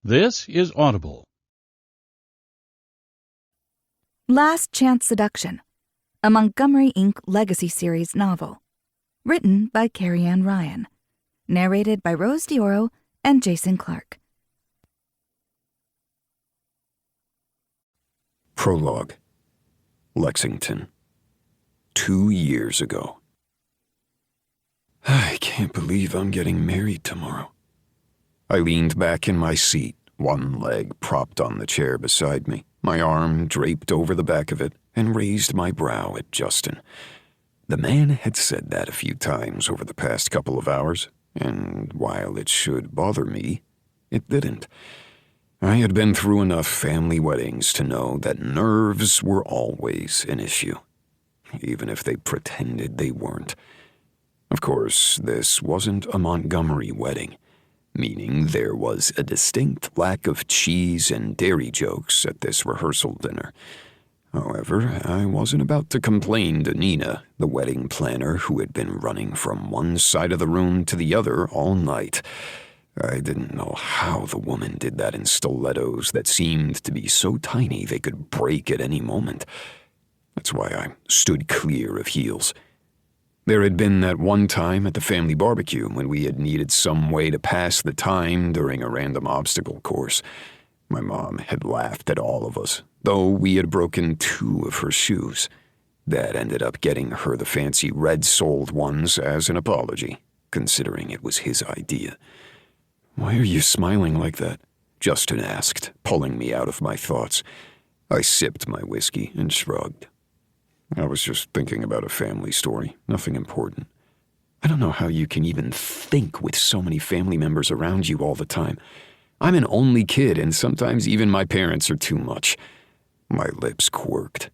This is Audible. Last Chance Seduction, a Montgomery Inc. Legacy Series novel. Written by Carrie and Ryan. Narrated by Rose Dioro and Jason Clark. Prologue. Lexington. 2 years ago. I can't believe I'm getting married tomorrow. I leaned back in my seat, one leg propped on the chair beside me, my arm draped over the back of it, and raised my brow at Justin. The man had said that a few times over the past couple of hours, and while it should bother me, it didn't. I had been through enough family weddings to know that nerves were always an issue, even if they pretended they weren't. Of course, this wasn't a Montgomery wedding, meaning there was a distinct lack of cheese and dairy jokes at this rehearsal dinner. However, I wasn't about to complain to Nina, the wedding planner who had been running from one side of the room to the other all night. I didn't know how the woman did that in stilettos that seemed to be so tiny they could break at any moment. That's why I stood clear of heels. There had been that one time at the family barbecue when we had needed some way to pass the time during a random obstacle course. My mom had laughed at all of us, though we had broken 2 of her shoes. Dad ended up getting her the fancy red-soled ones as an apology, considering it was his idea. "Why are you smiling like that?" Justin asked, pulling me out of my thoughts. I sipped my whiskey and shrugged. I was just thinking about a family story, nothing important. I don't know how you can even think with so many family members around you all the time. I'm an only kid, and sometimes even my parents are too much. My lips quirked.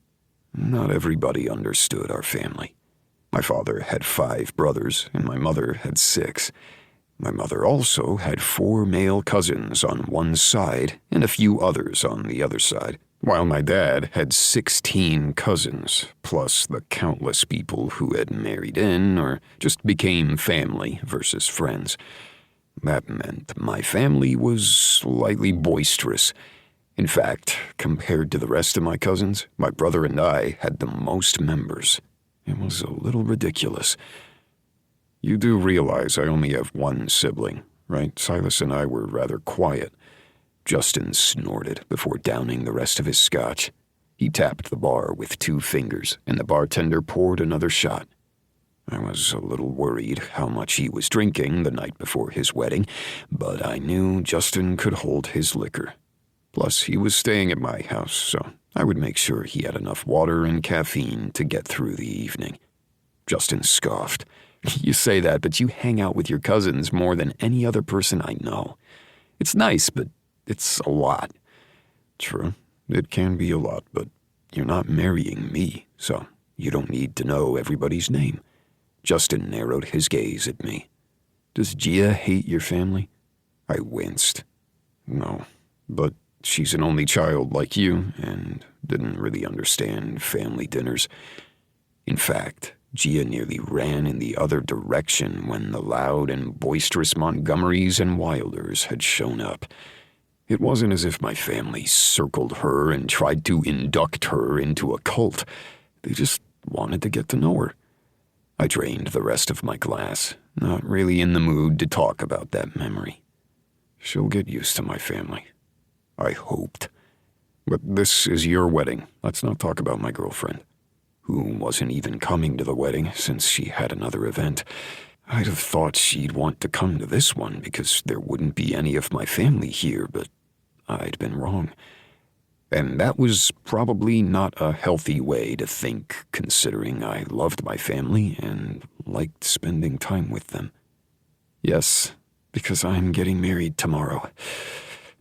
Not everybody understood our family. My father had 5 brothers, and my mother had 6. My mother also had 4 male cousins on one side and a few others on the other side, while my dad had 16 cousins, plus the countless people who had married in or just became family versus friends. That meant my family was slightly boisterous. In fact, compared to the rest of my cousins, my brother and I had the most members. It was a little ridiculous. You do realize I only have one sibling, right? Silas and I were rather quiet. Justin snorted before downing the rest of his scotch. He tapped the bar with 2 fingers, and the bartender poured another shot. I was a little worried how much he was drinking the night before his wedding, but I knew Justin could hold his liquor. Plus, he was staying at my house, so I would make sure he had enough water and caffeine to get through the evening. Justin scoffed. "You say that, but you hang out with your cousins more than any other person I know. It's nice, but it's a lot." "True, it can be a lot, but you're not marrying me, so you don't need to know everybody's name." Justin narrowed his gaze at me. "Does Gia hate your family?" I winced. "No, but she's an only child like you and didn't really understand family dinners. In fact, Gia nearly ran in the other direction when the loud and boisterous Montgomerys and Wilders had shown up. It wasn't as if my family circled her and tried to induct her into a cult. They just wanted to get to know her." I drained the rest of my glass, not really in the mood to talk about that memory. "She'll get used to my family," I hoped. "But this is your wedding. Let's not talk about my girlfriend, who wasn't even coming to the wedding since she had another event. I'd have thought she'd want to come to this one because there wouldn't be any of my family here, but I'd been wrong. And that was probably not a healthy way to think, considering I loved my family and liked spending time with them. "Yes, because I'm getting married tomorrow.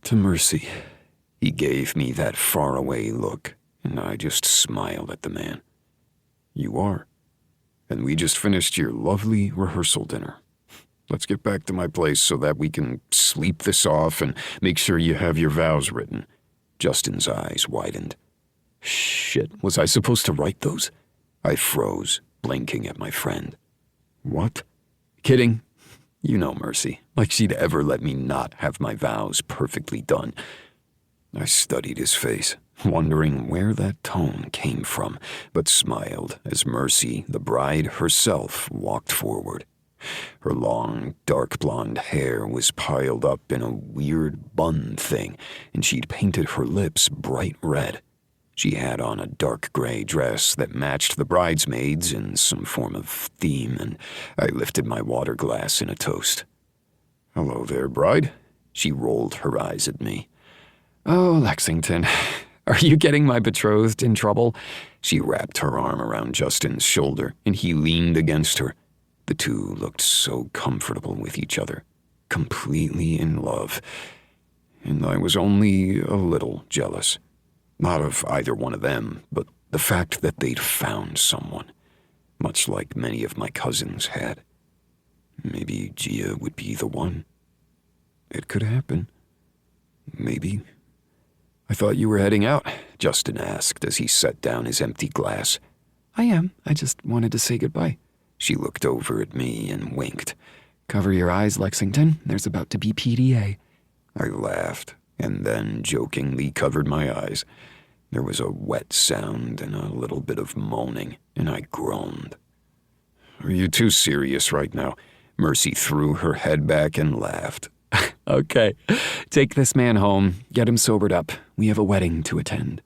To Mercy." He gave me that faraway look, and I just smiled at the man. "You are. And we just finished your lovely rehearsal dinner. Let's get back to my place so that we can sleep this off and make sure you have your vows written." Justin's eyes widened. "Shit, was I supposed to write those?" I froze, blinking at my friend. "What?" "Kidding. You know Mercy, like she'd ever let me not have my vows perfectly done. I studied his face, wondering where that tone came from, but smiled as Mercy, the bride herself, walked forward. Her long, dark blonde hair was piled up in a weird bun thing, and she'd painted her lips bright red. She had on a dark gray dress that matched the bridesmaids in some form of theme, and I lifted my water glass in a toast. "Hello there, bride." She rolled her eyes at me. "Oh, Lexington, are you getting my betrothed in trouble?" She wrapped her arm around Justin's shoulder, and he leaned against her. The two looked so comfortable with each other, completely in love, and I was only a little jealous. Not of either one of them, but the fact that they'd found someone, much like many of my cousins had. Maybe Gia would be the one. It could happen. Maybe. "I thought you were heading out," Justin asked as he set down his empty glass. "I am. I just wanted to say goodbye." She looked over at me and winked. "Cover your eyes, Lexington. There's about to be PDA." I laughed, and then jokingly covered my eyes. There was a wet sound and a little bit of moaning, and I groaned. "Are you too serious right now?" Mercy threw her head back and laughed. "Okay, take this man home, get him sobered up. We have a wedding to attend."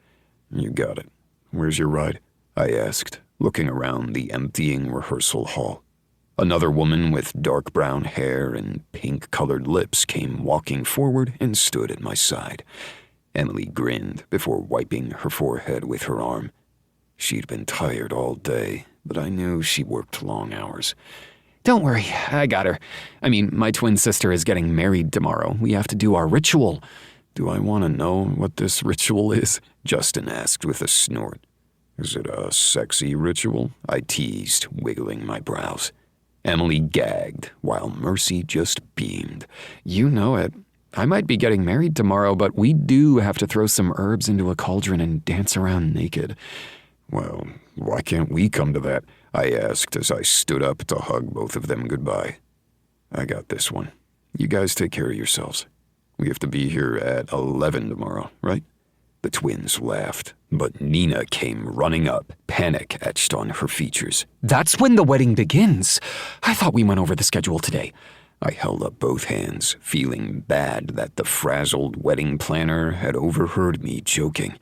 "You got it. Where's your ride?" I asked, looking around the emptying rehearsal hall. Another woman with dark brown hair and pink-colored lips came walking forward and stood at my side. Emily grinned before wiping her forehead with her arm. She'd been tired all day, but I knew she worked long hours. "Don't worry, I got her. I mean, my twin sister is getting married tomorrow. We have to do our ritual." "Do I want to know what this ritual is?" Justin asked with a snort. "Is it a sexy ritual?" I teased, wiggling my brows. Emily gagged, while Mercy just beamed. "You know it. I might be getting married tomorrow, but we do have to throw some herbs into a cauldron and dance around naked." "Well, why can't we come to that?" I asked as I stood up to hug both of them goodbye. "I got this one. You guys take care of yourselves. We have to be here at 11 tomorrow, right?" The twins laughed, but Nina came running up, panic etched on her features. "That's when the wedding begins. I thought we went over the schedule today." I held up both hands, feeling bad that the frazzled wedding planner had overheard me joking.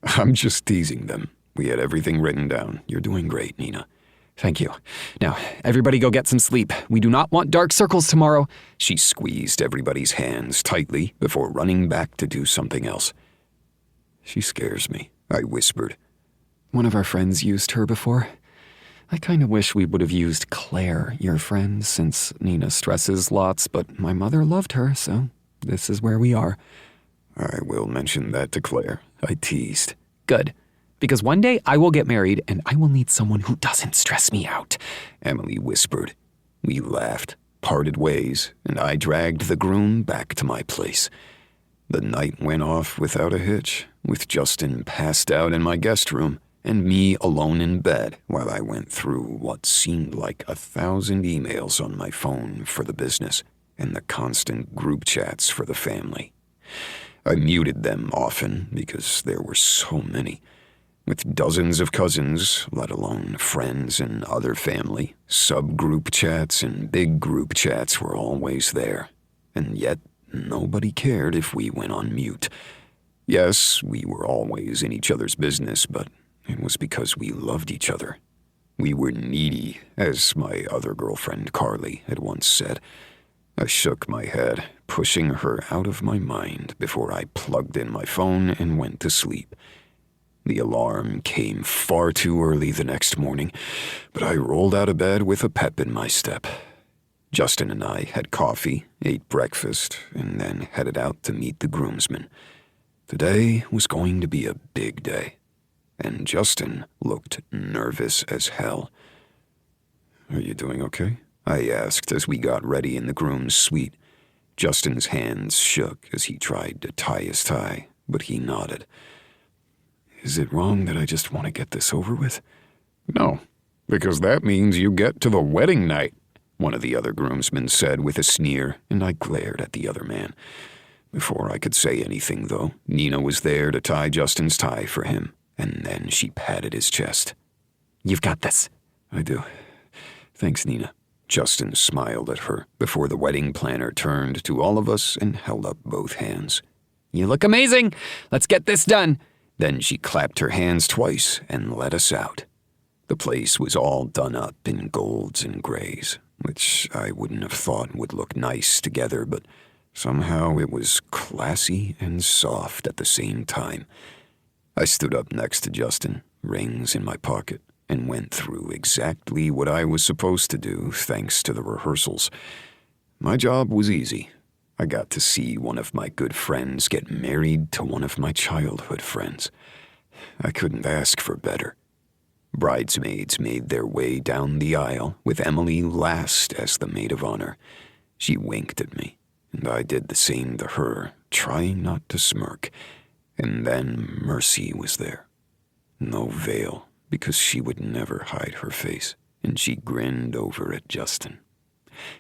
"I'm just teasing them. We had everything written down. You're doing great, Nina." "Thank you. Now, everybody go get some sleep. We do not want dark circles tomorrow." She squeezed everybody's hands tightly before running back to do something else. "She scares me," I whispered. "One of our friends used her before. I kind of wish we would have used Claire, your friend, since Nina stresses lots, but my mother loved her, so this is where we are." "I will mention that to Claire," I teased. "Good. Because one day I will get married and I will need someone who doesn't stress me out," Emily whispered. We laughed, parted ways, and I dragged the groom back to my place. The night went off without a hitch, with Justin passed out in my guest room and me alone in bed while I went through what seemed like 1,000 emails on my phone for the business and the constant group chats for the family. I muted them often because there were so many. With dozens of cousins, let alone friends and other family, subgroup chats and big group chats were always there. And yet, nobody cared if we went on mute. Yes, we were always in each other's business, but it was because we loved each other. We were needy, as my other girlfriend Carrie had once said. I shook my head, pushing her out of my mind before I plugged in my phone and went to sleep. The alarm came far too early the next morning, but I rolled out of bed with a pep in my step. Justin and I had coffee, ate breakfast, and then headed out to meet the groomsmen. Today was going to be a big day, and Justin looked nervous as hell. "Are you doing okay?" I asked as we got ready in the groom's suite. Justin's hands shook as he tried to tie his tie, but he nodded. "Is it wrong that I just want to get this over with?" "No, because that means you get to the wedding night." one of the other groomsmen said with a sneer, and I glared at the other man. Before I could say anything, though, Nina was there to tie Justin's tie for him, and then she patted his chest. "You've got this." "I do. Thanks, Nina." Justin smiled at her before the wedding planner turned to all of us and held up both hands. "You look amazing. Let's get this done." Then she clapped her hands twice and let us out. The place was all done up in golds and grays, which I wouldn't have thought would look nice together, but somehow it was classy and soft at the same time. I stood up next to Justin, rings in my pocket, and went through exactly what I was supposed to do thanks to the rehearsals. My job was easy. I got to see one of my good friends get married to one of my childhood friends. I couldn't ask for better. Bridesmaids made their way down the aisle, with Emily last as the maid of honor. She winked at me, and I did the same to her, trying not to smirk. And then Mercy was there. No veil, because she would never hide her face, and she grinned over at Justin.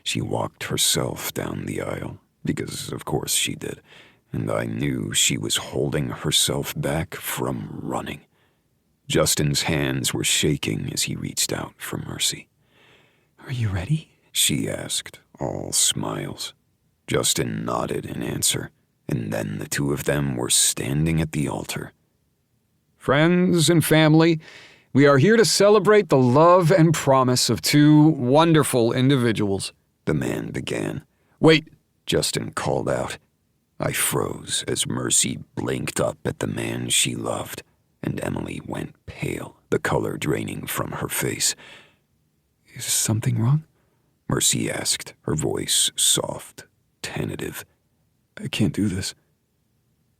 She walked herself down the aisle, because of course she did, and I knew she was holding herself back from running. Justin's hands were shaking as he reached out for Mercy. "Are you ready?" she asked, all smiles. Justin nodded in answer, and then the two of them were standing at the altar. "Friends and family, we are here to celebrate the love and promise of two wonderful individuals," the man began. "Wait," Justin called out. I froze as Mercy blinked up at the man she loved, and Emily went pale, the color draining from her face. "Is something wrong?" Mercy asked, her voice soft, tentative. "I can't do this."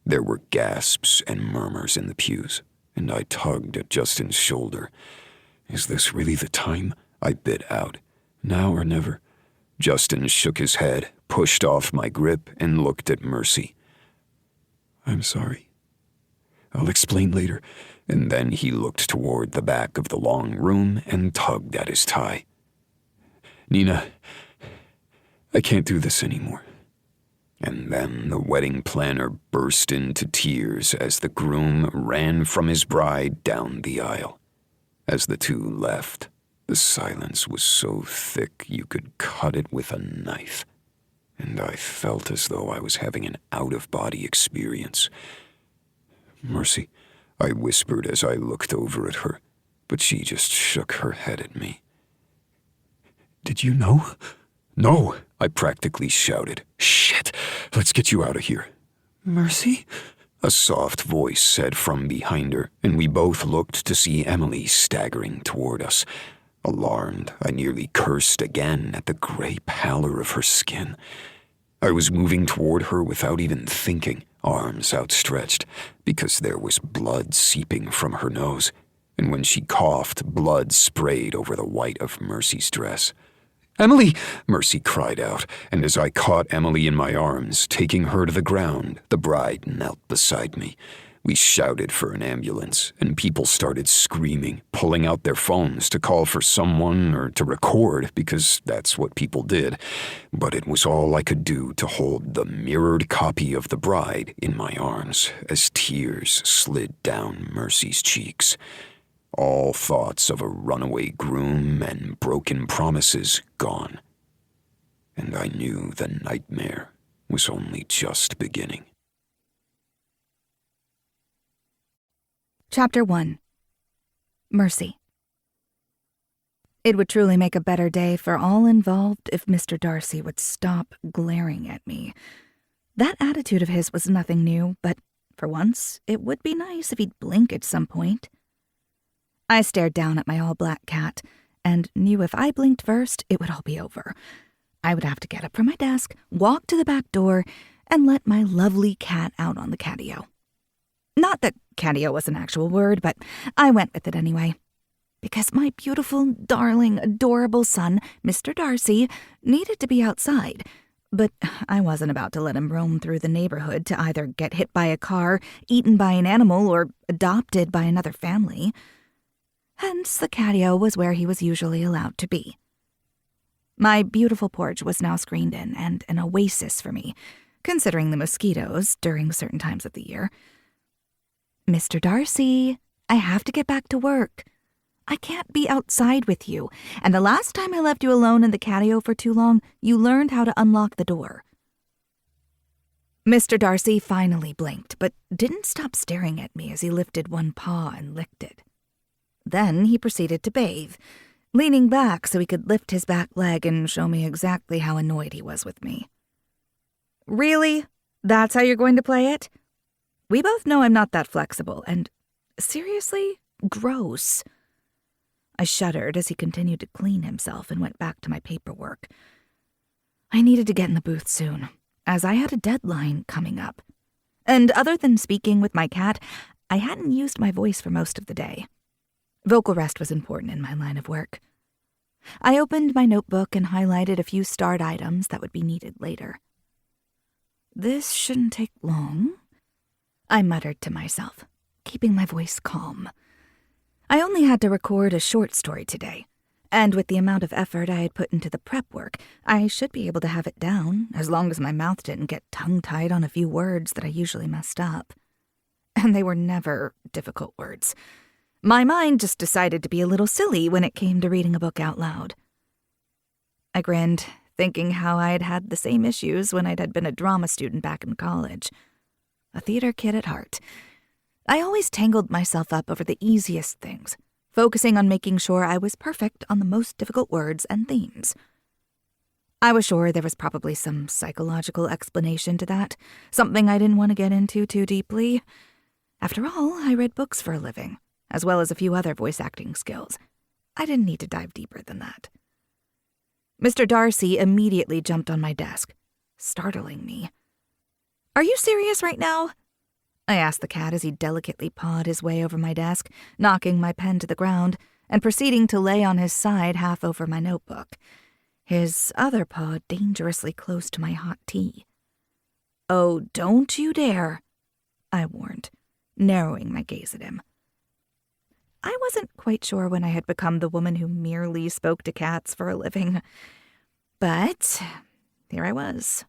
There were gasps and murmurs in the pews, and I tugged at Justin's shoulder. "Is this really the time?" I bit out. "Now or never." Justin shook his head, pushed off my grip, and looked at Mercy. "I'm sorry. I'll explain later." And then he looked toward the back of the long room and tugged at his tie. "Nina, I can't do this anymore." And then the wedding planner burst into tears as the groom ran from his bride down the aisle. As the two left, the silence was so thick you could cut it with a knife, and I felt as though I was having an out-of-body experience. "Mercy," I whispered as I looked over at her, but she just shook her head at me. "Did you know?" "No," I practically shouted. "Shit, let's get you out of here." "Mercy?" A soft voice said from behind her, and we both looked to see Emily staggering toward us. Alarmed, I nearly cursed again at the gray pallor of her skin. I was moving toward her without even thinking, arms outstretched, because there was blood seeping from her nose, and when she coughed, blood sprayed over the white of Mercy's dress. "Emily!" Mercy cried out, and as I caught Emily in my arms, taking her to the ground, the bride knelt beside me. We shouted for an ambulance, and people started screaming, pulling out their phones to call for someone or to record, because that's what people did. But it was all I could do to hold the mirrored copy of the bride in my arms as tears slid down Mercy's cheeks. All thoughts of a runaway groom and broken promises gone. And I knew the nightmare was only just beginning. Chapter 1. Mercy. It would truly make a better day for all involved if Mr. Darcy would stop glaring at me. That attitude of his was nothing new, but for once, it would be nice if he'd blink at some point. I stared down at my all-black cat and knew if I blinked first, it would all be over. I would have to get up from my desk, walk to the back door, and let my lovely cat out on the catio. Not that catio was an actual word, but I went with it anyway. Because my beautiful, darling, adorable son, Mr. Darcy, needed to be outside. But I wasn't about to let him roam through the neighborhood to either get hit by a car, eaten by an animal, or adopted by another family. Hence, the catio was where he was usually allowed to be. My beautiful porch was now screened in and an oasis for me, considering the mosquitoes during certain times of the year. "Mr. Darcy, I have to get back to work. I can't be outside with you, and the last time I left you alone in the catio for too long, you learned how to unlock the door." Mr. Darcy finally blinked, but didn't stop staring at me as he lifted one paw and licked it. Then he proceeded to bathe, leaning back so he could lift his back leg and show me exactly how annoyed he was with me. "Really? That's how you're going to play it? We both know I'm not that flexible, and seriously, gross." I shuddered as he continued to clean himself and went back to my paperwork. I needed to get in the booth soon, as I had a deadline coming up. And other than speaking with my cat, I hadn't used my voice for most of the day. Vocal rest was important in my line of work. I opened my notebook and highlighted a few starred items that would be needed later. "This shouldn't take long," I muttered to myself, keeping my voice calm. I only had to record a short story today, and with the amount of effort I had put into the prep work, I should be able to have it down as long as my mouth didn't get tongue-tied on a few words that I usually messed up. And they were never difficult words. My mind just decided to be a little silly when it came to reading a book out loud. I grinned, thinking how I'd had the same issues when I'd been a drama student back in college. A theater kid at heart, I always tangled myself up over the easiest things, focusing on making sure I was perfect on the most difficult words and themes. I was sure there was probably some psychological explanation to that, something I didn't want to get into too deeply. After all, I read books for a living, as well as a few other voice acting skills. I didn't need to dive deeper than that. Mr. Darcy immediately jumped on my desk, startling me. "Are you serious right now?" I asked the cat as he delicately pawed his way over my desk, knocking my pen to the ground, and proceeding to lay on his side half over my notebook, his other paw dangerously close to my hot tea. "Oh, don't you dare," I warned, narrowing my gaze at him. I wasn't quite sure when I had become the woman who merely spoke to cats for a living. But here I was,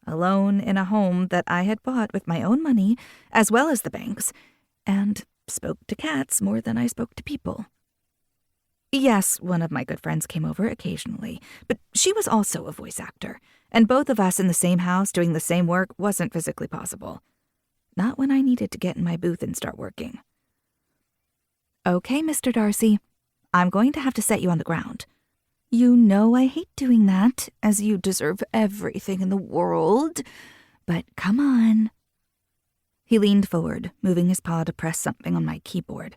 alone in a home that I had bought with my own money, as well as the bank's, and spoke to cats more than I spoke to people. Yes, one of my good friends came over occasionally, but she was also a voice actor, and both of us in the same house doing the same work wasn't physically possible. Not when I needed to get in my booth and start working. "Okay, Mr. Darcy, I'm going to have to set you on the ground. You know I hate doing that, as you deserve everything in the world, but come on." He leaned forward, moving his paw to press something on my keyboard.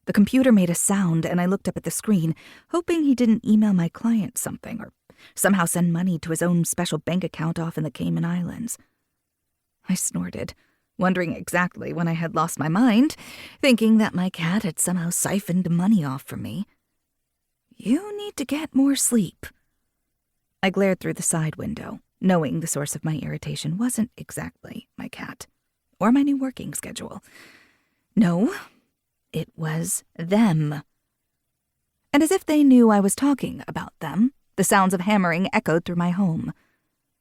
The computer made a sound, and I looked up at the screen, hoping he didn't email my client something or somehow send money to his own special bank account off in the Cayman Islands. I snorted, wondering exactly when I had lost my mind, thinking that my cat had somehow siphoned money off from me. "You need to get more sleep." I glared through the side window, knowing the source of my irritation wasn't exactly my cat or my new working schedule. No, it was them. And as if they knew I was talking about them, the sounds of hammering echoed through my home.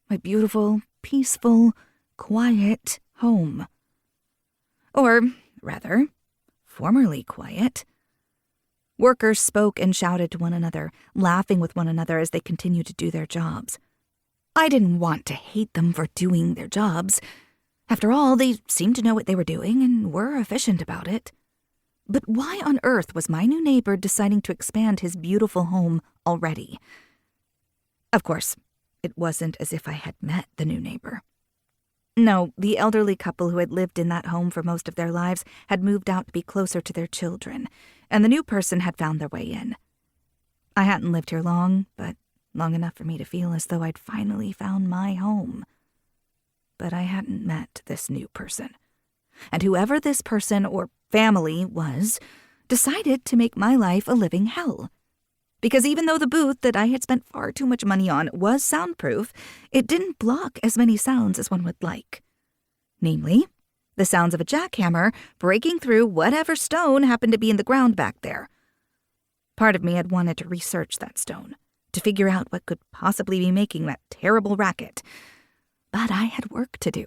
My beautiful, peaceful, quiet home. Or, rather, formerly quiet. Workers spoke and shouted to one another, laughing with one another as they continued to do their jobs. I didn't want to hate them for doing their jobs. After all, they seemed to know what they were doing and were efficient about it. But why on earth was my new neighbor deciding to expand his beautiful home already? Of course, it wasn't as if I had met the new neighbor. No, the elderly couple who had lived in that home for most of their lives had moved out to be closer to their children, and the new person had found their way in. I hadn't lived here long, but long enough for me to feel as though I'd finally found my home. But I hadn't met this new person. And whoever this person or family was, decided to make my life a living hell. Because even though the booth that I had spent far too much money on was soundproof, it didn't block as many sounds as one would like. Namely, the sounds of a jackhammer breaking through whatever stone happened to be in the ground back there. Part of me had wanted to research that stone, to figure out what could possibly be making that terrible racket. But I had work to do.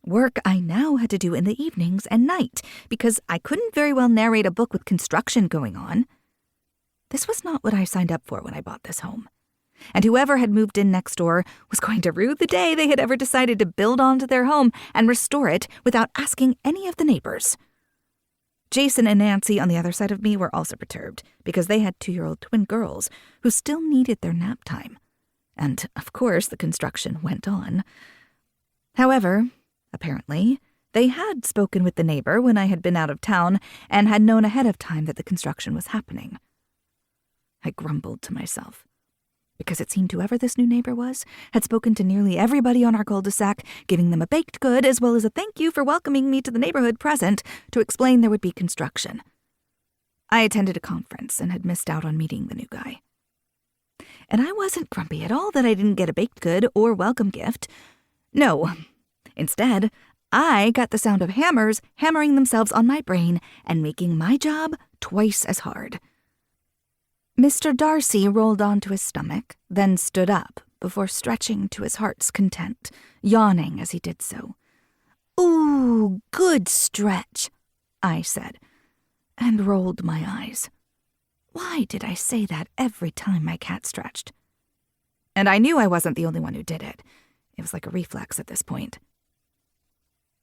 Work I now had to do in the evenings and night, because I couldn't very well narrate a book with construction going on. This was not what I signed up for when I bought this home. And whoever had moved in next door was going to rue the day they had ever decided to build onto their home and restore it without asking any of the neighbors. Jason and Nancy on the other side of me were also perturbed, because they had 2-year-old twin girls who still needed their nap time. And, of course, the construction went on. However, apparently, they had spoken with the neighbor when I had been out of town and had known ahead of time that the construction was happening. I grumbled to myself, because it seemed whoever this new neighbor was had spoken to nearly everybody on our cul-de-sac, giving them a baked good as well as a thank you for welcoming me to the neighborhood present to explain there would be construction. I attended a conference and had missed out on meeting the new guy. And I wasn't grumpy at all that I didn't get a baked good or welcome gift. No, instead, I got the sound of hammers hammering themselves on my brain and making my job twice as hard. Mr. Darcy rolled onto his stomach, then stood up before stretching to his heart's content, yawning as he did so. "Ooh, good stretch," I said, and rolled my eyes. Why did I say that every time my cat stretched? And I knew I wasn't the only one who did it. It was like a reflex at this point.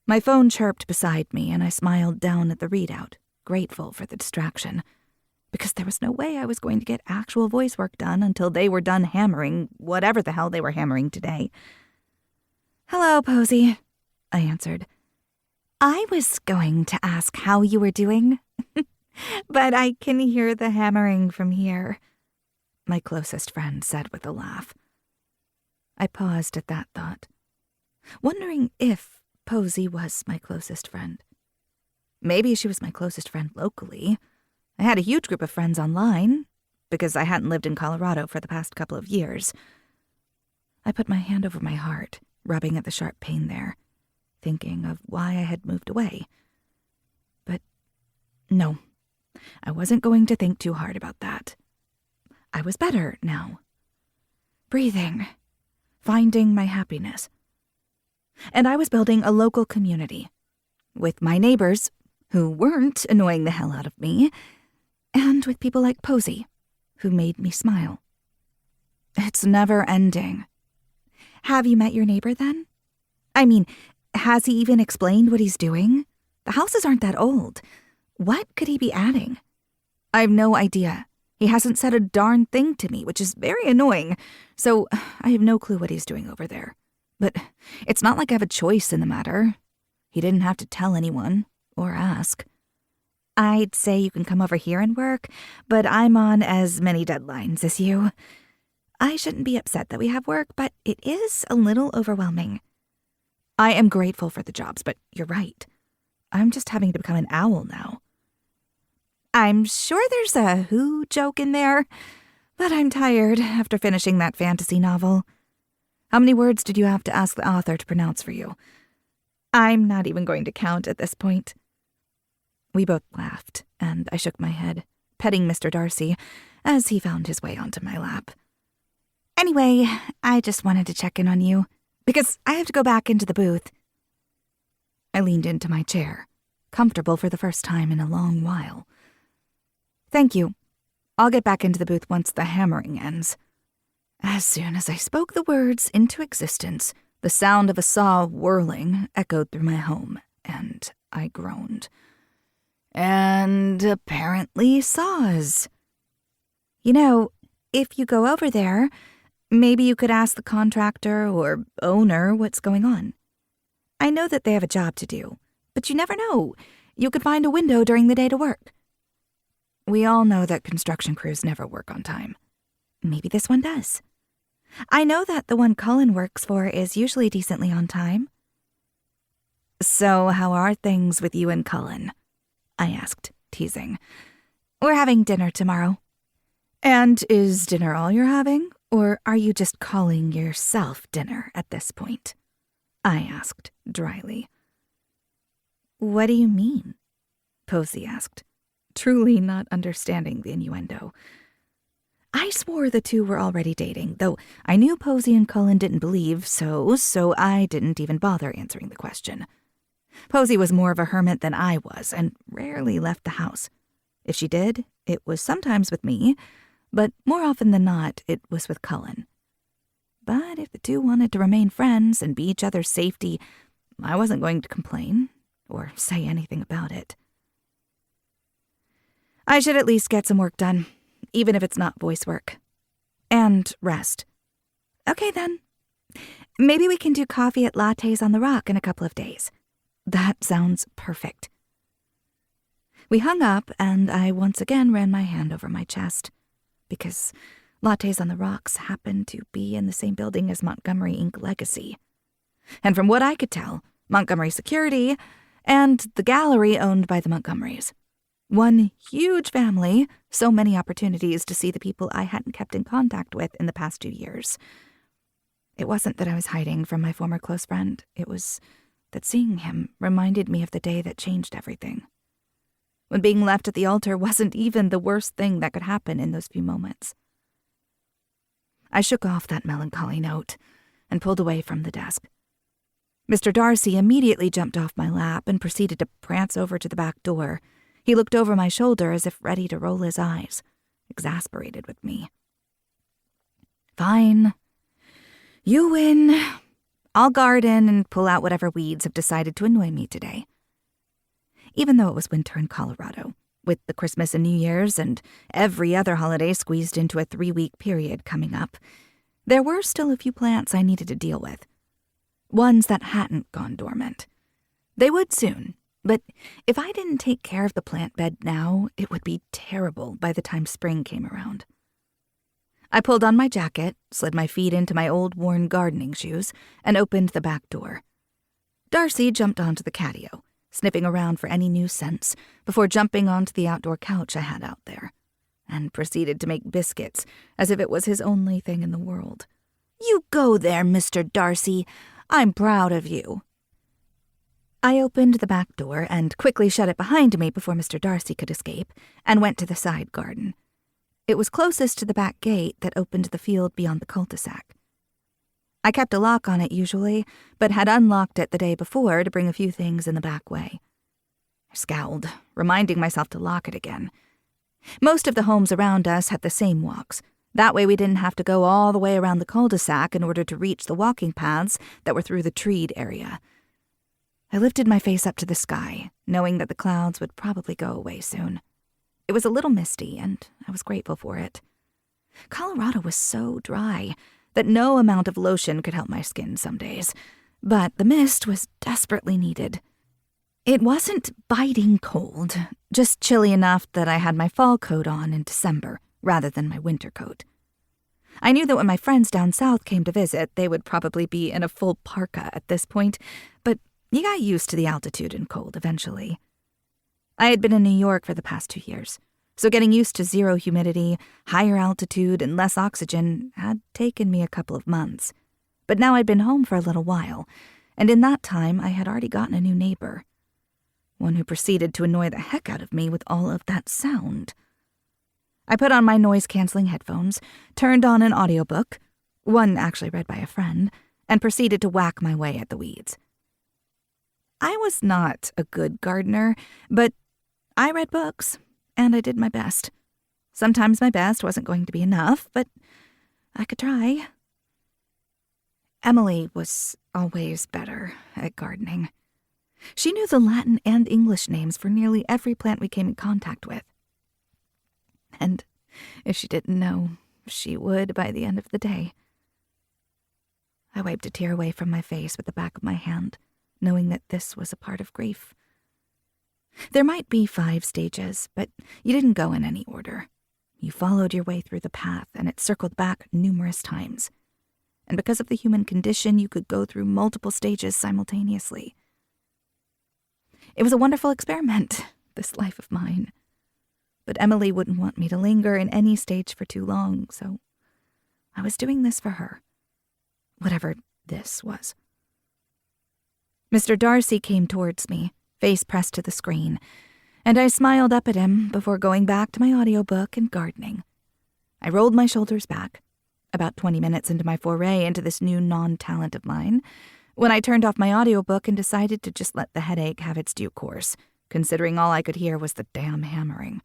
My phone chirped beside me, and I smiled down at the readout, grateful for the distraction, because there was no way I was going to get actual voice work done until they were done hammering whatever the hell they were hammering today. "Hello, Posy," I answered. "I was going to ask how you were doing, but I can hear the hammering from here," my closest friend said with a laugh. I paused at that thought, wondering if Posy was my closest friend. Maybe she was my closest friend locally. I had a huge group of friends online, because I hadn't lived in Colorado for the past couple of years. I put my hand over my heart, rubbing at the sharp pain there, thinking of why I had moved away. But no, I wasn't going to think too hard about that. I was better now. Breathing, finding my happiness. And I was building a local community, with my neighbors, who weren't annoying the hell out of me, and with people like Posy, who made me smile. It's never ending. Have you met your neighbor then? I mean, has he even explained what he's doing? The houses aren't that old. What could he be adding? I have no idea. He hasn't said a darn thing to me, which is very annoying, so I have no clue what he's doing over there. But it's not like I have a choice in the matter. He didn't have to tell anyone, or ask. I'd say you can come over here and work, but I'm on as many deadlines as you. I shouldn't be upset that we have work, but it is a little overwhelming. I am grateful for the jobs, but you're right. I'm just having to become an owl now. I'm sure there's a who joke in there, but I'm tired after finishing that fantasy novel. How many words did you have to ask the author to pronounce for you? I'm not even going to count at this point. We both laughed, and I shook my head, petting Mr. Darcy as he found his way onto my lap. Anyway, I just wanted to check in on you, because I have to go back into the booth. I leaned into my chair, comfortable for the first time in a long while. Thank you. I'll get back into the booth once the hammering ends. As soon as I spoke the words into existence, the sound of a saw whirling echoed through my home, and I groaned. And apparently saws. You know, if you go over there, maybe you could ask the contractor or owner what's going on. I know that they have a job to do, but you never know. You could find a window during the day to work. We all know that construction crews never work on time. Maybe this one does. I know that the one Cullen works for is usually decently on time. So how are things with you and Cullen? I asked, teasing. We're having dinner tomorrow. And is dinner all you're having, or are you just calling yourself dinner at this point? I asked, dryly. What do you mean? Posy asked, truly not understanding the innuendo. I swore the two were already dating, though I knew Posey and Cullen didn't believe so I didn't even bother answering the question. Posey was more of a hermit than I was and rarely left the house. If she did, it was sometimes with me, but more often than not, it was with Cullen. But if the two wanted to remain friends and be each other's safety, I wasn't going to complain or say anything about it. I should at least get some work done, even if it's not voice work. And rest. Okay then. Maybe we can do coffee at Lattes on the Rock in a couple of days. That sounds perfect. We hung up, and I once again ran my hand over my chest, because Lattes on the Rocks happened to be in the same building as Montgomery Inc. Legacy. And from what I could tell, Montgomery Security and the gallery owned by the Montgomerys. One huge family, so many opportunities to see the people I hadn't kept in contact with in the past 2 years. It wasn't that I was hiding from my former close friend. It was that seeing him reminded me of the day that changed everything. When being left at the altar wasn't even the worst thing that could happen in those few moments. I shook off that melancholy note and pulled away from the desk. Mr. Darcy immediately jumped off my lap and proceeded to prance over to the back door. He looked over my shoulder as if ready to roll his eyes, exasperated with me. Fine. You win. I'll garden and pull out whatever weeds have decided to annoy me today. Even though it was winter in Colorado, with the Christmas and New Year's and every other holiday squeezed into a 3-week period coming up, there were still a few plants I needed to deal with. Ones that hadn't gone dormant. They would soon, but if I didn't take care of the plant bed now, it would be terrible by the time spring came around. I pulled on my jacket, slid my feet into my old worn gardening shoes, and opened the back door. Darcy jumped onto the catio, sniffing around for any new scents before jumping onto the outdoor couch I had out there, and proceeded to make biscuits as if it was his only thing in the world. "You go there, Mr. Darcy. I'm proud of you." I opened the back door and quickly shut it behind me before Mr. Darcy could escape, and went to the side garden. It was closest to the back gate that opened the field beyond the cul-de-sac. I kept a lock on it usually, but had unlocked it the day before to bring a few things in the back way. I scowled, reminding myself to lock it again. Most of the homes around us had the same walks. That way we didn't have to go all the way around the cul-de-sac in order to reach the walking paths that were through the treed area. I lifted my face up to the sky, knowing that the clouds would probably go away soon. It was a little misty, and I was grateful for it. Colorado was so dry that no amount of lotion could help my skin some days, but the mist was desperately needed. It wasn't biting cold, just chilly enough that I had my fall coat on in December rather than my winter coat. I knew that when my friends down south came to visit, they would probably be in a full parka at this point, but you got used to the altitude and cold eventually. I had been in New York for the past 2 years, so getting used to zero humidity, higher altitude, and less oxygen had taken me a couple of months. But now I'd been home for a little while, and in that time I had already gotten a new neighbor. One who proceeded to annoy the heck out of me with all of that sound. I put on my noise-canceling headphones, turned on an audiobook, one actually read by a friend, and proceeded to whack my way at the weeds. I was not a good gardener, but I read books, and I did my best. Sometimes my best wasn't going to be enough, but I could try. Emily was always better at gardening. She knew the Latin and English names for nearly every plant we came in contact with. And if she didn't know, she would by the end of the day. I wiped a tear away from my face with the back of my hand, knowing that this was a part of grief. There might be 5 stages, but you didn't go in any order. You followed your way through the path, and it circled back numerous times. And because of the human condition, you could go through multiple stages simultaneously. It was a wonderful experiment, this life of mine. But Emily wouldn't want me to linger in any stage for too long, so I was doing this for her. Whatever this was. Mr. Darcy came towards me, face pressed to the screen, and I smiled up at him before going back to my audiobook and gardening. I I rolled my shoulders back, about 20 minutes into my foray into this new non-talent of mine, when I turned off my audiobook and decided to just let the headache have its due course, considering all I could hear was the damn hammering.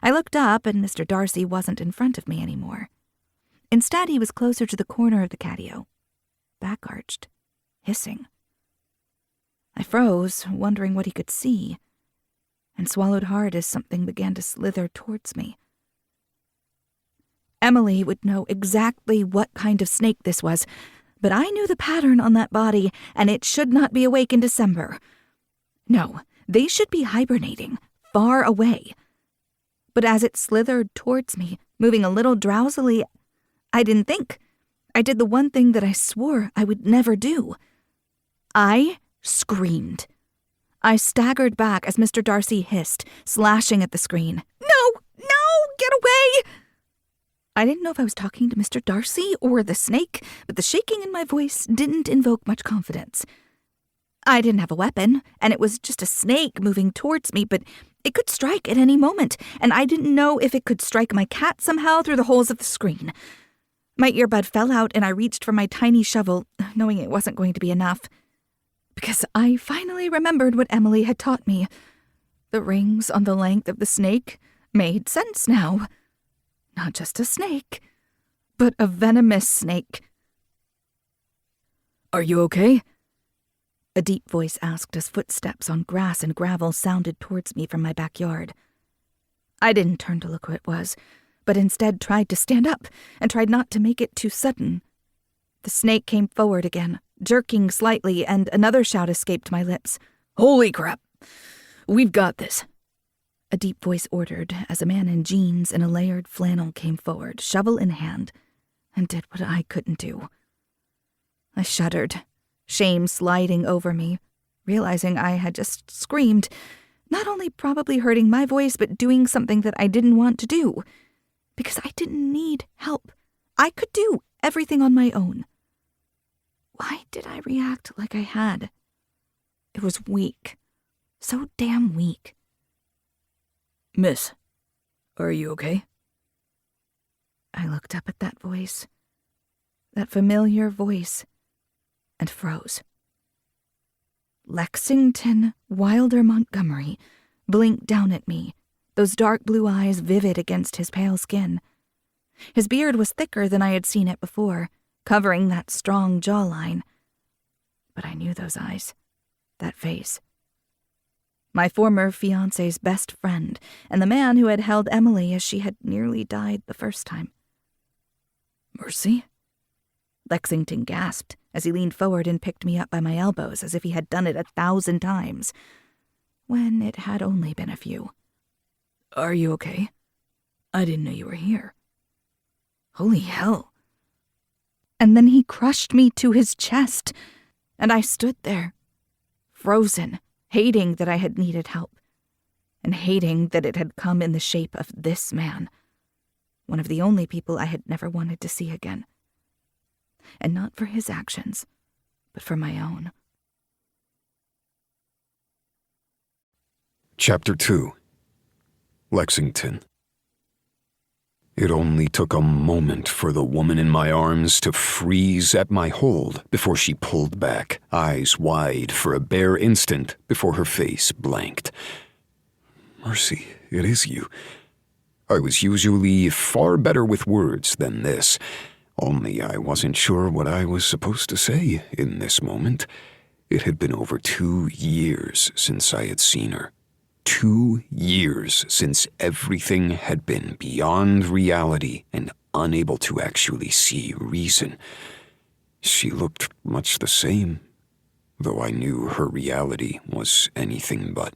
I looked up, and Mr. Darcy wasn't in front of me anymore. Instead, he was closer to the corner of the catio, back-arched, hissing. I froze, wondering what he could see, and swallowed hard as something began to slither towards me. Emily would know exactly what kind of snake this was, but I knew the pattern on that body, and it should not be awake in December. No, they should be hibernating, far away. But as it slithered towards me, moving a little drowsily, I didn't think. I did the one thing that I swore I would never do. I screamed. I staggered back as Mr. Darcy hissed, slashing at the screen. No! Get away! I didn't know if I was talking to Mr. Darcy or the snake, but the shaking in my voice didn't invoke much confidence. I didn't have a weapon, and it was just a snake moving towards me, but it could strike at any moment, and I didn't know if it could strike my cat somehow through the holes of the screen. My earbud fell out, and I reached for my tiny shovel, knowing it wasn't going to be enough. Because I finally remembered what Emily had taught me. The rings on the length of the snake made sense now. Not just a snake, but a venomous snake. Are you okay? A deep voice asked as footsteps on grass and gravel sounded towards me from my backyard. I didn't turn to look who it was, but instead tried to stand up and tried not to make it too sudden. The snake came forward again, jerking slightly, and another shout escaped my lips. Holy crap! We've got this. A deep voice ordered as a man in jeans and a layered flannel came forward, shovel in hand, and did what I couldn't do. I shuddered, shame sliding over me, realizing I had just screamed, not only probably hurting my voice, but doing something that I didn't want to do, because I didn't need help. I could do everything on my own. Why did I react like I had? It was weak. So damn weak. Miss, are you okay? I looked up at that voice, that familiar voice, and froze. Lexington Wilder Montgomery blinked down at me, those dark blue eyes vivid against his pale skin. His beard was thicker than I had seen it before, covering that strong jawline. But I knew those eyes, that face. My former fiancé's best friend, and the man who had held Emily as she had nearly died the first time. Mercy? Lexington gasped as he leaned forward and picked me up by my elbows as if he had done it 1,000 times, when it had only been a few. Are you okay? I didn't know you were here. Holy hell. And then he crushed me to his chest, and I stood there, frozen, hating that I had needed help, and hating that it had come in the shape of this man, one of the only people I had never wanted to see again. And not for his actions, but for my own. Chapter 2. Lexington. It only took a moment for the woman in my arms to freeze at my hold before she pulled back, eyes wide for a bare instant before her face blanked. Mercy, it is you. I was usually far better with words than this, only I wasn't sure what I was supposed to say in this moment. It had been over 2 years since I had seen her. 2 years since everything had been beyond reality and unable to actually see reason. She looked much the same, though I knew her reality was anything but.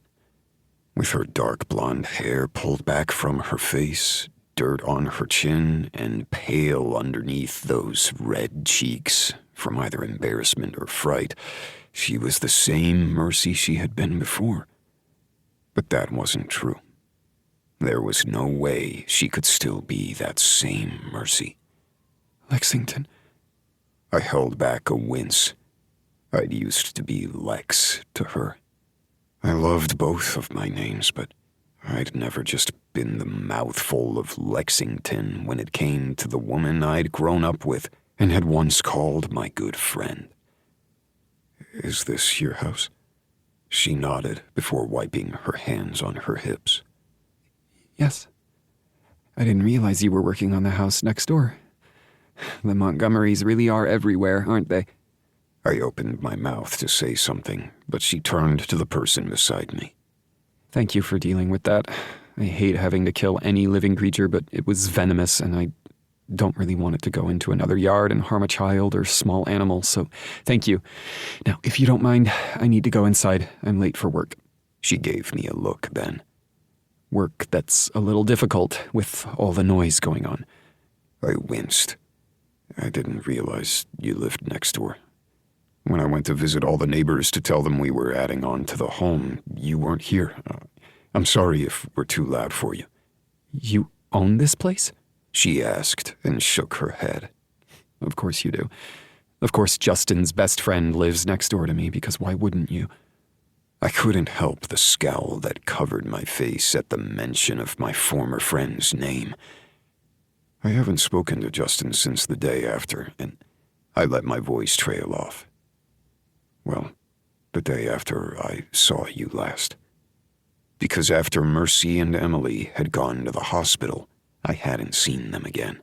With her dark blonde hair pulled back from her face, dirt on her chin, and pale underneath those red cheeks from either embarrassment or fright, she was the same Mercy she had been before. But that wasn't true. There was no way she could still be that same Mercy. Lexington. I held back a wince. I'd used to be Lex to her. I loved both of my names, but I'd never just been the mouthful of Lexington when it came to the woman I'd grown up with and had once called my good friend. "Is this your house?" She nodded before wiping her hands on her hips. Yes. I didn't realize you were working on the house next door. The Montgomerys really are everywhere, aren't they? I opened my mouth to say something, but she turned to the person beside me. Thank you for dealing with that. I hate having to kill any living creature, but it was venomous, and I don't really want it to go into another yard and harm a child or small animal, so thank you. Now, if you don't mind, I need to go inside. I'm late for work. She gave me a look then. Work that's a little difficult with all the noise going on. I winced. I didn't realize you lived next door. When I went to visit all the neighbors to tell them we were adding on to the home, you weren't here. I'm sorry if we're too loud for you. You own this place? She asked and shook her head. Of course you do. Of course Justin's best friend lives next door to me, because why wouldn't you? I couldn't help the scowl that covered my face at the mention of my former friend's name. I haven't spoken to Justin since the day after, and I let my voice trail off. Well, the day after I saw you last. Because after Mercy and Emily had gone to the hospital, I hadn't seen them again.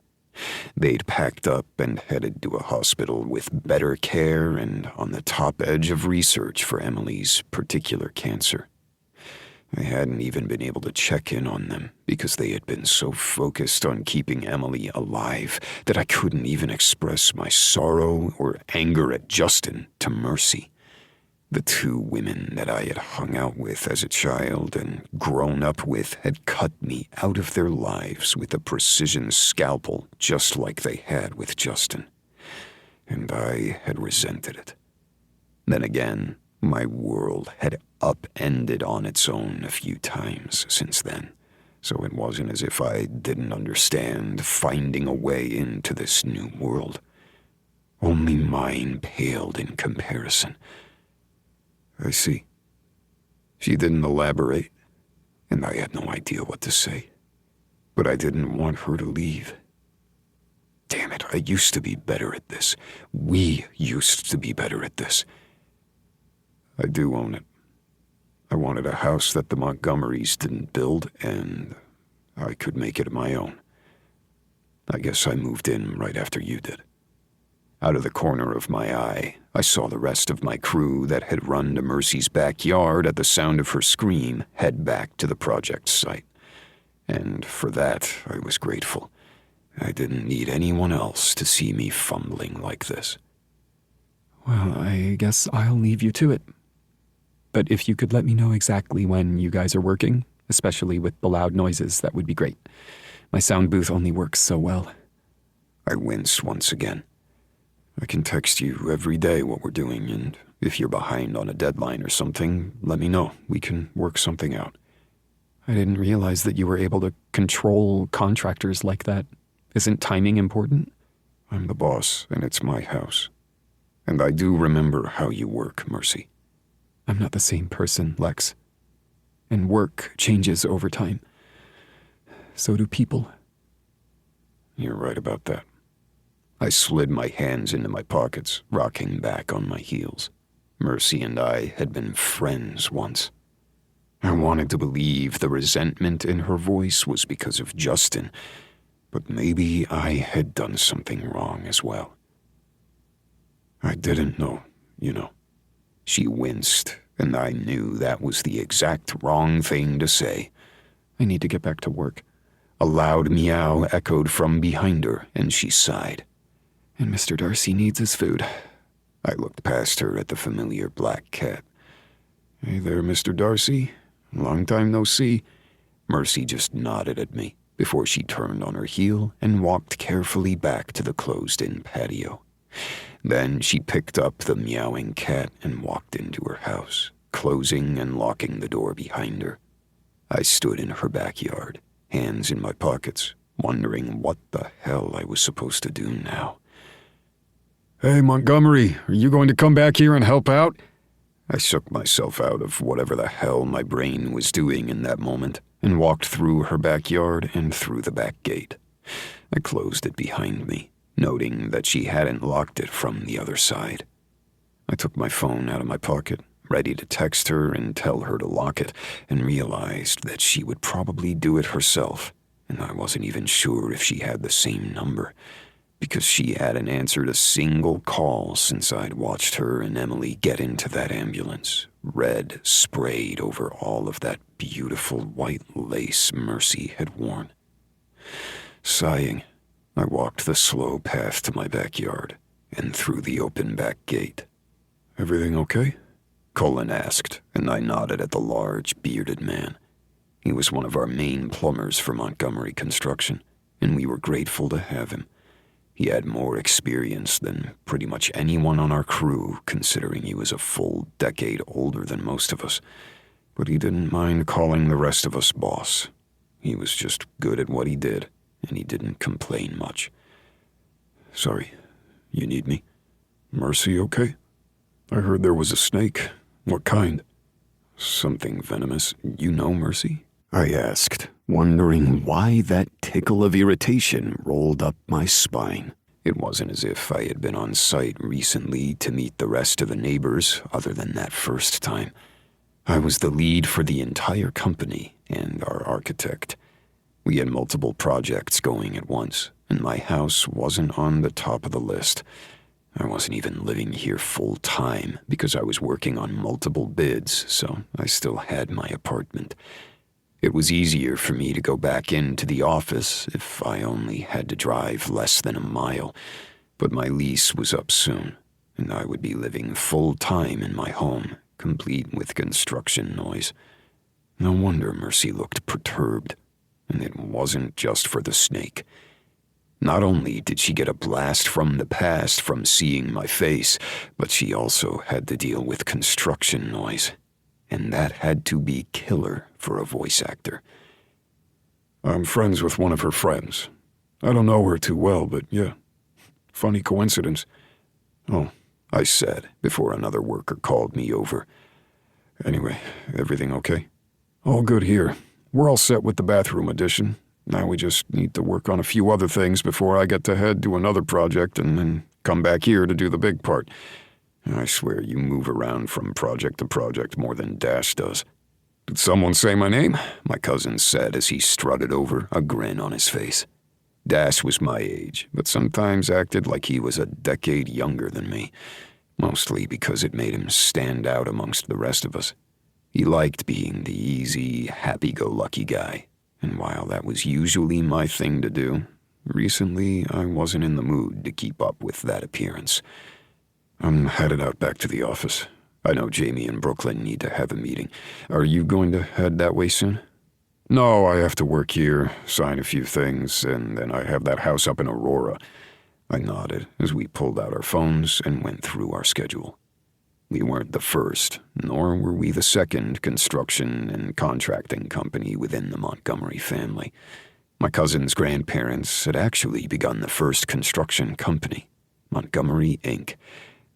They'd packed up and headed to a hospital with better care and on the top edge of research for Emily's particular cancer. I hadn't even been able to check in on them because they had been so focused on keeping Emily alive that I couldn't even express my sorrow or anger at Justin to Mercy. The two women that I had hung out with as a child and grown up with had cut me out of their lives with a precision scalpel just like they had with Justin. And I had resented it. Then again, my world had upended on its own a few times since then, so it wasn't as if I didn't understand finding a way into this new world. Only mine paled in comparison. I see. She didn't elaborate, and I had no idea what to say. But I didn't want her to leave. Damn it, I used to be better at this. We used to be better at this. I do own it. I wanted a house that the Montgomerys didn't build, and I could make it my own. I guess I moved in right after you did. Out of the corner of my eye, I saw the rest of my crew that had run to Mercy's backyard at the sound of her scream head back to the project site. And for that, I was grateful. I didn't need anyone else to see me fumbling like this. Well, I guess I'll leave you to it. But if you could let me know exactly when you guys are working, especially with the loud noises, that would be great. My sound booth only works so well. I winced once again. I can text you every day what we're doing, and if you're behind on a deadline or something, let me know. We can work something out. I didn't realize that you were able to control contractors like that. Isn't timing important? I'm the boss, and it's my house. And I do remember how you work, Mercy. I'm not the same person, Lex. And work changes over time. So do people. You're right about that. I slid my hands into my pockets, rocking back on my heels. Mercy and I had been friends once. I wanted to believe the resentment in her voice was because of Justin, but maybe I had done something wrong as well. I didn't know, you know. She winced, and I knew that was the exact wrong thing to say. I need to get back to work. A loud meow echoed from behind her, and she sighed. And Mr. Darcy needs his food. I looked past her at the familiar black cat. Hey there, Mr. Darcy. Long time no see. Mercy just nodded at me before she turned on her heel and walked carefully back to the closed-in patio. Then she picked up the meowing cat and walked into her house, closing and locking the door behind her. I stood in her backyard, hands in my pockets, wondering what the hell I was supposed to do now. Hey, Montgomery, are you going to come back here and help out? I shook myself out of whatever the hell my brain was doing in that moment and walked through her backyard and through the back gate. I closed it behind me, noting that she hadn't locked it from the other side. I took my phone out of my pocket, ready to text her and tell her to lock it, and realized that she would probably do it herself, and I wasn't even sure if she had the same number, because she hadn't answered a single call since I'd watched her and Emily get into that ambulance, red sprayed over all of that beautiful white lace Mercy had worn. Sighing, I walked the slow path to my backyard and through the open back gate. "Everything okay?" Colin asked, and I nodded at the large, bearded man. He was one of our main plumbers for Montgomery construction, and we were grateful to have him. He had more experience than pretty much anyone on our crew, considering he was a full decade older than most of us, but he didn't mind calling the rest of us boss. He was just good at what he did, and he didn't complain much. "Sorry, you need me? Mercy okay? I heard there was a snake. What kind?" "Something venomous. You know Mercy?" I asked, wondering why that tickle of irritation rolled up my spine. It wasn't as if I had been on site recently to meet the rest of the neighbors other than that first time. I was the lead for the entire company and our architect. We had multiple projects going at once, and my house wasn't on the top of the list. I wasn't even living here full-time because I was working on multiple bids, so I still had my apartment. It was easier for me to go back into the office if I only had to drive less than a mile, but my lease was up soon, and I would be living full-time in my home, complete with construction noise. No wonder Mercy looked perturbed, and it wasn't just for the snake. Not only did she get a blast from the past from seeing my face, but she also had to deal with construction noise, and that had to be killer for a voice actor. "I'm friends with one of her friends. I don't know her too well, but yeah, funny coincidence." "Oh," I said before another worker called me over. "Anyway, everything okay?" "All good here. We're all set with the bathroom addition. Now we just need to work on a few other things before I get to head to another project and then come back here to do the big part. I swear you move around from project to project more than Dash does." "Did someone say my name?" my cousin said as he strutted over, a grin on his face. Dash was my age, but sometimes acted like he was a decade younger than me, mostly because it made him stand out amongst the rest of us. He liked being the easy, happy-go-lucky guy, and while that was usually my thing to do, recently I wasn't in the mood to keep up with that appearance. "I'm headed out back to the office. I know Jamie and Brooklyn need to have a meeting. Are you going to head that way soon?" "No, I have to work here, sign a few things, and then I have that house up in Aurora." I nodded as we pulled out our phones and went through our schedule. We weren't the first, nor were we the second construction and contracting company within the Montgomery family. My cousin's grandparents had actually begun the first construction company, Montgomery, Inc.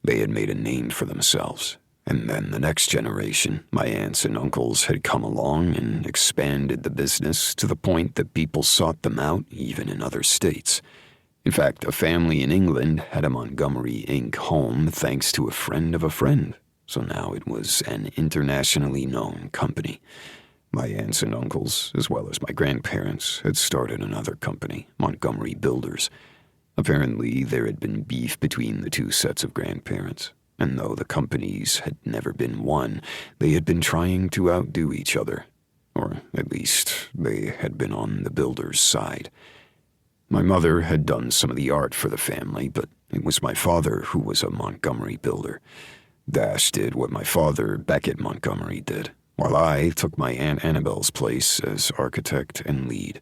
They had made a name for themselves, and then the next generation, my aunts and uncles, had come along and expanded the business to the point that people sought them out even in other states. In fact, a family in England had a Montgomery, Inc. home thanks to a friend of a friend, so now it was an internationally known company. My aunts and uncles, as well as my grandparents, had started another company, Montgomery Builders. Apparently, there had been beef between the two sets of grandparents, and though the companies had never been one, they had been trying to outdo each other, or at least they had been on the builders' side. My mother had done some of the art for the family, but it was my father who was a Montgomery builder. Dash did what my father, Beckett Montgomery, did, while I took my Aunt Annabelle's place as architect and lead.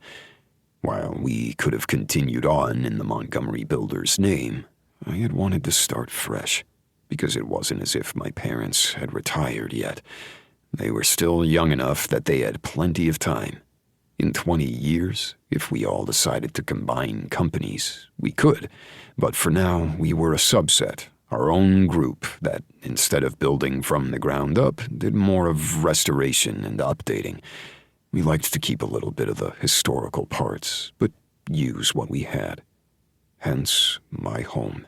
While we could have continued on in the Montgomery Builders' name, I had wanted to start fresh, because it wasn't as if my parents had retired yet. They were still young enough that they had plenty of time. In 20 years, if we all decided to combine companies, we could, but for now we were a subset, Our own group that, instead of building from the ground up, did more of restoration and updating. We liked to keep a little bit of the historical parts, but use what we had. Hence, my home.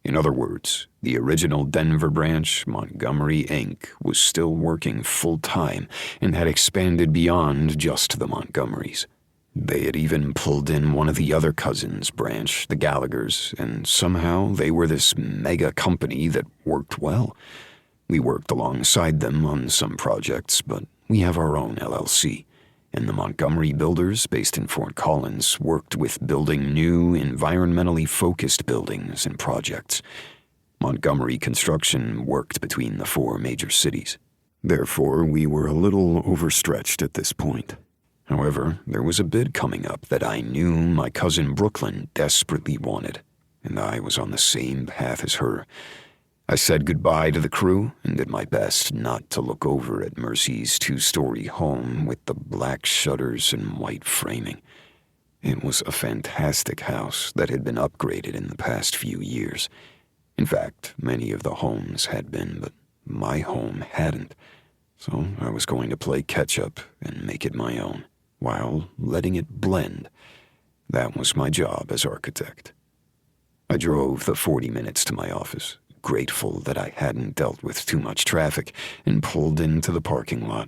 In other words, the original Denver branch, Montgomery Inc., was still working full-time and had expanded beyond just the Montgomerys. They had even pulled in one of the other cousins' branch, the Gallaghers, and somehow they were this mega company that worked well. We worked alongside them on some projects, but we have our own LLC. And the Montgomery builders, based in Fort Collins, worked with building new, environmentally focused buildings and projects. Montgomery construction worked between the 4 major cities. Therefore, we were a little overstretched at this point. However, there was a bid coming up that I knew my cousin Brooklyn desperately wanted, and I was on the same path as her. I said goodbye to the crew and did my best not to look over at Mercy's 2-story home with the black shutters and white framing. It was a fantastic house that had been upgraded in the past few years. In fact, many of the homes had been, but my home hadn't. So I was going to play catch-up and make it my own, while letting it blend. That was my job as architect. I drove the 40 minutes to my office, grateful that I hadn't dealt with too much traffic, and pulled into the parking lot.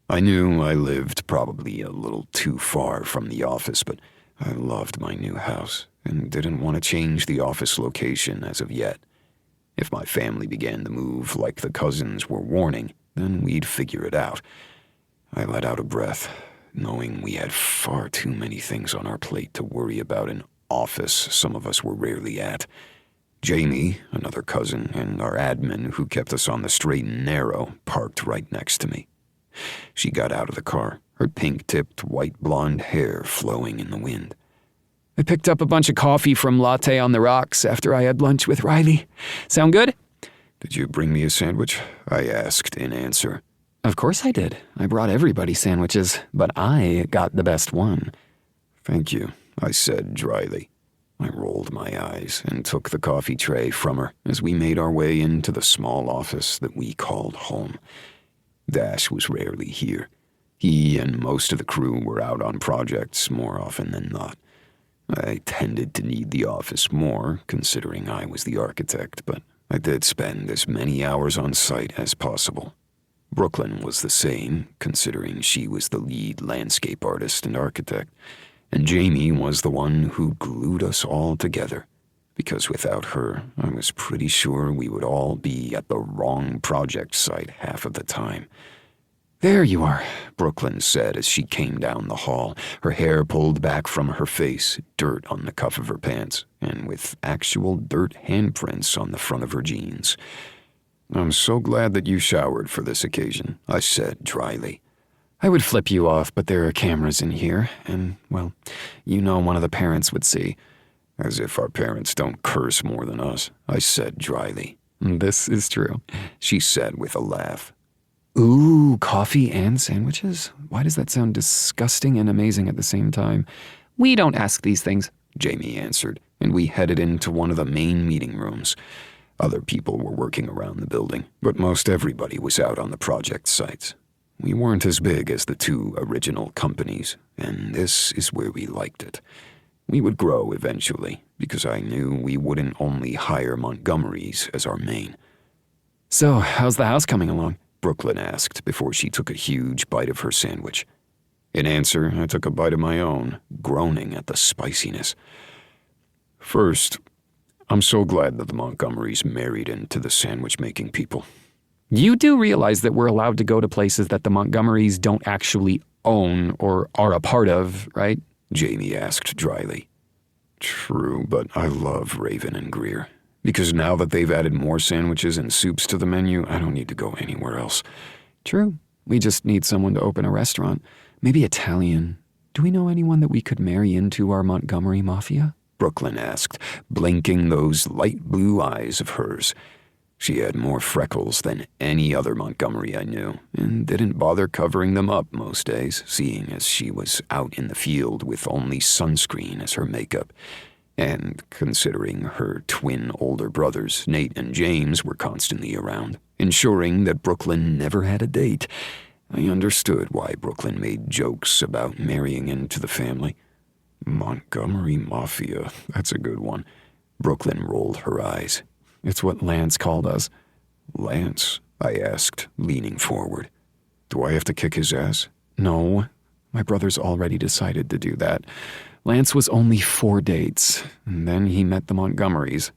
I knew I lived probably a little too far from the office, but I loved my new house and didn't want to change the office location as of yet. If my family began to move like the cousins were warning, then we'd figure it out. I let out a breath, knowing we had far too many things on our plate to worry about an office some of us were rarely at. Jamie, another cousin, and our admin who kept us on the straight and narrow, parked right next to me. She got out of the car, her pink-tipped, white blonde hair flowing in the wind. I picked up a bunch of coffee from Latte on the Rocks after I had lunch with Riley. Sound good? Did you bring me a sandwich? I asked in answer. Of course I did. I brought everybody sandwiches, but I got the best one. Thank you, I said dryly. I rolled my eyes and took the coffee tray from her as we made our way into the small office that we called home. Dash was rarely here. He and most of the crew were out on projects more often than not. I tended to need the office more, considering I was the architect, but I did spend as many hours on site as possible. Brooklyn was the same, considering she was the lead landscape artist and architect, and Jamie was the one who glued us all together, because without her, I was pretty sure we would all be at the wrong project site half of the time. There you are, Brooklyn said as she came down the hall, her hair pulled back from her face, dirt on the cuff of her pants, and with actual dirt handprints on the front of her jeans. I'm so glad that you showered for this occasion, I said dryly. I would flip you off, but there are cameras in here, and, well, you know one of the parents would see. As if our parents don't curse more than us, I said dryly. This is true, she said with a laugh. Ooh, coffee and sandwiches? Why does that sound disgusting and amazing at the same time? We don't ask these things, Jamie answered, and we headed into one of the main meeting rooms. Other people were working around the building, but most everybody was out on the project sites. We weren't as big as the 2 original companies, and this is where we liked it. We would grow eventually, because I knew we wouldn't only hire Montgomerys as our main. So, how's the house coming along? Brooklyn asked before she took a huge bite of her sandwich. In answer, I took a bite of my own, groaning at the spiciness. First, I'm so glad that the Montgomerys married into the sandwich-making people. You do realize that we're allowed to go to places that the Montgomerys don't actually own or are a part of, right? Jamie asked dryly. True, but I love Raven and Greer. Because now that they've added more sandwiches and soups to the menu, I don't need to go anywhere else. True. We just need someone to open a restaurant. Maybe Italian. Do we know anyone that we could marry into our Montgomery Mafia? Brooklyn asked, blinking those light blue eyes of hers. She had more freckles than any other Montgomery I knew, and didn't bother covering them up most days, seeing as she was out in the field with only sunscreen as her makeup. And considering her twin older brothers, Nate and James, were constantly around, ensuring that Brooklyn never had a date, I understood why Brooklyn made jokes about marrying into the family. Montgomery Mafia, that's a good one. Brooklyn rolled her eyes. It's what Lance called us. Lance? I asked, leaning forward. Do I have to kick his ass? No, my brother's already decided to do that. Lance was only 4 dates, and then he met the Montgomerys.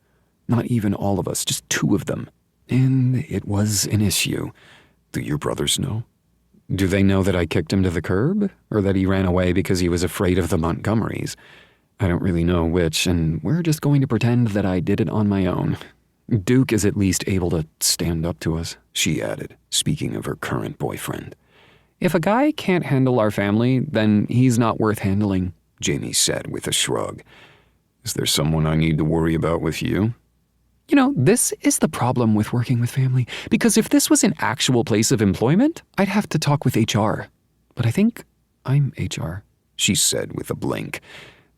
Not even all of us, just 2 of them. And it was an issue. Do your brothers know? Do they know that I kicked him to the curb, or that he ran away because he was afraid of the Montgomerys? I don't really know which, and we're just going to pretend that I did it on my own. Duke is at least able to stand up to us, she added, speaking of her current boyfriend. If a guy can't handle our family, then he's not worth handling, Jamie said with a shrug. Is there someone I need to worry about with you? You know, this is the problem with working with family, because if this was an actual place of employment, I'd have to talk with HR. But I think I'm HR, she said with a blink.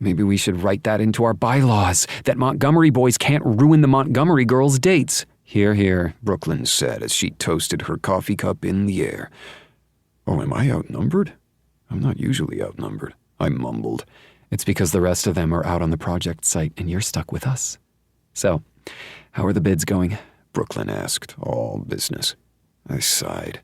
Maybe we should write that into our bylaws, that Montgomery boys can't ruin the Montgomery girls' dates. Hear, hear, Brooklyn said as she toasted her coffee cup in the air. Oh, am I outnumbered? I'm not usually outnumbered, I mumbled. It's because the rest of them are out on the project site and you're stuck with us. So, how are the bids going? Brooklyn asked, all business. I sighed.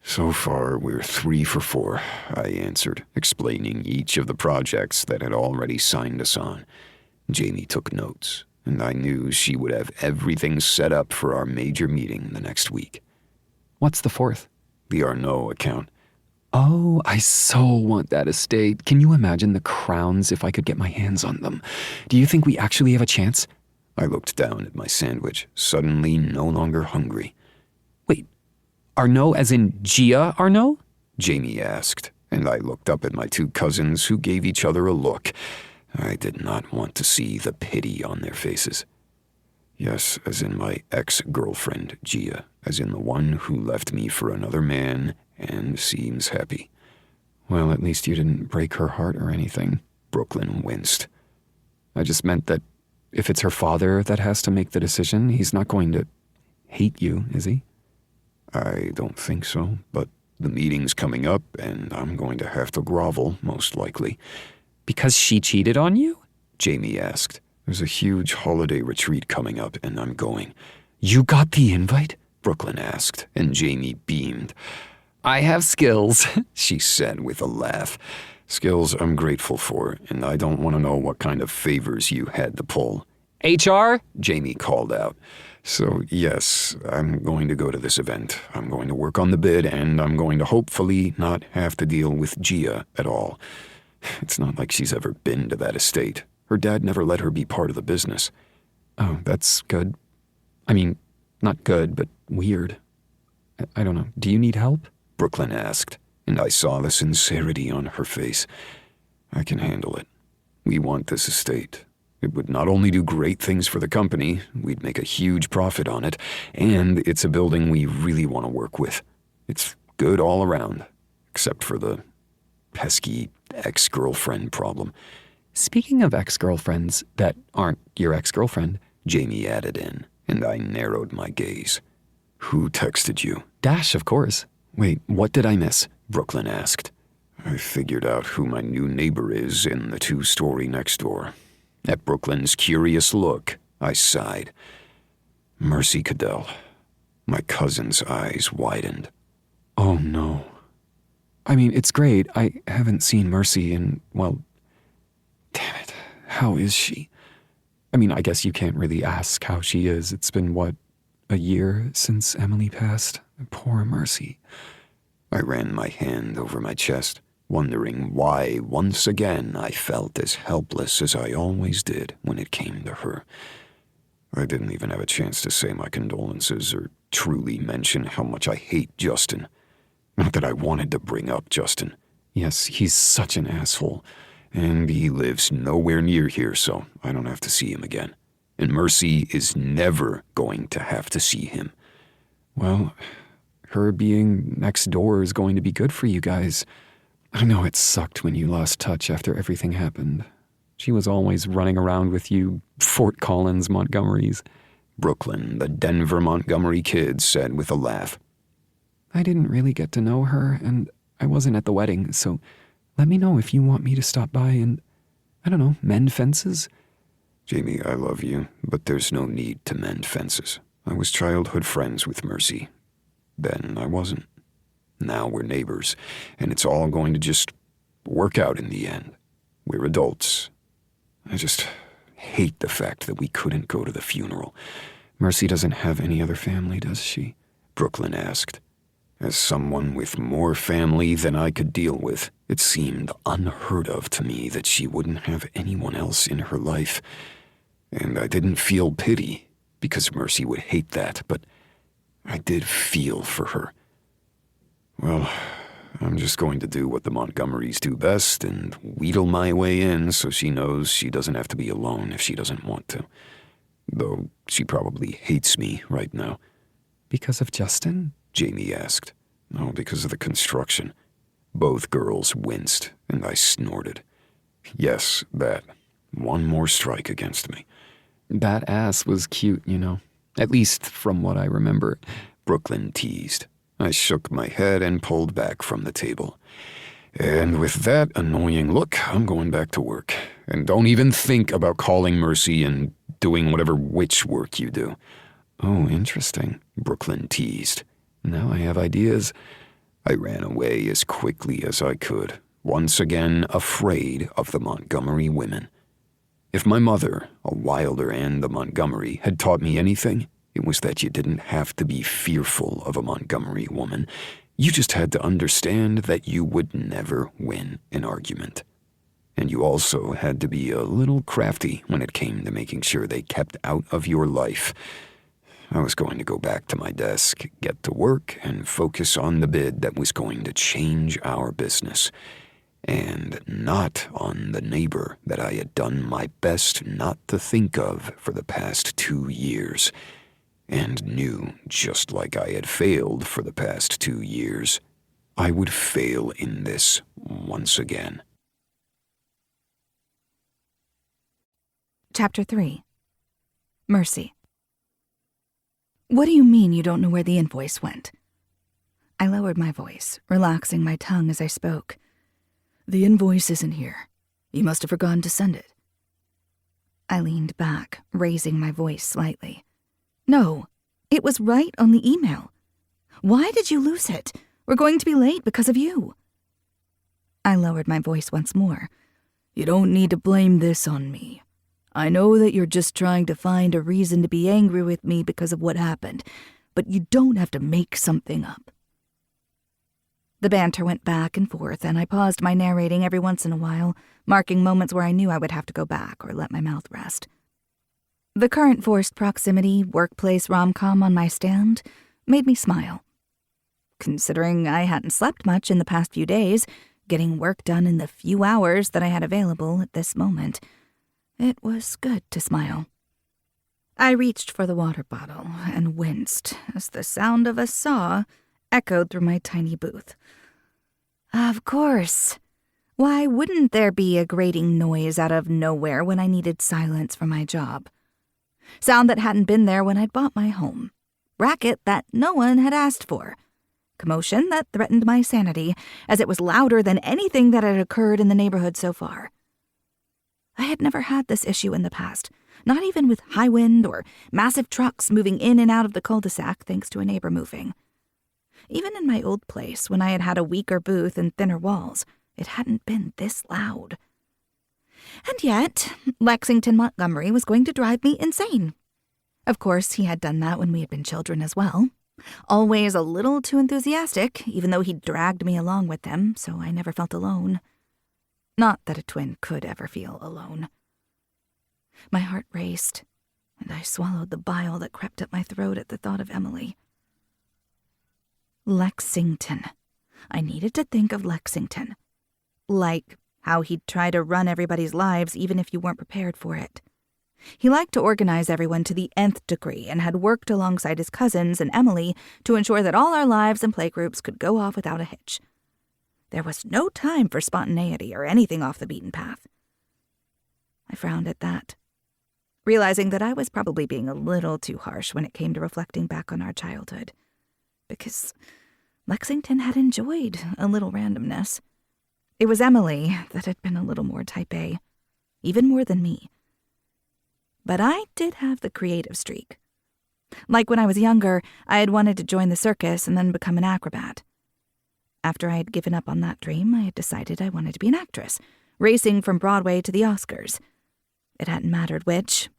So far, we're 3 for 4, I answered, explaining each of the projects that had already signed us on. Jamie took notes, and I knew she would have everything set up for our major meeting the next week. What's the 4th? The Arnaud account. Oh, I so want that estate. Can you imagine the crowns if I could get my hands on them? Do you think we actually have a chance? I looked down at my sandwich, suddenly no longer hungry. Wait, Arnaud as in Gia Arnaud? Jamie asked, and I looked up at my 2 cousins who gave each other a look. I did not want to see the pity on their faces. Yes, as in my ex-girlfriend, Gia, as in the one who left me for another man and seems happy. Well, at least you didn't break her heart or anything. Brooklyn winced. I just meant that if it's her father that has to make the decision, he's not going to hate you, is he? I don't think so, but the meeting's coming up and I'm going to have to grovel, most likely. Because she cheated on you? Jamie asked. There's a huge holiday retreat coming up and I'm going. You got the invite? Brooklyn asked, and Jamie beamed. I have skills, she said with a laugh. Skills I'm grateful for, and I don't want to know what kind of favors you had to pull. HR? Jamie called out. So, yes, I'm going to go to this event. I'm going to work on the bid, and I'm going to hopefully not have to deal with Gia at all. It's not like she's ever been to that estate. Her dad never let her be part of the business. Oh, that's good. I mean, not good, but weird. I don't know. Do you need help? Brooklyn asked, and I saw the sincerity on her face. I can handle it. We want this estate. It would not only do great things for the company, we'd make a huge profit on it, and it's a building we really want to work with. It's good all around, except for the pesky ex-girlfriend problem. Speaking of ex-girlfriends that aren't your ex-girlfriend, Jamie added in, and I narrowed my gaze. Who texted you? Dash, of course. Wait, what did I miss? Brooklyn asked. I figured out who my new neighbor is in the 2-story next door. At Brooklyn's curious look, I sighed. Mercy Cadell. My cousin's eyes widened. Oh, no. I mean, it's great. I haven't seen Mercy in, well, damn it. How is she? I mean, I guess you can't really ask how she is. It's been, what, a year since Emily passed? Poor Mercy. I ran my hand over my chest, wondering why once again I felt as helpless as I always did when it came to her. I didn't even have a chance to say my condolences or truly mention how much I hate Justin. Not that I wanted to bring up Justin. Yes, he's such an asshole. And he lives nowhere near here, so I don't have to see him again. And Mercy is never going to have to see him. Well, her being next door is going to be good for you guys. I know it sucked when you lost touch after everything happened. She was always running around with you Fort Collins Montgomerys. Brooklyn, the Denver Montgomery kid, said with a laugh. I didn't really get to know her, and I wasn't at the wedding, so let me know if you want me to stop by and, I don't know, mend fences? Jamie, I love you, but there's no need to mend fences. I was childhood friends with Mercy. Then I wasn't. Now we're neighbors, and it's all going to just work out in the end. We're adults. I just hate the fact that we couldn't go to the funeral. Mercy doesn't have any other family, does she? Brooklyn asked. As someone with more family than I could deal with, it seemed unheard of to me that she wouldn't have anyone else in her life. And I didn't feel pity, because Mercy would hate that, but I did feel for her. Well, I'm just going to do what the Montgomerys do best and wheedle my way in so she knows she doesn't have to be alone if she doesn't want to. Though she probably hates me right now. Because of Justin? Jamie asked. No, because of the construction. Both girls winced, and I snorted. Yes, that. One more strike against me. That ass was cute, you know. At least from what I remember. Brooklyn teased. I shook my head and pulled back from the table. And with that annoying look, I'm going back to work. And don't even think about calling Mercy and doing whatever witch work you do. Oh, interesting. Brooklyn teased. Now I have ideas. I ran away as quickly as I could, once again afraid of the Montgomery women. If my mother, a Wilder and a Montgomery, had taught me anything, it was that you didn't have to be fearful of a Montgomery woman. You just had to understand that you would never win an argument. And you also had to be a little crafty when it came to making sure they kept out of your life. I was going to go back to my desk, get to work, and focus on the bid that was going to change our business. And not on the neighbor that I had done my best not to think of for the past 2 years. And knew, just like I had failed for the past 2 years, I would fail in this once again. Chapter 3. Mercy. What do you mean you don't know where the invoice went? I lowered my voice, relaxing my tongue as I spoke. The invoice isn't here. You must have forgotten to send it. I leaned back, raising my voice slightly. No, it was right on the email. Why did you lose it? We're going to be late because of you. I lowered my voice once more. You don't need to blame this on me. I know that you're just trying to find a reason to be angry with me because of what happened, but you don't have to make something up. The banter went back and forth, and I paused my narrating every once in a while, marking moments where I knew I would have to go back or let my mouth rest. The current forced proximity, workplace rom-com on my stand made me smile. Considering I hadn't slept much in the past few days, getting work done in the few hours that I had available at this moment, it was good to smile. I reached for the water bottle and winced as the sound of a saw echoed through my tiny booth. Of course. Why wouldn't there be a grating noise out of nowhere when I needed silence for my job? Sound that hadn't been there when I'd bought my home. Racket that no one had asked for. Commotion that threatened my sanity, as it was louder than anything that had occurred in the neighborhood so far. I had never had this issue in the past, not even with high wind or massive trucks moving in and out of the cul-de-sac thanks to a neighbor moving. Even in my old place, when I had had a weaker booth and thinner walls, it hadn't been this loud. And yet, Lexington Montgomery was going to drive me insane. Of course, he had done that when we had been children as well. Always a little too enthusiastic, even though he dragged me along with him, so I never felt alone. Not that a twin could ever feel alone. My heart raced, and I swallowed the bile that crept up my throat at the thought of Emily. Lexington. I needed to think of Lexington. Like how he'd try to run everybody's lives even if you weren't prepared for it. He liked to organize everyone to the nth degree and had worked alongside his cousins and Emily to ensure that all our lives and playgroups could go off without a hitch. There was no time for spontaneity or anything off the beaten path. I frowned at that, realizing that I was probably being a little too harsh when it came to reflecting back on our childhood. Because Lexington had enjoyed a little randomness. It was Emily that had been a little more type A, even more than me. But I did have the creative streak. Like when I was younger, I had wanted to join the circus and then become an acrobat. After I had given up on that dream, I had decided I wanted to be an actress, racing from Broadway to the Oscars. It hadn't mattered which.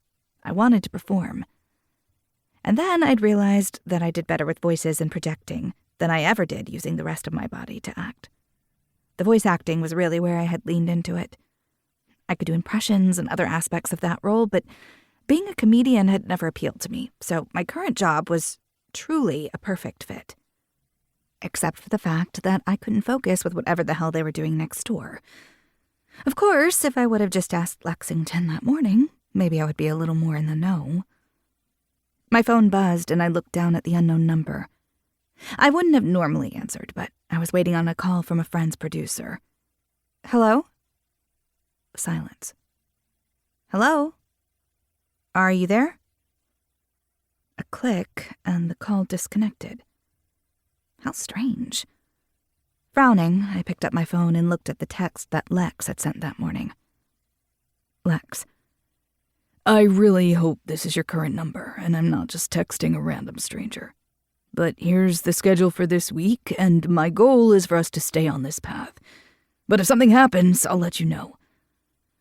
I wanted to perform. And then I'd realized that I did better with voices and projecting than I ever did using the rest of my body to act. The voice acting was really where I had leaned into it. I could do impressions and other aspects of that role, but being a comedian had never appealed to me, so my current job was truly a perfect fit. Except for the fact that I couldn't focus with whatever the hell they were doing next door. Of course, if I would have just asked Lexington that morning, maybe I would be a little more in the know. My phone buzzed and I looked down at the unknown number. I wouldn't have normally answered, but I was waiting on a call from a friend's producer. Hello? Silence. Hello? Are you there? A click and the call disconnected. How strange. Frowning, I picked up my phone and looked at the text that Lex had sent that morning. Lex. I really hope this is your current number and I'm not just texting a random stranger. But here's the schedule for this week, and my goal is for us to stay on this path. But if something happens, I'll let you know.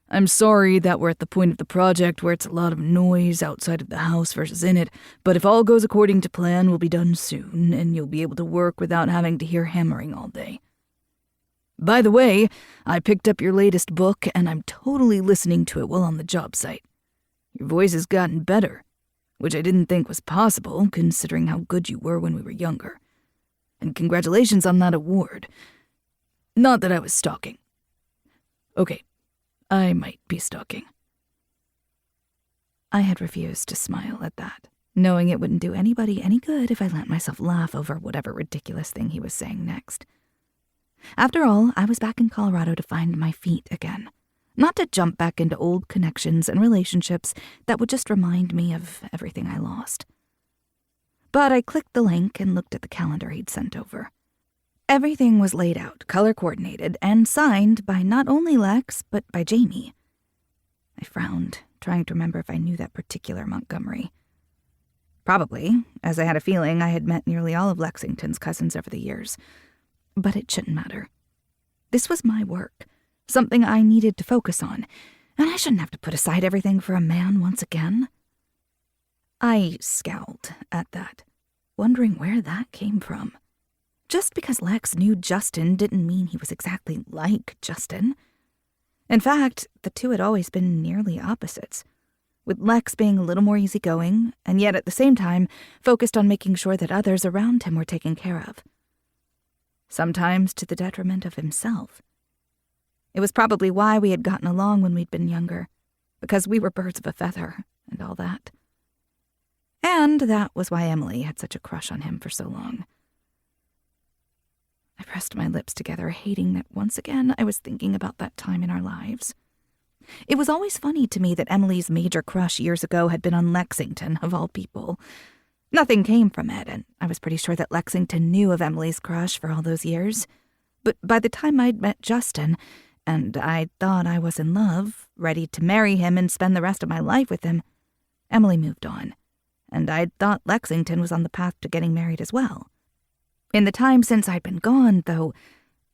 I'm sorry that we're at the point of the project where it's a lot of noise outside of the house versus in it, but if all goes according to plan, we'll be done soon, and you'll be able to work without having to hear hammering all day. By the way, I picked up your latest book, and I'm totally listening to it while on the job site. Your voice has gotten better, which I didn't think was possible, considering how good you were when we were younger. And congratulations on that award. Not that I was stalking. Okay, I might be stalking. I had refused to smile at that, knowing it wouldn't do anybody any good if I let myself laugh over whatever ridiculous thing he was saying next. After all, I was back in Colorado to find my feet again. Not to jump back into old connections and relationships that would just remind me of everything I lost. But I clicked the link and looked at the calendar he'd sent over. Everything was laid out, color-coordinated, and signed by not only Lex, but by Jamie. I frowned, trying to remember if I knew that particular Montgomery. Probably, as I had a feeling I had met nearly all of Lexington's cousins over the years. But it shouldn't matter. This was my work. Something I needed to focus on, and I shouldn't have to put aside everything for a man once again. I scowled at that, wondering where that came from. Just because Lex knew Justin didn't mean he was exactly like Justin. In fact, the two had always been nearly opposites, with Lex being a little more easygoing, and yet at the same time focused on making sure that others around him were taken care of. Sometimes to the detriment of himself. It was probably why we had gotten along when we'd been younger, because we were birds of a feather and all that. And that was why Emily had such a crush on him for so long. I pressed my lips together, hating that once again I was thinking about that time in our lives. It was always funny to me that Emily's major crush years ago had been on Lexington, of all people. Nothing came from it, and I was pretty sure that Lexington knew of Emily's crush for all those years. But by the time I'd met Justin, and I thought I was in love, ready to marry him and spend the rest of my life with him, Emily moved on, and I'd thought Lexington was on the path to getting married as well. In the time since I'd been gone, though,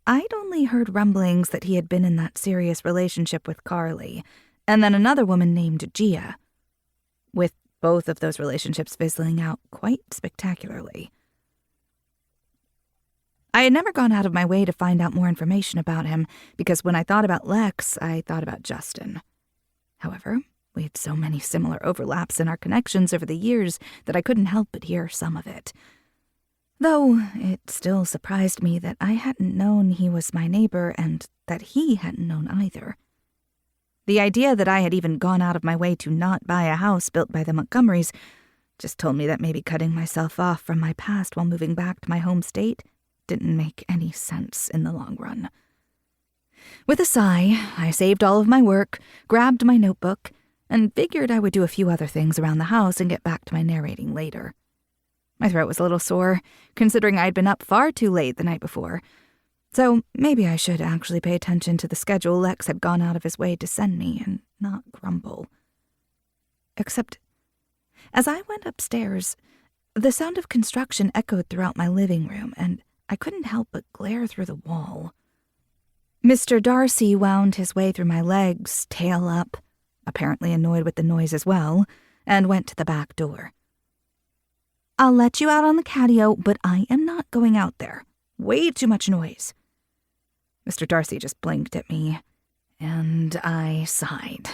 I'd only heard rumblings that he had been in that serious relationship with Carrie, and then another woman named Gia, with both of those relationships fizzling out quite spectacularly. I had never gone out of my way to find out more information about him, because when I thought about Lex, I thought about Justin. However, we had so many similar overlaps in our connections over the years that I couldn't help but hear some of it. Though it still surprised me that I hadn't known he was my neighbor and that he hadn't known either. The idea that I had even gone out of my way to not buy a house built by the Montgomerys just told me that maybe cutting myself off from my past while moving back to my home state didn't make any sense in the long run. With a sigh, I saved all of my work, grabbed my notebook, and figured I would do a few other things around the house and get back to my narrating later. My throat was a little sore, considering I'd been up far too late the night before, so maybe I should actually pay attention to the schedule Lex had gone out of his way to send me and not grumble. Except, as I went upstairs, the sound of construction echoed throughout my living room, and I couldn't help but glare through the wall. Mr. Darcy wound his way through my legs, tail up, apparently annoyed with the noise as well, and went to the back door. "I'll let you out on the catio, but I am not going out there. Way too much noise." Mr. Darcy just blinked at me, and I sighed,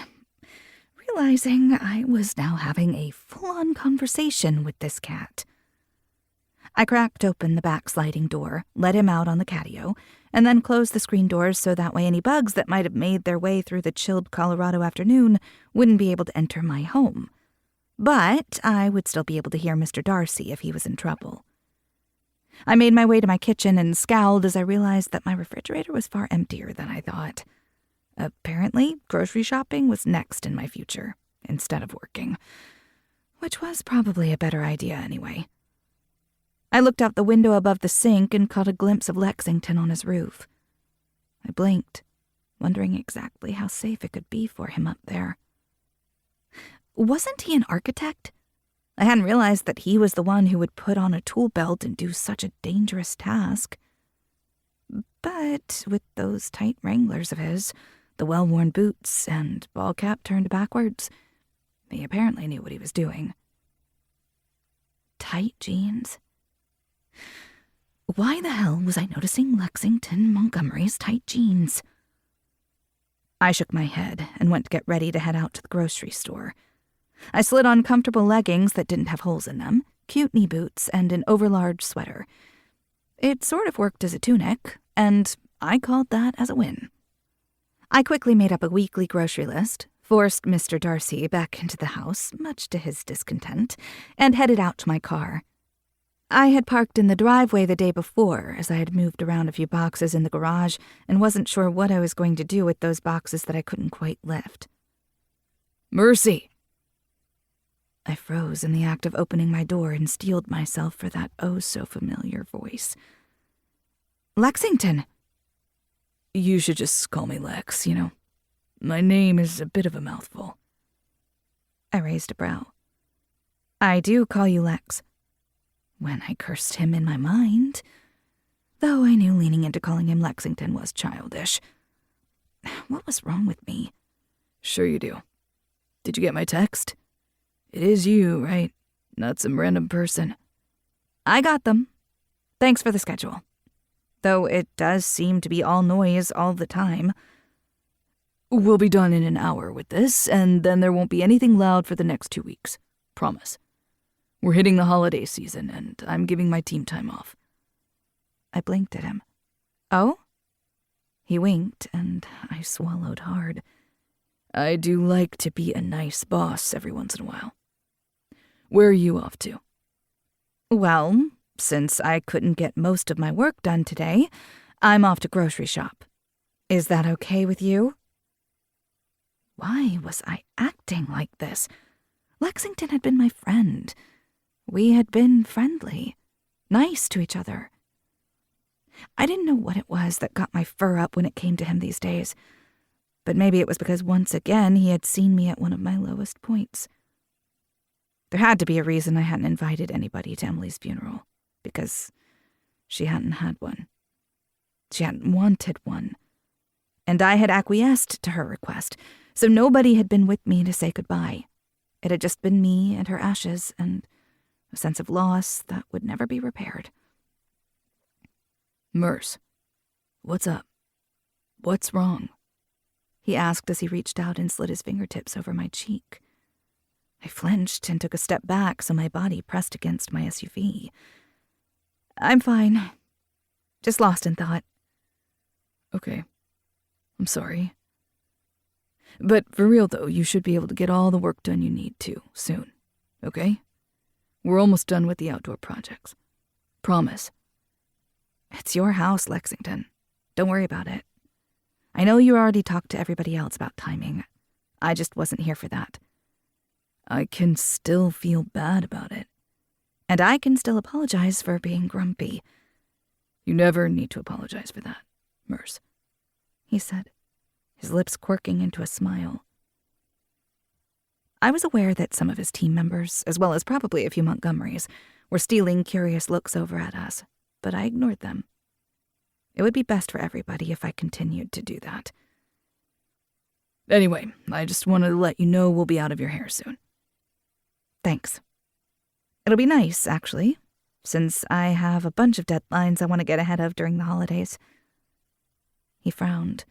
realizing I was now having a full-on conversation with this cat. I cracked open the back sliding door, let him out on the catio, and then closed the screen doors so that way any bugs that might have made their way through the chilled Colorado afternoon wouldn't be able to enter my home. But I would still be able to hear Mr. Darcy if he was in trouble. I made my way to my kitchen and scowled as I realized that my refrigerator was far emptier than I thought. Apparently, grocery shopping was next in my future, instead of working, which was probably a better idea anyway. I looked out the window above the sink and caught a glimpse of Lexington on his roof. I blinked, wondering exactly how safe it could be for him up there. Wasn't he an architect? I hadn't realized that he was the one who would put on a tool belt and do such a dangerous task. But with those tight Wranglers of his, the well-worn boots, and ball cap turned backwards, he apparently knew what he was doing. Tight jeans? Why the hell was I noticing Lexington Montgomery's tight jeans? I shook my head and went to get ready to head out to the grocery store. I slid on comfortable leggings that didn't have holes in them, cute knee boots, and an overlarge sweater. It sort of worked as a tunic, and I called that as a win. I quickly made up a weekly grocery list, forced Mr. Darcy back into the house, much to his discontent, and headed out to my car. I had parked in the driveway the day before, as I had moved around a few boxes in the garage and wasn't sure what I was going to do with those boxes that I couldn't quite lift. "Mercy!" I froze in the act of opening my door and steeled myself for that oh-so-familiar voice. "Lexington!" "You should just call me Lex, you know. My name is a bit of a mouthful." I raised a brow. "I do call you Lex." When I cursed him in my mind, though I knew leaning into calling him Lexington was childish. What was wrong with me? "Sure you do. Did you get my text? It is you, right? Not some random person." "I got them. Thanks for the schedule. Though it does seem to be all noise all the time." "We'll be done in an hour with this, and then there won't be anything loud for the next 2 weeks. Promise. We're hitting the holiday season, and I'm giving my team time off." I blinked at him. "Oh?" He winked, and I swallowed hard. "I do like to be a nice boss every once in a while. Where are you off to?" "Well, since I couldn't get most of my work done today, I'm off to grocery shop. Is that okay with you?" Why was I acting like this? Lexington had been my friend. We had been friendly, nice to each other. I didn't know what it was that got my fur up when it came to him these days, but maybe it was because once again he had seen me at one of my lowest points. There had to be a reason I hadn't invited anybody to Emily's funeral, because she hadn't had one. She hadn't wanted one. And I had acquiesced to her request, so nobody had been with me to say goodbye. It had just been me and her ashes, and a sense of loss that would never be repaired. "Merce, what's up? What's wrong?" he asked as he reached out and slid his fingertips over my cheek. I flinched and took a step back so my body pressed against my SUV. "I'm fine. Just lost in thought." "Okay. I'm sorry. But for real though, you should be able to get all the work done you need to, soon. Okay? We're almost done with the outdoor projects. Promise." "It's your house, Lexington. Don't worry about it." I know you already talked to everybody else about timing. I just wasn't here for that. I can still feel bad about it. And I can still apologize for being grumpy. You never need to apologize for that, Merce, he said, his lips quirking into a smile. I was aware that some of his team members, as well as probably a few Montgomerys, were stealing curious looks over at us, but I ignored them. It would be best for everybody if I continued to do that. Anyway, I just wanted to let you know we'll be out of your hair soon. Thanks. It'll be nice, actually, since I have a bunch of deadlines I want to get ahead of during the holidays. He frowned.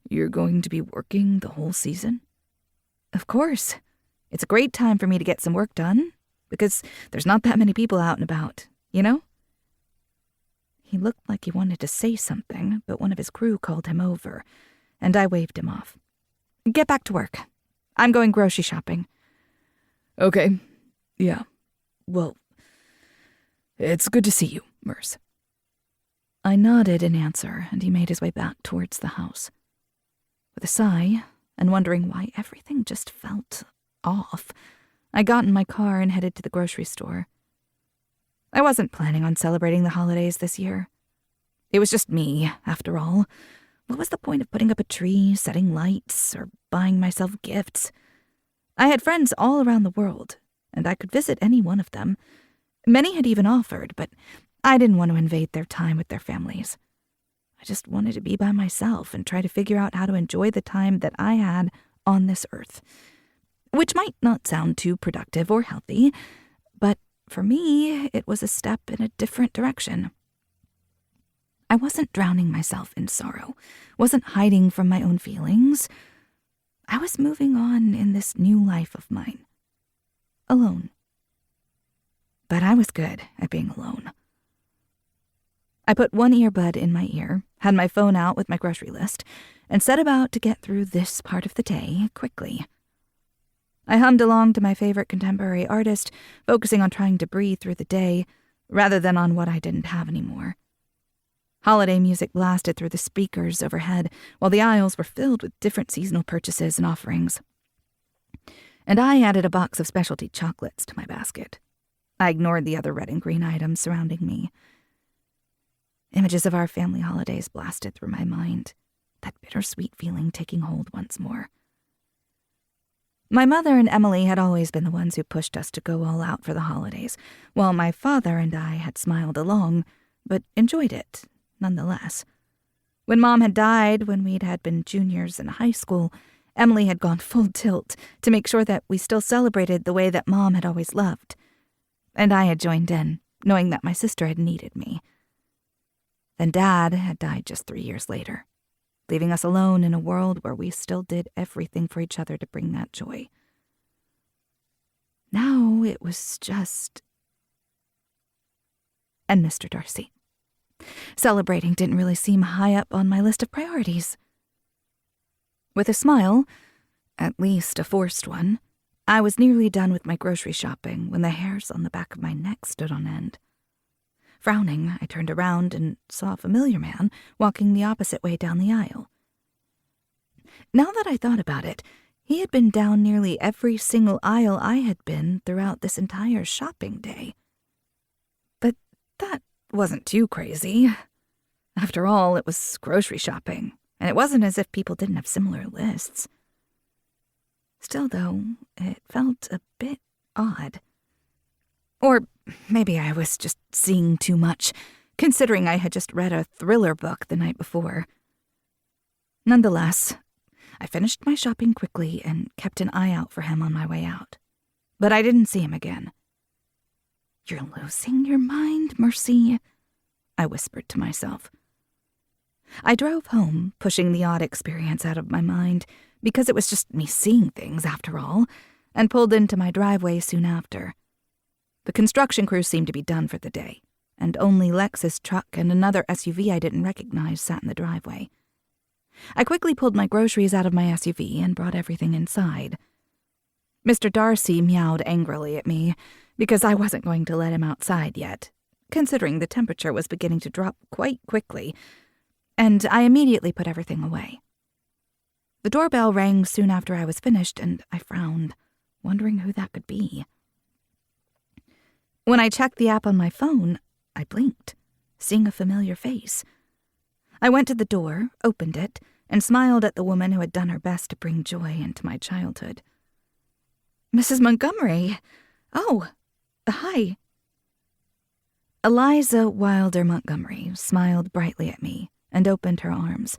You're going to be working the whole season? Of course. It's a great time for me to get some work done, because there's not that many people out and about, you know? He looked like he wanted to say something, but one of his crew called him over, and I waved him off. Get back to work. I'm going grocery shopping. Okay. Yeah. Well, it's good to see you, Merce. I nodded in answer, and he made his way back towards the house. With a sigh, and wondering why everything just felt off, I got in my car and headed to the grocery store. I wasn't planning on celebrating the holidays this year. It was just me, after all. What was the point of putting up a tree, setting lights, or buying myself gifts? I had friends all around the world, and I could visit any one of them. Many had even offered, but I didn't want to invade their time with their families. I just wanted to be by myself and try to figure out how to enjoy the time that I had on this earth. Which might not sound too productive or healthy, but for me, it was a step in a different direction. I wasn't drowning myself in sorrow, wasn't hiding from my own feelings. I was moving on in this new life of mine. Alone. But I was good at being alone. I put one earbud in my ear, had my phone out with my grocery list, and set about to get through this part of the day quickly. I hummed along to my favorite contemporary artist, focusing on trying to breathe through the day, rather than on what I didn't have anymore. Holiday music blasted through the speakers overhead, while the aisles were filled with different seasonal purchases and offerings. And I added a box of specialty chocolates to my basket. I ignored the other red and green items surrounding me. Images of our family holidays blasted through my mind, that bittersweet feeling taking hold once more. My mother and Emily had always been the ones who pushed us to go all out for the holidays, while my father and I had smiled along, but enjoyed it, nonetheless. When Mom had died when we'd had been juniors in high school, Emily had gone full tilt to make sure that we still celebrated the way that Mom had always loved. And I had joined in, knowing that my sister had needed me. Then Dad had died just 3 years later, leaving us alone in a world where we still did everything for each other to bring that joy. Now it was just... and Mr. Darcy. Celebrating didn't really seem high up on my list of priorities. With a smile, at least a forced one, I was nearly done with my grocery shopping when the hairs on the back of my neck stood on end. Frowning, I turned around and saw a familiar man walking the opposite way down the aisle. Now that I thought about it, he had been down nearly every single aisle I had been throughout this entire shopping day. But that wasn't too crazy. After all, it was grocery shopping, and it wasn't as if people didn't have similar lists. Still, though, it felt a bit odd. Or maybe I was just seeing too much, considering I had just read a thriller book the night before. Nonetheless, I finished my shopping quickly and kept an eye out for him on my way out. But I didn't see him again. "You're losing your mind, Mercy," I whispered to myself. I drove home, pushing the odd experience out of my mind, because it was just me seeing things, after all, and pulled into my driveway soon after. The construction crew seemed to be done for the day, and only Lex's truck and another SUV I didn't recognize sat in the driveway. I quickly pulled my groceries out of my SUV and brought everything inside. Mr. Darcy meowed angrily at me, because I wasn't going to let him outside yet, considering the temperature was beginning to drop quite quickly, and I immediately put everything away. The doorbell rang soon after I was finished, and I frowned, wondering who that could be. When I checked the app on my phone, I blinked, seeing a familiar face. I went to the door, opened it, and smiled at the woman who had done her best to bring joy into my childhood. Mrs. Montgomery! Oh, hi. Eliza Wilder Montgomery smiled brightly at me and opened her arms.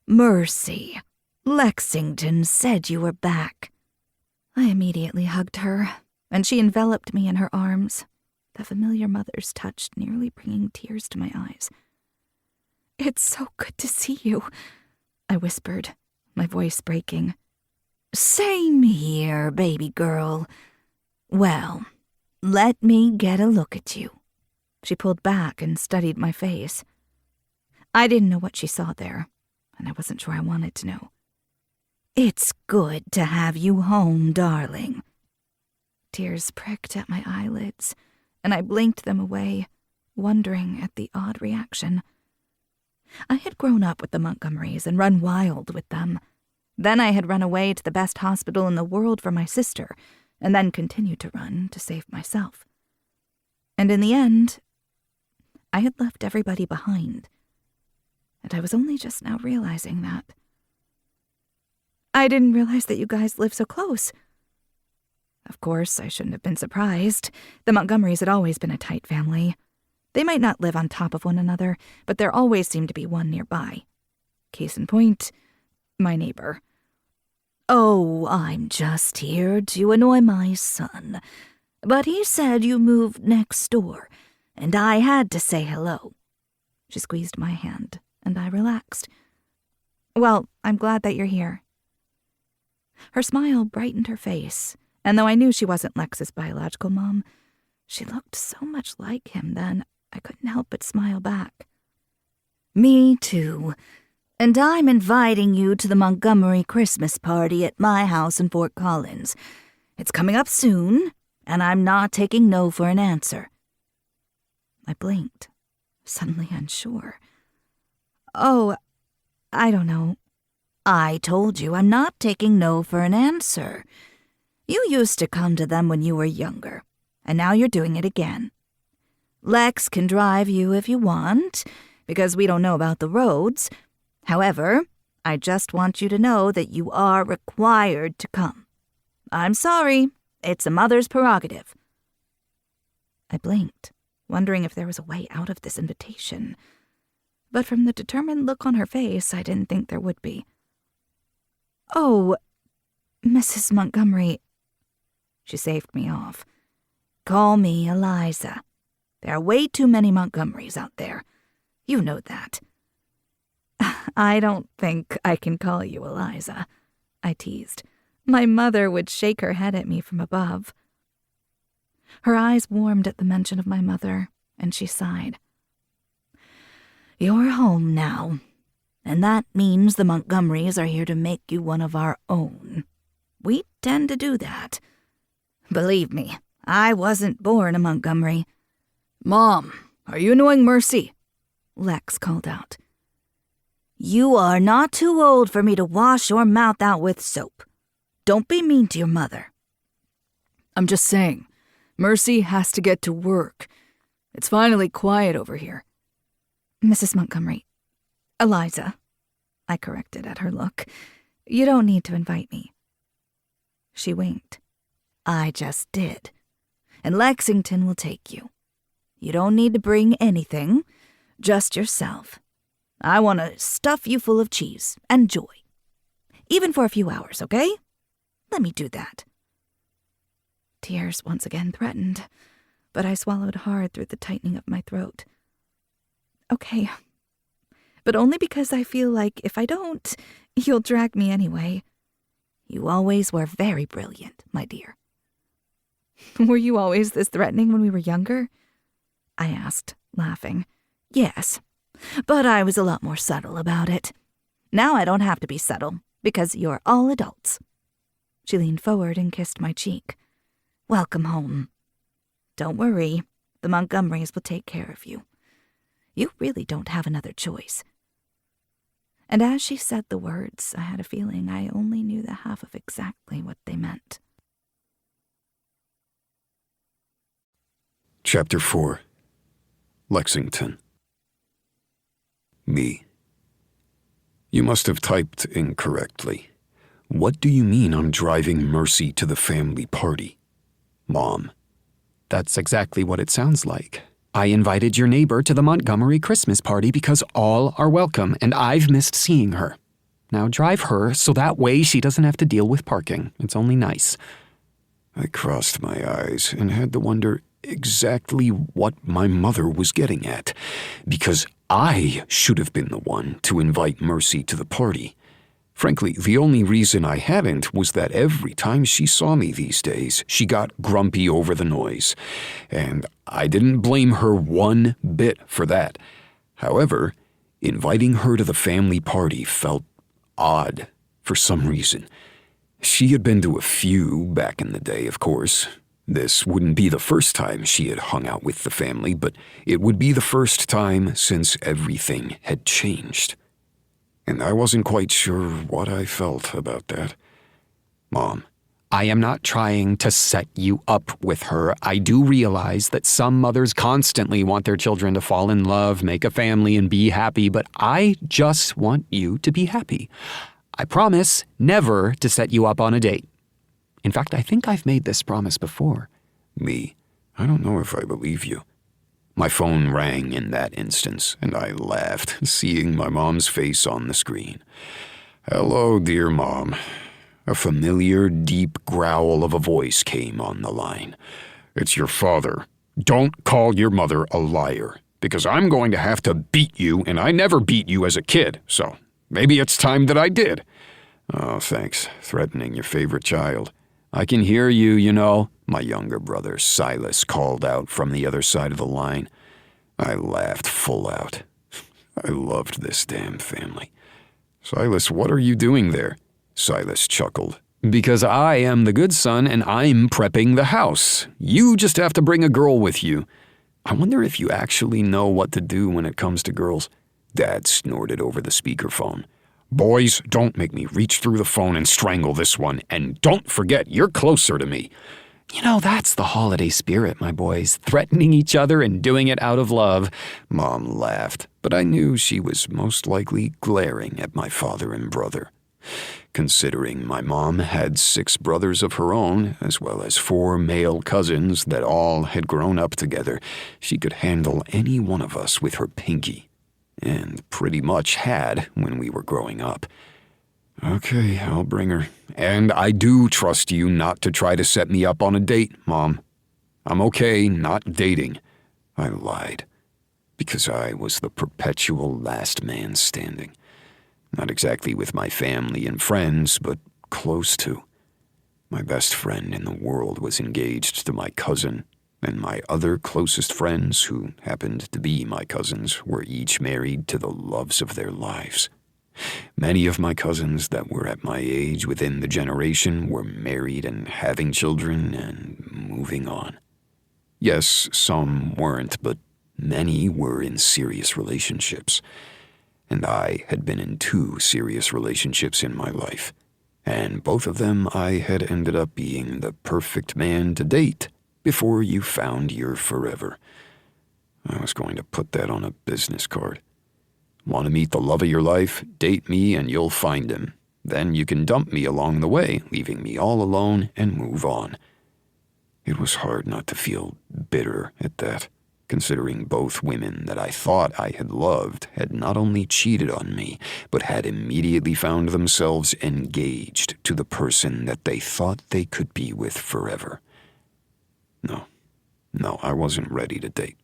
Mercy, Lexington said you were back. I immediately hugged her, and she enveloped me in her arms, the familiar mother's touch nearly bringing tears to my eyes. It's so good to see you, I whispered, my voice breaking. Same here, baby girl. Well, let me get a look at you. She pulled back and studied my face. I didn't know what she saw there, and I wasn't sure I wanted to know. It's good to have you home, darling. Tears pricked at my eyelids, and I blinked them away, wondering at the odd reaction. I had grown up with the Montgomerys and run wild with them. Then I had run away to the best hospital in the world for my sister, and then continued to run to save myself. And in the end, I had left everybody behind. And I was only just now realizing that. I didn't realize that you guys live so close. Of course, I shouldn't have been surprised. The Montgomerys had always been a tight family. They might not live on top of one another, but there always seemed to be one nearby. Case in point, my neighbor. Oh, I'm just here to annoy my son. But he said you moved next door, and I had to say hello. She squeezed my hand, and I relaxed. Well, I'm glad that you're here. Her smile brightened her face, and though I knew she wasn't Lex's biological mom, she looked so much like him then I couldn't help but smile back. Me too. And I'm inviting you to the Montgomery Christmas party at my house in Fort Collins. It's coming up soon, and I'm not taking no for an answer. I blinked, suddenly unsure. Oh, I don't know. I told you I'm not taking no for an answer. You used to come to them when you were younger, and now you're doing it again. Lex can drive you if you want, because we don't know about the roads. However, I just want you to know that you are required to come. I'm sorry, it's a mother's prerogative. I blinked, wondering if there was a way out of this invitation. But from the determined look on her face, I didn't think there would be. Oh, Mrs. Montgomery. She saved me off. Call me Eliza. There are way too many Montgomerys out there. You know that. I don't think I can call you Eliza, I teased. My mother would shake her head at me from above. Her eyes warmed at the mention of my mother, and she sighed. You're home now, and that means the Montgomerys are here to make you one of our own. We tend to do that. Believe me, I wasn't born a Montgomery. Mom, are you annoying Mercy? Lex called out. You are not too old for me to wash your mouth out with soap. Don't be mean to your mother. I'm just saying, Mercy has to get to work. It's finally quiet over here. Mrs. Montgomery. Eliza, I corrected at her look. You don't need to invite me. She winked. I just did. And Lexington will take you. You don't need to bring anything, just yourself. I want to stuff you full of cheese and joy. Even for a few hours, okay? Let me do that. Tears once again threatened, but I swallowed hard through the tightening of my throat. Okay, but only because I feel like if I don't, you'll drag me anyway. You always were very brilliant, my dear. Were you always this threatening when we were younger? I asked, laughing. Yes, but I was a lot more subtle about it. Now I don't have to be subtle, because you're all adults. She leaned forward and kissed my cheek. Welcome home. Don't worry, the Montgomerys will take care of you. You really don't have another choice." And as she said the words, I had a feeling I only knew the half of exactly what they meant. Chapter 4. Lexington. Me. You must have typed incorrectly. What do you mean I'm driving Mercy to the family party? Mom. That's exactly what it sounds like. I invited your neighbor to the Montgomery Christmas party because all are welcome, and I've missed seeing her. Now drive her so that way she doesn't have to deal with parking. It's only nice. I crossed my eyes and had to wonder exactly what my mother was getting at, because I should have been the one to invite Mercy to the party. Frankly, the only reason I hadn't was that every time she saw me these days, she got grumpy over the noise, and I didn't blame her one bit for that. However, inviting her to the family party felt odd for some reason. She had been to a few back in the day, of course. This wouldn't be the first time she had hung out with the family, but it would be the first time since everything had changed. And I wasn't quite sure what I felt about that. Mom. I am not trying to set you up with her. I do realize that some mothers constantly want their children to fall in love, make a family, and be happy, but I just want you to be happy. I promise never to set you up on a date. In fact, I think I've made this promise before. Me. I don't know if I believe you. My phone rang in that instance, and I laughed, seeing my mom's face on the screen. "Hello, dear Mom." A familiar, deep growl of a voice came on the line. "It's your father. Don't call your mother a liar, because I'm going to have to beat you, and I never beat you as a kid, so maybe it's time that I did." "Oh, thanks, threatening your favorite child." I can hear you, you know. My younger brother, Silas, called out from the other side of the line. I laughed full out. I loved this damn family. "Silas, what are you doing there?" Silas chuckled. Because I am the good son and I'm prepping the house. You just have to bring a girl with you. I wonder if you actually know what to do when it comes to girls. Dad snorted over the speakerphone. "Boys, don't make me reach through the phone and strangle this one, and don't forget you're closer to me." You know, that's the holiday spirit, my boys, threatening each other and doing it out of love. Mom laughed, but I knew she was most likely glaring at my father and brother. Considering my mom had 6 brothers of her own, as well as 4 male cousins that all had grown up together, she could handle any one of us with her pinky. And pretty much had when we were growing up. "Okay, I'll bring her. And I do trust you not to try to set me up on a date, Mom. I'm okay not dating." I lied, because I was the perpetual last man standing. Not exactly with my family and friends, but close to. My best friend in the world was engaged to my cousin, and my other closest friends, who happened to be my cousins, were each married to the loves of their lives. Many of my cousins that were at my age within the generation were married and having children and moving on. Yes, some weren't, but many were in serious relationships. And I had been in 2 serious relationships in my life, and both of them I had ended up being the perfect man to date before you found your forever. I was going to put that on a business card. Want to meet the love of your life? Date me and you'll find him. Then you can dump me along the way, leaving me all alone, and move on. It was hard not to feel bitter at that, considering both women that I thought I had loved had not only cheated on me, but had immediately found themselves engaged to the person that they thought they could be with forever. No, I wasn't ready to date.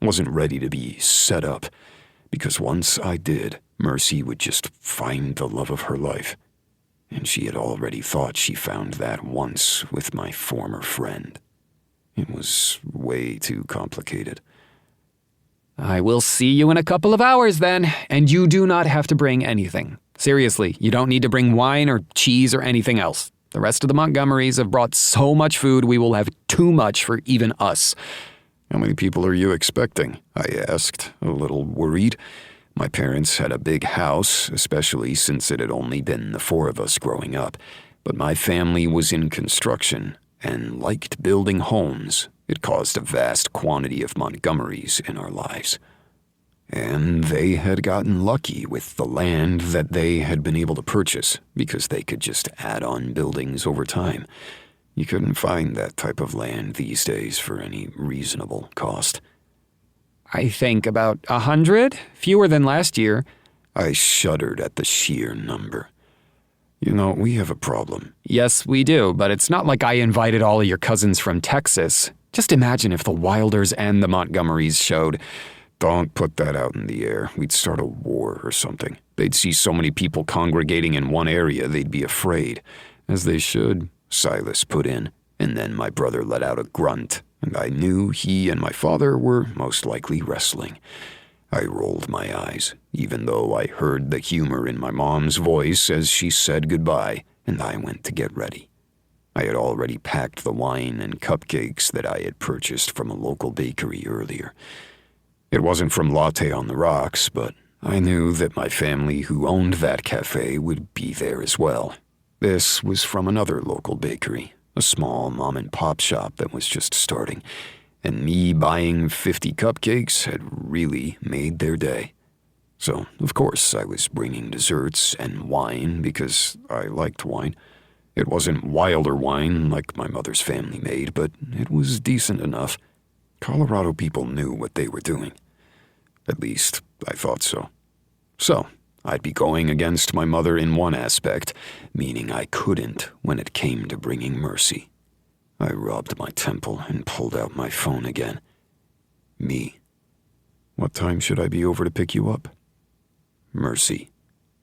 Wasn't ready to be set up, because once I did, Mercy would just find the love of her life. And she had already thought she found that once with my former friend. It was way too complicated. I will see you in a couple of hours then, and you do not have to bring anything. Seriously, you don't need to bring wine or cheese or anything else. The rest of the Montgomerys have brought so much food we will have too much for even us. How many people are you expecting? I asked, a little worried. My parents had a big house, especially since it had only been the four of us growing up. But my family was in construction and liked building homes. It caused a vast quantity of Montgomerys in our lives. And they had gotten lucky with the land that they had been able to purchase because they could just add on buildings over time. You couldn't find that type of land these days for any reasonable cost. I think about 100, fewer than last year. I shuddered at the sheer number. You know, we have a problem. Yes, we do, but it's not like I invited all of your cousins from Texas. Just imagine if the Wilders and the Montgomerys showed. Don't put that out in the air. We'd start a war or something. They'd see so many people congregating in one area, they'd be afraid. As they should, Silas put in, and then my brother let out a grunt, and I knew he and my father were most likely wrestling. I rolled my eyes, even though I heard the humor in my mom's voice as she said goodbye, and I went to get ready. I had already packed the wine and cupcakes that I had purchased from a local bakery earlier. It wasn't from Latte on the Rocks, but I knew that my family who owned that cafe would be there as well. This was from another local bakery, a small mom-and-pop shop that was just starting, and me buying 50 cupcakes had really made their day. So, of course, I was bringing desserts and wine because I liked wine. It wasn't Wilder wine like my mother's family made, but it was decent enough. Colorado people knew what they were doing. At least, I thought so. So, I'd be going against my mother in one aspect, meaning I couldn't when it came to bringing Mercy. I rubbed my temple and pulled out my phone again. Me. What time should I be over to pick you up? Mercy.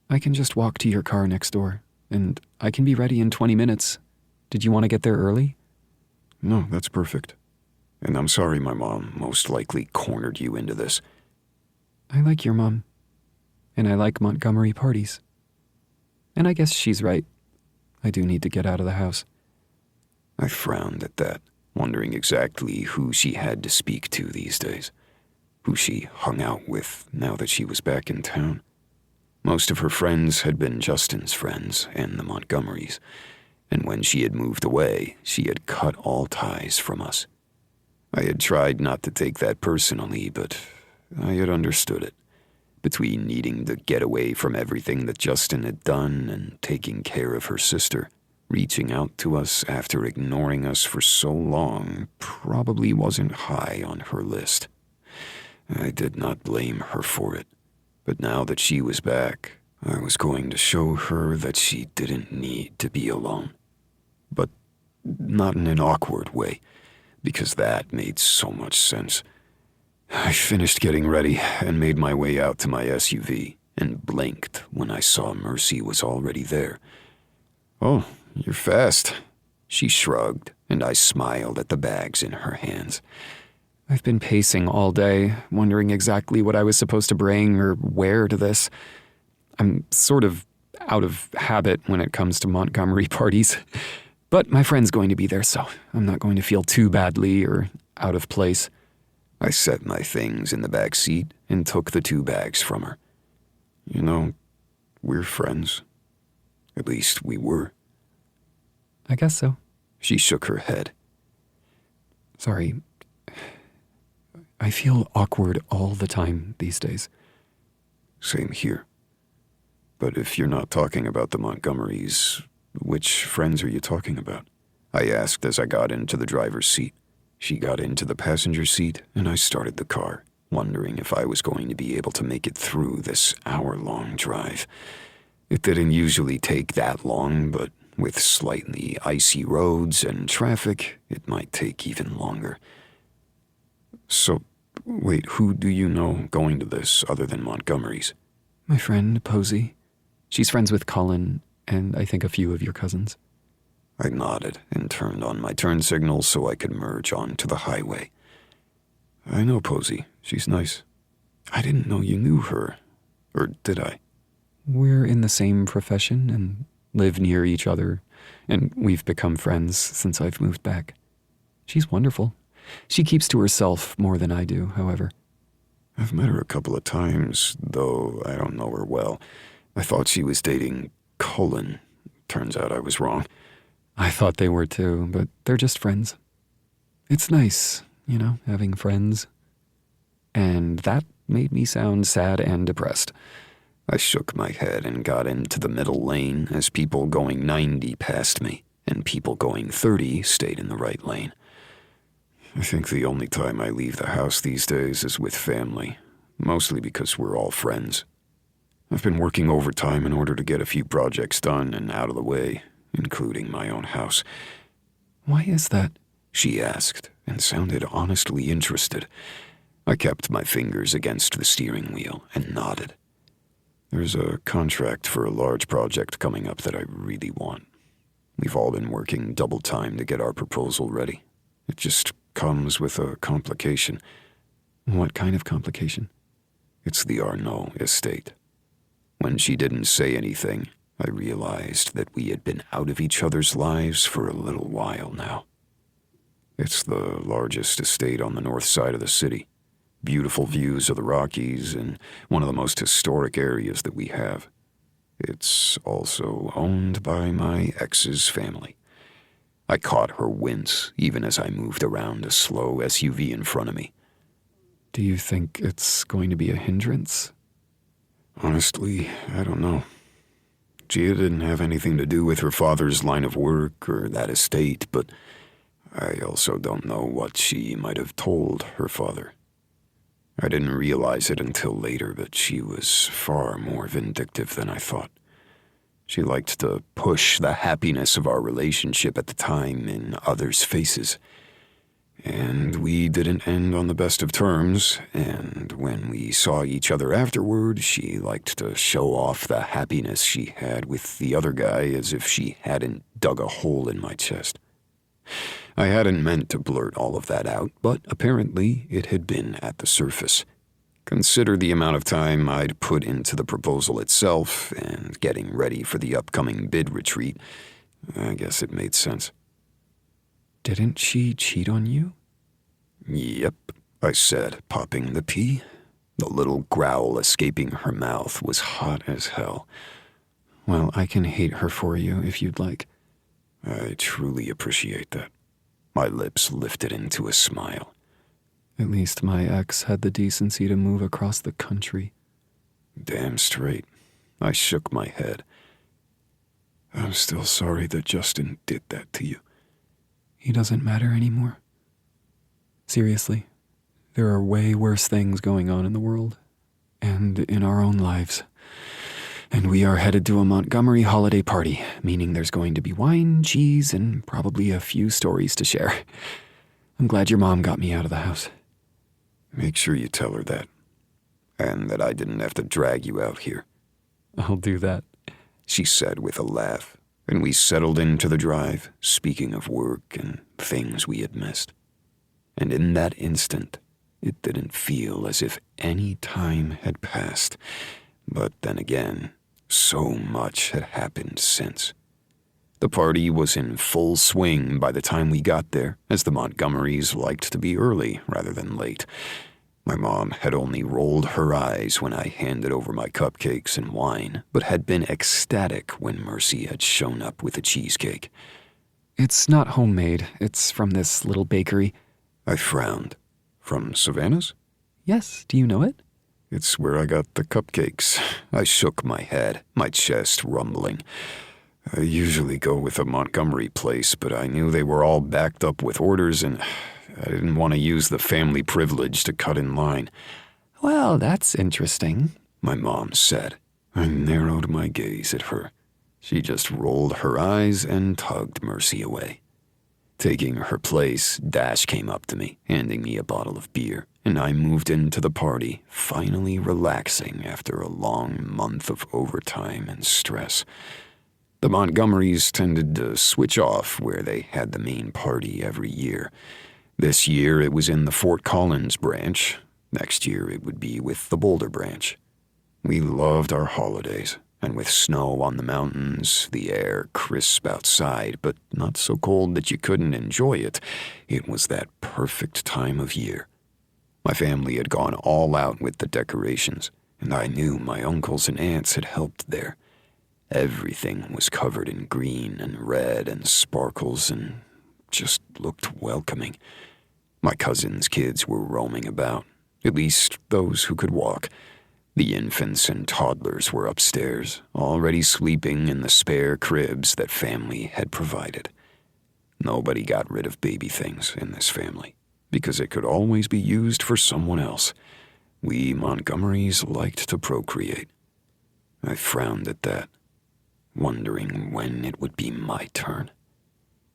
I can just walk to your car next door, and I can be ready in 20 minutes. Did you want to get there early? No, that's perfect. And I'm sorry my mom most likely cornered you into this. I like your mom. And I like Montgomery parties. And I guess she's right. I do need to get out of the house. I frowned at that, wondering exactly who she had to speak to these days. Who she hung out with now that she was back in town. Most of her friends had been Justin's friends and the Montgomerys. And when she had moved away, she had cut all ties from us. I had tried not to take that personally, but I had understood it. Between needing to get away from everything that Justin had done and taking care of her sister, reaching out to us after ignoring us for so long probably wasn't high on her list. I did not blame her for it, but now that she was back, I was going to show her that she didn't need to be alone. But not in an awkward way, because that made so much sense. I finished getting ready and made my way out to my SUV and blinked when I saw Mercy was already there. Oh, you're fast. She shrugged, and I smiled at the bags in her hands. I've been pacing all day, wondering exactly what I was supposed to bring or wear to this. I'm sort of out of habit when it comes to Montgomery parties. But my friend's going to be there, so I'm not going to feel too badly or out of place. I set my things in the back seat and took the 2 bags from her. You know, we're friends. At least we were. I guess so. She shook her head. Sorry. I feel awkward all the time these days. Same here. But if you're not talking about the Montgomerys, which friends are you talking about? I asked as I got into the driver's seat. She got into the passenger seat, and I started the car, wondering if I was going to be able to make it through this hour-long drive. It didn't usually take that long, but with slightly icy roads and traffic, it might take even longer. So, wait, who do you know going to this other than Montgomery's? My friend, Posey. She's friends with Colin, and I think a few of your cousins. I nodded and turned on my turn signal so I could merge onto the highway. I know Posey. She's nice. I didn't know you knew her. Or did I? We're in the same profession and live near each other, and we've become friends since I've moved back. She's wonderful. She keeps to herself more than I do, however. I've met her a couple of times, though I don't know her well. I thought she was dating Cullen. Turns out I was wrong. I thought they were too, but they're just friends. It's nice, having friends. And that made me sound sad and depressed. I shook my head and got into the middle lane as people going 90 passed me, and people going 30 stayed in the right lane. I think the only time I leave the house these days is with family, mostly because we're all friends. I've been working overtime in order to get a few projects done and out of the way, including my own house. Why is that? She asked, and sounded honestly interested. I kept my fingers against the steering wheel and nodded. There's a contract for a large project coming up that I really want. We've all been working double time to get our proposal ready. It just comes with a complication. What kind of complication? It's the Arnaud estate. When she didn't say anything, I realized that we had been out of each other's lives for a little while now. It's the largest estate on the north side of the city. Beautiful views of the Rockies and one of the most historic areas that we have. It's also owned by my ex's family. I caught her wince even as I moved around a slow SUV in front of me. Do you think it's going to be a hindrance? Honestly, I don't know. Gia didn't have anything to do with her father's line of work or that estate, but I also don't know what she might have told her father. I didn't realize it until later, but she was far more vindictive than I thought. She liked to push the happiness of our relationship at the time in others' faces. And we didn't end on the best of terms, and when we saw each other afterward, she liked to show off the happiness she had with the other guy as if she hadn't dug a hole in my chest. I hadn't meant to blurt all of that out, but apparently it had been at the surface. Consider the amount of time I'd put into the proposal itself and getting ready for the upcoming bid retreat. I guess it made sense. Didn't she cheat on you? Yep, I said, popping the pea. The little growl escaping her mouth was hot as hell. Well, I can hate her for you if you'd like. I truly appreciate that. My lips lifted into a smile. At least my ex had the decency to move across the country. Damn straight. I shook my head. I'm still sorry that Justin did that to you. He doesn't matter anymore. Seriously, there are way worse things going on in the world, and in our own lives. And we are headed to a Montgomery holiday party, meaning there's going to be wine, cheese, and probably a few stories to share. I'm glad your mom got me out of the house. Make sure you tell her that. And that I didn't have to drag you out here. I'll do that, she said with a laugh, and we settled into the drive, speaking of work and things we had missed. And in that instant, it didn't feel as if any time had passed. But then again, so much had happened since. The party was in full swing by the time we got there, as the Montgomerys liked to be early rather than late. My mom had only rolled her eyes when I handed over my cupcakes and wine, but had been ecstatic when Mercy had shown up with a cheesecake. It's not homemade. It's from this little bakery. I frowned. From Savannah's? Yes, do you know it? It's where I got the cupcakes. I shook my head, my chest rumbling. I usually go with a Montgomery place, but I knew they were all backed up with orders, and I didn't want to use the family privilege to cut in line. Well, that's interesting, my mom said. I narrowed my gaze at her. She just rolled her eyes and tugged Mercy away. Taking her place, Dash came up to me, handing me a bottle of beer, and I moved into the party, finally relaxing after a long month of overtime and stress. The Montgomerys tended to switch off where they had the main party every year. This year it was in the Fort Collins branch. Next year it would be with the Boulder branch. We loved our holidays, and with snow on the mountains, the air crisp outside, but not so cold that you couldn't enjoy it, it was that perfect time of year. My family had gone all out with the decorations, and I knew my uncles and aunts had helped there. Everything was covered in green and red and sparkles and just looked welcoming. My cousins' kids were roaming about, at least those who could walk. The infants and toddlers were upstairs, already sleeping in the spare cribs that family had provided. Nobody got rid of baby things in this family, because it could always be used for someone else. We Montgomerys liked to procreate. I frowned at that, wondering when it would be my turn.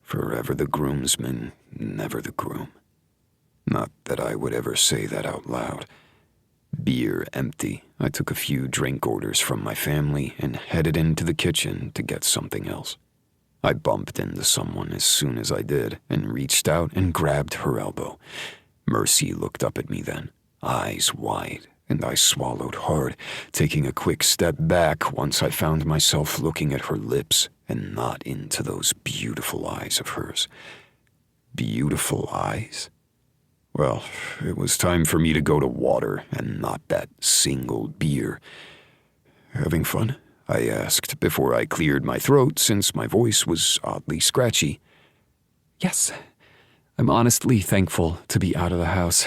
Forever the groomsman, never the groom. Not that I would ever say that out loud. Beer empty, I took a few drink orders from my family and headed into the kitchen to get something else. I bumped into someone as soon as I did and reached out and grabbed her elbow. Mercy looked up at me then, eyes wide, and I swallowed hard, taking a quick step back once I found myself looking at her lips and not into those beautiful eyes of hers. Beautiful eyes? Well, it was time for me to go to water and not that single beer. Having fun? I asked before I cleared my throat since my voice was oddly scratchy. Yes, I'm honestly thankful to be out of the house.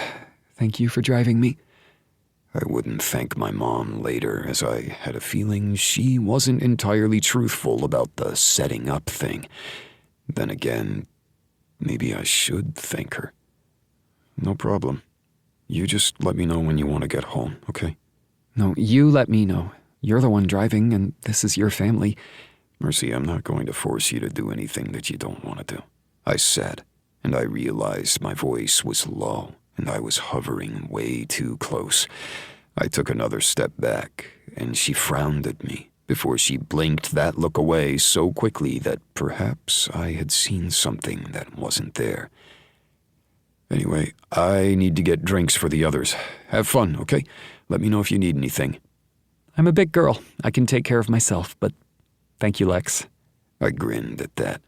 Thank you for driving me. I wouldn't thank my mom later, as I had a feeling she wasn't entirely truthful about the setting up thing. Then again, maybe I should thank her. No problem. You just let me know when you want to get home, okay? No, you let me know. You're the one driving, and this is your family. Mercy, I'm not going to force you to do anything that you don't want to do, I said, and I realized my voice was low, and I was hovering way too close. I took another step back, and she frowned at me before she blinked that look away so quickly that perhaps I had seen something that wasn't there. Anyway, I need to get drinks for the others. Have fun, okay? Let me know if you need anything. I'm a big girl. I can take care of myself, but thank you, Lex. I grinned at that.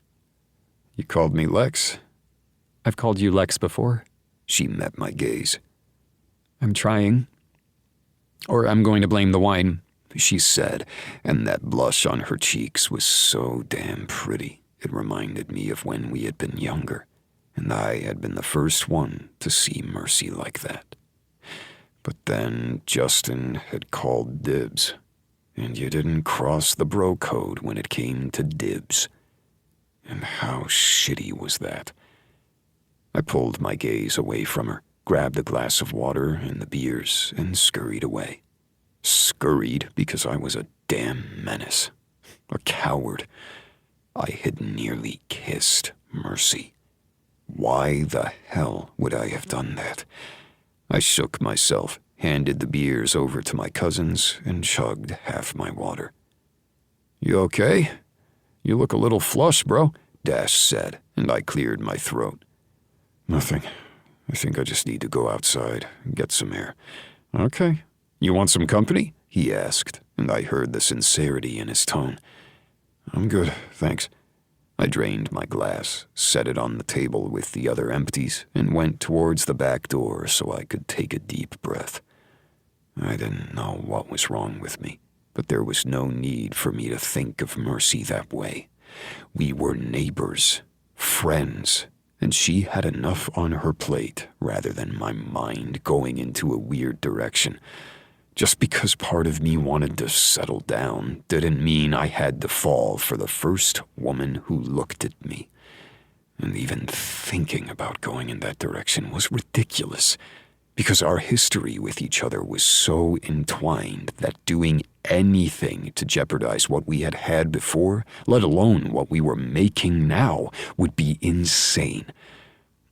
You called me Lex? I've called you Lex before. She met my gaze. I'm trying. Or I'm going to blame the wine, she said, and that blush on her cheeks was so damn pretty. It reminded me of when we had been younger, and I had been the first one to see Mercy like that. But then Justin had called dibs, and you didn't cross the bro code when it came to dibs. And how shitty was that? I pulled my gaze away from her, grabbed a glass of water and the beers, and scurried away. Scurried because I was a damn menace. A coward. I had nearly kissed Mercy. Why the hell would I have done that? I shook myself, handed the beers over to my cousins, and chugged half my water. You okay? You look a little flush, bro, Dash said, and I cleared my throat. Nothing. I think I just need to go outside and get some air. Okay. You want some company? He asked, and I heard the sincerity in his tone. I'm good, thanks. I drained my glass, set it on the table with the other empties, and went towards the back door so I could take a deep breath. I didn't know what was wrong with me, but there was no need for me to think of Mercy that way. We were neighbors, friends, and she had enough on her plate rather than my mind going into a weird direction. Just because part of me wanted to settle down didn't mean I had to fall for the first woman who looked at me. And even thinking about going in that direction was ridiculous, because our history with each other was so entwined that doing anything to jeopardize what we had had before, let alone what we were making now, would be insane.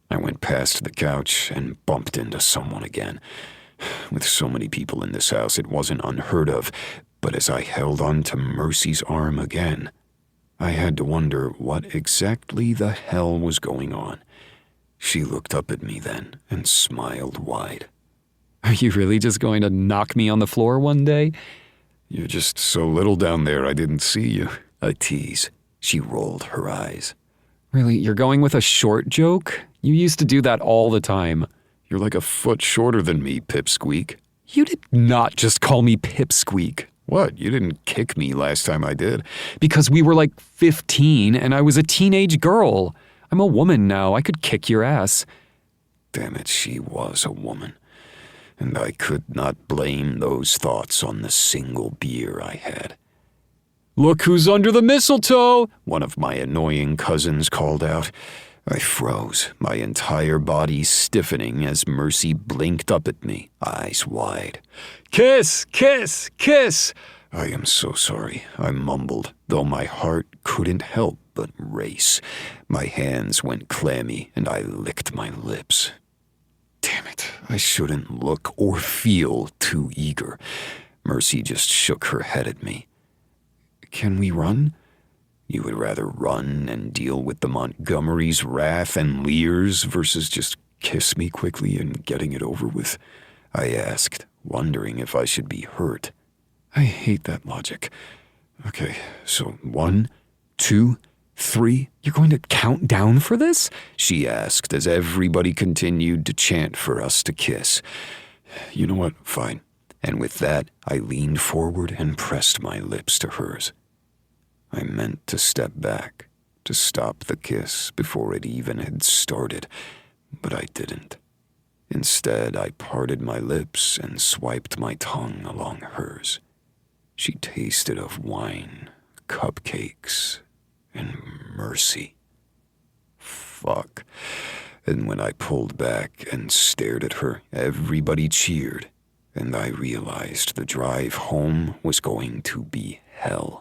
I went past the couch and bumped into someone again. With so many people in this house, it wasn't unheard of, but as I held on to Mercy's arm again, I had to wonder what exactly the hell was going on. She looked up at me then and smiled wide. Are you really just going to knock me on the floor one day? You're just so little down there I didn't see you, I tease. She rolled her eyes. Really, you're going with a short joke? You used to do that all the time. You're like a foot shorter than me, Pipsqueak. You did not just call me Pipsqueak. What? You didn't kick me last time I did. Because we were like 15 and I was a teenage girl. I'm a woman now. I could kick your ass. Damn it, she was a woman. And I could not blame those thoughts on the single beer I had. Look who's under the mistletoe! One of my annoying cousins called out. I froze, my entire body stiffening as Mercy blinked up at me, eyes wide. Kiss! Kiss! Kiss! I am so sorry, I mumbled, though my heart couldn't help but race. My hands went clammy and I licked my lips. Damn it, I shouldn't look or feel too eager. Mercy just shook her head at me. Can we run? You would rather run and deal with the Montgomery's wrath and leers versus just kiss me quickly and getting it over with? I asked, wondering if I should be hurt. I hate that logic. Okay, so 1, 2, 3. You're going to count down for this? She asked as everybody continued to chant for us to kiss. You know what? Fine. And with that, I leaned forward and pressed my lips to hers. I meant to step back, to stop the kiss before it even had started, but I didn't. Instead, I parted my lips and swiped my tongue along hers. She tasted of wine, cupcakes, and mercy. Fuck. And when I pulled back and stared at her, everybody cheered, and I realized the drive home was going to be hell.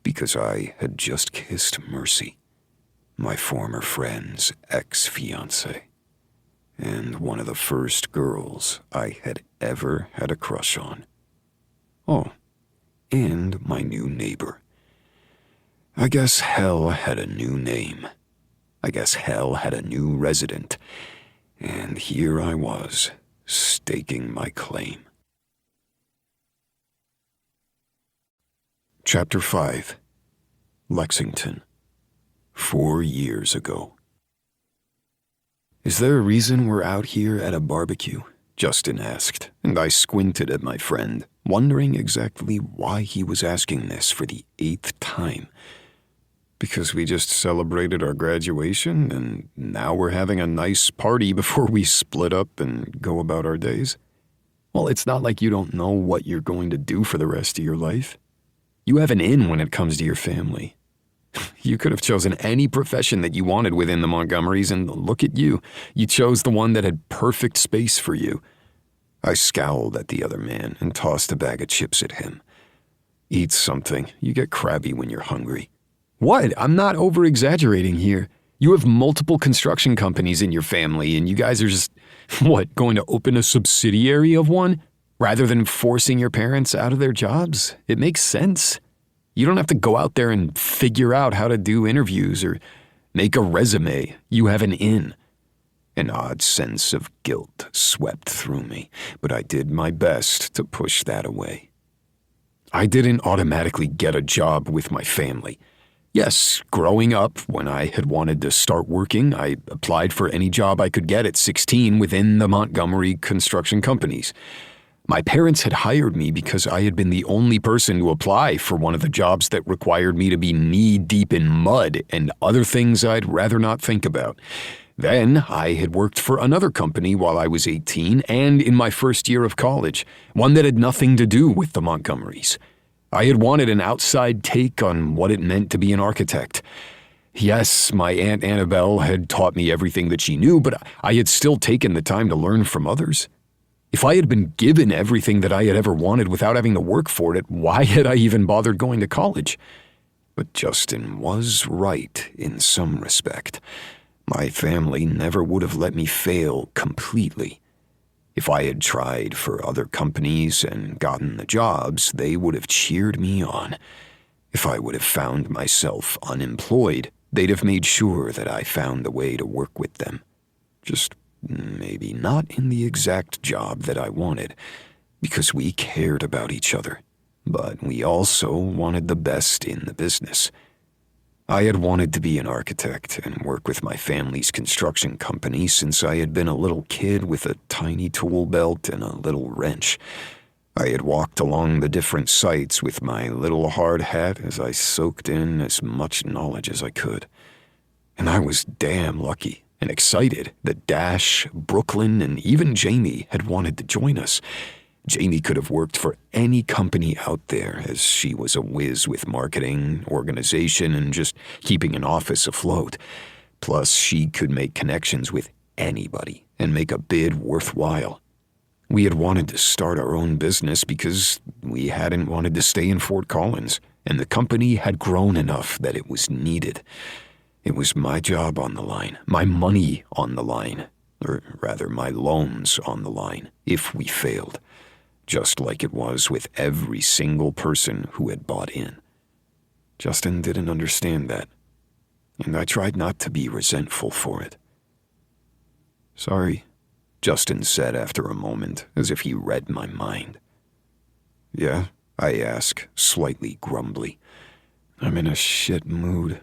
Because I had just kissed Mercy, my former friend's ex-fiancée, and one of the first girls I had ever had a crush on. Oh, and my new neighbor. I guess hell had a new name. I guess hell had a new resident, and here I was, staking my claim. Chapter 5. Lexington. 4 years ago. Is there a reason we're out here at a barbecue? Justin asked, and I squinted at my friend, wondering exactly why he was asking this for the 8th time. Because we just celebrated our graduation, and now we're having a nice party before we split up and go about our days? Well, it's not like you don't know what you're going to do for the rest of your life. You have an in when it comes to your family. You could have chosen any profession that you wanted within the Montgomerys, and look at you. You chose the one that had perfect space for you. I scowled at the other man and tossed a bag of chips at him. Eat something. You get crabby when you're hungry. What? I'm not over-exaggerating here. You have multiple construction companies in your family, and you guys are just, what, going to open a subsidiary of one? Rather than forcing your parents out of their jobs? It makes sense. You don't have to go out there and figure out how to do interviews or make a resume. You have an in. An odd sense of guilt swept through me, but I did my best to push that away. I didn't automatically get a job with my family. Yes, growing up, when I had wanted to start working, I applied for any job I could get at 16 within the Montgomery construction companies. My parents had hired me because I had been the only person to apply for one of the jobs that required me to be knee-deep in mud and other things I'd rather not think about. Then I had worked for another company while I was 18 and in my first year of college, one that had nothing to do with the Montgomerys. I had wanted an outside take on what it meant to be an architect. Yes, my Aunt Annabelle had taught me everything that she knew, but I had still taken the time to learn from others. If I had been given everything that I had ever wanted without having to work for it, why had I even bothered going to college? But Justin was right in some respect. My family never would have let me fail completely. If I had tried for other companies and gotten the jobs, they would have cheered me on. If I would have found myself unemployed, they'd have made sure that I found a way to work with them. Just maybe not in the exact job that I wanted, because we cared about each other. but we also wanted the best in the business. I had wanted to be an architect and work with my family's construction company since I had been a little kid with a tiny tool belt and a little wrench. I had walked along the different sites with my little hard hat as I soaked in as much knowledge as I could. And I was damn lucky and excited that Dash, Brooklyn, and even Jamie had wanted to join us. Jamie could have worked for any company out there, as she was a whiz with marketing, organization, and just keeping an office afloat. Plus, she could make connections with anybody and make a bid worthwhile. We had wanted to start our own business because we hadn't wanted to stay in Fort Collins, and the company had grown enough that it was needed. It was my job on the line, my money on the line, or rather my loans on the line, if we failed. Just like it was with every single person who had bought in. Justin didn't understand that, and I tried not to be resentful for it. "Sorry," Justin said after a moment, as if he read my mind. "Yeah?" I asked, slightly grumbly. "I'm in a shit mood,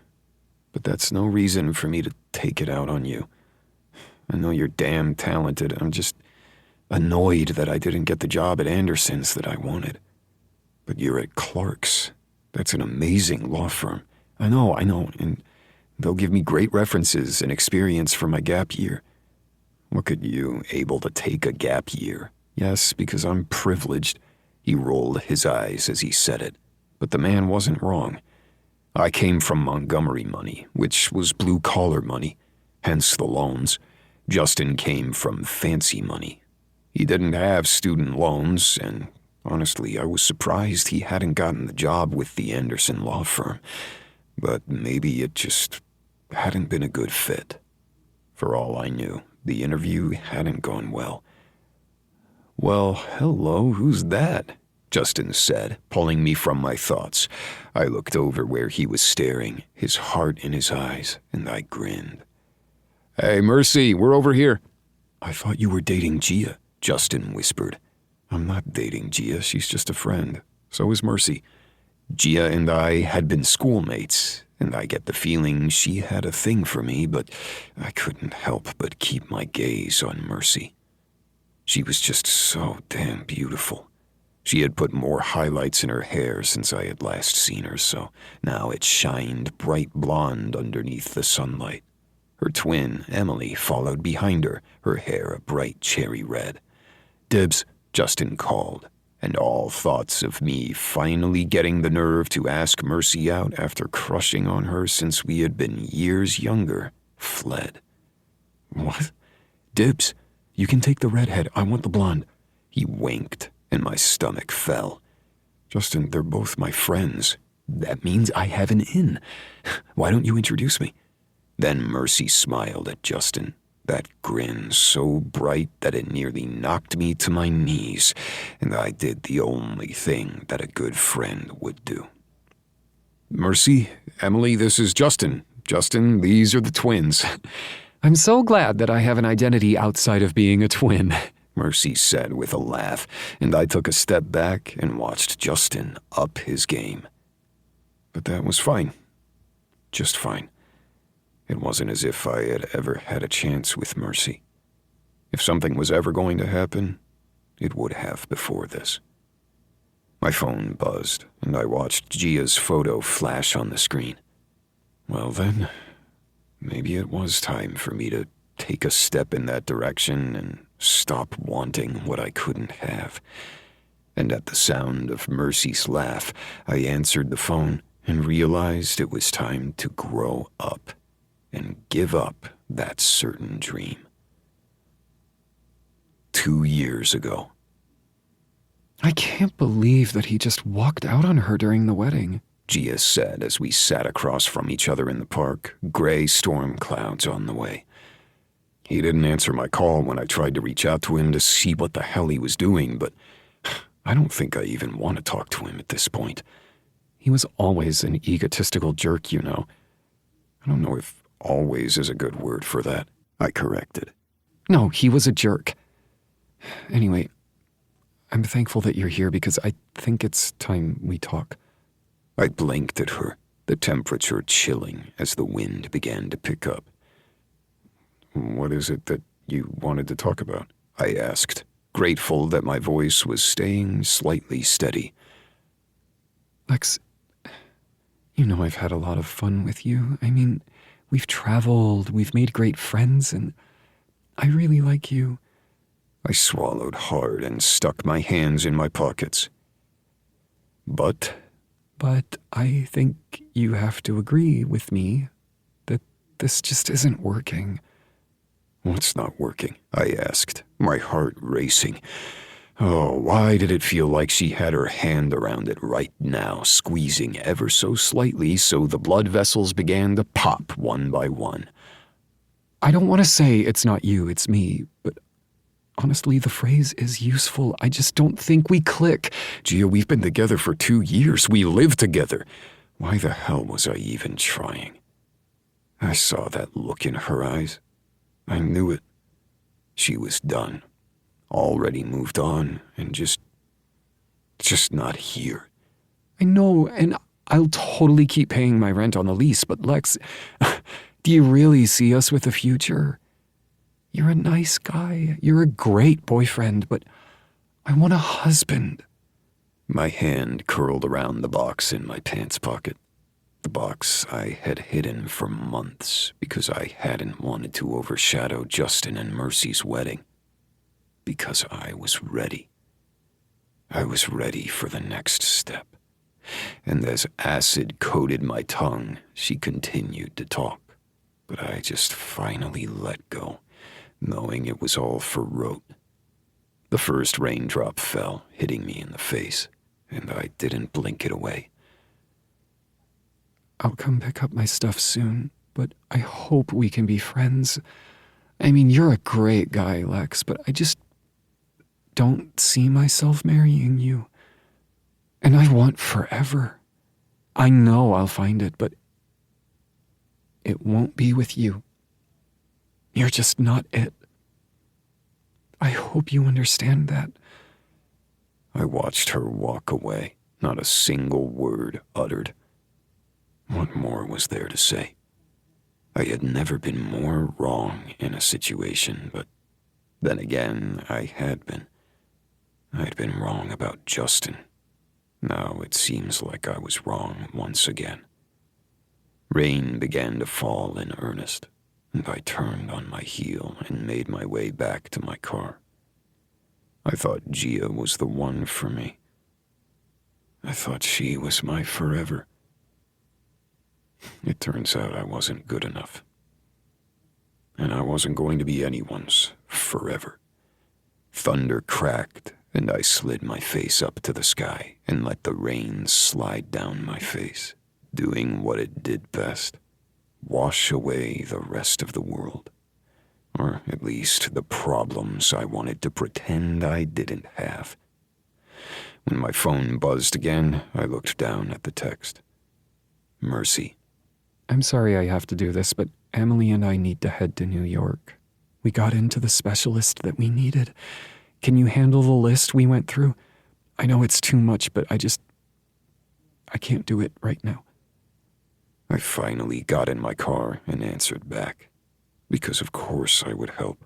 but that's no reason for me to take it out on you. I know you're damn talented. I'm just annoyed that I didn't get the job at Anderson's that I wanted. But you're at Clark's. That's an amazing law firm. I know, and they'll give me great references and experience for my gap year. Look at you, able to take a gap year. Yes, because I'm privileged." He rolled his eyes as he said it, but the man wasn't wrong. I came from Montgomery money, which was blue-collar money, hence the loans. Justin came from fancy money. He didn't have student loans, and honestly, I was surprised he hadn't gotten the job with the Anderson law firm. But maybe it just hadn't been a good fit. For all I knew, the interview hadn't gone well. "Well, hello, who's that?" Justin said, pulling me from my thoughts. I looked over where he was staring, his heart in his eyes, and I grinned. "Hey, Mercy, we're over here." "I thought you were dating Gia," Justin whispered. "I'm not dating Gia, she's just a friend. So is Mercy. Gia and I had been schoolmates, and I get the feeling she had a thing for me, but I couldn't help but keep my gaze on Mercy. She was just so damn beautiful. She had put more highlights in her hair since I had last seen her, so now it shined bright blonde underneath the sunlight. Her twin, Emily, followed behind her, her hair a bright cherry red. "Dibs," Justin called, and all thoughts of me finally getting the nerve to ask Mercy out after crushing on her since we had been years younger fled. "What? Dibs, you can take the redhead, I want the blonde." He winked, and my stomach fell. "Justin, they're both my friends. That means I have an in. Why don't you introduce me?" Then Mercy smiled at Justin, that grin so bright that it nearly knocked me to my knees, and I did the only thing that a good friend would do. "Mercy, Emily, this is Justin. Justin, these are the twins." "I'm so glad that I have an identity outside of being a twin," Mercy said with a laugh, and I took a step back and watched Justin up his game. But that was fine. Just fine. It wasn't as if I had ever had a chance with Mercy. If something was ever going to happen, it would have before this. My phone buzzed, and I watched Gia's photo flash on the screen. Well then, maybe it was time for me to take a step in that direction and stop wanting what I couldn't have. And at the sound of Mercy's laugh, I answered the phone and realized it was time to grow up and give up that certain dream. 2 years ago. "I can't believe that he just walked out on her during the wedding," Gia said as we sat across from each other in the park, gray storm clouds on the way. "He didn't answer my call when I tried to reach out to him to see what the hell he was doing, but I don't think I even want to talk to him at this point. He was always an egotistical jerk, you know. I don't know if always is a good word for that," I corrected. "No, he was a jerk. Anyway, I'm thankful that you're here because I think it's time we talk. I blinked at her, the temperature chilling as the wind began to pick up. What is it that you wanted to talk about? I asked, grateful that my voice was staying slightly steady. Lex, you know I've had a lot of fun with you. I mean, we've traveled, we've made great friends, and I really like you. I swallowed hard and stuck my hands in my pockets. But I think you have to agree with me that this just isn't working. What's not working? I asked, my heart racing. Oh, why did it feel like she had her hand around it right now, squeezing ever so slightly so the blood vessels began to pop one by one? I don't want to say it's not you, it's me, but honestly, the phrase is useful. I just don't think we click. Gia, we've been together for 2 years. We live together. Why the hell was I even trying? I saw that look in her eyes. I knew it. She was done. Already moved on and just not here. I know, and I'll totally keep paying my rent on the lease, but Lex, do you really see us with a future? You're a nice guy. You're a great boyfriend, but I want a husband. My hand curled around the box in my pants pocket. The box I had hidden for months because I hadn't wanted to overshadow Justin and Mercy's wedding. Because I was ready. I was ready for the next step. And as acid coated my tongue, she continued to talk. But I just finally let go, knowing it was all for rote. The first raindrop fell, hitting me in the face, and I didn't blink it away. I'll come pick up my stuff soon, but I hope we can be friends. I mean, you're a great guy, Lex, but I just don't see myself marrying you. And I want forever. I know I'll find it, but it won't be with you. You're just not it. I hope you understand that. I watched her walk away, not a single word uttered. What more was there to say? I had never been more wrong in a situation, but then again, I had been. I'd been wrong about Justin. Now it seems like I was wrong once again. Rain began to fall in earnest, and I turned on my heel and made my way back to my car. I thought Gia was the one for me. I thought she was my forever. It turns out I wasn't good enough. And I wasn't going to be anyone's forever. Thunder cracked, and I slid my face up to the sky and let the rain slide down my face, doing what it did best, wash away the rest of the world. Or at least the problems I wanted to pretend I didn't have. When my phone buzzed again, I looked down at the text. Mercy. I'm sorry I have to do this, but Emily and I need to head to New York. We got into the specialist that we needed. Can you handle the list we went through? I know it's too much, but I can't do it right now. I finally got in my car and answered back, because of course I would help.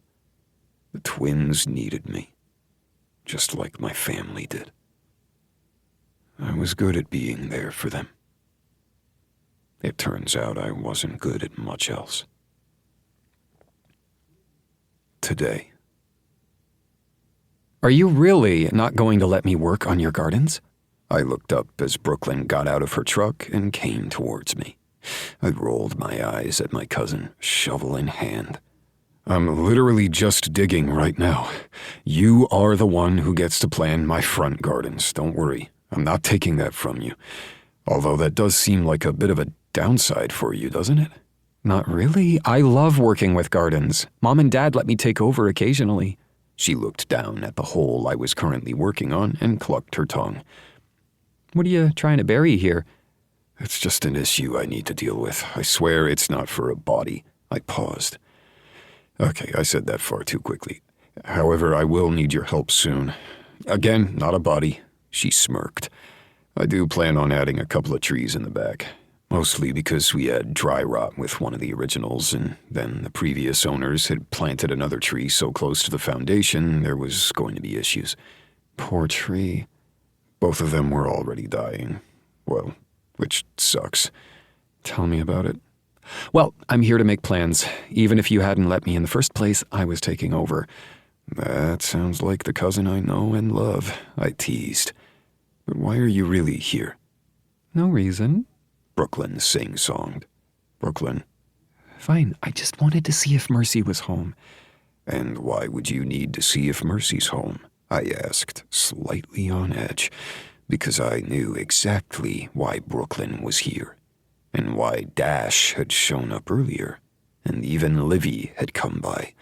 The twins needed me, just like my family did. I was good at being there for them. It turns out I wasn't good at much else. Today. Are you really not going to let me work on your gardens? I looked up as Brooklyn got out of her truck and came towards me. I rolled my eyes at my cousin, shovel in hand. I'm literally just digging right now. You are the one who gets to plan my front gardens. Don't worry, I'm not taking that from you. Although that does seem like a bit of a downside for you, doesn't it? Not really. I love working with gardens. Mom and Dad let me take over occasionally. She looked down at the hole I was currently working on and clucked her tongue. What are you trying to bury here? It's just an issue I need to deal with. I swear it's not for a body. I paused. Okay, I said that far too quickly. However, I will need your help soon. Again, not a body, she smirked. I do plan on adding a couple of trees in the back. Mostly because we had dry rot with one of the originals, and then the previous owners had planted another tree so close to the foundation there was going to be issues. Poor tree. Both of them were already dying. Well, which sucks. Tell me about it. Well, I'm here to make plans. Even if you hadn't let me in the first place, I was taking over. That sounds like the cousin I know and love, I teased. But why are you really here? No reason. Brooklyn sing-songed. Brooklyn. Fine, I just wanted to see if Mercy was home. And why would you need to see if Mercy's home? I asked, slightly on edge, because I knew exactly why Brooklyn was here, and why Dash had shown up earlier, and even Livy had come by.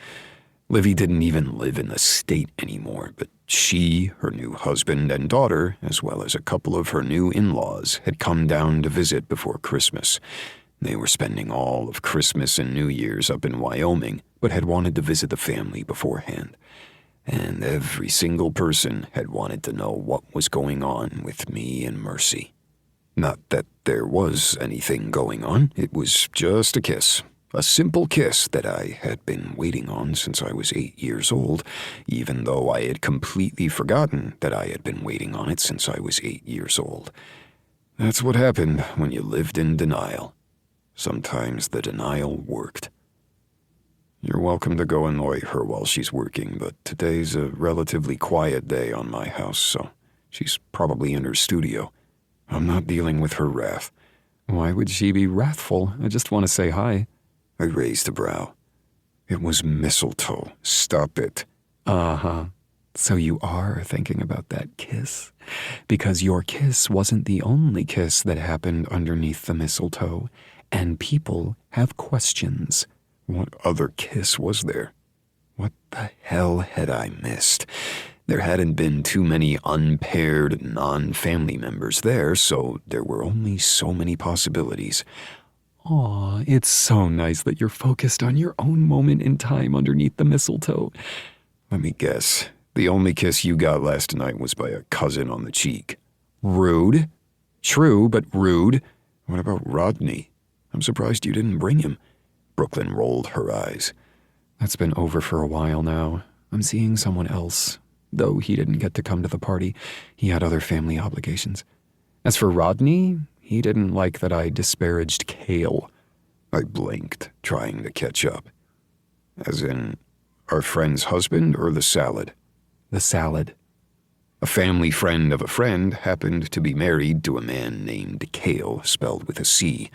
Livy didn't even live in the state anymore, but she, her new husband and daughter, as well as a couple of her new in-laws, had come down to visit before Christmas. They were spending all of Christmas and New Year's up in Wyoming, but had wanted to visit the family beforehand. And every single person had wanted to know what was going on with me and Mercy. Not that there was anything going on, it was just a kiss. A simple kiss that I had been waiting on since I was 8 years old, even though I had completely forgotten that I had been waiting on it since I was 8 years old. That's what happened when you lived in denial. Sometimes the denial worked. You're welcome to go annoy her while she's working, but today's a relatively quiet day on my house, so she's probably in her studio. I'm not dealing with her wrath. Why would she be wrathful? I just want to say hi. I raised a brow. It was mistletoe. Stop it. Uh-huh. So you are thinking about that kiss? Because your kiss wasn't the only kiss that happened underneath the mistletoe, and people have questions. What other kiss was there? What the hell had I missed? There hadn't been too many unpaired, non-family members there, so there were only so many possibilities. Aw, it's so nice that you're focused on your own moment in time underneath the mistletoe. Let me guess. The only kiss you got last night was by a cousin on the cheek. Rude. True, but rude. What about Rodney? I'm surprised you didn't bring him. Brooklyn rolled her eyes. That's been over for a while now. I'm seeing someone else. Though he didn't get to come to the party, he had other family obligations. As for Rodney, he didn't like that I disparaged Kale. I blinked, trying to catch up. As in, our friend's husband or the salad? The salad. A family friend of a friend happened to be married to a man named Kale, spelled with a C.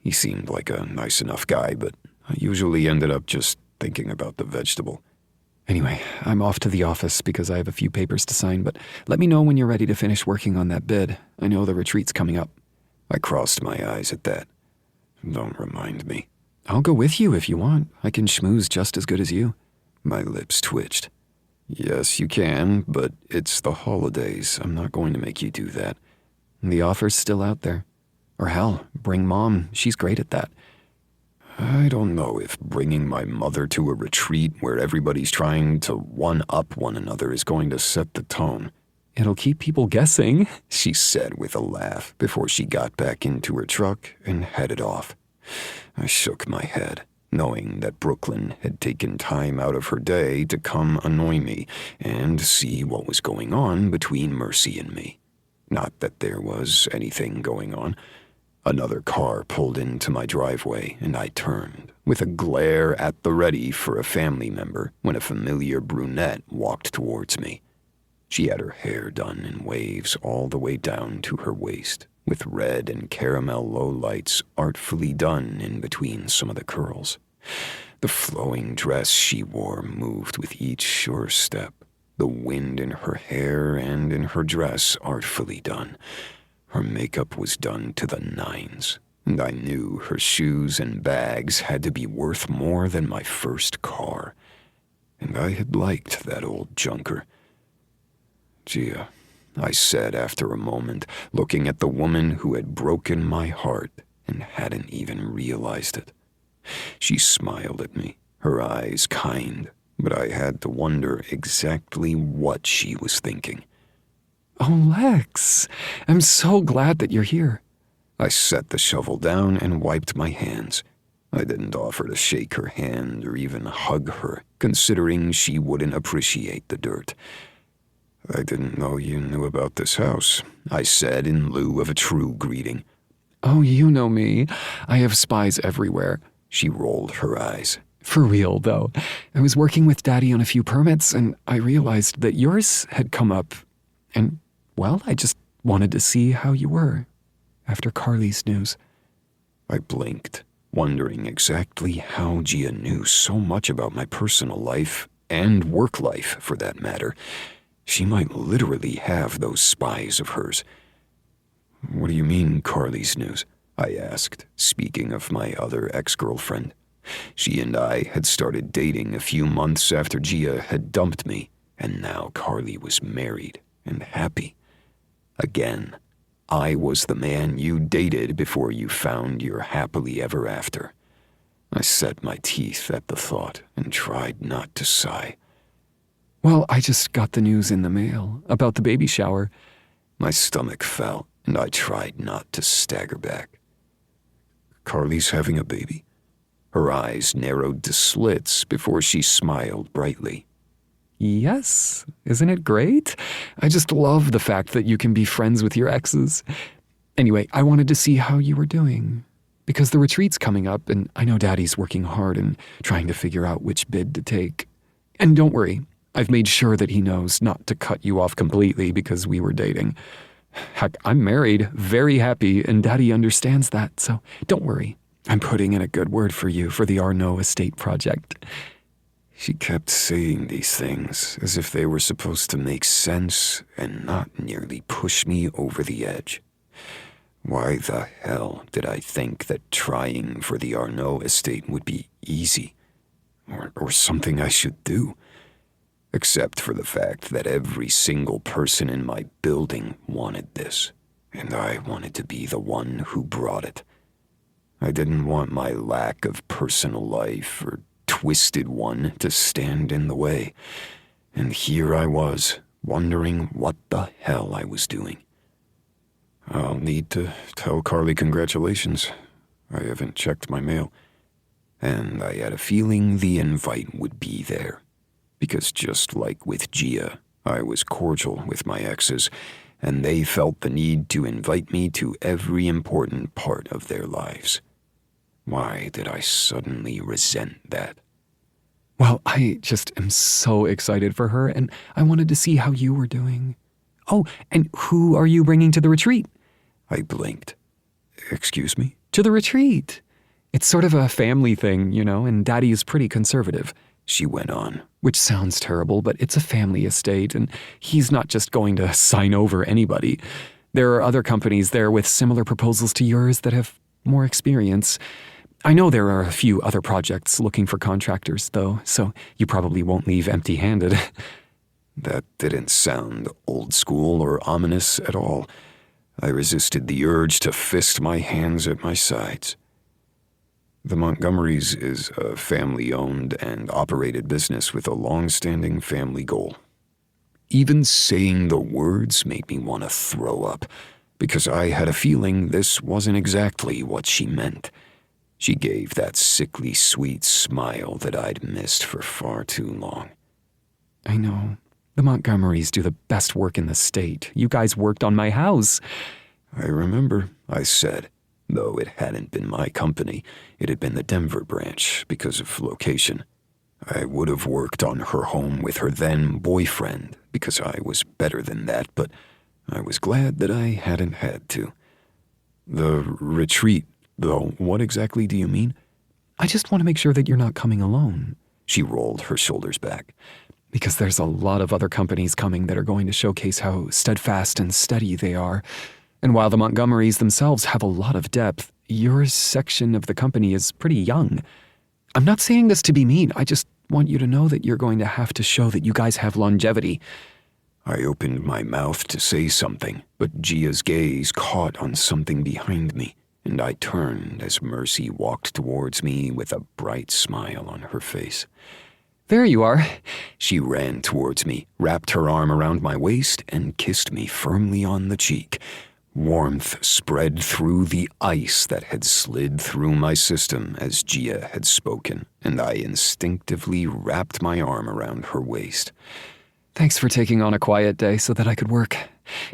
He seemed like a nice enough guy, but I usually ended up just thinking about the vegetable. Anyway, I'm off to the office because I have a few papers to sign, but let me know when you're ready to finish working on that bid. I know the retreat's coming up. I crossed my eyes at that. Don't remind me. I'll go with you if you want. I can schmooze just as good as you. My lips twitched. Yes, you can, but it's the holidays. I'm not going to make you do that. The offer's still out there. Or hell, bring Mom. She's great at that. I don't know if bringing my mother to a retreat where everybody's trying to one-up one another is going to set the tone. It'll keep people guessing, she said with a laugh before she got back into her truck and headed off. I shook my head, knowing that Brooklyn had taken time out of her day to come annoy me and see what was going on between Mercy and me. Not that there was anything going on. Another car pulled into my driveway, and I turned, with a glare at the ready for a family member, when a familiar brunette walked towards me. She had her hair done in waves all the way down to her waist, with red and caramel lowlights artfully done in between some of the curls. The flowing dress she wore moved with each sure step, the wind in her hair and in her dress artfully done. Her makeup was done to the nines, and I knew her shoes and bags had to be worth more than my first car. And I had liked that old junker. Gia, I said after a moment, looking at the woman who had broken my heart and hadn't even realized it. She smiled at me, her eyes kind, but I had to wonder exactly what she was thinking. Oh, Lex, I'm so glad that you're here. I set the shovel down and wiped my hands. I didn't offer to shake her hand or even hug her, considering she wouldn't appreciate the dirt. I didn't know you knew about this house, I said in lieu of a true greeting. Oh, you know me. I have spies everywhere. She rolled her eyes. For real, though. I was working with Daddy on a few permits, and I realized that yours had come up. And, well, I just wanted to see how you were after Carly's news. I blinked, wondering exactly how Gia knew so much about my personal life, and work life, for that matter. She might literally have those spies of hers. What do you mean, Carly's news? I asked, speaking of my other ex-girlfriend. She and I had started dating a few months after Gia had dumped me, and now Carly was married and happy. Again, I was the man you dated before you found your happily ever after. I set my teeth at the thought and tried not to sigh. Well, I just got the news in the mail about the baby shower. My stomach fell, and I tried not to stagger back. Carly's having a baby? Her eyes narrowed to slits before she smiled brightly. Yes, isn't it great? I just love the fact that you can be friends with your exes. Anyway, I wanted to see how you were doing, because the retreat's coming up, and I know Daddy's working hard and trying to figure out which bid to take. And don't worry, I've made sure that he knows not to cut you off completely because we were dating. Heck, I'm married, very happy, and Daddy understands that, so don't worry. I'm putting in a good word for you for the Arnaud estate project. She kept saying these things as if they were supposed to make sense and not nearly push me over the edge. Why the hell did I think that trying for the Arnaud estate would be easy? Or something I should do? Except for the fact that every single person in my building wanted this, and I wanted to be the one who brought it. I didn't want my lack of personal life or twisted one to stand in the way, and here I was, wondering what the hell I was doing. I'll need to tell Carly congratulations. I haven't checked my mail, and I had a feeling the invite would be there. Because just like with Gia, I was cordial with my exes, and they felt the need to invite me to every important part of their lives. Why did I suddenly resent that? Well, I just am so excited for her, and I wanted to see how you were doing. Oh, and who are you bringing to the retreat? I blinked. Excuse me? To the retreat. It's sort of a family thing, you know, and Daddy is pretty conservative. She went on. Which sounds terrible, but it's a family estate, and he's not just going to sign over anybody. There are other companies there with similar proposals to yours that have more experience. I know there are a few other projects looking for contractors, though, so you probably won't leave empty-handed. That didn't sound old school or ominous at all. I resisted the urge to fist my hands at my sides. The Montgomerys is a family-owned and operated business with a long-standing family goal. Even saying the words made me want to throw up, because I had a feeling this wasn't exactly what she meant. She gave that sickly sweet smile that I'd missed for far too long. I know. The Montgomerys do the best work in the state. You guys worked on my house. I remember, I said. Though it hadn't been my company, it had been the Denver branch because of location. I would have worked on her home with her then boyfriend because I was better than that, but I was glad that I hadn't had to. The retreat, though, what exactly do you mean? I just want to make sure that you're not coming alone. She rolled her shoulders back. Because there's a lot of other companies coming that are going to showcase how steadfast and steady they are. And while the Montgomerys themselves have a lot of depth, your section of the company is pretty young. I'm not saying this to be mean. I just want you to know that you're going to have to show that you guys have longevity. I opened my mouth to say something, but Gia's gaze caught on something behind me, and I turned as Mercy walked towards me with a bright smile on her face. There you are. She ran towards me, wrapped her arm around my waist, and kissed me firmly on the cheek. Warmth spread through the ice that had slid through my system as Gia had spoken, and I instinctively wrapped my arm around her waist. Thanks for taking on a quiet day so that I could work.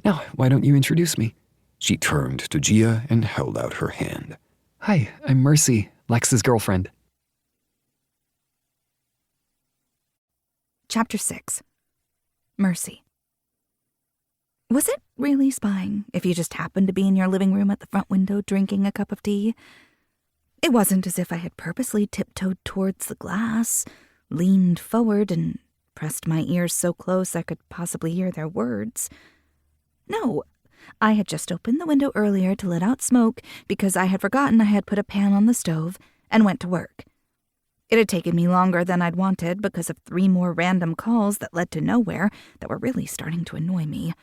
Now, why don't you introduce me? She turned to Gia and held out her hand. Hi, I'm Mercy, Lex's girlfriend. Chapter 6. Mercy. Was it really spying if you just happened to be in your living room at the front window drinking a cup of tea? It wasn't as if I had purposely tiptoed towards the glass, leaned forward, and pressed my ears so close I could possibly hear their words. No, I had just opened the window earlier to let out smoke because I had forgotten I had put a pan on the stove and went to work. It had taken me longer than I'd wanted because of 3 more random calls that led to nowhere that were really starting to annoy me.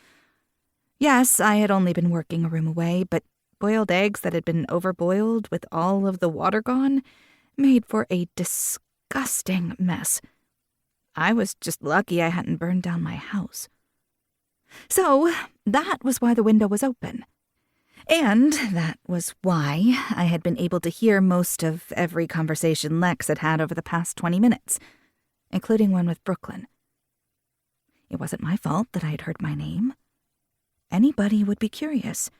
Yes, I had only been working a room away, but boiled eggs that had been overboiled with all of the water gone made for a disgusting mess. I was just lucky I hadn't burned down my house. So that was why the window was open. And that was why I had been able to hear most of every conversation Lex had had over the past 20 minutes, including one with Brooklyn. It wasn't my fault that I had heard my name. Anybody would be curious.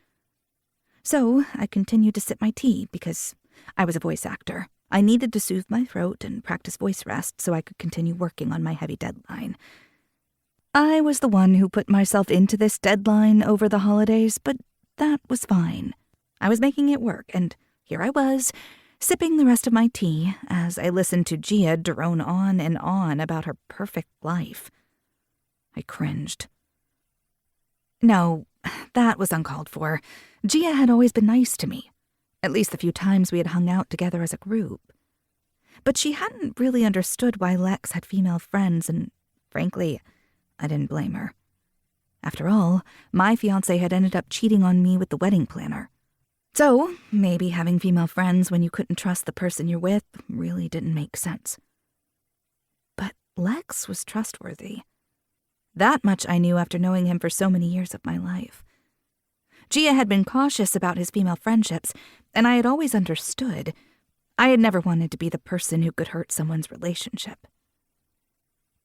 So I continued to sip my tea because I was a voice actor. I needed to soothe my throat and practice voice rest so I could continue working on my heavy deadline. I was the one who put myself into this deadline over the holidays, but that was fine. I was making it work, and here I was, sipping the rest of my tea as I listened to Gia drone on and on about her perfect life. I cringed. No, that was uncalled for. Gia had always been nice to me, at least the few times we had hung out together as a group. But she hadn't really understood why Lex had female friends, and frankly, I didn't blame her. After all, my fiancé had ended up cheating on me with the wedding planner. So, maybe having female friends when you couldn't trust the person you're with really didn't make sense. But Lex was trustworthy. That much I knew after knowing him for so many years of my life. Gia had been cautious about his female friendships, and I had always understood. I had never wanted to be the person who could hurt someone's relationship.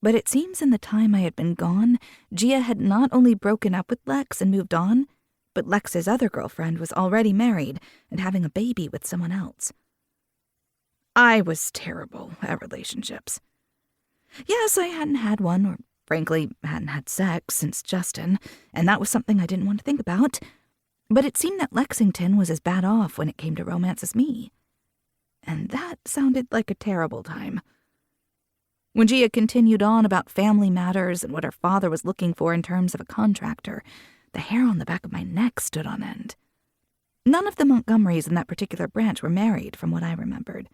But it seems in the time I had been gone, Gia had not only broken up with Lex and moved on, but Lex's other girlfriend was already married and having a baby with someone else. I was terrible at relationships. Yes, I hadn't had one, or frankly, hadn't had sex since Justin, and that was something I didn't want to think about. But it seemed that Lexington was as bad off when it came to romance as me. And that sounded like a terrible time. When Gia continued on about family matters and what her father was looking for in terms of a contractor, the hair on the back of my neck stood on end. None of the Montgomerys in that particular branch were married, from what I remembered.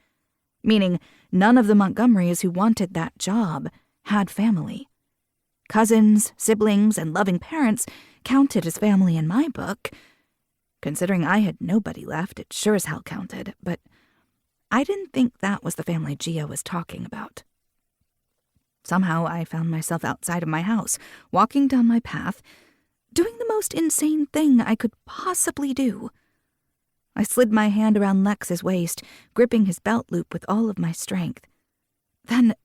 Meaning, none of the Montgomerys who wanted that job had family. Cousins, siblings, and loving parents counted as family in my book. Considering I had nobody left, it sure as hell counted, but I didn't think that was the family Gia was talking about. Somehow I found myself outside of my house, walking down my path, doing the most insane thing I could possibly do. I slid my hand around Lex's waist, gripping his belt loop with all of my strength. Then,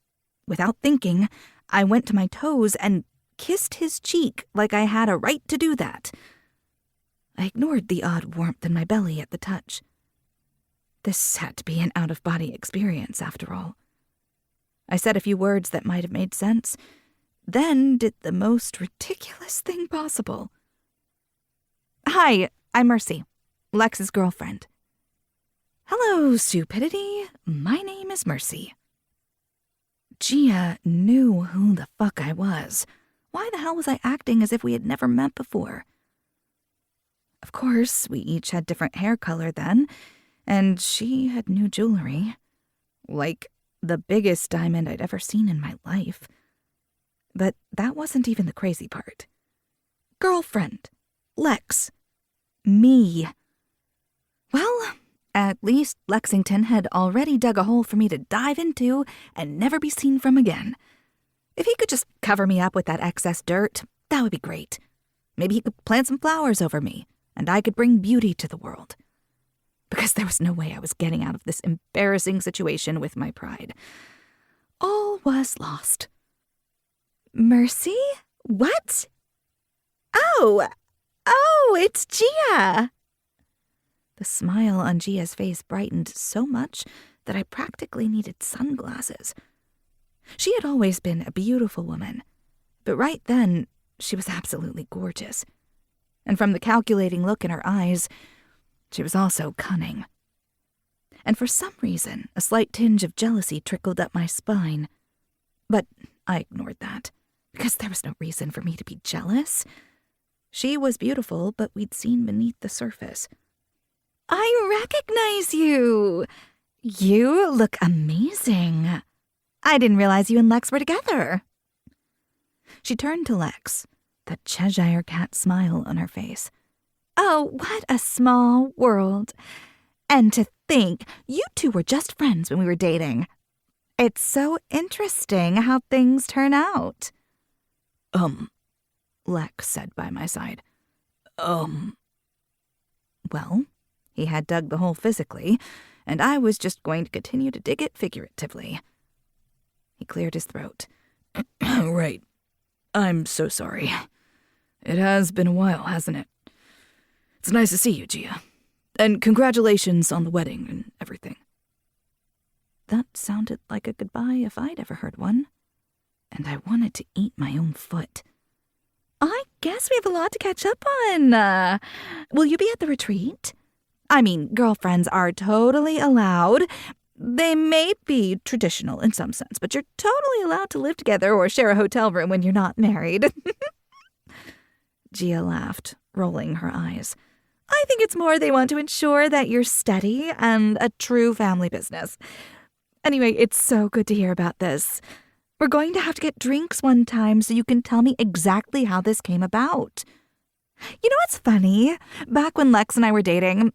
without thinking, I went to my toes and kissed his cheek like I had a right to do that. I ignored the odd warmth in my belly at the touch. This had to be an out-of-body experience, after all. I said a few words that might have made sense, then did the most ridiculous thing possible. Hi, I'm Mercy, Lex's girlfriend. Hello, stupidity. My name is Mercy. Gia knew who the fuck I was. Why the hell was I acting as if we had never met before? Of course, we each had different hair color then, and she had new jewelry. Like the biggest diamond I'd ever seen in my life. But that wasn't even the crazy part. Girlfriend. Lex. Me. Well, At least Lexington had already dug a hole for me to dive into and never be seen from again. If he could just cover me up with that excess dirt, that would be great. Maybe he could plant some flowers over me, and I could bring beauty to the world. Because there was no way I was getting out of this embarrassing situation with my pride. All was lost. Mercy? What? Oh, it's Gia! The smile on Gia's face brightened so much that I practically needed sunglasses. She had always been a beautiful woman, but right then, she was absolutely gorgeous. And from the calculating look in her eyes, she was also cunning. And for some reason, a slight tinge of jealousy trickled up my spine. But I ignored that, because there was no reason for me to be jealous. She was beautiful, but we'd seen beneath the surface. I recognize you! You look amazing. I didn't realize you and Lex were together. She turned to Lex, the Cheshire cat smile on her face. Oh, what a small world. And to think you two were just friends when we were dating. It's so interesting how things turn out. Lex said by my side. Well, he had dug the hole physically, and I was just going to continue to dig it figuratively. He cleared his throat. Right. I'm so sorry. It has been a while, hasn't it? It's nice to see you, Gia. And congratulations on the wedding and everything. That sounded like a goodbye if I'd ever heard one. And I wanted to eat my own foot. I guess we have a lot to catch up on. Will you be at the retreat? I mean, girlfriends are totally allowed. They may be traditional in some sense, but you're totally allowed to live together or share a hotel room when you're not married. Gia laughed, rolling her eyes. I think it's more they want to ensure that you're steady and a true family business. Anyway, it's so good to hear about this. We're going to have to get drinks one time so you can tell me exactly how this came about. You know what's funny? Back when Lex and I were dating,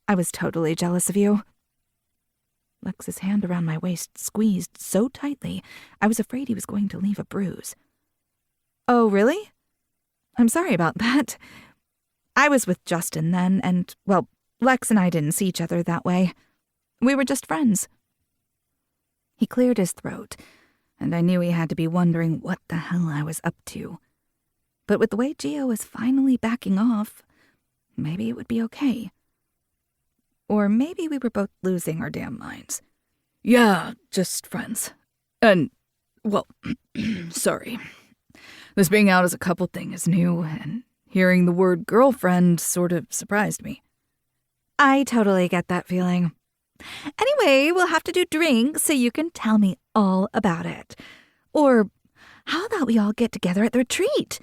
I was totally jealous of you. Lex's hand around my waist squeezed so tightly, I was afraid he was going to leave a bruise. Oh, really? I'm sorry about that. I was with Justin then, and, well, Lex and I didn't see each other that way. We were just friends. He cleared his throat, and I knew he had to be wondering what the hell I was up to. But with the way Gia was finally backing off, maybe it would be okay. Or maybe we were both losing our damn minds. Yeah, just friends. And, well, sorry. This being out as a couple thing is new, and hearing the word girlfriend sort of surprised me. I totally get that feeling. Anyway, we'll have to do drinks so you can tell me all about it. Or how about we all get together at the retreat?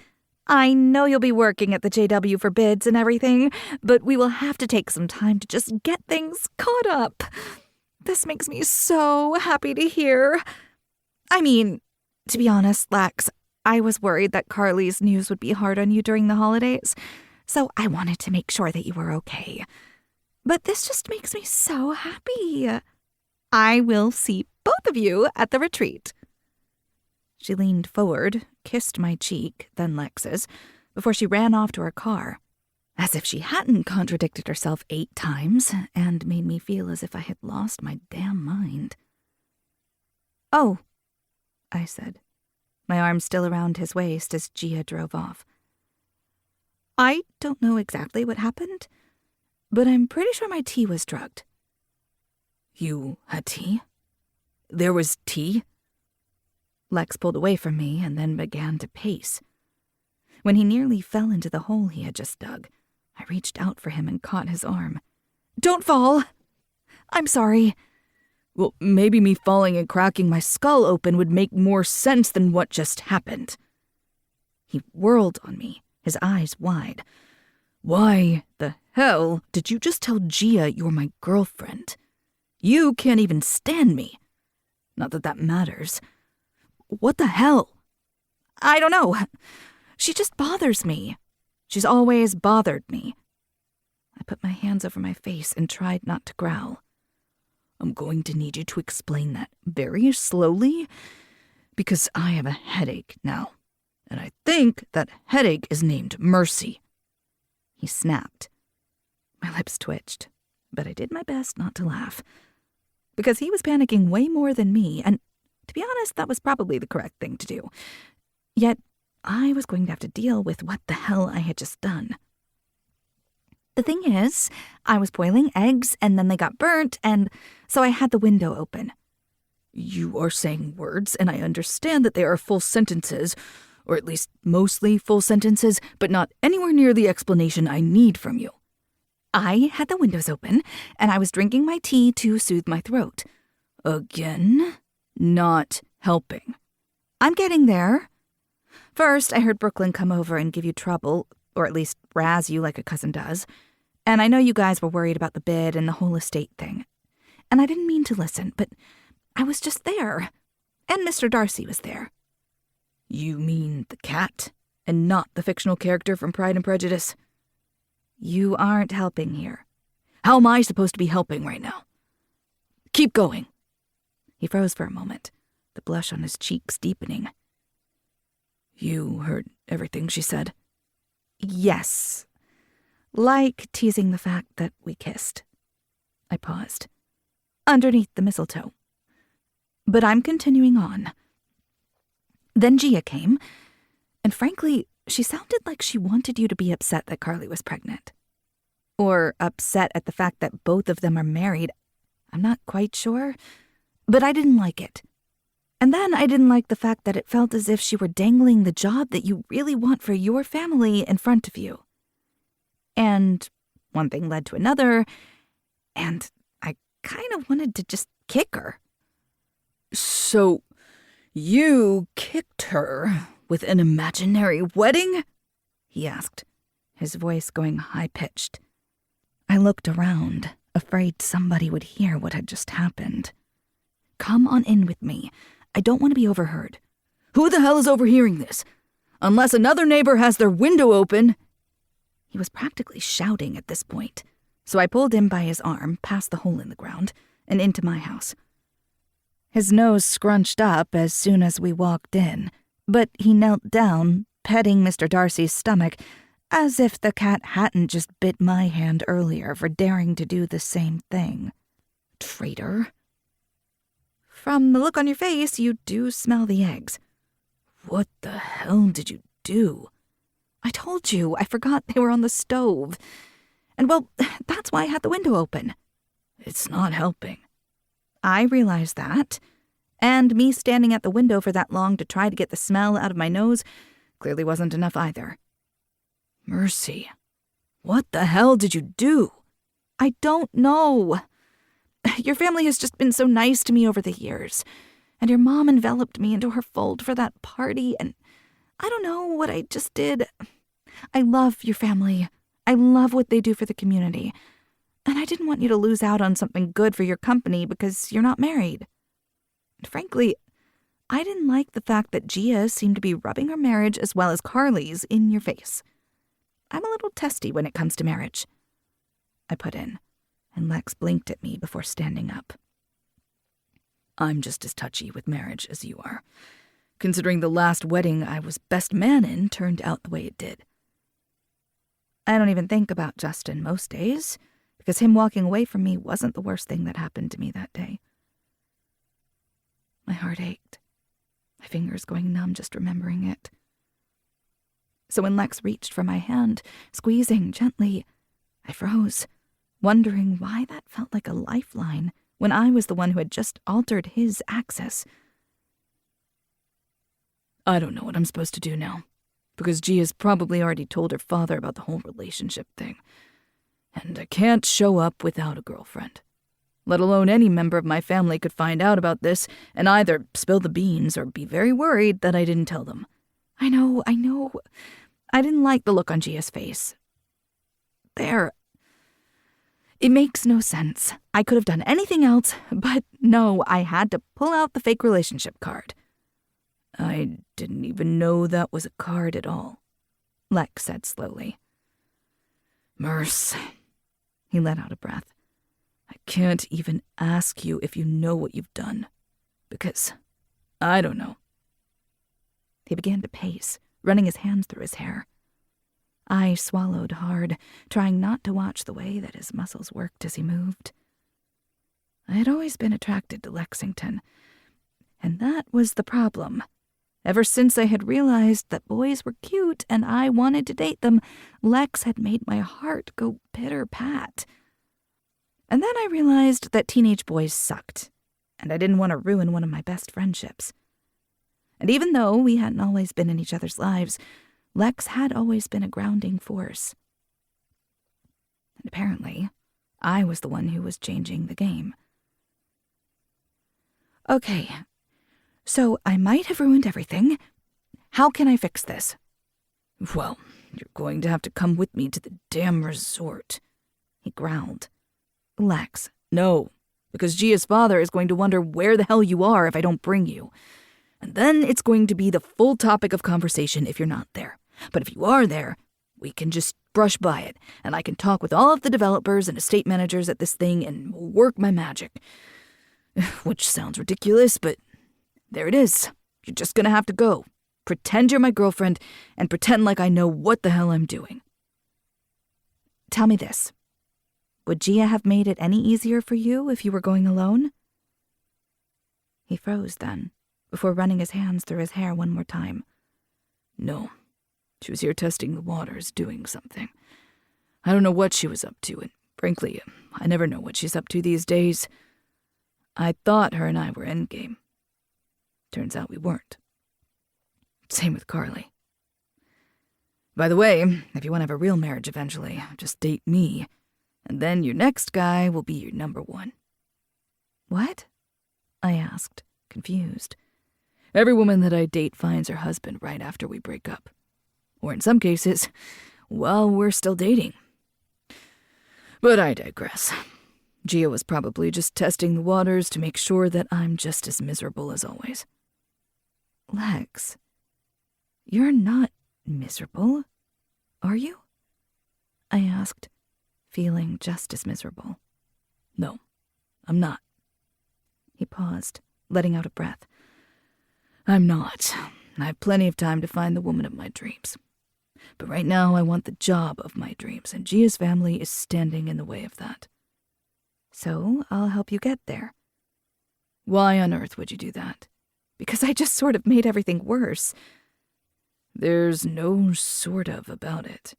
I know you'll be working at the JW for bids and everything, but we will have to take some time to just get things caught up. This makes me so happy to hear. I mean, to be honest, Lex, I was worried that Carly's news would be hard on you during the holidays, so I wanted to make sure that you were okay. But this just makes me so happy. I will see both of you at the retreat. She leaned forward, kissed my cheek, then Lex's, before she ran off to her car, as if she hadn't contradicted herself 8 times and made me feel as if I had lost my damn mind. Oh, I said, my arm still around his waist as Gia drove off. I don't know exactly what happened, but I'm pretty sure my tea was drugged. You had tea? There was tea? Lex pulled away from me and then began to pace. When he nearly fell into the hole he had just dug, I reached out for him and caught his arm. Don't fall! I'm sorry. Well, maybe me falling and cracking my skull open would make more sense than what just happened. He whirled on me, his eyes wide. Why the hell did you just tell Gia you're my girlfriend? You can't even stand me. Not that that matters. What the hell? I don't know. She just bothers me. She's always bothered me. I put my hands over my face and tried not to growl. I'm going to need you to explain that very slowly, because I have a headache now, and I think that headache is named Mercy. He snapped. My lips twitched, but I did my best not to laugh, because he was panicking way more than me, and to be honest, that was probably the correct thing to do. Yet, I was going to have to deal with what the hell I had just done. The thing is, I was boiling eggs, and then they got burnt, and so I had the window open. You are saying words, and I understand that they are full sentences, or at least mostly full sentences, but not anywhere near the explanation I need from you. I had the windows open, and I was drinking my tea to soothe my throat. Again, not helping. I'm getting there. First, I heard Brooklyn come over and give you trouble, or at least razz you like a cousin does. And I know you guys were worried about the bid and the whole estate thing. And I didn't mean to listen, but I was just there. And Mr. Darcy was there. You mean the cat, and not the fictional character from Pride and Prejudice? You aren't helping here. How am I supposed to be helping right now? Keep going. He froze for a moment, the blush on his cheeks deepening. You heard everything she said? Yes. Like teasing the fact that we kissed. I paused. Underneath the mistletoe. But I'm continuing on. Then Gia came, and frankly, she sounded like she wanted you to be upset that Carly was pregnant. Or upset at the fact that both of them are married. I'm not quite sure, but I didn't like it. And then I didn't like the fact that it felt as if she were dangling the job that you really want for your family in front of you. And one thing led to another, and I kind of wanted to just kick her. So, you kicked her with an imaginary wedding? He asked, his voice going high-pitched. I looked around, afraid somebody would hear what had just happened. Come on in with me. I don't want to be overheard. Who the hell is overhearing this? Unless another neighbor has their window open. He was practically shouting at this point, so I pulled him by his arm past the hole in the ground and into my house. His nose scrunched up as soon as we walked in, but he knelt down, petting Mr. Darcy's stomach, as if the cat hadn't just bit my hand earlier for daring to do the same thing. Traitor. From the look on your face, you do smell the eggs. What the hell did you do? I told you, I forgot they were on the stove. And well, that's why I had the window open. It's not helping. I realized that, and me standing at the window for that long to try to get the smell out of my nose clearly wasn't enough either. Mercy, what the hell did you do? I don't know. Your family has just been so nice to me over the years, and your mom enveloped me into her fold for that party, and I don't know what I just did. I love your family. I love what they do for the community. And I didn't want you to lose out on something good for your company because you're not married. And frankly, I didn't like the fact that Gia seemed to be rubbing her marriage as well as Carly's in your face. I'm a little testy when it comes to marriage. I put in, and Lex blinked at me before standing up. I'm just as touchy with marriage as you are, considering the last wedding I was best man in turned out the way it did. I don't even think about Justin most days, because him walking away from me wasn't the worst thing that happened to me that day. My heart ached, my fingers going numb just remembering it. So when Lex reached for my hand, squeezing gently, I froze, wondering why that felt like a lifeline when I was the one who had just altered his access. I don't know what I'm supposed to do now, because Gia's probably already told her father about the whole relationship thing. And I can't show up without a girlfriend. Let alone any member of my family could find out about this and either spill the beans or be very worried that I didn't tell them. I know. I didn't like the look on Gia's face. There. It makes no sense. I could have done anything else, but no, I had to pull out the fake relationship card. I didn't even know that was a card at all, Lex said slowly. Merce, He let out a breath. I can't even ask you if you know what you've done. Because I don't know. He began to pace, running his hands through his hair. I swallowed hard, trying not to watch the way that his muscles worked as he moved. I had always been attracted to Lexington, and that was the problem. Ever since I had realized that boys were cute and I wanted to date them, Lex had made my heart go pitter-pat. And then I realized that teenage boys sucked, and I didn't want to ruin one of my best friendships. And even though we hadn't always been in each other's lives, Lex had always been a grounding force. And apparently, I was the one who was changing the game. Okay, so I might have ruined everything. How can I fix this? Well, you're going to have to come with me to the damn resort, he growled. Lex, no, because Gia's father is going to wonder where the hell you are if I don't bring you. And then it's going to be the full topic of conversation if you're not there. But if you are there, we can just brush by it, and I can talk with all of the developers and estate managers at this thing and work my magic. Which sounds ridiculous, but there it is. You're just gonna have to go. Pretend you're my girlfriend, and pretend like I know what the hell I'm doing. Tell me this. Would Gia have made it any easier for you if you were going alone? He froze then, before running his hands through his hair one more time. No. She was here testing the waters, doing something. I don't know what she was up to, and frankly, I never know what she's up to these days. I thought her and I were endgame. Turns out we weren't. Same with Carly. By the way, if you want to have a real marriage eventually, just date me, and then your next guy will be your number one. What? I asked, confused. Every woman that I date finds her husband right after we break up. Or in some cases, while we're still dating. But I digress. Gia was probably just testing the waters to make sure that I'm just as miserable as always. Lex, you're not miserable, are you? I asked, feeling just as miserable. No, I'm not. He paused, letting out a breath. I'm not. I have plenty of time to find the woman of my dreams. But right now I want the job of my dreams, and Gia's family is standing in the way of that. So I'll help you get there. Why on earth would you do that? Because I just sort of made everything worse. There's no sort of about it,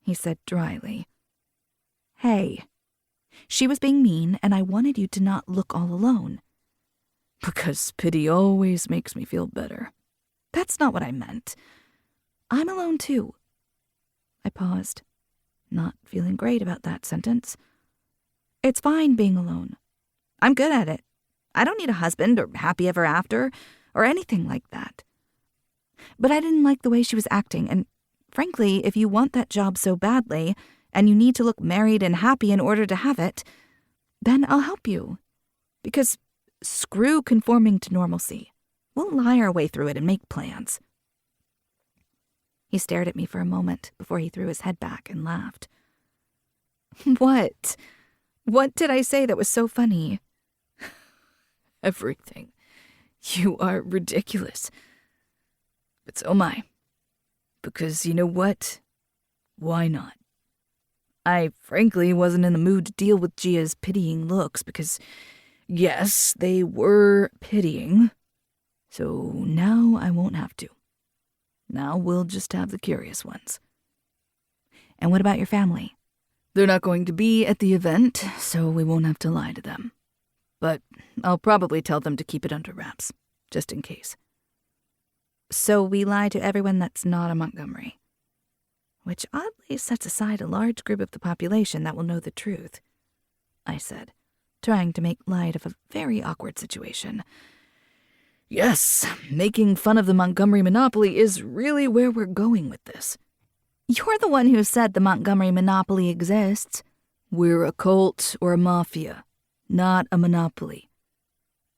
he said dryly. Hey, she was being mean, and I wanted you to not look all alone. Because pity always makes me feel better. That's not what I meant. I'm alone too. I paused, not feeling great about that sentence. It's fine being alone. I'm good at it. I don't need a husband or happy ever after or anything like that. But I didn't like the way she was acting, and frankly, if you want that job so badly and you need to look married and happy in order to have it, then I'll help you. Because screw conforming to normalcy. We'll lie our way through it and make plans. He stared at me for a moment before he threw his head back and laughed. What? What did I say that was so funny? Everything. You are ridiculous. But so am I. Because you know what? Why not? I frankly wasn't in the mood to deal with Gia's pitying looks because, yes, they were pitying. So now I won't have to. Now we'll just have the curious ones. And what about your family? They're not going to be at the event, so we won't have to lie to them. But I'll probably tell them to keep it under wraps, just in case. So we lie to everyone that's not a Montgomery. Which oddly sets aside a large group of the population that will know the truth, I said, trying to make light of a very awkward situation. Yes, making fun of the Montgomery monopoly is really where we're going with this. You're the one who said the Montgomery monopoly exists. We're a cult or a mafia, not a monopoly.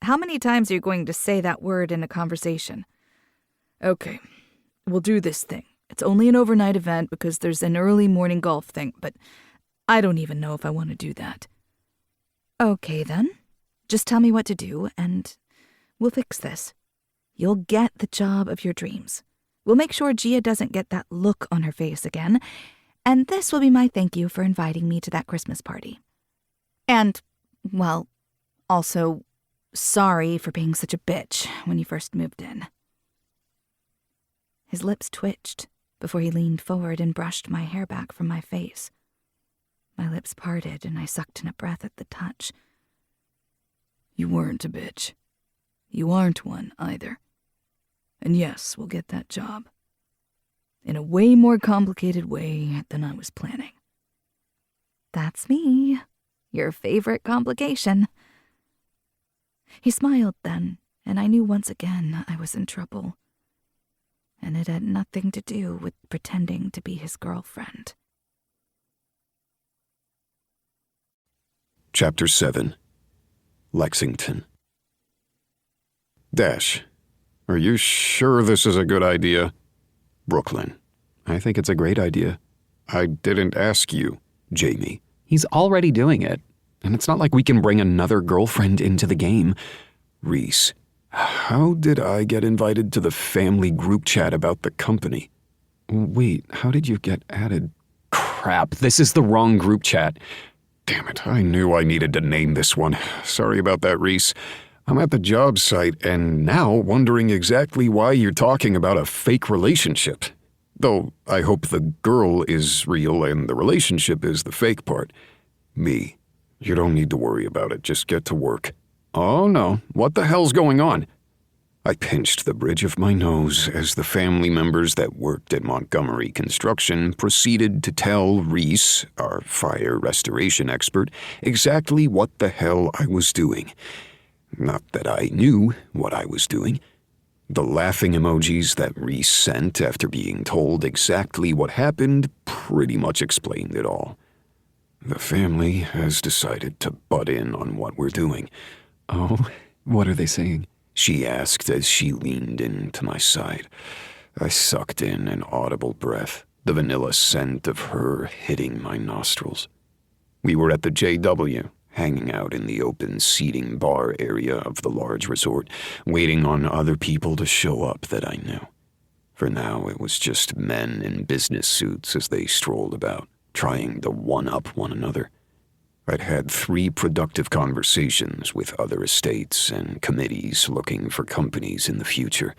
How many times are you going to say that word in a conversation? Okay, we'll do this thing. It's only an overnight event because there's an early morning golf thing, but I don't even know if I want to do that. Okay, then. Just tell me what to do, and we'll fix this. You'll get the job of your dreams. We'll make sure Gia doesn't get that look on her face again, and this will be my thank you for inviting me to that Christmas party. And, well, also, sorry for being such a bitch when you first moved in. His lips twitched before he leaned forward and brushed my hair back from my face. My lips parted and I sucked in a breath at the touch. You weren't a bitch. You aren't one either. And yes, we'll get that job. In a way more complicated way than I was planning. That's me. Your favorite complication. He smiled then, and I knew once again I was in trouble. And it had nothing to do with pretending to be his girlfriend. Chapter 7. Lexington. Dash. Are you sure this is a good idea? Brooklyn. I think it's a great idea. I didn't ask you, Jamie. He's already doing it, and it's not like we can bring another girlfriend into the game. Reese. How did I get invited to the family group chat about the company? Wait, how did you get added? Crap, this is the wrong group chat. Damn it, I knew I needed to name this one. Sorry about that, Reese. I'm at the job site and now wondering exactly why you're talking about a fake relationship. Though I hope the girl is real and the relationship is the fake part. Me. You don't need to worry about it, just get to work. Oh no, what the hell's going on? I pinched the bridge of my nose as the family members that worked at Montgomery Construction proceeded to tell Reese, our fire restoration expert, exactly what the hell I was doing. Not that I knew what I was doing. The laughing emojis that Reese sent after being told exactly what happened pretty much explained it all. The family has decided to butt in on what we're doing. Oh, what are they saying? She asked as she leaned in to my side. I sucked in an audible breath, the vanilla scent of her hitting my nostrils. We were at the JW, hanging out in the open seating bar area of the large resort, waiting on other people to show up that I knew. For now, it was just men in business suits as they strolled about, trying to one-up one another. I'd had 3 productive conversations with other estates and committees looking for companies in the future.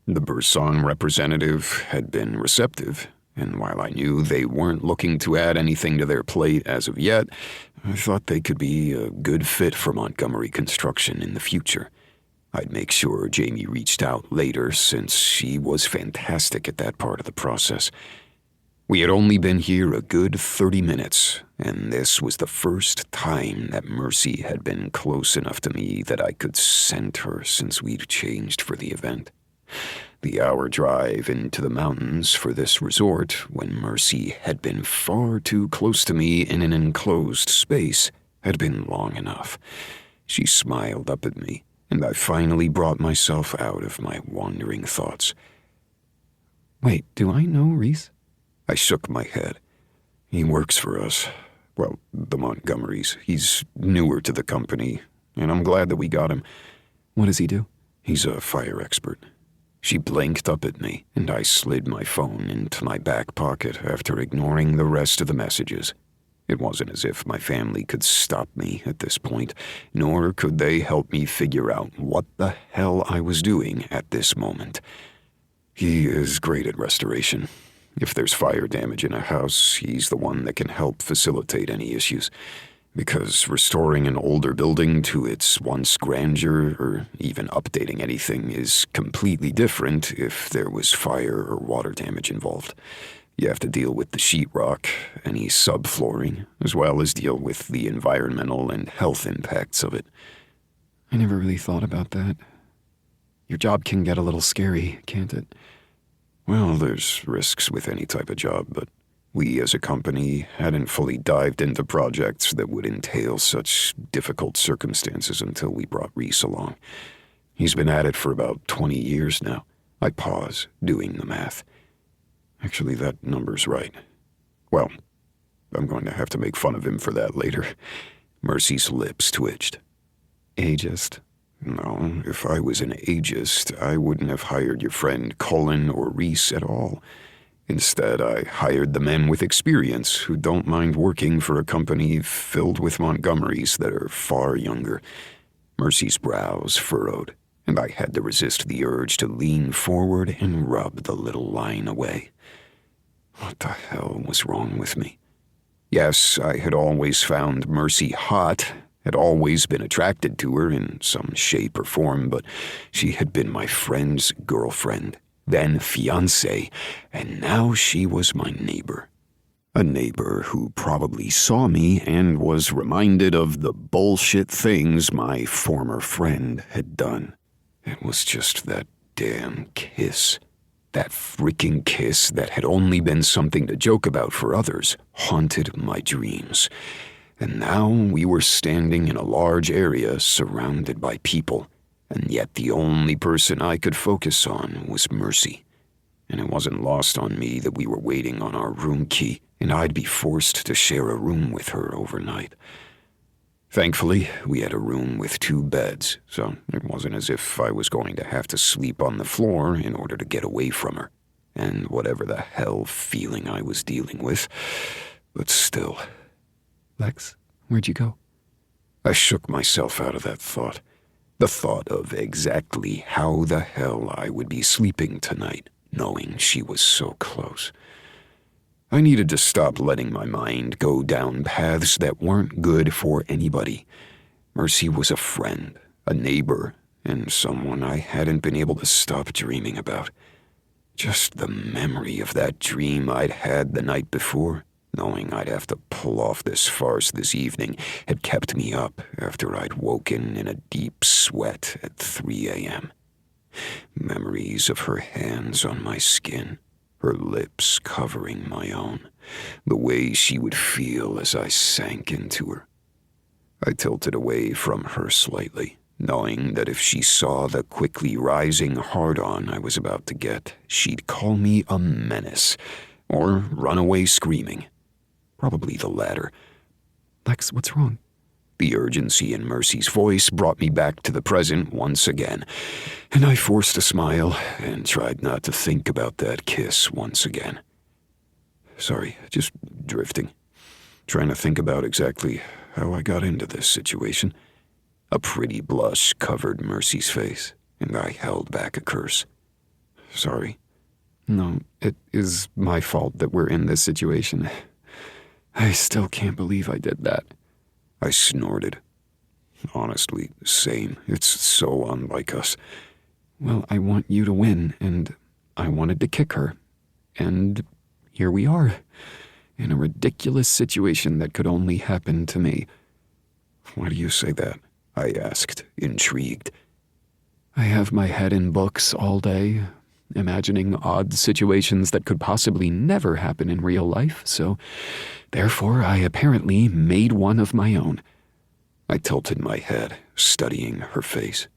The Burson representative had been receptive, and while I knew they weren't looking to add anything to their plate as of yet, I thought they could be a good fit for Montgomery Construction in the future. I'd make sure Jamie reached out later since she was fantastic at that part of the process. We had only been here a good 30 minutes, and this was the first time that Mercy had been close enough to me that I could scent her since we'd changed for the event. The hour drive into the mountains for this resort, when Mercy had been far too close to me in an enclosed space, had been long enough. She smiled up at me, and I finally brought myself out of my wandering thoughts. Wait, do I know Reese? I shook my head. He works for us. Well, the Montgomerys. He's newer to the company, and I'm glad that we got him. What does he do? He's a fire expert. She blinked up at me, and I slid my phone into my back pocket after ignoring the rest of the messages. It wasn't as if my family could stop me at this point, nor could they help me figure out what the hell I was doing at this moment. He is great at restoration. If there's fire damage in a house, he's the one that can help facilitate any issues. Because restoring an older building to its once grandeur, or even updating anything, is completely different if there was fire or water damage involved. You have to deal with the sheetrock, any subflooring, as well as deal with the environmental and health impacts of it. I never really thought about that. Your job can get a little scary, can't it? Well, there's risks with any type of job, but we as a company hadn't fully dived into projects that would entail such difficult circumstances until we brought Reese along. He's been at it for about 20 years now. I pause, doing the math. Actually, that number's right. Well, I'm going to have to make fun of him for that later. Mercy's lips twitched. Ageist. No, if I was an ageist, I wouldn't have hired your friend Cullen or Reese at all. Instead, I hired the men with experience who don't mind working for a company filled with Montgomerys that are far younger. Mercy's brows furrowed, and I had to resist the urge to lean forward and rub the little line away. What the hell was wrong with me? Yes, I had always found Mercy hot, had always been attracted to her in some shape or form, but she had been my friend's girlfriend, then fiancée, and now she was my neighbor. A neighbor who probably saw me and was reminded of the bullshit things my former friend had done. It was just that damn kiss. That freaking kiss that had only been something to joke about for others haunted my dreams. And now we were standing in a large area surrounded by people, and yet the only person I could focus on was Mercy. And it wasn't lost on me that we were waiting on our room key, and I'd be forced to share a room with her overnight. Thankfully, we had a room with 2 beds, so it wasn't as if I was going to have to sleep on the floor in order to get away from her, and whatever the hell feeling I was dealing with, but still. Lex, where'd you go? I shook myself out of that thought. The thought of exactly how the hell I would be sleeping tonight, knowing she was so close. I needed to stop letting my mind go down paths that weren't good for anybody. Mercy was a friend, a neighbor, and someone I hadn't been able to stop dreaming about. Just the memory of that dream I'd had the night before, knowing I'd have to pull off this farce this evening, had kept me up after I'd woken in a deep sweat at 3 a.m. Memories of her hands on my skin, her lips covering my own, the way she would feel as I sank into her. I tilted away from her slightly, knowing that if she saw the quickly rising hard-on I was about to get, she'd call me a menace, or run away screaming. Probably the latter. Lex, what's wrong? The urgency in Mercy's voice brought me back to the present once again, and I forced a smile and tried not to think about that kiss once again. Sorry, just drifting. Trying to think about exactly how I got into this situation. A pretty blush covered Mercy's face, and I held back a curse. Sorry. No, it is my fault that we're in this situation. I still can't believe I did that. I snorted. Honestly, same. It's so unlike us. Well, I want you to win, and I wanted to kick her. And here we are, in a ridiculous situation that could only happen to me. Why do you say that? I asked, intrigued. I have my head in books all day, imagining odd situations that could possibly never happen in real life, so therefore I apparently made one of my own. I tilted my head, studying her face.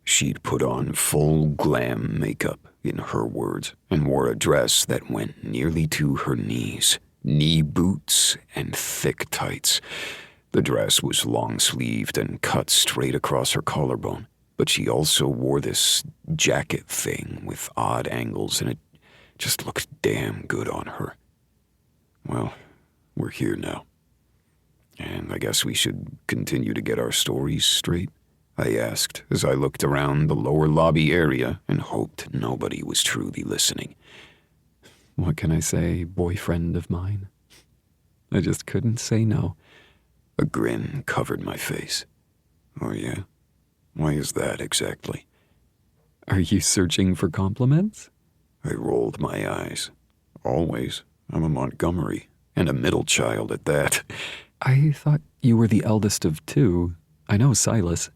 She'd put on full glam makeup, in her words, and wore a dress that went nearly to her knees, knee boots and thick tights. The dress was long-sleeved and cut straight across her collarbone, but she also wore this jacket thing with odd angles, and it just looked damn good on her. Well, we're here now. And I guess we should continue to get our stories straight, I asked as I looked around the lower lobby area and hoped nobody was truly listening. What can I say, boyfriend of mine? I just couldn't say no. A grin covered my face. Oh yeah? Why is that exactly? Are you searching for compliments? I rolled my eyes. Always. I'm a Montgomery, and a middle child at that. I thought you were the eldest of 2. I know Silas.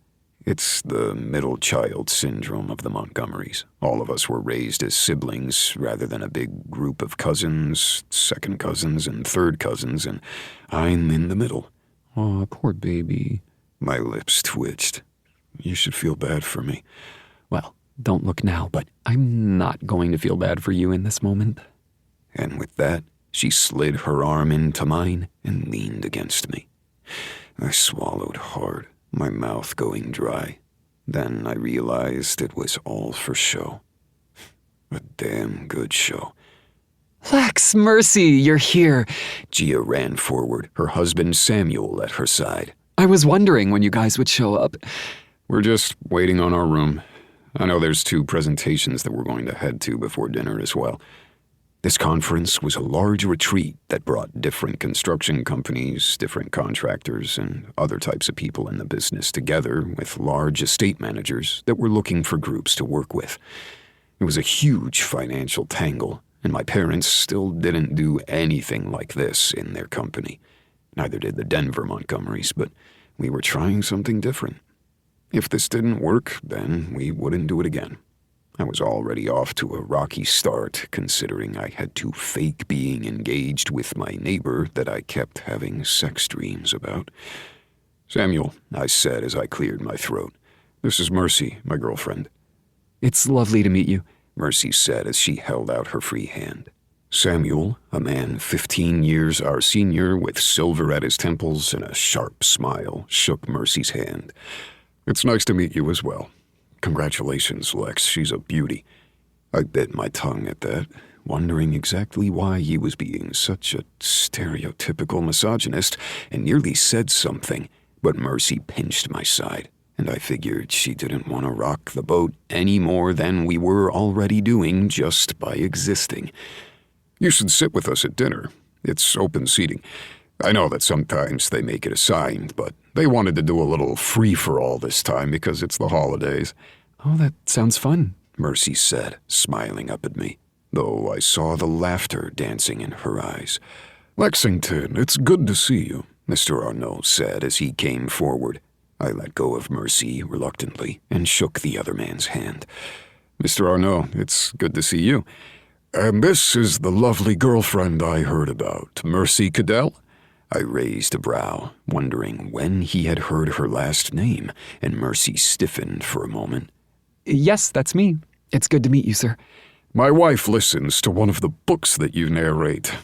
It's the middle child syndrome of the Montgomerys. All of us were raised as siblings rather than a big group of cousins, second cousins, and third cousins, and I'm in the middle. Aw, poor baby. My lips twitched. You should feel bad for me. Well, don't look now, but I'm not going to feel bad for you in this moment. And with that, She slid her arm into mine and leaned against me. I swallowed hard, my mouth going dry. Then I realized it was all for show. A damn good show. Lex, Mercy, you're here. Gia ran forward, her husband Samuel at her side. I was wondering when you guys would show up. We're just waiting on our room. I know there's 2 presentations that we're going to head to before dinner as well. This conference was a large retreat that brought different construction companies, different contractors, and other types of people in the business together with large estate managers that were looking for groups to work with. It was a huge financial tangle, and my parents still didn't do anything like this in their company. Neither did the Denver Montgomerys, but we were trying something different. If this didn't work, then we wouldn't do it again. I was already off to a rocky start, considering I had to fake being engaged with my neighbor that I kept having sex dreams about. "Samuel," I said as I cleared my throat. "This is Mercy, my girlfriend." It's lovely to meet you. Mercy said as she held out her free hand. Samuel, a man 15 years our senior with silver at his temples and a sharp smile, shook Mercy's hand. "It's nice to meet you as well. Congratulations, Lex, she's a beauty." I bit my tongue at that, wondering exactly why he was being such a stereotypical misogynist, and nearly said something, but Mercy pinched my side, and I figured she didn't want to rock the boat any more than we were already doing just by existing. "You should sit with us at dinner. It's open seating. I know that sometimes they make it assigned, but they wanted to do a little free-for-all this time because it's the holidays." Oh, that sounds fun. Mercy said, smiling up at me, though I saw the laughter dancing in her eyes. "Lexington, it's good to see you," Mr. Arnault said as he came forward. I let go of Mercy reluctantly and shook the other man's hand. "Mr. Arnault, it's good to see you. And this is the lovely girlfriend I heard about, Mercy Cadell?" I raised a brow, wondering when he had heard her last name, and Mercy stiffened for a moment. Yes, that's me. It's good to meet you, sir. "My wife listens to one of the books that you narrate.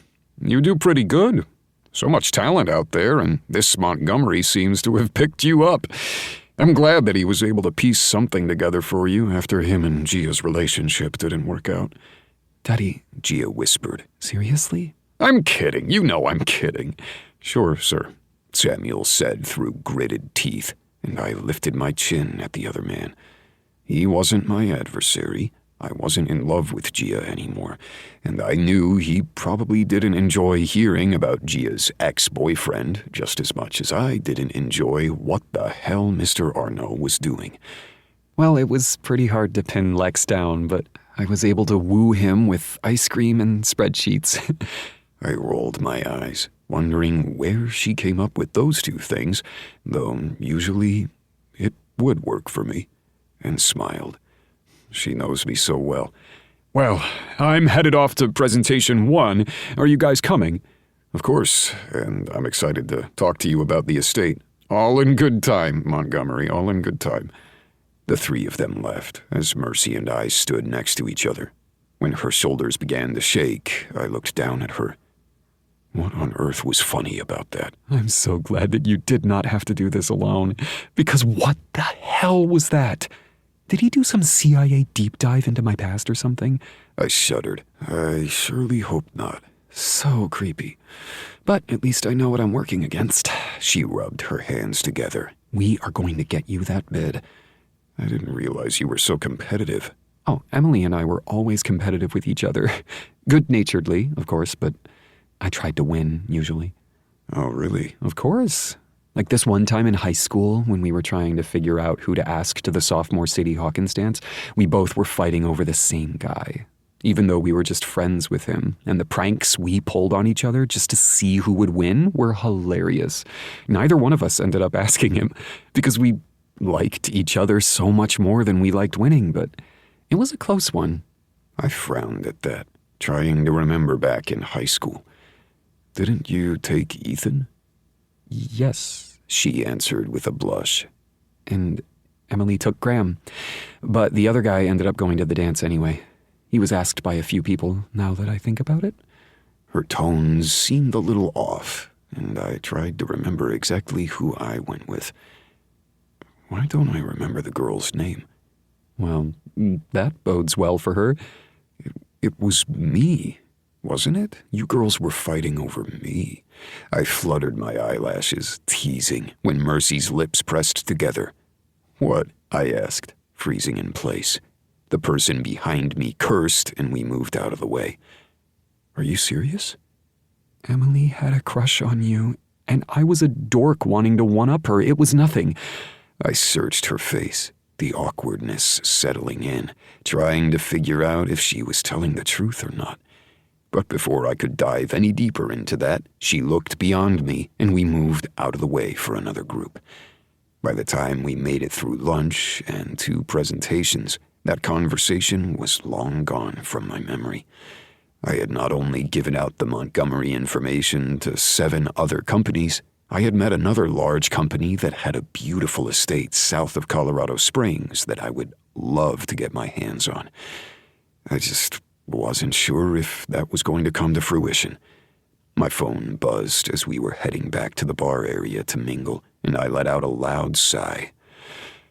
You do pretty good. So much talent out there, and this Montgomery seems to have picked you up. I'm glad that he was able to piece something together for you after him and Gia's relationship didn't work out." Daddy, Gia whispered. seriously? "I'm kidding. You know I'm kidding." "Sure, sir," Samuel said through gritted teeth, and I lifted my chin at the other man. He wasn't my adversary. I wasn't in love with Gia anymore, and I knew he probably didn't enjoy hearing about Gia's ex-boyfriend just as much as I didn't enjoy what the hell Mr. Arnault was doing. Well, it was pretty hard to pin Lex down, but I was able to woo him with ice cream and spreadsheets. I rolled my eyes, wondering where she came up with those 2 things, though usually it would work for me, and smiled. She knows me so well. "Well, I'm headed off to presentation 1. Are you guys coming?" "Of course, and I'm excited to talk to you about the estate. All in good time, Montgomery, all in good time." The 3 of them left as Mercy and I stood next to each other. When her shoulders began to shake, I looked down at her. What on earth was funny about that? I'm so glad that you did not have to do this alone, because what the hell was that? Did he do some CIA deep dive into my past or something? I shuddered. I surely hope not. So creepy. But at least I know what I'm working against. She rubbed her hands together. We are going to get you that bid. I didn't realize you were so competitive. Oh, Emily and I were always competitive with each other. Good-naturedly, of course, but I tried to win, usually. Oh, really? Of course. Like this one time in high school when we were trying to figure out who to ask to the sophomore Sadie Hawkins dance, we both were fighting over the same guy, even though we were just friends with him, and the pranks we pulled on each other just to see who would win were hilarious. Neither one of us ended up asking him because we liked each other so much more than we liked winning, but it was a close one. I frowned at that, trying to remember back in high school. Didn't you take Ethan? Yes, she answered with a blush. And Emily took Graham, but the other guy ended up going to the dance anyway. He was asked by a few people, now that I think about it. Her tones seemed a little off, and I tried to remember exactly who I went with. Why don't I remember the girl's name? Well, that bodes well for her. It was me, wasn't it? You girls were fighting over me. I fluttered my eyelashes, teasing, when Mercy's lips pressed together. What? I asked, freezing in place. The person behind me cursed, and we moved out of the way. Are you serious? Emily had a crush on you, and I was a dork wanting to one-up her. It was nothing. I searched her face, the awkwardness settling in, trying to figure out if she was telling the truth or not. But before I could dive any deeper into that, she looked beyond me, and we moved out of the way for another group. By the time we made it through lunch and 2 presentations, that conversation was long gone from my memory. I had not only given out the Montgomery information to 7 other companies, I had met another large company that had a beautiful estate south of Colorado Springs that I would love to get my hands on. I just wasn't sure if that was going to come to fruition. My phone buzzed as we were heading back to the bar area to mingle, and I let out a loud sigh.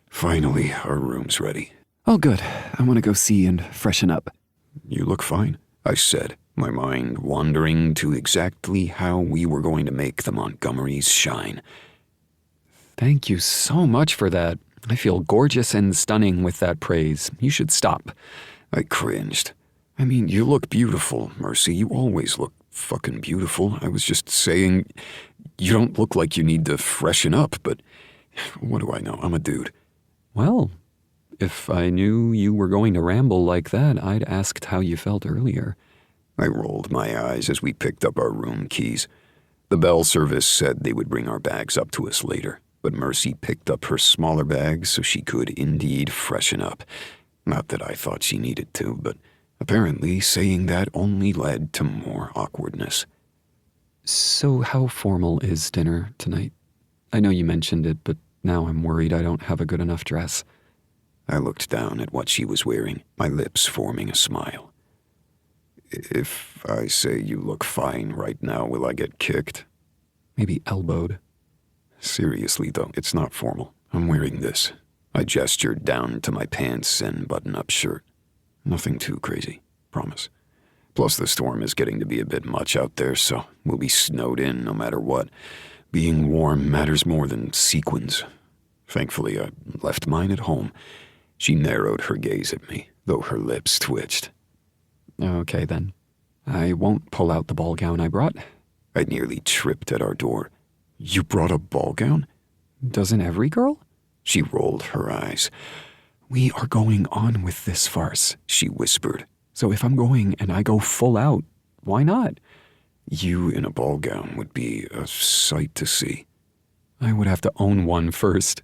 Finally, our room's ready. Oh, good. I want to go see and freshen up. You look fine, I said, my mind wandering to exactly how we were going to make the Montgomerys shine. Thank you so much for that. I feel gorgeous and stunning with that praise. You should stop. I cringed. I mean, you look beautiful, Mercy. You always look fucking beautiful. I was just saying, you don't look like you need to freshen up, but what do I know? I'm a dude. Well, if I knew you were going to ramble like that, I'd asked how you felt earlier. I rolled my eyes as we picked up our room keys. The bell service said they would bring our bags up to us later, but Mercy picked up her smaller bags so she could indeed freshen up. Not that I thought she needed to, but apparently saying that only led to more awkwardness. So how formal is dinner tonight? I know you mentioned it, but now I'm worried I don't have a good enough dress. I looked down at what she was wearing, my lips forming a smile. If I say you look fine right now, will I get kicked? Maybe elbowed. Seriously, though, it's not formal. I'm wearing this. I gestured down to my pants and button-up shirt. Nothing too crazy, promise. Plus, the storm is getting to be a bit much out there, so we'll be snowed in no matter what. Being warm matters more than sequins. Thankfully, I left mine at home. She narrowed her gaze at me, though her lips twitched. Okay, then. I won't pull out the ball gown I brought. I nearly tripped at our door. You brought a ball gown? Doesn't every girl? She rolled her eyes. We are going on with this farce, she whispered. So if I'm going and I go full out, why not? You in a ball gown would be a sight to see. I would have to own one first.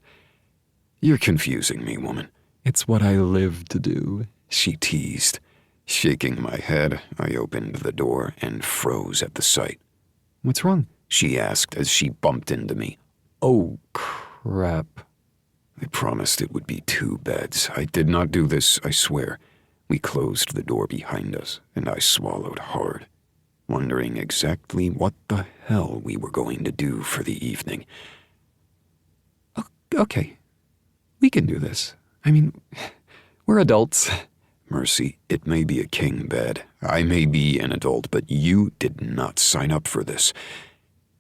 You're confusing me, woman. It's what I live to do, she teased. Shaking my head, I opened the door and froze at the sight. What's wrong? She asked as she bumped into me. Oh, crap. I promised it would be 2 beds. I did not do this, I swear. We closed the door behind us, and I swallowed hard, wondering exactly what the hell we were going to do for the evening. Okay, we can do this. I mean, we're adults. Mercy, it may be a king bed. I may be an adult, but you did not sign up for this.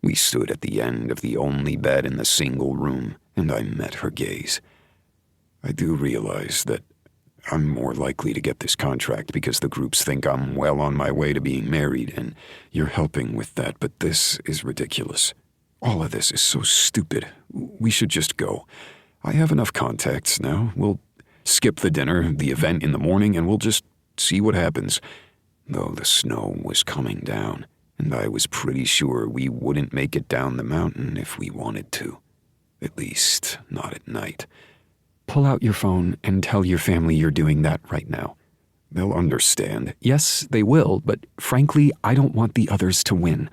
We stood at the end of the only bed in the single room, and I met her gaze. I do realize that I'm more likely to get this contract because the groups think I'm well on my way to being married, and you're helping with that, but this is ridiculous. All of this is so stupid. We should just go. I have enough contacts now. We'll skip the dinner, the event in the morning, and we'll just see what happens. Though the snow was coming down, and I was pretty sure we wouldn't make it down the mountain if we wanted to. At least, not at night. Pull out your phone and tell your family you're doing that right now. They'll understand. Yes, they will, but frankly, I don't want the others to win.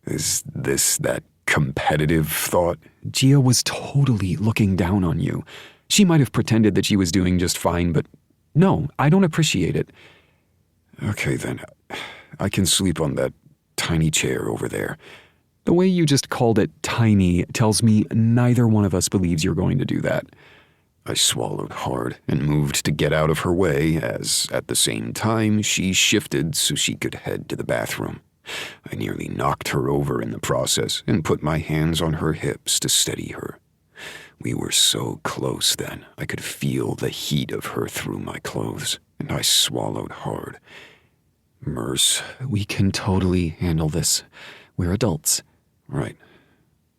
Is this that competitive thought? Gia was totally looking down on you. She might have pretended that she was doing just fine, but no, I don't appreciate it. Okay, then. I can sleep on that tiny chair over there. The way you just called it tiny tells me neither one of us believes you're going to do that. I swallowed hard and moved to get out of her way as, at the same time, she shifted so she could head to the bathroom. I nearly knocked her over in the process and put my hands on her hips to steady her. We were so close then, I could feel the heat of her through my clothes, and I swallowed hard. Merce, we can totally handle this. We're adults. Right.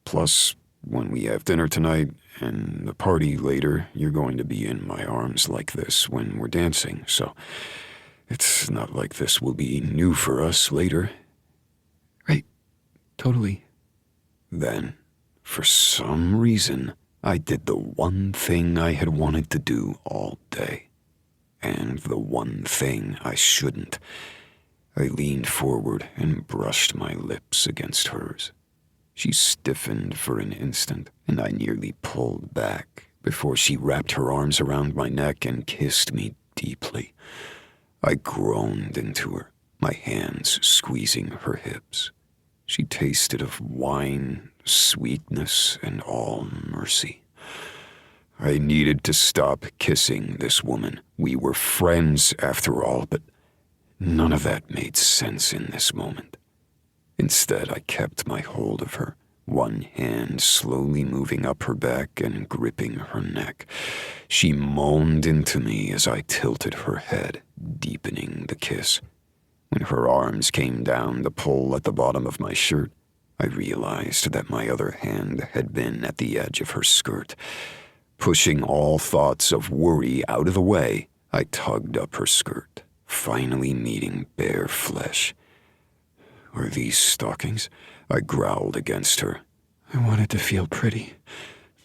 Plus, when we have dinner tonight and the party later, you're going to be in my arms like this when we're dancing, so it's not like this will be new for us later. Right. Totally. Then, for some reason, I did the one thing I had wanted to do all day. And the one thing I shouldn't. I leaned forward and brushed my lips against hers. She stiffened for an instant, and I nearly pulled back before she wrapped her arms around my neck and kissed me deeply. I groaned into her, my hands squeezing her hips. She tasted of wine, sweetness, and all mercy. I needed to stop kissing this woman. We were friends after all, but none of that made sense in this moment. Instead, I kept my hold of her, one hand slowly moving up her back and gripping her neck. She moaned into me as I tilted her head, deepening the kiss. When her arms came down to pull at the bottom of my shirt, I realized that my other hand had been at the edge of her skirt. Pushing all thoughts of worry out of the way, I tugged up her skirt, finally meeting bare flesh. Were these stockings? I growled against her. I wanted to feel pretty.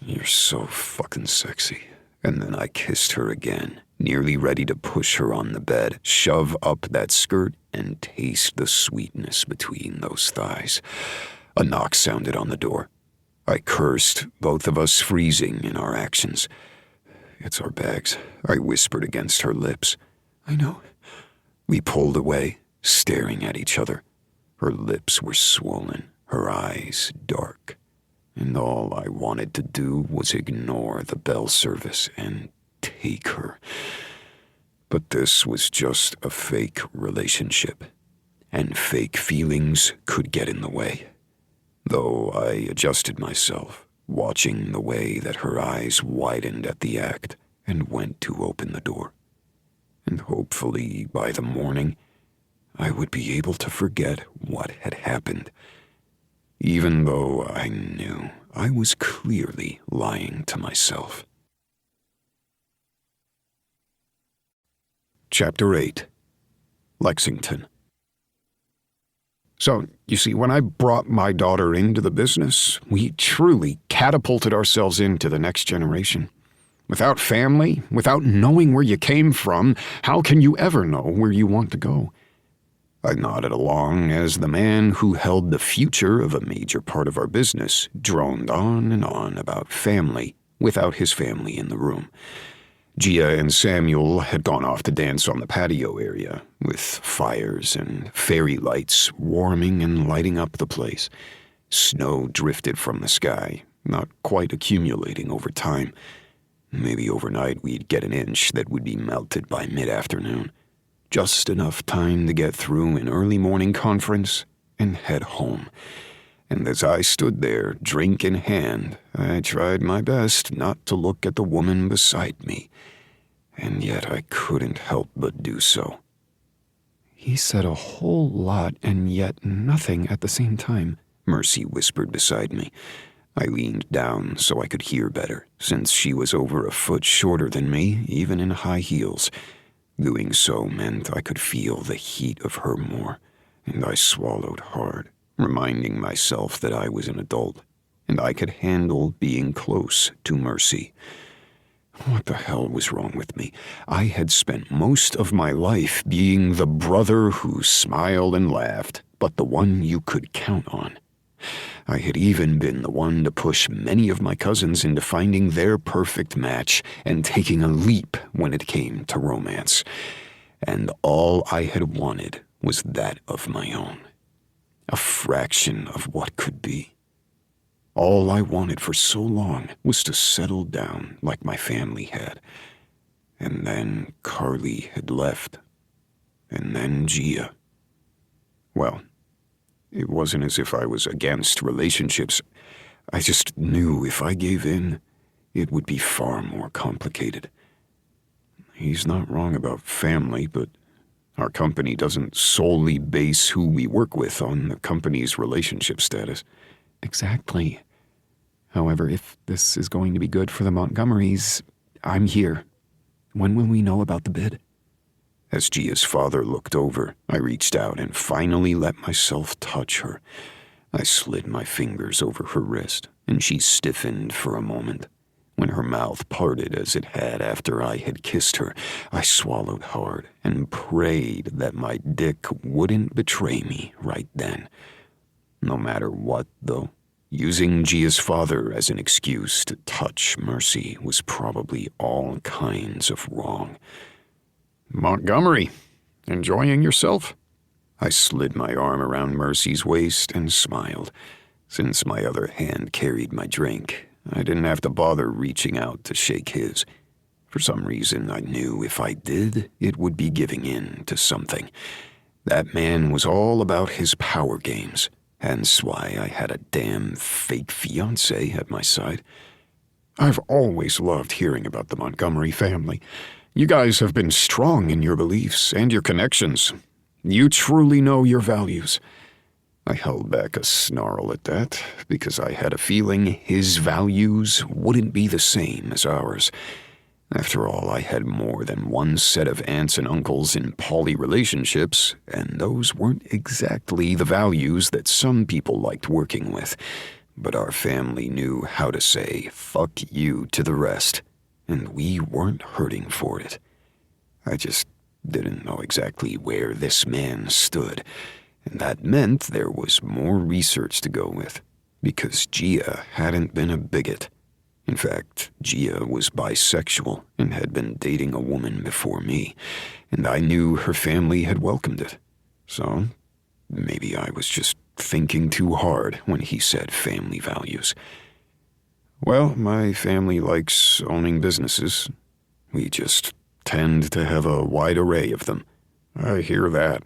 You're so fucking sexy. And then I kissed her again, nearly ready to push her on the bed, shove up that skirt, and taste the sweetness between those thighs. A knock sounded on the door. I cursed, both of us freezing in our actions. It's our bags, I whispered against her lips. I know. We pulled away, staring at each other. Her lips were swollen, her eyes dark, and all I wanted to do was ignore the bell service and take her. But this was just a fake relationship, and fake feelings could get in the way. Though I adjusted myself, watching the way that her eyes widened at the act, and went to open the door. And hopefully, by the morning, I would be able to forget what had happened, even though I knew I was clearly lying to myself. Chapter 8. Lexington. So, you see, when I brought my daughter into the business, we truly catapulted ourselves into the next generation. Without family, without knowing where you came from, how can you ever know where you want to go? I nodded along as the man who held the future of a major part of our business droned on and on about family without his family in the room. Gia and Samuel had gone off to dance on the patio area, with fires and fairy lights warming and lighting up the place. Snow drifted from the sky, not quite accumulating over time. Maybe overnight we'd get an inch that would be melted by mid-afternoon. Just enough time to get through an early morning conference and head home. And as I stood there, drink in hand, I tried my best not to look at the woman beside me. And yet I couldn't help but do so. He said a whole lot and yet nothing at the same time, Mercy whispered beside me. I leaned down so I could hear better, since she was over a foot shorter than me, even in high heels. Doing so meant I could feel the heat of her more, and I swallowed hard, reminding myself that I was an adult, and I could handle being close to Mercy. What the hell was wrong with me? I had spent most of my life being the brother who smiled and laughed, but the one you could count on. I had even been the one to push many of my cousins into finding their perfect match and taking a leap when it came to romance. And all I had wanted was that of my own. a fraction of what could be. All I wanted for so long was to settle down like my family had. And then Carly had left. And then Gia. Well, it wasn't as if I was against relationships. I just knew if I gave in, it would be far more complicated. He's not wrong about family, but our company doesn't solely base who we work with on the company's relationship status. Exactly. However, if this is going to be good for the Montgomerys, I'm here. When will we know about the bid? As Gia's father looked over, I reached out and finally let myself touch her. I slid my fingers over her wrist, and she stiffened for a moment. When her mouth parted as it had after I had kissed her, I swallowed hard and prayed that my dick wouldn't betray me right then. No matter what, though, using Gia's father as an excuse to touch Mercy was probably all kinds of wrong. Montgomery, enjoying yourself? I slid my arm around Mercy's waist and smiled. Since my other hand carried my drink, I didn't have to bother reaching out to shake his. For some reason, I knew if I did, it would be giving in to something. That man was all about his power games, hence why I had a damn fake fiancé at my side. I've always loved hearing about the Montgomery family. You guys have been strong in your beliefs and your connections. You truly know your values. I held back a snarl at that, because I had a feeling his values wouldn't be the same as ours. After all, I had more than one set of aunts and uncles in poly relationships, and those weren't exactly the values that some people liked working with. But our family knew how to say, fuck you to the rest, and we weren't hurting for it. I just didn't know exactly where this man stood, and that meant there was more research to go with, because Gia hadn't been a bigot. In fact, Gia was bisexual and had been dating a woman before me, and I knew her family had welcomed it. So, maybe I was just thinking too hard when he said family values. Well, my family likes owning businesses. We just tend to have a wide array of them. I hear that.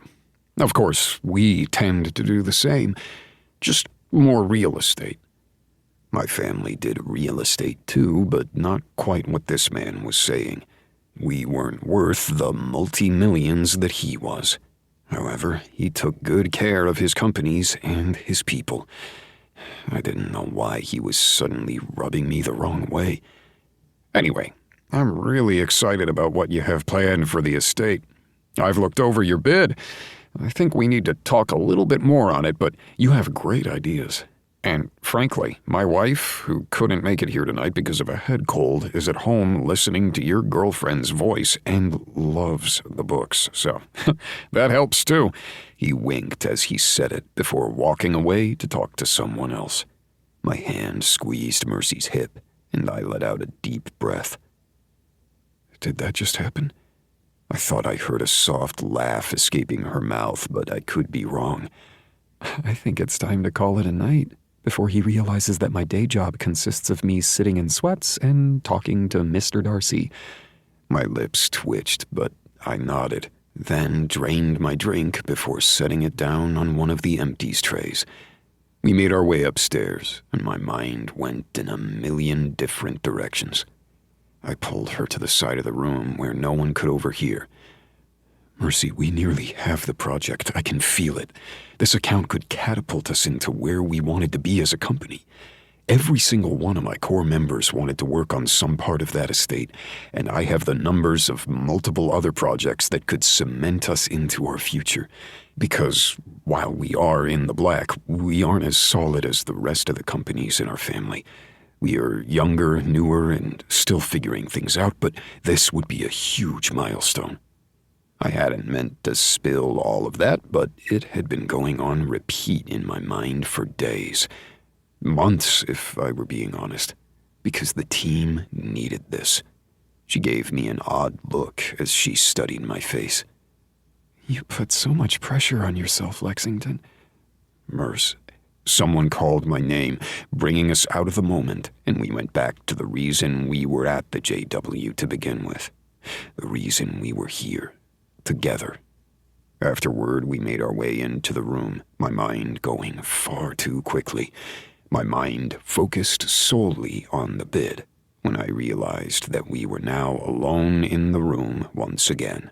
Of course, we tend to do the same, just more real estate. My family did real estate too, but not quite what this man was saying. We weren't worth the multi-millions that he was. However, he took good care of his companies and his people. I didn't know why he was suddenly rubbing me the wrong way. Anyway, I'm really excited about what you have planned for the estate. I've looked over your bid. I think we need to talk a little bit more on it, but you have great ideas. And frankly, my wife, who couldn't make it here tonight because of a head cold, is at home listening to your girlfriend's voice and loves the books, so that helps too. He winked as he said it before walking away to talk to someone else. My hand squeezed Mercy's hip, and I let out a deep breath. Did that just happen? I thought I heard a soft laugh escaping her mouth, but I could be wrong. I think it's time to call it a night, before he realizes that my day job consists of me sitting in sweats and talking to Mr. Darcy. My lips twitched, but I nodded, then drained my drink before setting it down on one of the empties trays. We made our way upstairs, and my mind went in a million different directions. I pulled her to the side of the room where no one could overhear. Mercy, we nearly have the project. I can feel it. This account could catapult us into where we wanted to be as a company. Every single one of my core members wanted to work on some part of that estate, and I have the numbers of multiple other projects that could cement us into our future. Because while we are in the black, we aren't as solid as the rest of the companies in our family. We are younger, newer, and still figuring things out, but this would be a huge milestone. I hadn't meant to spill all of that, but it had been going on repeat in my mind for days. Months, if I were being honest, because the team needed this. She gave me an odd look as she studied my face. You put so much pressure on yourself, Lexington. Merce. Someone called my name, bringing us out of the moment, and we went back to the reason we were at the JW to begin with. The reason we were here, together. Afterward, we made our way into the room, my mind going far too quickly. My mind focused solely on the bid, when I realized that we were now alone in the room once again.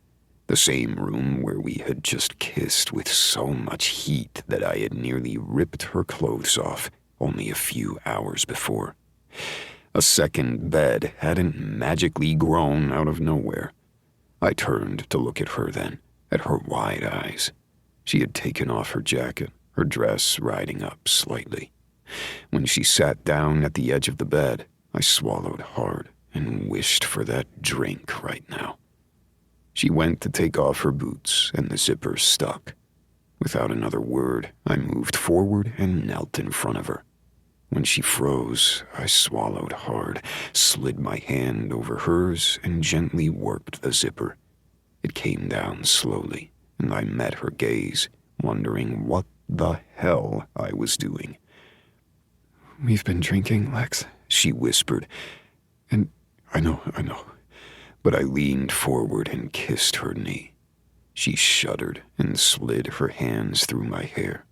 The same room where we had just kissed with so much heat that I had nearly ripped her clothes off only a few hours before. A second bed hadn't magically grown out of nowhere. I turned to look at her then, at her wide eyes. She had taken off her jacket, her dress riding up slightly. When she sat down at the edge of the bed, I swallowed hard and wished for that drink right now. She went to take off her boots, and the zipper stuck. Without another word, I moved forward and knelt in front of her. When she froze, I swallowed hard, slid my hand over hers, and gently worked the zipper. It came down slowly, and I met her gaze, wondering what the hell I was doing. "We've been drinking, Lex," she whispered. "and I know. But I leaned forward and kissed her knee. She shuddered and slid her hands through my hair.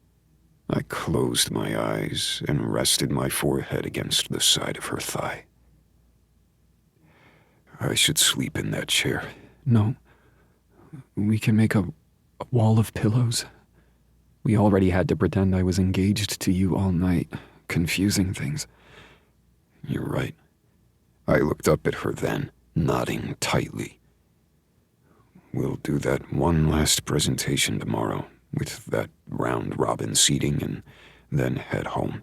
I closed my eyes and rested my forehead against the side of her thigh. I should sleep in that chair. No. We can make a wall of pillows. We already had to pretend I was engaged to you all night, confusing things." You're right. I looked up at her then, nodding tightly. We'll do that one last presentation tomorrow, with that round-robin seating, and then head home.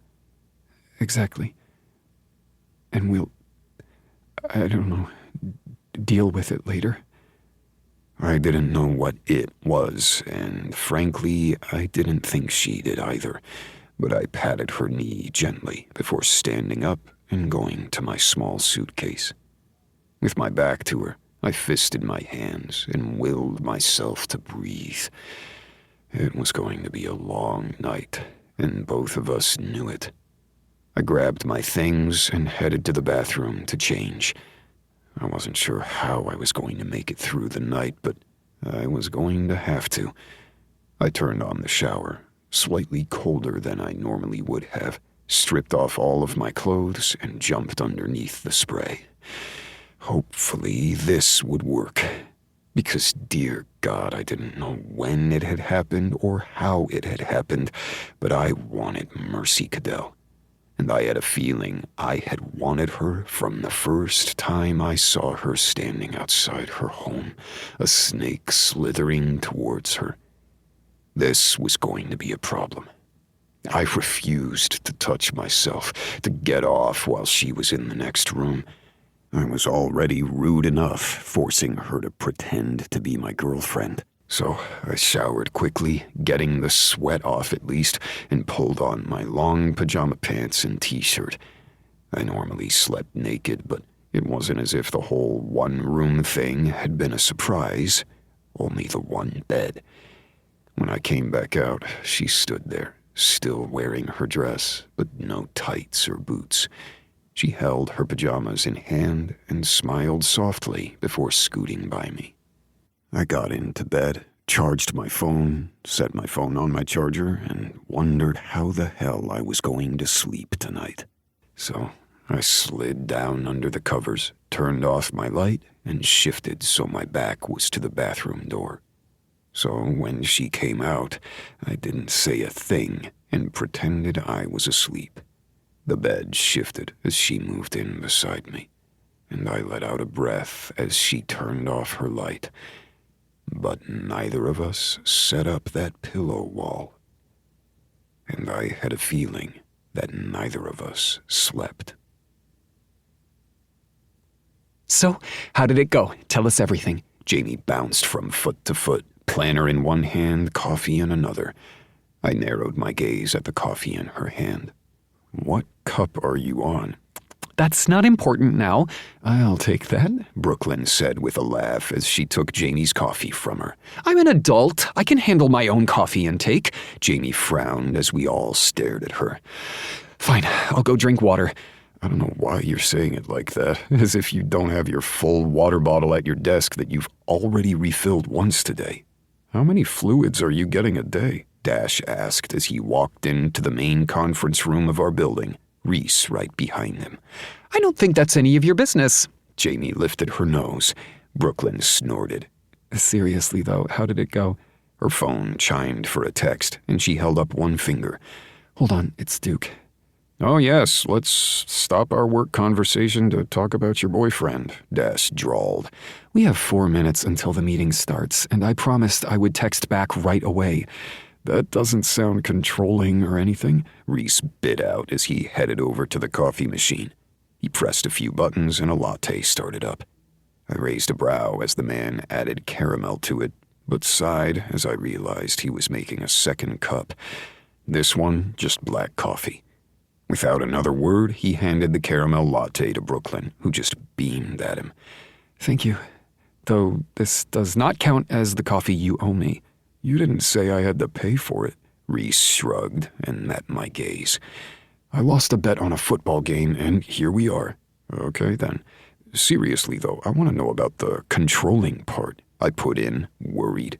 Exactly. And we'll, I don't know, deal with it later. I didn't know what it was, and frankly, I didn't think she did either, but I patted her knee gently before standing up and going to my small suitcase. With my back to her, I fisted my hands and willed myself to breathe. It was going to be a long night, and both of us knew it. I grabbed my things and headed to the bathroom to change. I wasn't sure how I was going to make it through the night, but I was going to have to. I turned on the shower, slightly colder than I normally would have, stripped off all of my clothes, and jumped underneath the spray. Hopefully this would work, because dear God, I didn't know when it had happened or how it had happened, but I wanted Mercy Cadell, and I had a feeling I had wanted her from the first time I saw her standing outside her home, a snake slithering towards her. This was going to be a problem. I refused to touch myself, to get off while she was in the next room. I was already rude enough, forcing her to pretend to be my girlfriend. So I showered quickly, getting the sweat off at least, and pulled on my long pajama pants and t-shirt. I normally slept naked, but it wasn't as if the whole one-room thing had been a surprise. Only the one bed. When I came back out, she stood there, still wearing her dress, but no tights or boots. She held her pajamas in hand and smiled softly before scooting by me. I got into bed, charged my phone, set my phone on my charger, and wondered how the hell I was going to sleep tonight. So I slid down under the covers, turned off my light, and shifted so my back was to the bathroom door. So when she came out, I didn't say a thing and pretended I was asleep. The bed shifted as she moved in beside me, and I let out a breath as she turned off her light. But neither of us set up that pillow wall, and I had a feeling that neither of us slept. "So, how did it go? Tell us everything." Jamie bounced from foot to foot, planner in one hand, coffee in another. I narrowed my gaze at the coffee in her hand. What cup are you on? that's not important now. I'll take that, Brooklyn said with a laugh as she took Jamie's coffee from her. I'm an adult. I can handle my own coffee intake. Jamie frowned as we all stared at her. Fine, I'll go drink water. I don't know why you're saying it like that, as if you don't have your full water bottle at your desk that you've already refilled once today. How many fluids are you getting a day? Dash asked as he walked into the main conference room of our building, Reese right behind him. I don't think that's any of your business. Jamie lifted her nose. Brooklyn snorted. Seriously, though, how did it go? Her phone chimed for a text, and she held up one finger. Hold on, it's Duke. Oh, yes, let's stop our work conversation to talk about your boyfriend, Dash drawled. We have 4 minutes until the meeting starts, and I promised I would text back right away. That doesn't sound controlling or anything, Reese bit out as he headed over to the coffee machine. He pressed a few buttons and a latte started up. I raised a brow as the man added caramel to it, but sighed as I realized he was making a second cup. This one, just black coffee. Without another word, he handed the caramel latte to Brooklyn, who just beamed at him. Thank you. Though this does not count as the coffee you owe me. You didn't say I had to pay for it. Reese shrugged and met my gaze. I lost a bet on a football game, and here we are. Okay, then. Seriously, though, I want to know about the controlling part, I put in, worried.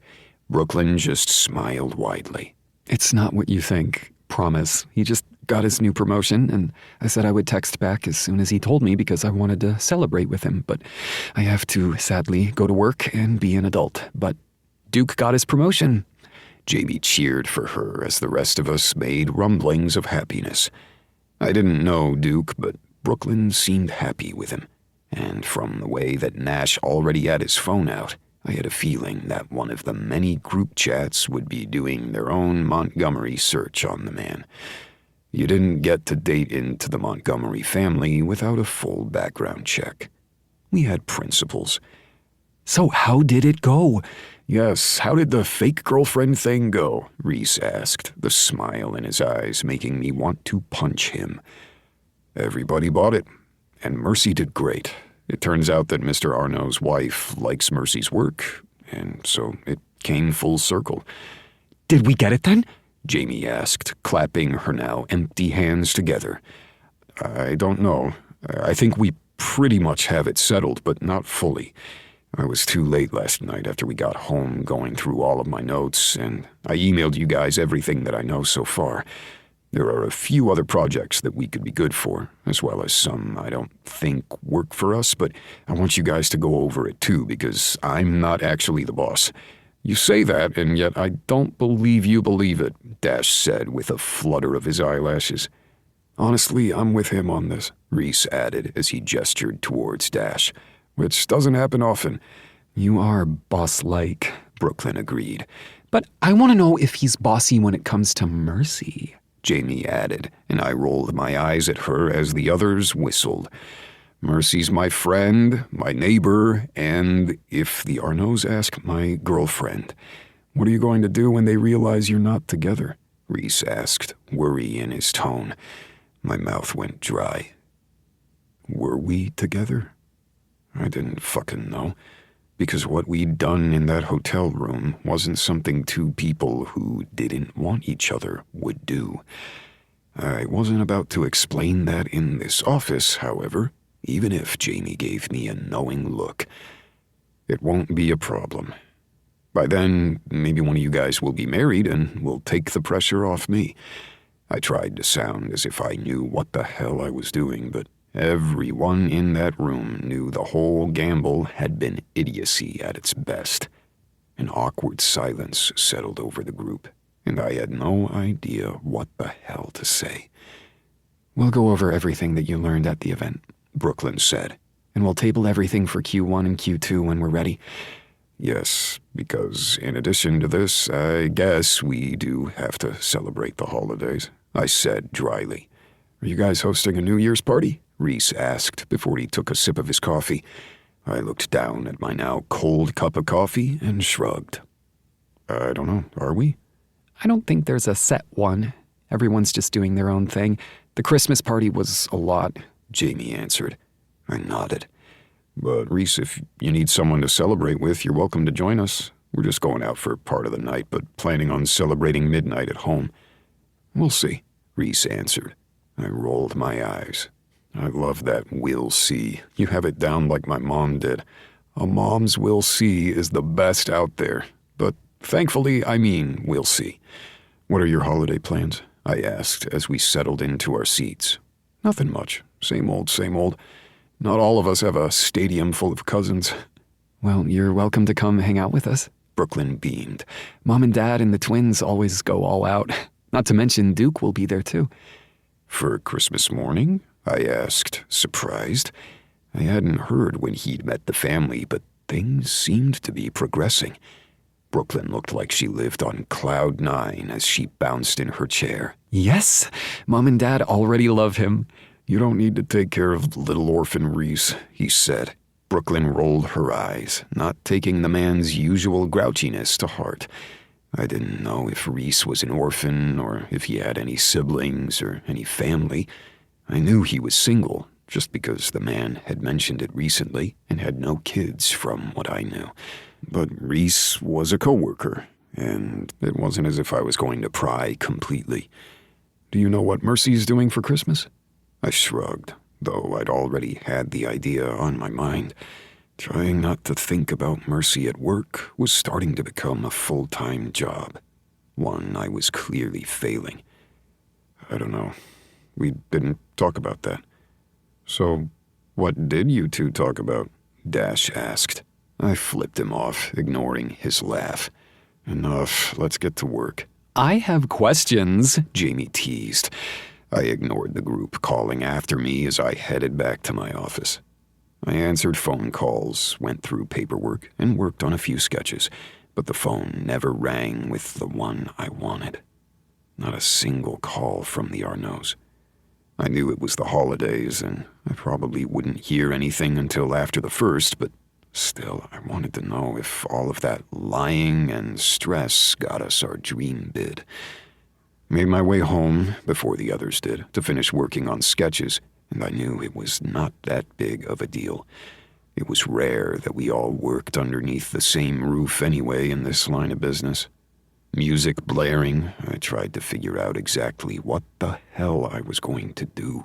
Brooklyn just smiled widely. It's not what you think. Promise. He just got his new promotion, and I said I would text back as soon as he told me because I wanted to celebrate with him, but I have to, sadly, go to work and be an adult. But Duke got his promotion. Jamie cheered for her as the rest of us made rumblings of happiness. I didn't know Duke, but Brooklyn seemed happy with him, and from the way that Nash already had his phone out, I had a feeling that one of the many group chats would be doing their own Montgomery search on the man. You didn't get to date into the Montgomery family without a full background check. We had principles. So how did it go? Yes, how did the fake girlfriend thing go? Reese asked, the smile in his eyes making me want to punch him. Everybody bought it, and Mercy did great. It turns out that Mr. Arno's wife likes Mercy's work, and so it came full circle. Did we get it then? Jamie asked, clapping her now empty hands together. I don't know. I think we pretty much have it settled, but not fully. I was too late last night after we got home going through all of my notes, and I emailed you guys everything that I know so far. There are a few other projects that we could be good for, as well as some I don't think work for us, but I want you guys to go over it too, because I'm not actually the boss. You say that, and yet I don't believe you believe it, Dash said with a flutter of his eyelashes. Honestly, I'm with him on this, Reese added as he gestured towards Dash. Which doesn't happen often. You are boss-like, Brooklyn agreed. But I want to know if he's bossy when it comes to Mercy, Jamie added, and I rolled my eyes at her as the others whistled. Mercy's my friend, my neighbor, and, if the Arnos ask, my girlfriend. What are you going to do when they realize you're not together? Reese asked, worry in his tone. My mouth went dry. Were we together? I didn't fucking know, because what we'd done in that hotel room wasn't something two people who didn't want each other would do. I wasn't about to explain that in this office, however, even if Jamie gave me a knowing look. It won't be a problem. By then, maybe one of you guys will be married and will take the pressure off me. I tried to sound as if I knew what the hell I was doing, but everyone in that room knew the whole gamble had been idiocy at its best. An awkward silence settled over the group, and I had no idea what the hell to say. We'll go over everything that you learned at the event, Brooklyn said. And we'll table everything for Q1 and Q2 when we're ready. Yes, because in addition to this, I guess we do have to celebrate the holidays, I said dryly. Are you guys hosting a New Year's party? Reese asked before he took a sip of his coffee. I looked down at my now cold cup of coffee and shrugged. I don't know, are we? I don't think there's a set one. Everyone's just doing their own thing. The Christmas party was a lot. Jamie answered. I nodded. But Reese, if you need someone to celebrate with, you're welcome to join us. We're just going out for part of the night, but planning on celebrating midnight at home. We'll see, Reese answered. I rolled my eyes. I love that "we'll see." You have it down like my mom did. A mom's "we'll see" is the best out there. But thankfully, I mean we'll see. What are your holiday plans? I asked as we settled into our seats. Nothing much. Same old, same old. Not all of us have a stadium full of cousins. Well, you're welcome to come hang out with us. Brooklyn beamed. Mom and Dad and the twins always go all out. Not to mention Duke will be there too. For Christmas morning? I asked, surprised. I hadn't heard when he'd met the family, but things seemed to be progressing. Brooklyn looked like she lived on cloud 9 as she bounced in her chair. Yes, Mom and Dad already love him. You don't need to take care of little orphan Reese, he said. Brooklyn rolled her eyes, not taking the man's usual grouchiness to heart. I didn't know if Reese was an orphan or if he had any siblings or any family. I knew he was single, just because the man had mentioned it recently and had no kids from what I knew. But Reese was a coworker, and it wasn't as if I was going to pry completely. Do you know what Mercy's doing for Christmas? I shrugged, though I'd already had the idea on my mind. Trying not to think about Mercy at work was starting to become a full-time job, one I was clearly failing. I don't know. We didn't talk about that. So, what did you two talk about? Dash asked. I flipped him off, ignoring his laugh. Enough, let's get to work. I have questions, Jamie teased. I ignored the group calling after me as I headed back to my office. I answered phone calls, went through paperwork, and worked on a few sketches, but the phone never rang with the one I wanted. Not a single call from the Arnauds. I knew it was the holidays, and I probably wouldn't hear anything until after the 1st, but still, I wanted to know if all of that lying and stress got us our dream bid. Made my way home, before the others did, to finish working on sketches, and I knew it was not that big of a deal. It was rare that we all worked underneath the same roof anyway in this line of business. Music blaring, I tried to figure out exactly what the hell I was going to do.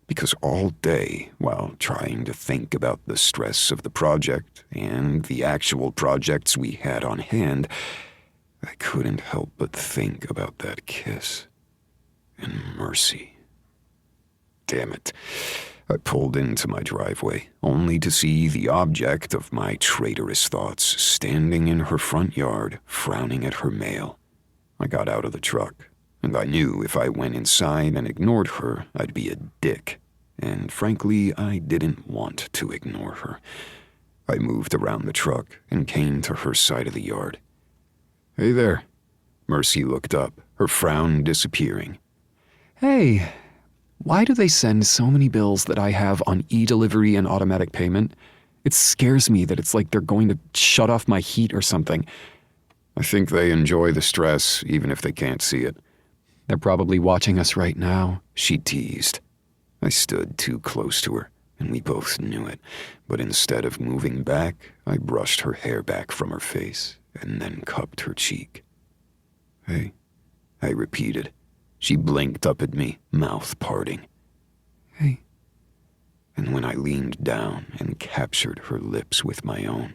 Because all day, while trying to think about the stress of the project and the actual projects we had on hand, I couldn't help but think about that kiss and Mercy. Damn it. I pulled into my driveway, only to see the object of my traitorous thoughts standing in her front yard, frowning at her mail. I got out of the truck, and I knew if I went inside and ignored her, I'd be a dick. And frankly, I didn't want to ignore her. I moved around the truck and came to her side of the yard. Hey there. Mercy looked up, her frown disappearing. Hey, why do they send so many bills that I have on e-delivery and automatic payment? It scares me that it's like they're going to shut off my heat or something. I think they enjoy the stress, even if they can't see it. They're probably watching us right now, she teased. I stood too close to her, and we both knew it, but instead of moving back, I brushed her hair back from her face and then cupped her cheek. Hey, I repeated. She blinked up at me, mouth parting. Hey. And when I leaned down and captured her lips with my own,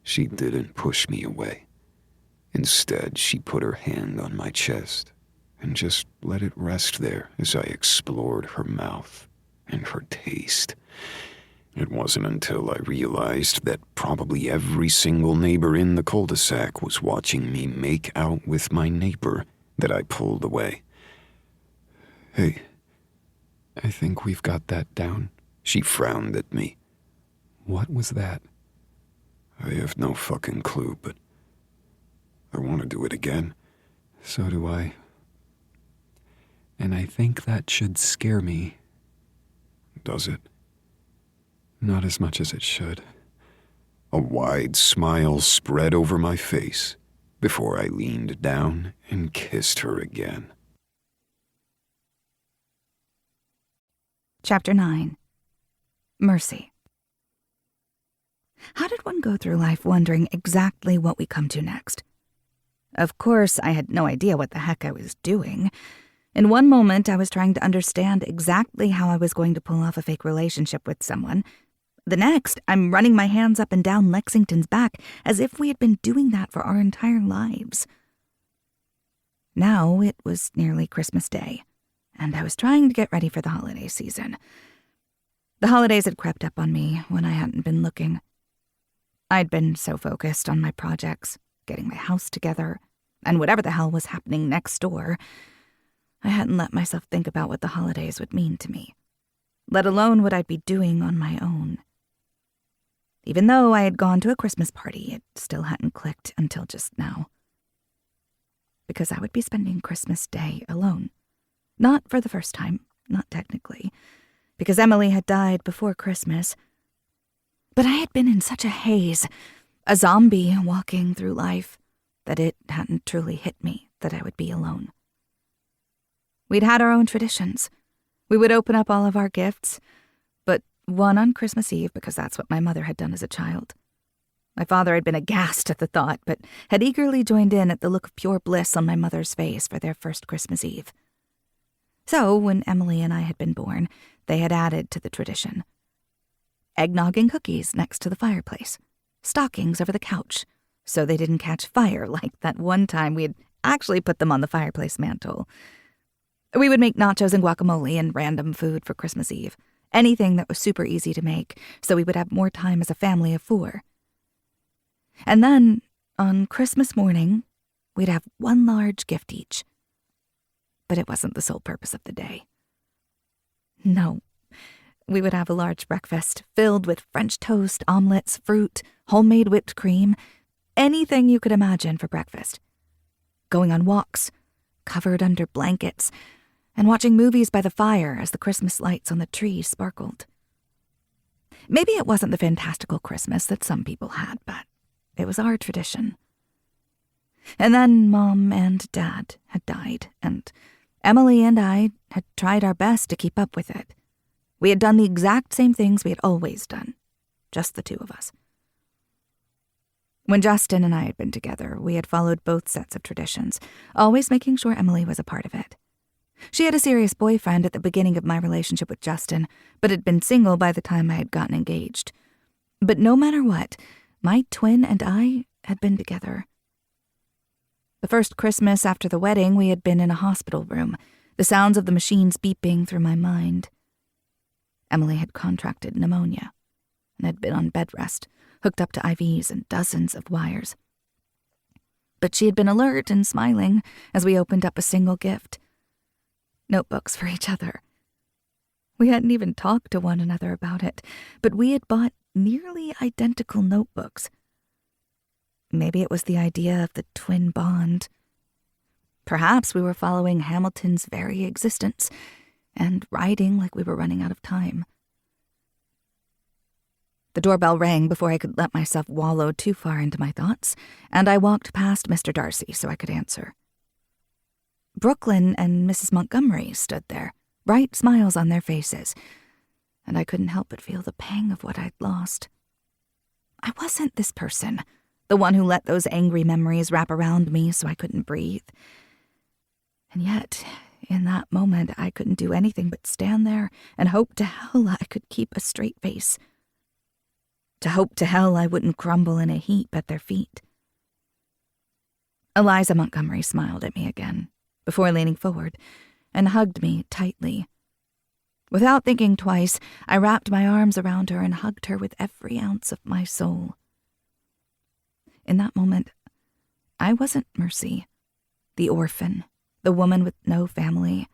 she didn't push me away. Instead, she put her hand on my chest and just let it rest there as I explored her mouth and her taste. It wasn't until I realized that probably every single neighbor in the cul-de-sac was watching me make out with my neighbor that I pulled away. Hey, I think we've got that down. She frowned at me. What was that? I have no fucking clue, but I want to do it again. So do I. And I think that should scare me. Does it? Not as much as it should. A wide smile spread over my face before I leaned down and kissed her again. Chapter 9. Mercy. How did one go through life wondering exactly what we come to next? Of course, I had no idea what the heck I was doing. In one moment, I was trying to understand exactly how I was going to pull off a fake relationship with someone. The next, I'm running my hands up and down Lexington's back as if we had been doing that for our entire lives. Now it was nearly Christmas Day, and I was trying to get ready for the holiday season. The holidays had crept up on me when I hadn't been looking. I'd been so focused on my projects, getting my house together, and whatever the hell was happening next door, I hadn't let myself think about what the holidays would mean to me, let alone what I'd be doing on my own. Even though I had gone to a Christmas party, it still hadn't clicked until just now. Because I would be spending Christmas Day alone. Not for the first time, not technically, because Emily had died before Christmas. But I had been in such a haze, a zombie walking through life, that it hadn't truly hit me that I would be alone. We'd had our own traditions. We would open up all of our gifts, but one on Christmas Eve because that's what my mother had done as a child. My father had been aghast at the thought, but had eagerly joined in at the look of pure bliss on my mother's face for their first Christmas Eve. So, when Emily and I had been born, they had added to the tradition. Eggnog and cookies next to the fireplace. Stockings over the couch, so they didn't catch fire like that one time we had actually put them on the fireplace mantle. We would make nachos and guacamole and random food for Christmas Eve. Anything that was super easy to make, so we would have more time as a family of 4. And then, on Christmas morning, we'd have one large gift each. But it wasn't the sole purpose of the day. No, we would have a large breakfast filled with French toast, omelets, fruit, homemade whipped cream, anything you could imagine for breakfast. Going on walks, covered under blankets, and watching movies by the fire as the Christmas lights on the tree sparkled. Maybe it wasn't the fantastical Christmas that some people had, but it was our tradition. And then Mom and Dad had died, and Emily and I had tried our best to keep up with it. We had done the exact same things we had always done, just the 2 of us. When Justin and I had been together, we had followed both sets of traditions, always making sure Emily was a part of it. She had a serious boyfriend at the beginning of my relationship with Justin, but had been single by the time I had gotten engaged. But no matter what, my twin and I had been together. The first Christmas after the wedding, we had been in a hospital room, the sounds of the machines beeping through my mind. Emily had contracted pneumonia and had been on bed rest, hooked up to IVs and dozens of wires. But she had been alert and smiling as we opened up a single gift. Notebooks for each other. We hadn't even talked to one another about it, but we had bought nearly identical notebooks. Maybe it was the idea of the twin bond. Perhaps we were following Hamilton's very existence and riding like we were running out of time. The doorbell rang before I could let myself wallow too far into my thoughts, and I walked past Mr. Darcy so I could answer. Brooklyn and Mrs. Montgomery stood there, bright smiles on their faces, and I couldn't help but feel the pang of what I'd lost. I wasn't this person, the one who let those angry memories wrap around me so I couldn't breathe. And yet, in that moment, I couldn't do anything but stand there and hope to hell I could keep a straight face. To hope to hell I wouldn't crumble in a heap at their feet. Eliza Montgomery smiled at me again, before leaning forward, and hugged me tightly. Without thinking twice, I wrapped my arms around her and hugged her with every ounce of my soul. In that moment, I wasn't Mercy, the orphan, the woman with no family.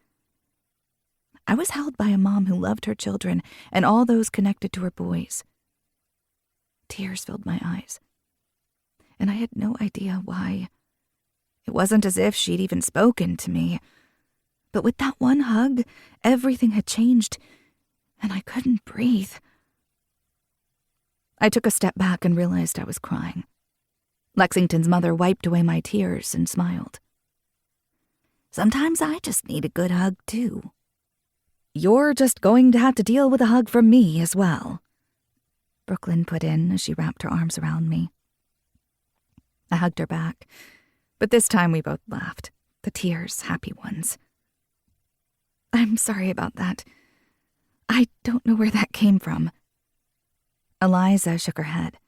I was held by a mom who loved her children and all those connected to her boys. Tears filled my eyes, and I had no idea why. It wasn't as if she'd even spoken to me. But with that one hug, everything had changed, and I couldn't breathe. I took a step back and realized I was crying. Lexington's mother wiped away my tears and smiled. Sometimes I just need a good hug, too. you're just going to have to deal with a hug from me as well," Brooklyn put in as she wrapped her arms around me. I hugged her back, but this time we both laughed, the tears happy ones. "I'm sorry about that. I don't know where that came from." Eliza shook her head.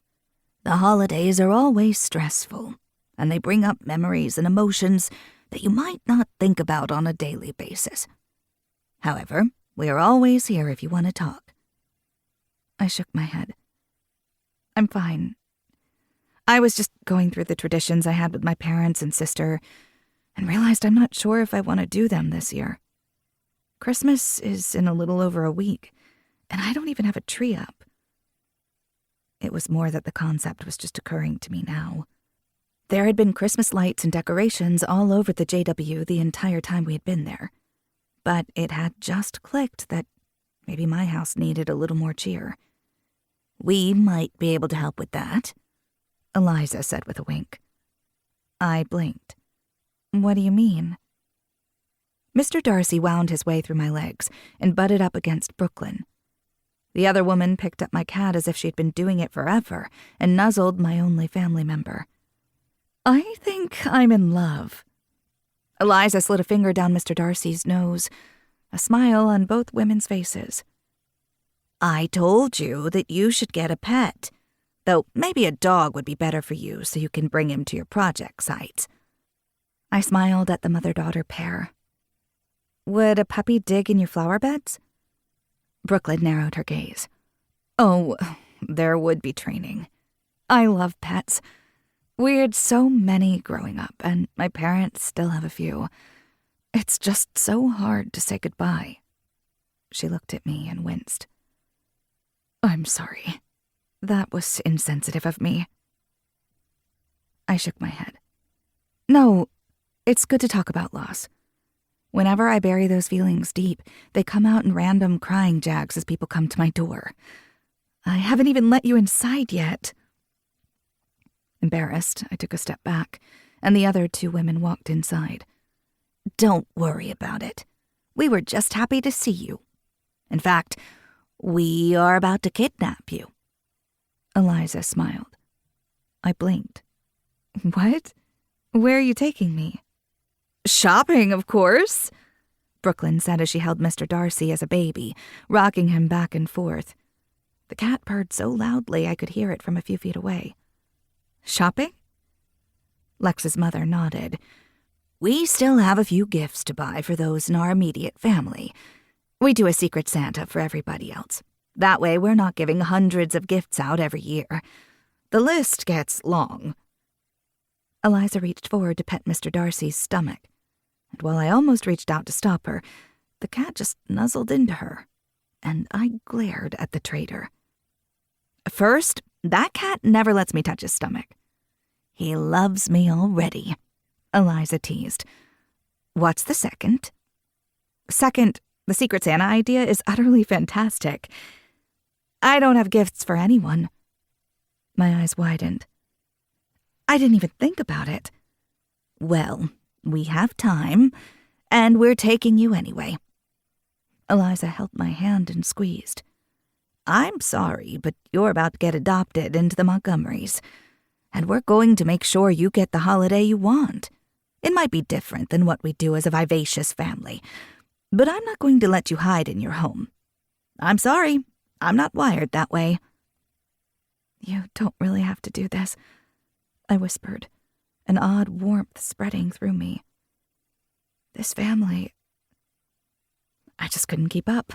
"The holidays are always stressful, and they bring up memories and emotions that you might not think about on a daily basis. However, we are always here if you want to talk." I shook my head. "I'm fine. I was just going through the traditions I had with my parents and sister and realized I'm not sure if I want to do them this year. Christmas is in a little over a week, and I don't even have a tree up." It was more that the concept was just occurring to me now. There had been Christmas lights and decorations all over the JW the entire time we had been there, but it had just clicked that maybe my house needed a little more cheer. "We might be able to help with that," Eliza said with a wink. I blinked. "What do you mean?" Mr. Darcy wound his way through my legs and butted up against Brooklyn. The other woman picked up my cat as if she'd been doing it forever and nuzzled my only family member. "I think I'm in love." Eliza slid a finger down Mr. Darcy's nose, a smile on both women's faces. "I told you that you should get a pet, though maybe a dog would be better for you so you can bring him to your project sites." I smiled at the mother-daughter pair. "Would a puppy dig in your flower beds?" Brooklyn narrowed her gaze. "Oh, there would be training. I love pets. We had so many growing up, and my parents still have a few. It's just so hard to say goodbye." She looked at me and winced. "I'm sorry. That was insensitive of me." I shook my head. "No, it's good to talk about loss. Whenever I bury those feelings deep, they come out in random crying jags as people come to my door. I haven't even let you inside yet." Embarrassed, I took a step back, and the other two women walked inside. "Don't worry about it. We were just happy to see you. In fact, we are about to kidnap you." Eliza smiled. I blinked. "What? Where are you taking me?" "Shopping, of course," Brooklyn said as she held Mr. Darcy as a baby, rocking him back and forth. The cat purred so loudly I could hear it from a few feet away. "Shopping?" Lex's mother nodded. "We still have a few gifts to buy for those in our immediate family. We do a Secret Santa for everybody else. That way we're not giving hundreds of gifts out every year. The list gets long." Eliza reached forward to pet Mr. Darcy's stomach, and while I almost reached out to stop her, the cat just nuzzled into her, and I glared at the traitor. "First, that cat never lets me touch his stomach." "He loves me already," Eliza teased. "What's the second?" "Second, the Secret Santa idea is utterly fantastic. I don't have gifts for anyone." My eyes widened. "I didn't even think about it." "Well, we have time, and we're taking you anyway." Eliza held my hand and squeezed. "I'm sorry, but you're about to get adopted into the Montgomerys, and we're going to make sure you get the holiday you want. It might be different than what we do as a vivacious family, but I'm not going to let you hide in your home. I'm sorry, I'm not wired that way." "You don't really have to do this," I whispered, an odd warmth spreading through me. This family, I just couldn't keep up.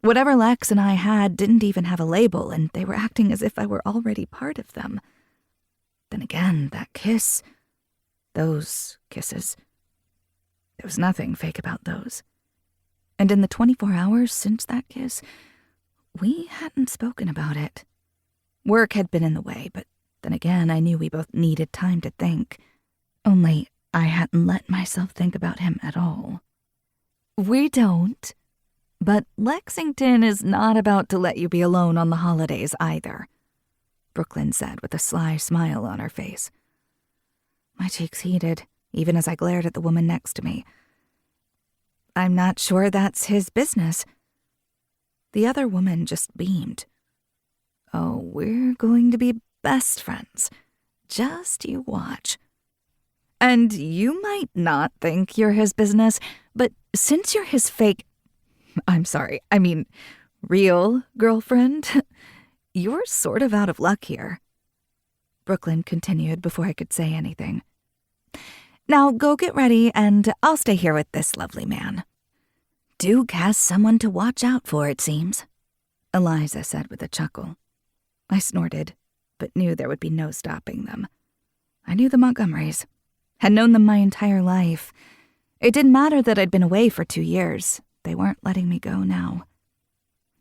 Whatever Lex and I had didn't even have a label, and they were acting as if I were already part of them. Then again, that kiss, those kisses, there was nothing fake about those. And in the 24 hours since that kiss, we hadn't spoken about it. Work had been in the way, but then again, I knew we both needed time to think. Only I hadn't let myself think about him at all. "We don't. But Lexington is not about to let you be alone on the holidays either," Brooklyn said with a sly smile on her face. My cheeks heated, even as I glared at the woman next to me. I'm not sure that's his business. The other woman just beamed. Oh, we're going to be best friends. Just you watch. And you might not think you're his business, but since you're his real girlfriend, you're sort of out of luck here. Brooklyn continued before I could say anything. Now go get ready and I'll stay here with this lovely man. Duke has someone to watch out for, it seems, Eliza said with a chuckle. I snorted, but knew there would be no stopping them. I knew the Montgomerys. Had known them my entire life. It didn't matter that I'd been away for 2 years. They weren't letting me go now.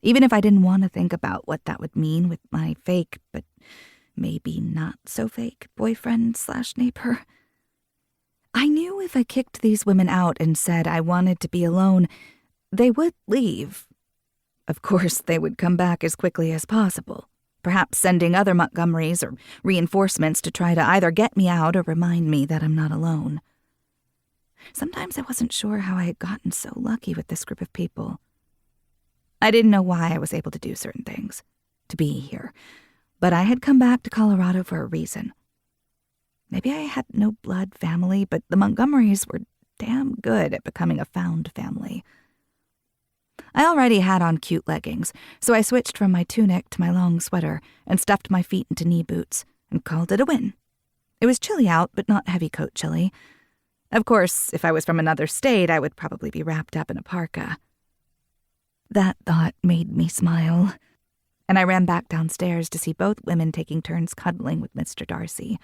Even if I didn't want to think about what that would mean with my fake, but maybe not so fake, boyfriend/neighbor. I knew if I kicked these women out and said I wanted to be alone, they would leave. Of course, they would come back as quickly as possible, perhaps sending other Montgomerys or reinforcements to try to either get me out or remind me that I'm not alone. Sometimes I wasn't sure how I had gotten so lucky with this group of people. I didn't know why I was able to do certain things, to be here, but I had come back to Colorado for a reason. Maybe I had no blood family, but the Montgomerys were damn good at becoming a found family. I already had on cute leggings, so I switched from my tunic to my long sweater and stuffed my feet into knee boots and called it a win. It was chilly out, but not heavy coat chilly. Of course, if I was from another state, I would probably be wrapped up in a parka. That thought made me smile, and I ran back downstairs to see both women taking turns cuddling with Mr. Darcy.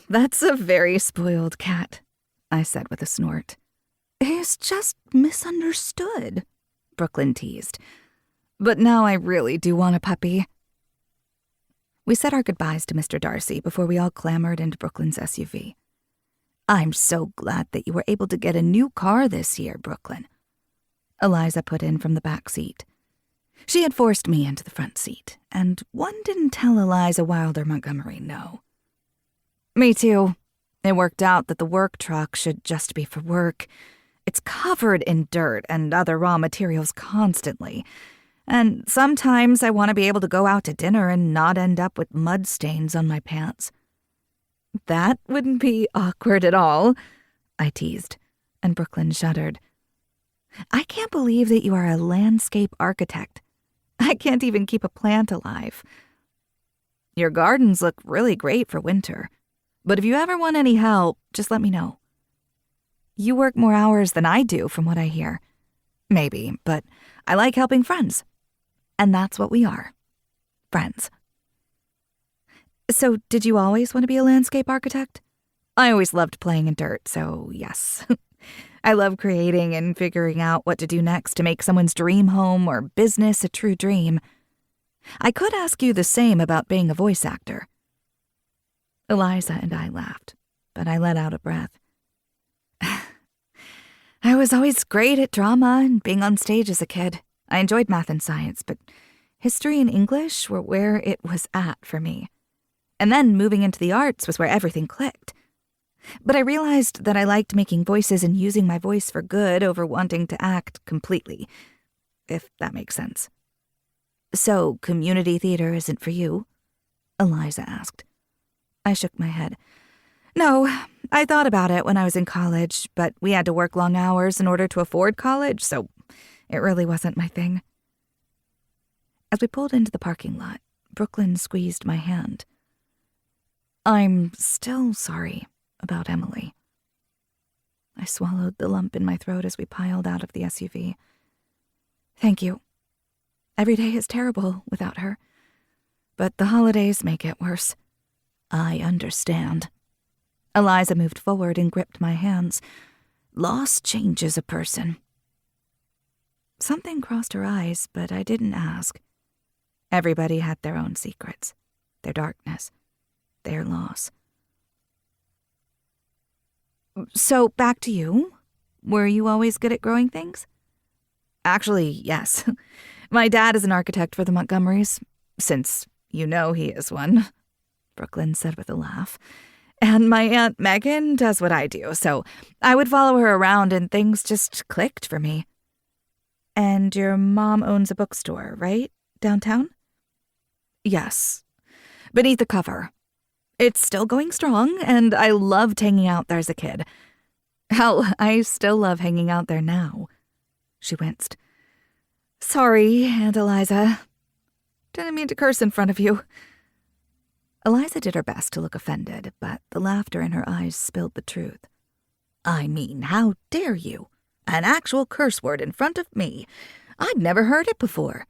That's a very spoiled cat, I said with a snort. He's just misunderstood, Brooklyn teased. But now I really do want a puppy. We said our goodbyes to Mr. Darcy before we all clambered into Brooklyn's SUV. I'm so glad that you were able to get a new car this year, Brooklyn, Eliza put in from the back seat. She had forced me into the front seat, and one didn't tell Eliza Wilder Montgomery no. Me too. It worked out that the work truck should just be for work. It's covered in dirt and other raw materials constantly, and sometimes I want to be able to go out to dinner and not end up with mud stains on my pants. That wouldn't be awkward at all, I teased, and Brooklyn shuddered. I can't believe that you are a landscape architect. I can't even keep a plant alive. Your gardens look really great for winter, but if you ever want any help, just let me know. You work more hours than I do, from what I hear. Maybe, but I like helping friends. And that's what we are. Friends. So, did you always want to be a landscape architect? I always loved playing in dirt, so yes. I love creating and figuring out what to do next to make someone's dream home or business a true dream. I could ask you the same about being a voice actor. Eliza and I laughed, but I let out a breath. I was always great at drama and being on stage as a kid. I enjoyed math and science, but history and English were where it was at for me. And then moving into the arts was where everything clicked. But I realized that I liked making voices and using my voice for good over wanting to act completely, if that makes sense. So, community theater isn't for you? Eliza asked. I shook my head. No, I thought about it when I was in college, but we had to work long hours in order to afford college, so it really wasn't my thing. As we pulled into the parking lot, Brooklyn squeezed my hand. I'm still sorry about Emily. I swallowed the lump in my throat as we piled out of the SUV. Thank you. Every day is terrible without her, but the holidays make it worse. I understand. Eliza moved forward and gripped my hands. Loss changes a person. Something crossed her eyes, but I didn't ask. Everybody had their own secrets, their darkness, their loss. So, back to you. Were you always good at growing things? Actually, yes. My dad is an architect for the Montgomerys, since you know he is one, Brooklyn said with a laugh. And my Aunt Megan does what I do, so I would follow her around and things just clicked for me. And your mom owns a bookstore, right? Downtown? Yes. Beneath the cover. It's still going strong, and I loved hanging out there as a kid. Hell, I still love hanging out there now. She winced. Sorry, Aunt Eliza. Didn't mean to curse in front of you. Eliza did her best to look offended, but the laughter in her eyes spilled the truth. I mean, how dare you? An actual curse word in front of me. I'd never heard it before.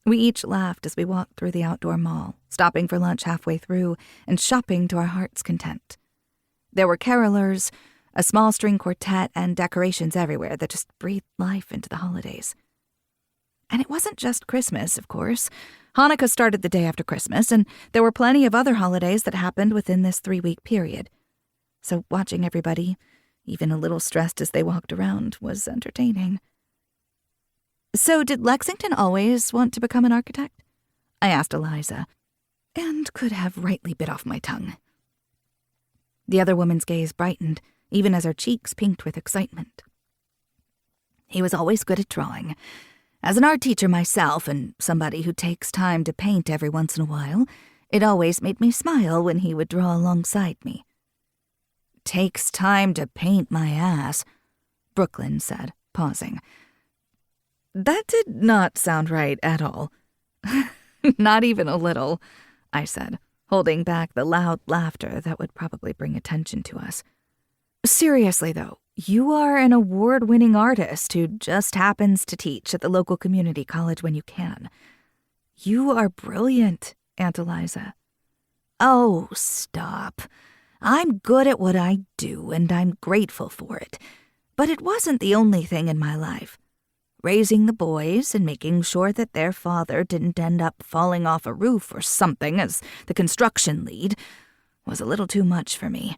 We each laughed as we walked through the outdoor mall, stopping for lunch halfway through and shopping to our heart's content. There were carolers, a small string quartet, and decorations everywhere that just breathed life into the holidays. And it wasn't just Christmas, of course. Hanukkah started the day after Christmas, and there were plenty of other holidays that happened within this 3-week period. So watching everybody, even a little stressed as they walked around, was entertaining. So did Lexington always want to become an architect? I asked Eliza, and could have rightly bit off my tongue. The other woman's gaze brightened, even as her cheeks pinked with excitement. He was always good at drawing. As an art teacher myself, and somebody who takes time to paint every once in a while, it always made me smile when he would draw alongside me. Takes time to paint my ass, Brooklyn said, pausing. That did not sound right at all. Not even a little, I said, holding back the loud laughter that would probably bring attention to us. Seriously, though, you are an award-winning artist who just happens to teach at the local community college when you can. You are brilliant, Aunt Eliza. Oh, stop. I'm good at what I do, and I'm grateful for it. But it wasn't the only thing in my life. Raising the boys and making sure that their father didn't end up falling off a roof or something as the construction lead was a little too much for me.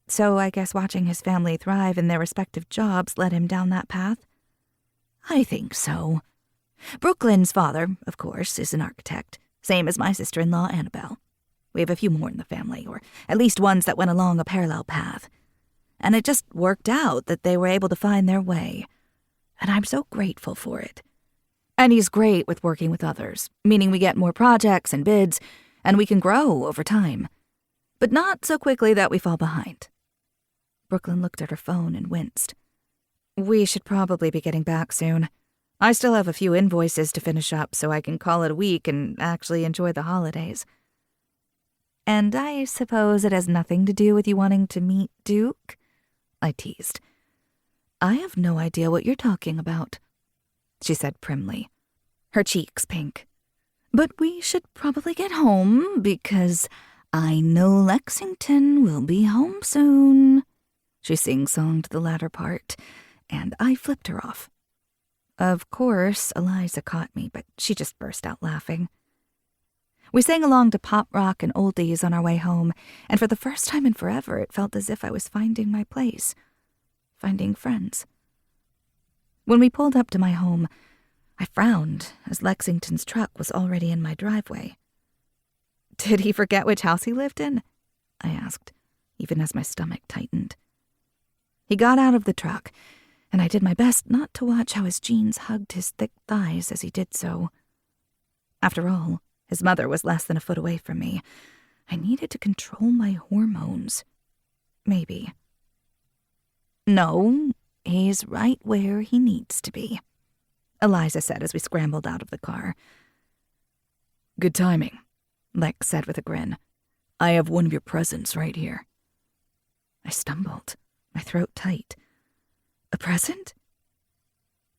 So I guess watching his family thrive in their respective jobs led him down that path? I think so. Brooklyn's father, of course, is an architect, same as my sister-in-law Annabelle. We have a few more in the family, or at least ones that went along a parallel path. And it just worked out that they were able to find their way. And I'm so grateful for it. And he's great with working with others, meaning we get more projects and bids, and we can grow over time. But not so quickly that we fall behind. Brooklyn looked at her phone and winced. We should probably be getting back soon. I still have a few invoices to finish up so I can call it a week and actually enjoy the holidays. And I suppose it has nothing to do with you wanting to meet Duke? I teased. I have no idea what you're talking about, she said primly, her cheeks pink. But we should probably get home because I know Lexington will be home soon. She sing-songed the latter part, and I flipped her off. Of course, Eliza caught me, but she just burst out laughing. We sang along to pop rock and oldies on our way home, and for the first time in forever, it felt as if I was finding my place, finding friends. When we pulled up to my home, I frowned as Lexington's truck was already in my driveway. Did he forget which house he lived in? I asked, even as my stomach tightened. He got out of the truck, and I did my best not to watch how his jeans hugged his thick thighs as he did so. After all, his mother was less than a foot away from me. I needed to control my hormones. Maybe. No, he's right where he needs to be, Eliza said as we scrambled out of the car. Good timing, Lex said with a grin. I have one of your presents right here. I stumbled, my throat tight. A present?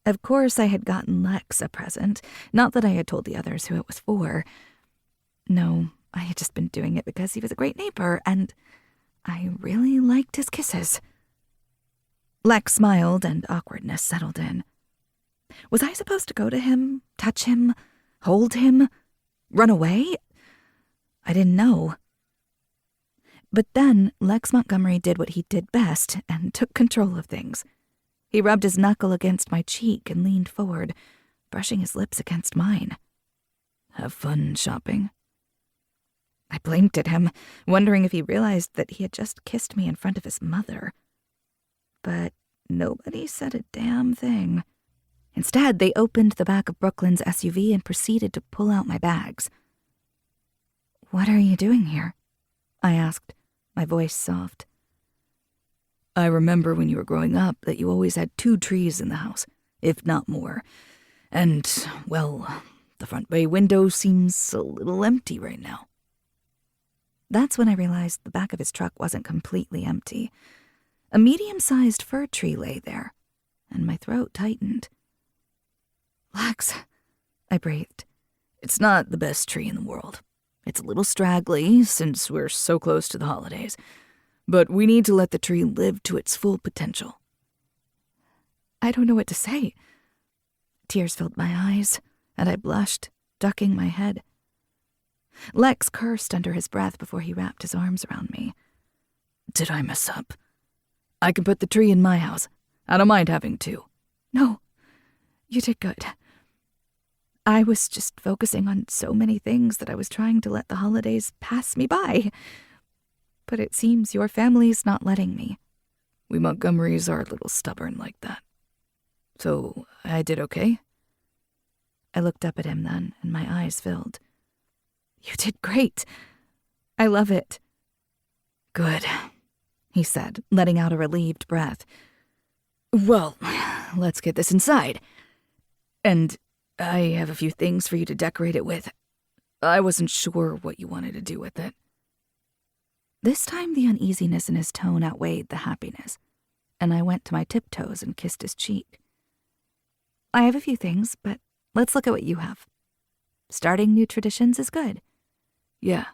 Of course I had gotten Lex a present, not that I had told the others who it was for. No, I had just been doing it because he was a great neighbor, and I really liked his kisses. Lex smiled and awkwardness settled in. Was I supposed to go to him, touch him, hold him, run away? I didn't know. But then Lex Montgomery did what he did best and took control of things. He rubbed his knuckle against my cheek and leaned forward, brushing his lips against mine. Have fun shopping? I blinked at him, wondering if he realized that he had just kissed me in front of his mother. But nobody said a damn thing. Instead, they opened the back of Brooklyn's SUV and proceeded to pull out my bags. "What are you doing here?" I asked, my voice soft. "I remember when you were growing up that you always had 2 trees in the house, if not more. And, well, the front bay window seems a little empty right now." That's when I realized the back of his truck wasn't completely empty. A medium-sized fir tree lay there, and my throat tightened. "Lex," I breathed. "It's not the best tree in the world. It's a little straggly since we're so close to the holidays, but we need to let the tree live to its full potential." I don't know what to say. Tears filled my eyes, and I blushed, ducking my head. Lex cursed under his breath before he wrapped his arms around me. "Did I mess up? I can put the tree in my house. I don't mind having 2. "No, you did good. I was just focusing on so many things that I was trying to let the holidays pass me by. But it seems your family's not letting me." "We Montgomerys are a little stubborn like that. So, I did okay?" I looked up at him then, and my eyes filled. "You did great. I love it." "Good," he said, letting out a relieved breath. "Well, let's get this inside. And I have a few things for you to decorate it with. I wasn't sure what you wanted to do with it." This time the uneasiness in his tone outweighed the happiness, and I went to my tiptoes and kissed his cheek. "I have a few things, but let's look at what you have. Starting new traditions is good." "Yeah,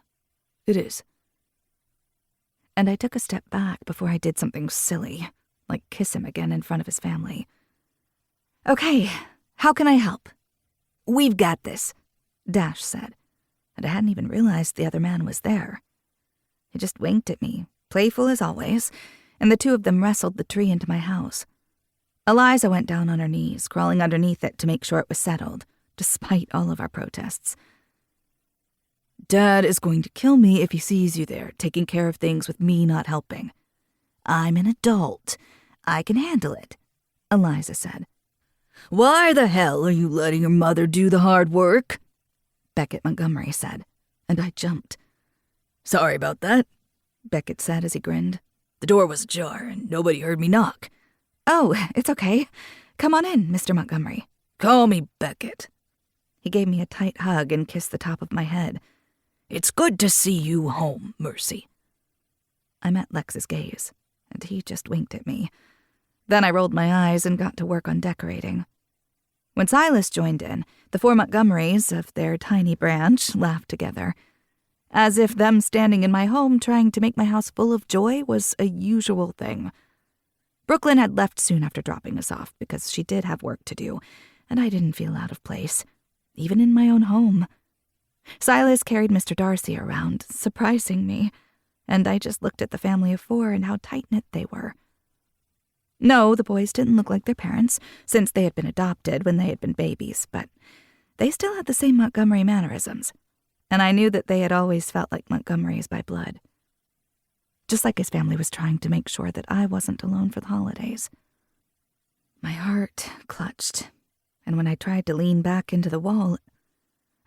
it is." And I took a step back before I did something silly, like kiss him again in front of his family. "Okay, how can I help?" "We've got this," Dash said, and I hadn't even realized the other man was there. He just winked at me, playful as always, and the 2 of them wrestled the tree into my house. Eliza went down on her knees, crawling underneath it to make sure it was settled, despite all of our protests. "Dad is going to kill me if he sees you there, taking care of things with me not helping." "I'm an adult. I can handle it," Eliza said. "Why the hell are you letting your mother do the hard work?" Beckett Montgomery said, and I jumped. "Sorry about that," Beckett said as he grinned. "The door was ajar, and nobody heard me knock." "Oh, it's okay. Come on in, Mr. Montgomery." "Call me Beckett." He gave me a tight hug and kissed the top of my head. "It's good to see you home, Mercy." I met Lex's gaze, and he just winked at me. Then I rolled my eyes and got to work on decorating. When Silas joined in, the 4 Montgomerys of their tiny branch laughed together, as if them standing in my home trying to make my house full of joy was a usual thing. Brooklyn had left soon after dropping us off because she did have work to do, and I didn't feel out of place, even in my own home. Silas carried Mr. Darcy around, surprising me, and I just looked at the family of 4 and how tight-knit they were. No, the boys didn't look like their parents, since they had been adopted when they had been babies, but they still had the same Montgomery mannerisms, and I knew that they had always felt like Montgomerys by blood. Just like his family was trying to make sure that I wasn't alone for the holidays. My heart clutched, and when I tried to lean back into the wall,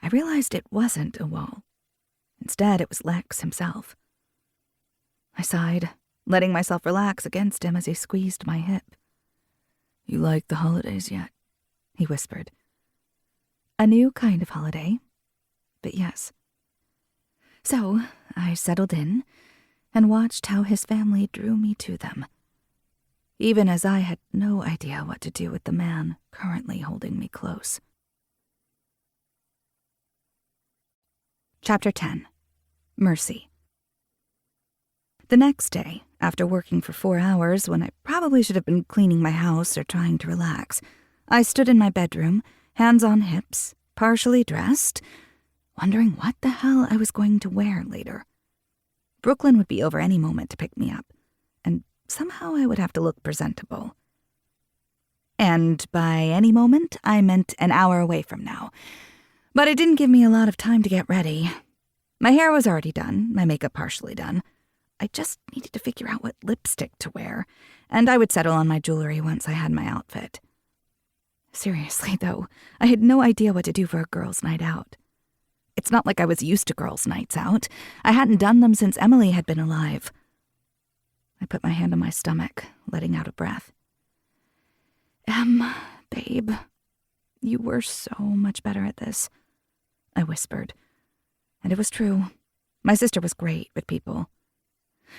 I realized it wasn't a wall. Instead, it was Lex himself. I sighed, letting myself relax against him as he squeezed my hip. "You like the holidays yet?" he whispered. A new kind of holiday, but yes. So I settled in and watched how his family drew me to them, even as I had no idea what to do with the man currently holding me close. Chapter 10. Mercy. The next day, after working for 4 hours when I probably should have been cleaning my house or trying to relax, I stood in my bedroom, hands on hips, partially dressed, wondering what the hell I was going to wear later. Brooklyn would be over any moment to pick me up, and somehow I would have to look presentable. And by any moment, I meant an hour away from now. But it didn't give me a lot of time to get ready. My hair was already done, my makeup partially done. I just needed to figure out what lipstick to wear, and I would settle on my jewelry once I had my outfit. Seriously, though, I had no idea what to do for a girls' night out. It's not like I was used to girls' nights out. I hadn't done them since Emily had been alive. I put my hand on my stomach, letting out a breath. Babe, you were so much better at this, I whispered. And it was true. My sister was great with people.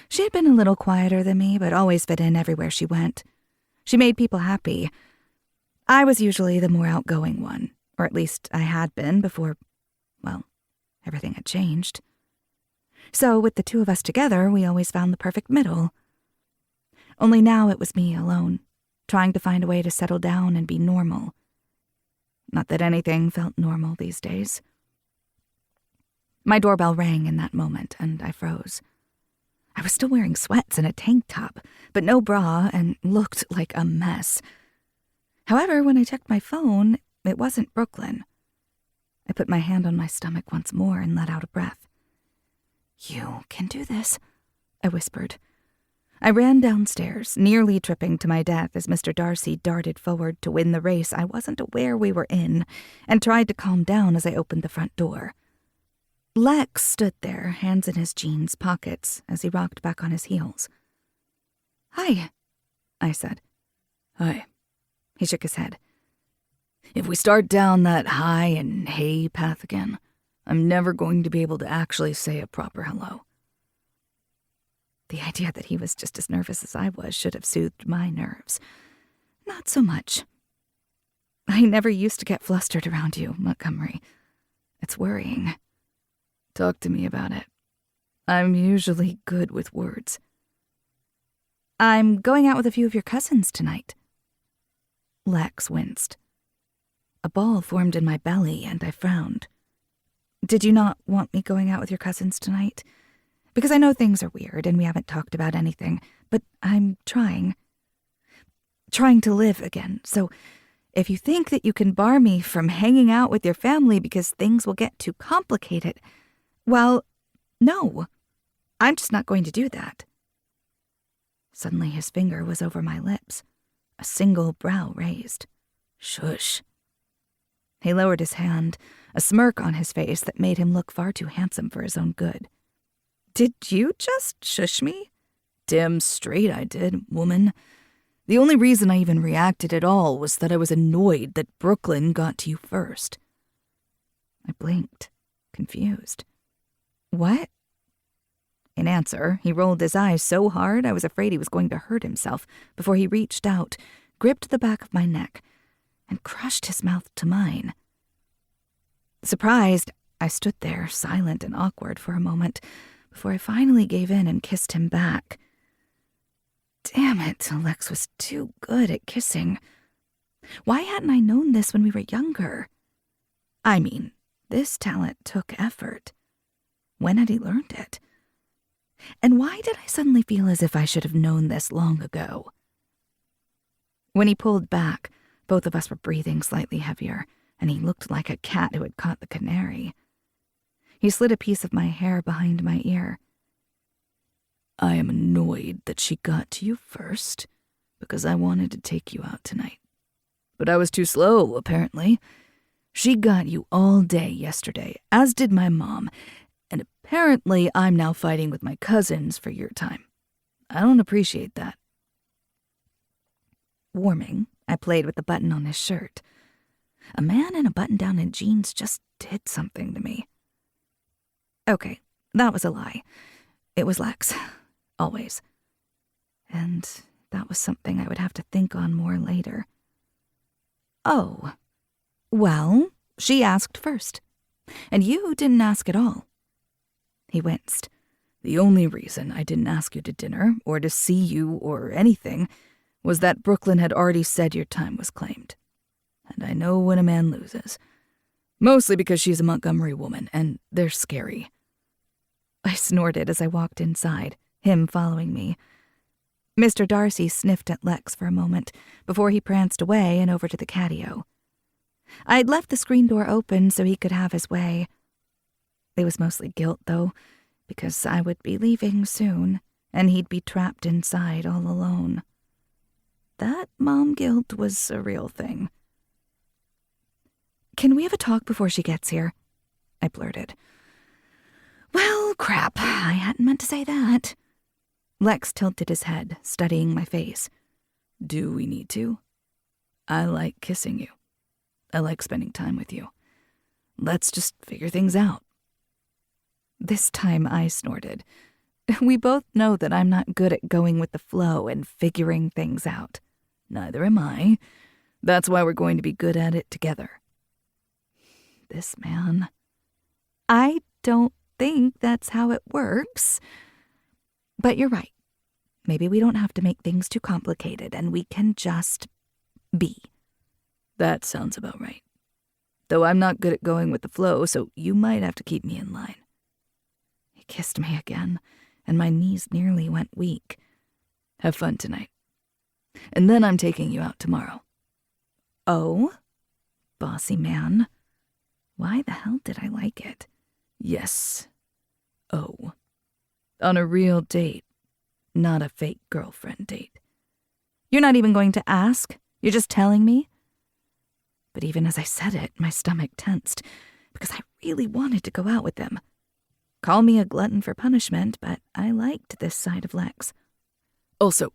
She had been a little quieter than me, but always fit in everywhere she went. She made people happy. I was usually the more outgoing one, or at least I had been before, well, everything had changed. So with the two of us together, we always found the perfect middle. Only now it was me alone, trying to find a way to settle down and be normal. Not that anything felt normal these days. My doorbell rang in that moment, and I froze. I was still wearing sweats and a tank top, but no bra, and looked like a mess. However, when I checked my phone, it wasn't Brooklyn. I put my hand on my stomach once more and let out a breath. "You can do this," I whispered. I ran downstairs, nearly tripping to my death as Mr. Darcy darted forward to win the race I wasn't aware we were in, and tried to calm down as I opened the front door. Lex stood there, hands in his jeans pockets, as he rocked back on his heels. "Hi," I said. "Hi." He shook his head. "If we start down that hi and hey path again, I'm never going to be able to actually say a proper hello." The idea that he was just as nervous as I was should have soothed my nerves. Not so much. I never used to get flustered around you, Montgomery. It's worrying. Talk to me about it. I'm usually good with words. "I'm going out with a few of your cousins tonight." Lex winced. A ball formed in my belly, and I frowned. "Did you not want me going out with your cousins tonight? Because I know things are weird and we haven't talked about anything, but I'm trying to live again, so if you think that you can bar me from hanging out with your family because things will get too complicated, well, no, I'm just not going to do that." Suddenly his finger was over my lips, a single brow raised. "Shush." He lowered his hand, a smirk on his face that made him look far too handsome for his own good. "Did you just shush me?" "Damn straight I did, woman. The only reason I even reacted at all was that I was annoyed that Brooklyn got to you first." I blinked, confused. "What?" In answer, he rolled his eyes so hard I was afraid he was going to hurt himself before he reached out, gripped the back of my neck, and crushed his mouth to mine. Surprised, I stood there, silent and awkward for a moment, before I finally gave in and kissed him back. Damn it, Lex was too good at kissing. Why hadn't I known this when we were younger? I mean, this talent took effort. When had he learned it? And why did I suddenly feel as if I should have known this long ago? When he pulled back, both of us were breathing slightly heavier, and he looked like a cat who had caught the canary. He slid a piece of my hair behind my ear. "I am annoyed that she got to you first, because I wanted to take you out tonight. But I was too slow, apparently. She got you all day yesterday, as did my mom, and apparently I'm now fighting with my cousins for your time. I don't appreciate that." Warming, I played with the button on his shirt. A man in a button-down and jeans just did something to me. Okay, that was a lie. It was Lex. Always. And that was something I would have to think on more later. "Oh, well, she asked first. And you didn't ask at all." He winced. "The only reason I didn't ask you to dinner, or to see you, or anything, was that Brooklyn had already said your time was claimed. And I know when a man loses. Mostly because she's a Montgomery woman, and they're scary." I snorted as I walked inside, him following me. Mr. Darcy sniffed at Lex for a moment before he pranced away and over to the catio. I'd left the screen door open so he could have his way. It was mostly guilt, though, because I would be leaving soon, and he'd be trapped inside all alone. That mom guilt was a real thing. "Can we have a talk before she gets here?" I blurted. Well, crap, I hadn't meant to say that. Lex tilted his head, studying my face. "Do we need to? I like kissing you. I like spending time with you. Let's just figure things out." This time I snorted. We both know that I'm not good at going with the flow and figuring things out. Neither am I. That's why we're going to be good at it together. This man. I don't think that's how it works. But you're right. Maybe we don't have to make things too complicated and we can just be. That sounds about right. Though I'm not good at going with the flow, so you might have to keep me in line. He kissed me again, and my knees nearly went weak. "Have fun tonight. And then I'm taking you out tomorrow." "Oh? Bossy man. Why the hell did I like it?" "Yes. Oh. On a real date, not a fake girlfriend date." "You're not even going to ask? You're just telling me?" But even as I said it, my stomach tensed, because I really wanted to go out with them. Call me a glutton for punishment, but I liked this side of Lex. "Also,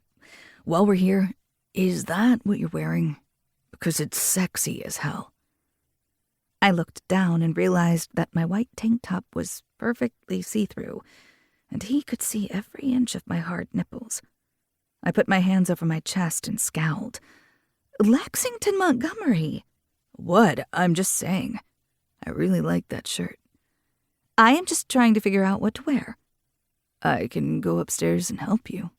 while we're here, is that what you're wearing? Because it's sexy as hell." I looked down and realized that my white tank top was perfectly see-through, and he could see every inch of my hard nipples. I put my hands over my chest and scowled. "Lexington Montgomery." "What? I'm just saying. I really like that shirt." "I am just trying to figure out what to wear." "I can go upstairs and help you."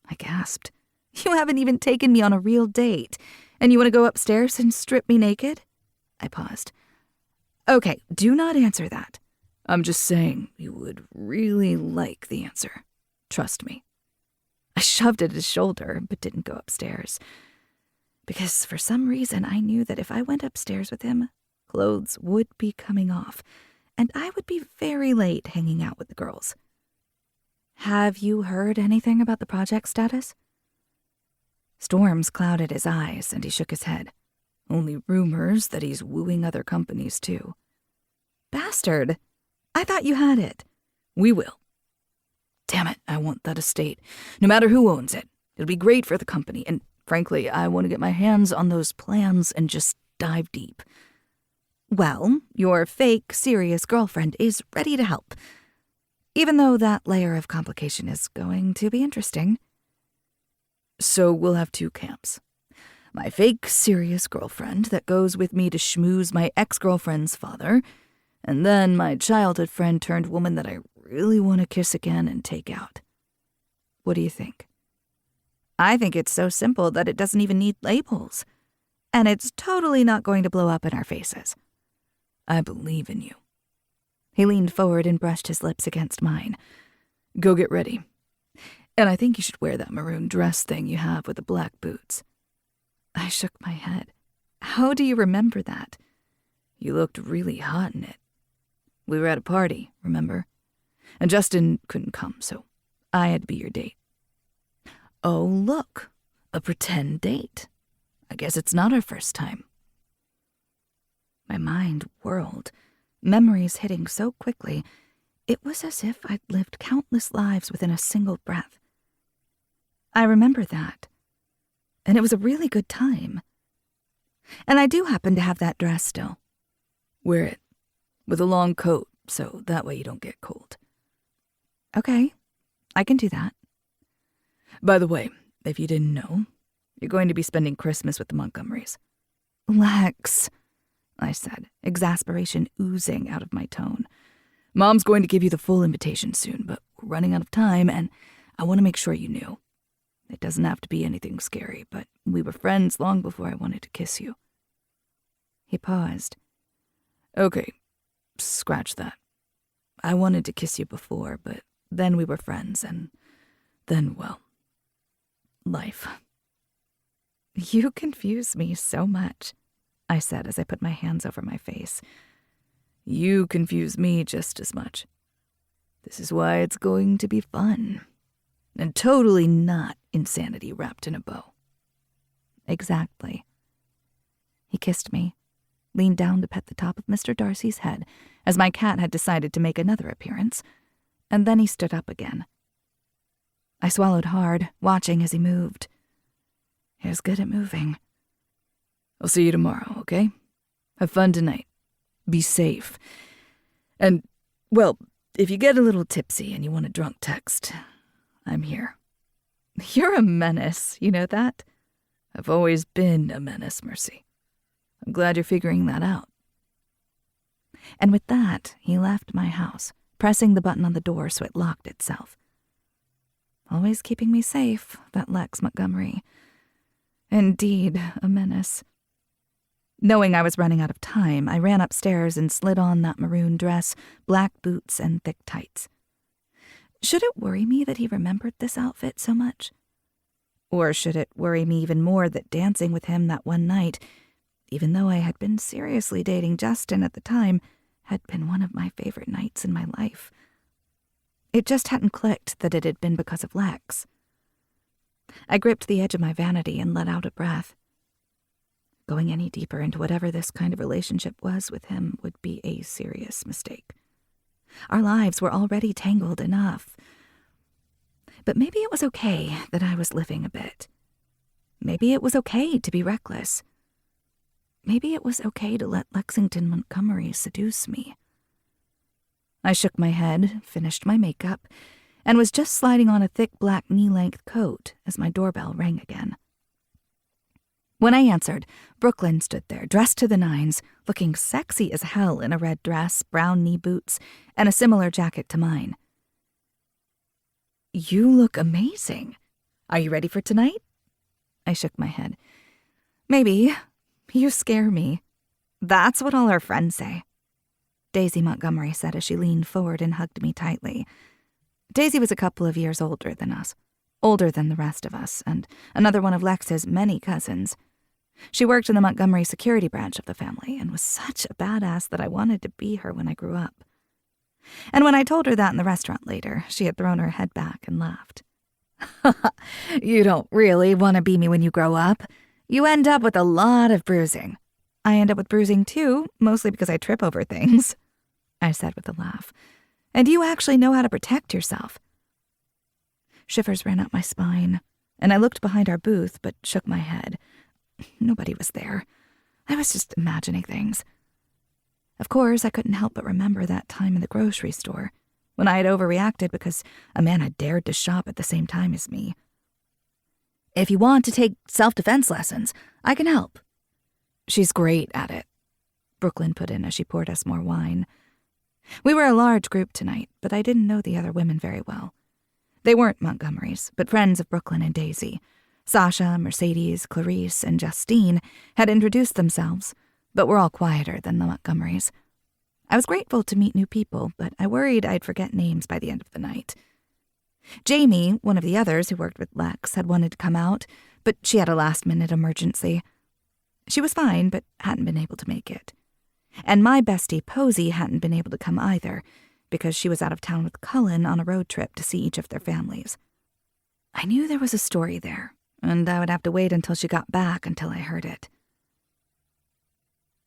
I gasped. "You haven't even taken me on a real date, and you want to go upstairs and strip me naked?" I paused. "Okay, do not answer that." "I'm just saying you would really like the answer. Trust me." I shoved at his shoulder, but didn't go upstairs. Because for some reason I knew that if I went upstairs with him, clothes would be coming off, and I would be very late hanging out with the girls. "Have you heard anything about the project status?" Storms clouded his eyes, and he shook his head. "Only rumors that he's wooing other companies, too." "Bastard! I thought you had it." "We will. Damn it, I want that estate, no matter who owns it. It'll be great for the company, and frankly, I want to get my hands on those plans and just dive deep." "Well, your fake, serious girlfriend is ready to help. Even though that layer of complication is going to be interesting." "So we'll have two camps. My fake, serious girlfriend that goes with me to schmooze my ex-girlfriend's father, and then my childhood friend turned woman that I really want to kiss again and take out. What do you think?" "I think it's so simple that it doesn't even need labels. And it's totally not going to blow up in our faces." "I believe in you." He leaned forward and brushed his lips against mine. "Go get ready. And I think you should wear that maroon dress thing you have with the black boots." I shook my head. "How do you remember that?" "You looked really hot in it. We were at a party, remember? And Justin couldn't come, so I had to be your date." "Oh, look, a pretend date. I guess it's not our first time." My mind whirled, memories hitting so quickly, it was as if I'd lived countless lives within a single breath. I remember that, and it was a really good time. And I do happen to have that dress still. "Wear it, with a long coat, so that way you don't get cold." "Okay, I can do that." "By the way, if you didn't know, you're going to be spending Christmas with the Montgomerys." "Lex," I said, exasperation oozing out of my tone. "Mom's going to give you the full invitation soon, but we're running out of time, and I want to make sure you knew. It doesn't have to be anything scary, but we were friends long before I wanted to kiss you." He paused. "Okay, scratch that. I wanted to kiss you before, but then we were friends, and then, well, life." "You confuse me so much," I said as I put my hands over my face. You confuse me just as much. This is why it's going to be fun. And totally not insanity wrapped in a bow. Exactly. He kissed me, leaned down to pet the top of Mr. Darcy's head, as my cat had decided to make another appearance, and then he stood up again. I swallowed hard, watching as he moved. He was good at moving. I'll see you tomorrow, okay? Have fun tonight. Be safe. And, well, if you get a little tipsy and you want a drunk text, I'm here. You're a menace, you know that? I've always been a menace, Mercy. I'm glad you're figuring that out. And with that, he left my house, pressing the button on the door so it locked itself. Always keeping me safe, that Lex Montgomery. Indeed, a menace. Knowing I was running out of time, I ran upstairs and slid on that maroon dress, black boots, and thick tights. Should it worry me that he remembered this outfit so much? Or should it worry me even more that dancing with him that one night, even though I had been seriously dating Justin at the time, had been one of my favorite nights in my life? It just hadn't clicked that it had been because of Lex. I gripped the edge of my vanity and let out a breath. Going any deeper into whatever this kind of relationship was with him would be a serious mistake. Our lives were already tangled enough. But maybe it was okay that I was living a bit. Maybe it was okay to be reckless. Maybe it was okay to let Lexington Montgomery seduce me. I shook my head, finished my makeup, and was just sliding on a thick black knee-length coat as my doorbell rang again. When I answered, Brooklyn stood there, dressed to the nines, looking sexy as hell in a red dress, brown knee boots, and a similar jacket to mine. You look amazing. Are you ready for tonight? I shook my head. Maybe. You scare me. That's what all our friends say. Daisy Montgomery said as she leaned forward and hugged me tightly. Daisy was a couple of years older than us, older than the rest of us, and another one of Lex's many cousins. She worked in the Montgomery security branch of the family and was such a badass that I wanted to be her when I grew up. And when I told her that in the restaurant later, she had thrown her head back and laughed. You don't really want to be me when you grow up. You end up with a lot of bruising. I end up with bruising too, mostly because I trip over things, I said with a laugh. And you actually know how to protect yourself. Shivers ran up my spine, and I looked behind our booth but shook my head. Nobody was there. I was just imagining things. Of course, I couldn't help but remember that time in the grocery store, when I had overreacted because a man had dared to shop at the same time as me. If you want to take self-defense lessons, I can help. She's great at it, Brooklyn put in as she poured us more wine. We were a large group tonight, but I didn't know the other women very well. They weren't Montgomerys, but friends of Brooklyn and Daisy. Sasha, Mercedes, Clarice, and Justine had introduced themselves, but were all quieter than the Montgomerys. I was grateful to meet new people, but I worried I'd forget names by the end of the night. Jamie, one of the others who worked with Lex, had wanted to come out, but she had a last-minute emergency. She was fine, but hadn't been able to make it. And my bestie, Posey, hadn't been able to come either, because she was out of town with Cullen on a road trip to see each of their families. I knew there was a story there, and I would have to wait until she got back until I heard it.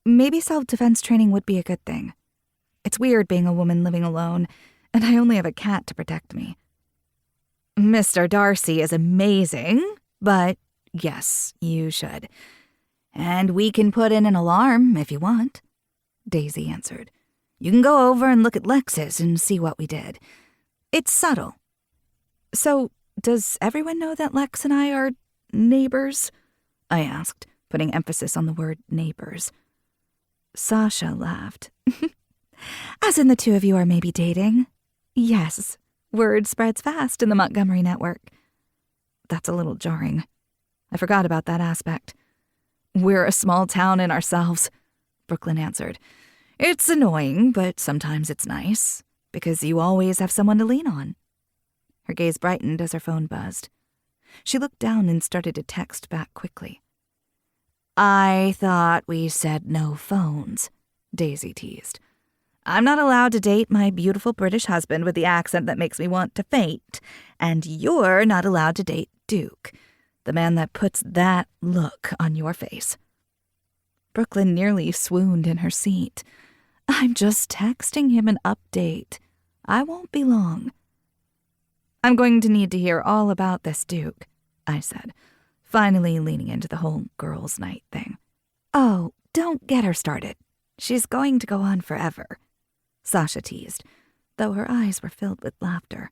Maybe self-defense training would be a good thing. It's weird being a woman living alone, and I only have a cat to protect me. Mr. Darcy is amazing, but yes, you should. And we can put in an alarm if you want, Daisy answered. You can go over and look at Lex's and see what we did. It's subtle. So, does everyone know that Lex and I are neighbors? I asked, putting emphasis on the word neighbors. Sasha laughed. As in the two of you are maybe dating? Yes, word spreads fast in the Montgomery network. That's a little jarring. I forgot about that aspect. We're a small town in ourselves, Brooklyn answered. It's annoying, but sometimes it's nice, because you always have someone to lean on. Her gaze brightened as her phone buzzed. She looked down and started to text back quickly. I thought we said no phones, Daisy teased. I'm not allowed to date my beautiful British husband with the accent that makes me want to faint, and you're not allowed to date Duke, the man that puts that look on your face." Brooklyn nearly swooned in her seat. "I'm just texting him an update. I won't be long." "I'm going to need to hear all about this Duke," I said, finally leaning into the whole girls' night thing. "Oh, don't get her started. She's going to go on forever," Sasha teased, though her eyes were filled with laughter.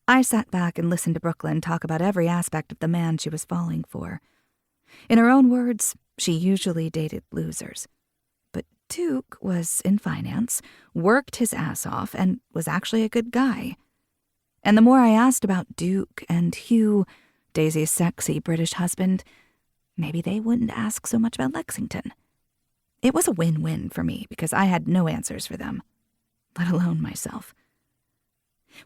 I sat back and listened to Brooklyn talk about every aspect of the man she was falling for. In her own words, she usually dated losers. But Duke was in finance, worked his ass off, and was actually a good guy. And the more I asked about Duke and Hugh, Daisy's sexy British husband, maybe they wouldn't ask so much about Lexington. It was a win-win for me because I had no answers for them, let alone myself.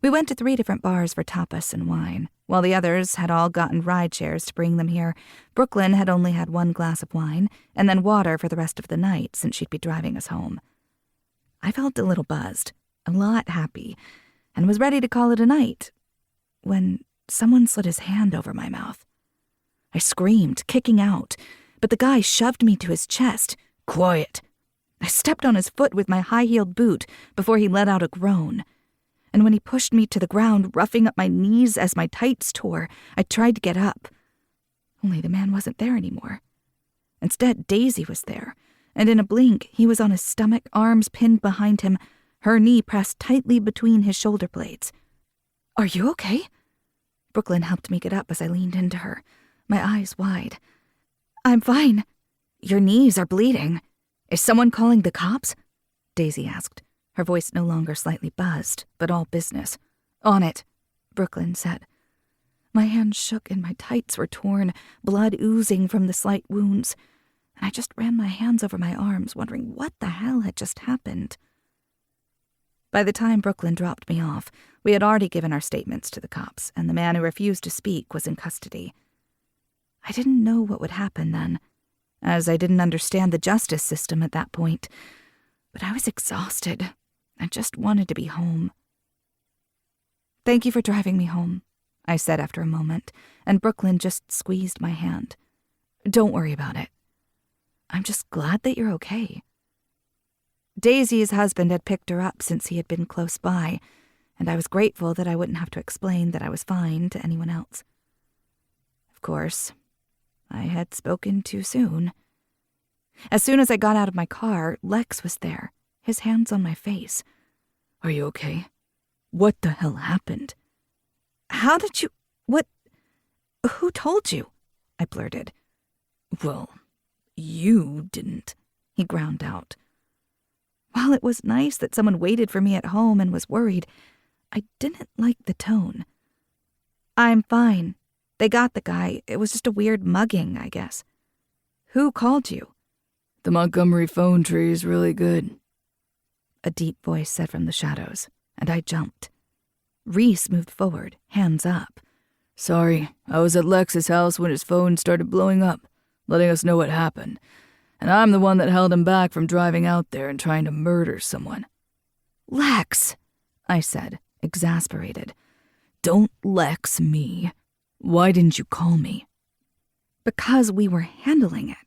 We went to 3 different bars for tapas and wine. While the others had all gotten ride shares to bring them here, Brooklyn had only had 1 glass of wine and then water for the rest of the night since she'd be driving us home. I felt a little buzzed, a lot happy, and was ready to call it a night when someone slid his hand over my mouth. I screamed, kicking out, but the guy shoved me to his chest. "Quiet." I stepped on his foot with my high-heeled boot before he let out a groan. And when he pushed me to the ground, roughing up my knees as my tights tore, I tried to get up. Only the man wasn't there anymore. Instead, Daisy was there, and in a blink, he was on his stomach, arms pinned behind him, her knee pressed tightly between his shoulder blades. "Are you okay?" Brooklyn helped me get up as I leaned into her, my eyes wide. "I'm fine. Your knees are bleeding. Is someone calling the cops?" Daisy asked, her voice no longer slightly buzzed, but all business. "On it," Brooklyn said. My hands shook and my tights were torn, blood oozing from the slight wounds, and I just ran my hands over my arms, wondering what the hell had just happened. By the time Brooklyn dropped me off, we had already given our statements to the cops, and the man who refused to speak was in custody. I didn't know what would happen then, as I didn't understand the justice system at that point, but I was exhausted. I just wanted to be home. "Thank you for driving me home," I said after a moment, and Brooklyn just squeezed my hand. "Don't worry about it. I'm just glad that you're okay." Daisy's husband had picked her up since he had been close by, and I was grateful that I wouldn't have to explain that I was fine to anyone else. Of course, I had spoken too soon. As soon as I got out of my car, Lex was there, his hands on my face. "Are you okay? What the hell happened?" "How did you... what... who told you?" I blurted. "Well, you didn't," he ground out. While it was nice that someone waited for me at home and was worried, I didn't like the tone. "I'm fine. They got the guy. It was just a weird mugging, I guess." "Who called you?" "The Montgomery phone tree is really good," a deep voice said from the shadows, and I jumped. Reese moved forward, hands up. "Sorry, I was at Lex's house when his phone started blowing up, letting us know what happened, and I'm the one that held him back from driving out there and trying to murder someone." "Lex," I said, exasperated. "Don't Lex me. Why didn't you call me?" "Because we were handling it.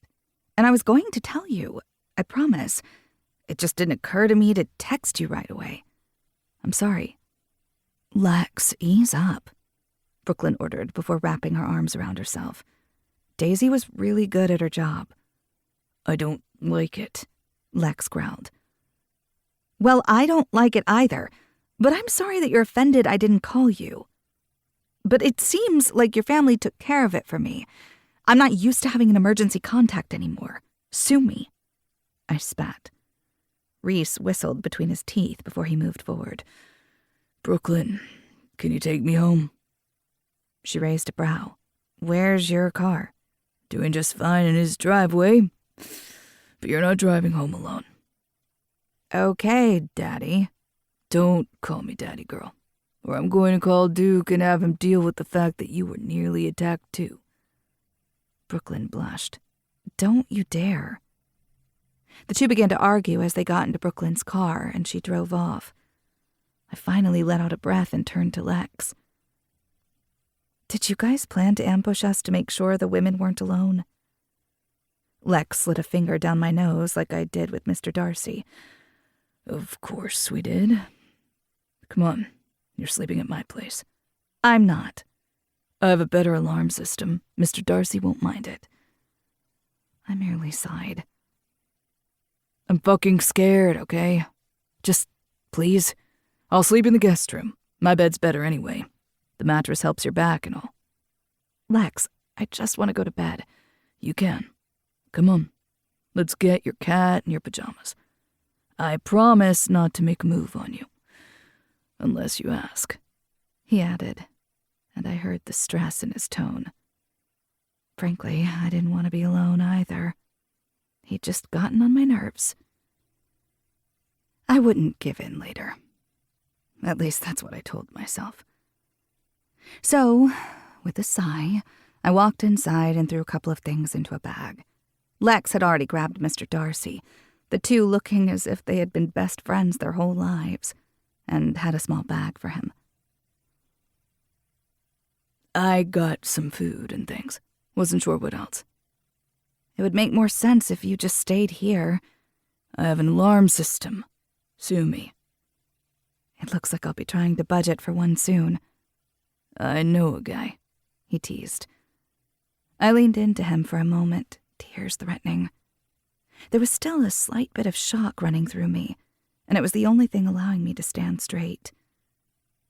And I was going to tell you, I promise. It just didn't occur to me to text you right away. I'm sorry." "Lex, ease up," Brooklyn ordered before wrapping her arms around herself. Daisy was really good at her job. "I don't like it," Lex growled. "Well, I don't like it either, but I'm sorry that you're offended I didn't call you. But it seems like your family took care of it for me. I'm not used to having an emergency contact anymore. Sue me." I spat. Reese whistled between his teeth before he moved forward. "Brooklyn, can you take me home?" She raised a brow. "Where's your car?" "Doing just fine in his driveway. But you're not driving home alone." "Okay, Daddy." "Don't call me Daddy, girl, or I'm going to call Duke and have him deal with the fact that you were nearly attacked too." Brooklyn blushed. "Don't you dare." The two began to argue as they got into Brooklyn's car, and she drove off. I finally let out a breath and turned to Lex. "Did you guys plan to ambush us to make sure the women weren't alone?" Lex slid a finger down my nose like I did with Mr. Darcy. "Of course we did. Come on, you're sleeping at my place." "I'm not." "I have a better alarm system. Mr. Darcy won't mind it." I merely sighed. "I'm fucking scared, okay? Just, please. I'll sleep in the guest room. My bed's better anyway. The mattress helps your back and all." "Lex, I just want to go to bed." "You can. Come on. Let's get your cat and your pajamas. I promise not to make a move on you. Unless you ask," he added, and I heard the stress in his tone. Frankly, I didn't want to be alone either. He'd just gotten on my nerves. I wouldn't give in later. At least that's what I told myself. So, with a sigh, I walked inside and threw a couple of things into a bag. Lex had already grabbed Mr. Darcy, the two looking as if they had been best friends their whole lives, and had a small bag for him. "I got some food and things. Wasn't sure what else." "It would make more sense if you just stayed here." "I have an alarm system. Sue me." "It looks like I'll be trying to budget for one soon." "I know a guy," he teased. I leaned into him for a moment, tears threatening. There was still a slight bit of shock running through me, and it was the only thing allowing me to stand straight.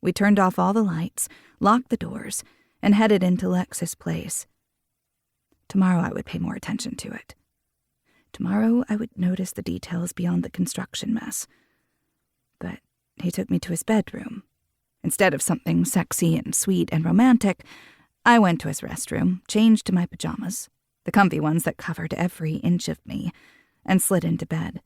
We turned off all the lights, locked the doors, and headed into Lex's place. Tomorrow I would pay more attention to it. Tomorrow I would notice the details beyond the construction mess. But he took me to his bedroom. Instead of something sexy and sweet and romantic, I went to his restroom, changed to my pajamas, the comfy ones that covered every inch of me, and slid into bed.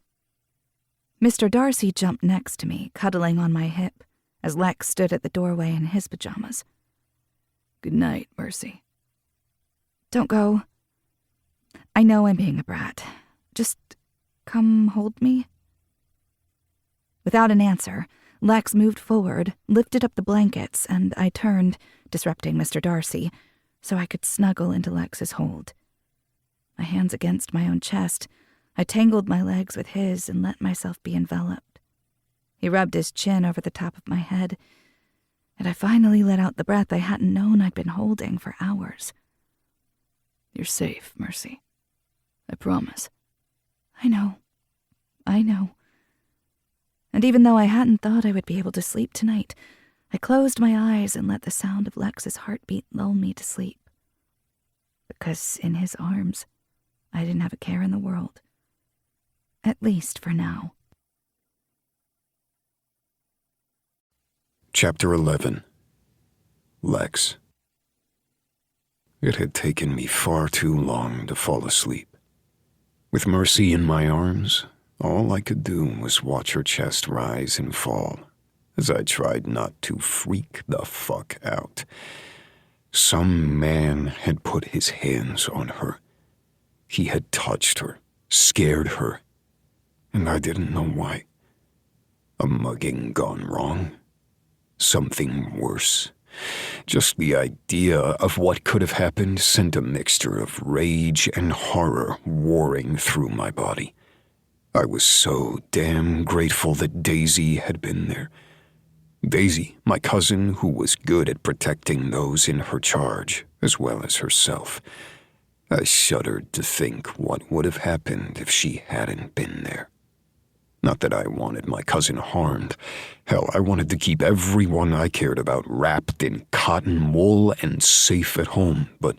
Mr. Darcy jumped next to me, cuddling on my hip, as Lex stood at the doorway in his pajamas. "Good night, Mercy." "Don't go. I know I'm being a brat. Just come hold me." Without an answer, Lex moved forward, lifted up the blankets, and I turned, disrupting Mr. Darcy, so I could snuggle into Lex's hold. My hands against my own chest, I tangled my legs with his and let myself be enveloped. He rubbed his chin over the top of my head, and I finally let out the breath I hadn't known I'd been holding for hours. "You're safe, Mercy. I promise." I know. And even though I hadn't thought I would be able to sleep tonight, I closed my eyes and let the sound of Lex's heartbeat lull me to sleep. Because in his arms, I didn't have a care in the world. At least for now. Chapter 11. Lex. It had taken me far too long to fall asleep. With Mercy in my arms, all I could do was watch her chest rise and fall as I tried not to freak the fuck out. Some man had put his hands on her. He had touched her, scared her, and I didn't know why. A mugging gone wrong? Something worse? Just the idea of what could have happened sent a mixture of rage and horror warring through my body. I was so damn grateful that Daisy had been there. Daisy, my cousin, who was good at protecting those in her charge, as well as herself. I shuddered to think what would have happened if she hadn't been there. Not that I wanted my cousin harmed. Hell, I wanted to keep everyone I cared about wrapped in cotton wool and safe at home, but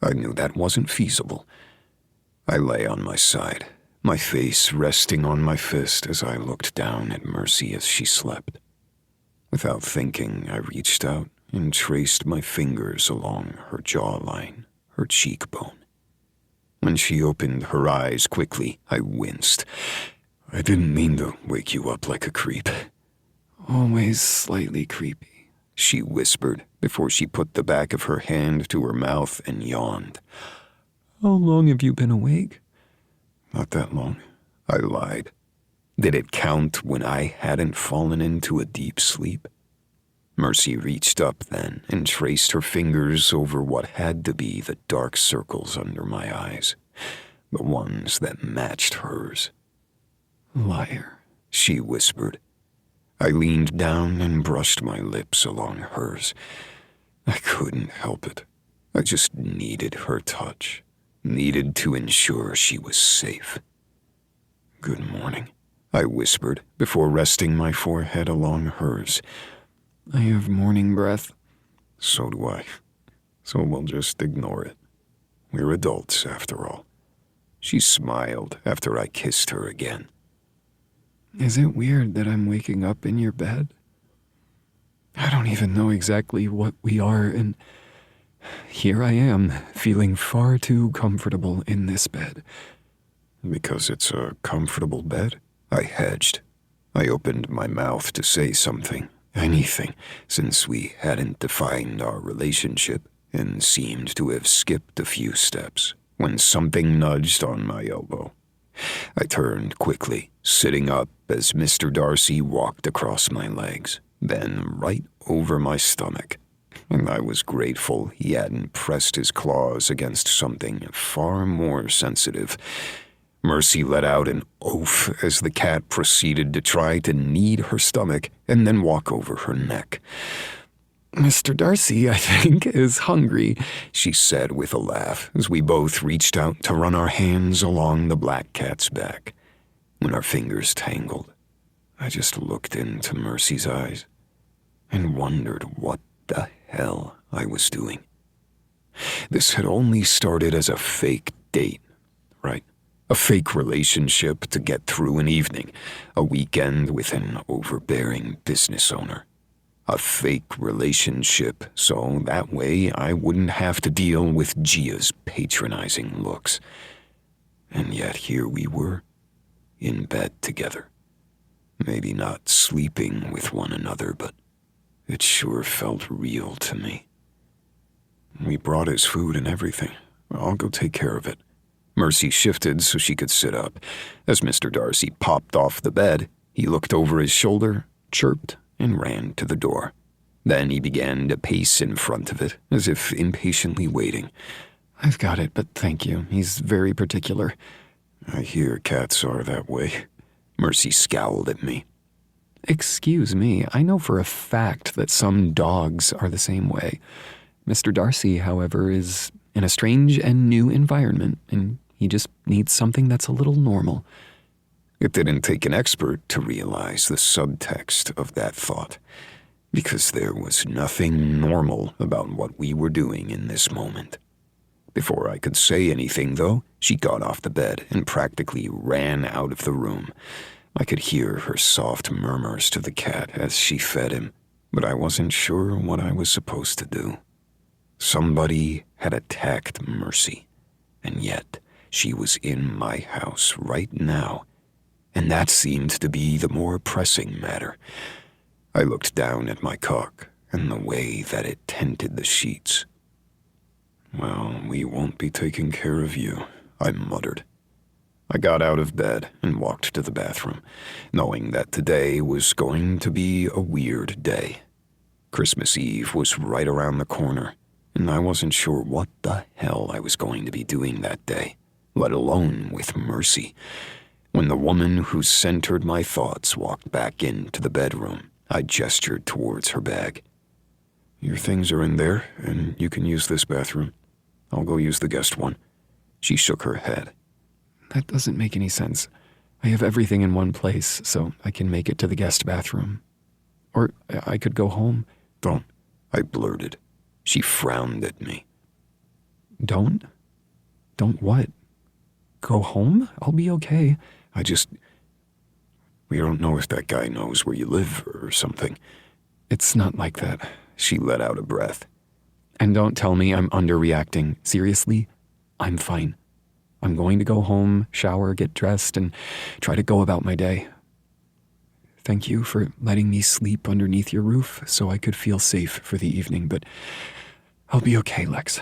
I knew that wasn't feasible. I lay on my side, my face resting on my fist as I looked down at Mercy as she slept. Without thinking, I reached out and traced my fingers along her jawline, her cheekbone. When she opened her eyes quickly, I winced. "I didn't mean to wake you up like a creep." Always slightly creepy, she whispered before she put the back of her hand to her mouth and yawned. "How long have you been awake?" "Not that long. I lied. Did it count when I hadn't fallen into a deep sleep? Mercy reached up then and traced her fingers over what had to be the dark circles under my eyes, the ones that matched hers. Liar, she whispered. I leaned down and brushed my lips along hers. I couldn't help it. I just needed her touch, needed to ensure she was safe. Good morning, I whispered before resting my forehead along hers. I have morning breath. So do I. So we'll just ignore it. We're adults, after all. She smiled after I kissed her again. Is it weird that I'm waking up in your bed? I don't even know exactly what we are, and here I am, feeling far too comfortable in this bed. Because it's a comfortable bed? I hedged. I opened my mouth to say something, anything, since we hadn't defined our relationship and seemed to have skipped a few steps, when something nudged on my elbow. I turned quickly, sitting up as Mr. Darcy walked across my legs, then right over my stomach, and I was grateful he hadn't pressed his claws against something far more sensitive. Mercy let out an oath as the cat proceeded to try to knead her stomach and then walk over her neck. Mr. Darcy, I think, is hungry, she said with a laugh as we both reached out to run our hands along the black cat's back. When our fingers tangled, I just looked into Mercy's eyes and wondered what the hell I was doing. This had only started as a fake date, right? A fake relationship to get through an evening, a weekend with an overbearing business owner. A fake relationship, so that way I wouldn't have to deal with Gia's patronizing looks. And yet here we were, in bed together. Maybe not sleeping with one another, but it sure felt real to me. We brought his food and everything. I'll go take care of it. Mercy shifted so she could sit up. As Mr. Darcy popped off the bed, he looked over his shoulder, chirped, and ran to the door. Then he began to pace in front of it, as if impatiently waiting. I've got it, but thank you. He's very particular. I hear cats are that way. Mercy scowled at me. Excuse me, I know for a fact that some dogs are the same way. Mr. Darcy, however, is in a strange and new environment, and he just needs something that's a little normal. It didn't take an expert to realize the subtext of that thought, because there was nothing normal about what we were doing in this moment. Before I could say anything, though, she got off the bed and practically ran out of the room. I could hear her soft murmurs to the cat as she fed him, but I wasn't sure what I was supposed to do. Somebody had attacked Mercy, and yet she was in my house right now, and that seemed to be the more pressing matter. I looked down at my cock and the way that it tented the sheets. Well, we won't be taking care of you, I muttered. I got out of bed and walked to the bathroom, knowing that today was going to be a weird day. Christmas Eve was right around the corner, and I wasn't sure what the hell I was going to be doing that day, let alone with Mercy. When the woman who centered my thoughts walked back into the bedroom, I gestured towards her bag. Your things are in there, and you can use this bathroom. I'll go use the guest one. She shook her head. That doesn't make any sense. I have everything in one place, so I can make it to the guest bathroom. Or I could go home. Don't, I blurted. She frowned at me. Don't? Don't what? Go home? I'll be okay. We don't know if that guy knows where you live or something. It's not like that. She let out a breath. And don't tell me I'm underreacting. Seriously, I'm fine. I'm going to go home, shower, get dressed, and try to go about my day. Thank you for letting me sleep underneath your roof so I could feel safe for the evening, but I'll be okay, Lex.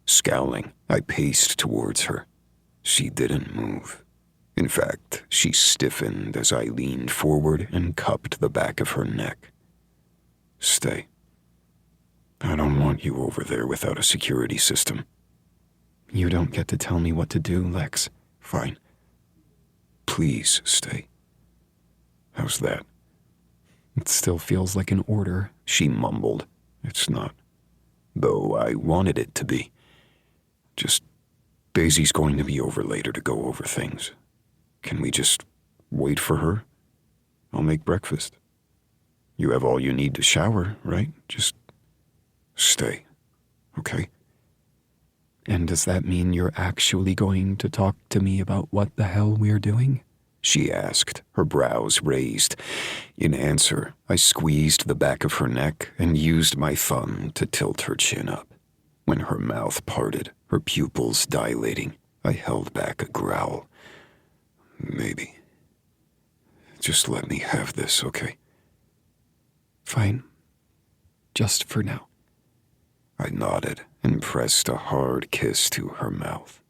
Scowling, I paced towards her. She didn't move. In fact, she stiffened as I leaned forward and cupped the back of her neck. Stay. I don't want you over there without a security system. You don't get to tell me what to do, Lex. Fine. Please stay. How's that? It still feels like an order, she mumbled. It's not. Though I wanted it to be. Just, Daisy's going to be over later to go over things. Can we just wait for her? I'll make breakfast. You have all you need to shower, right? Just stay, okay? And does that mean you're actually going to talk to me about what the hell we're doing? She asked, her brows raised. In answer, I squeezed the back of her neck and used my thumb to tilt her chin up. When her mouth parted, her pupils dilating, I held back a growl. Maybe. Just let me have this, okay? Fine. Just for now. I nodded and pressed a hard kiss to her mouth.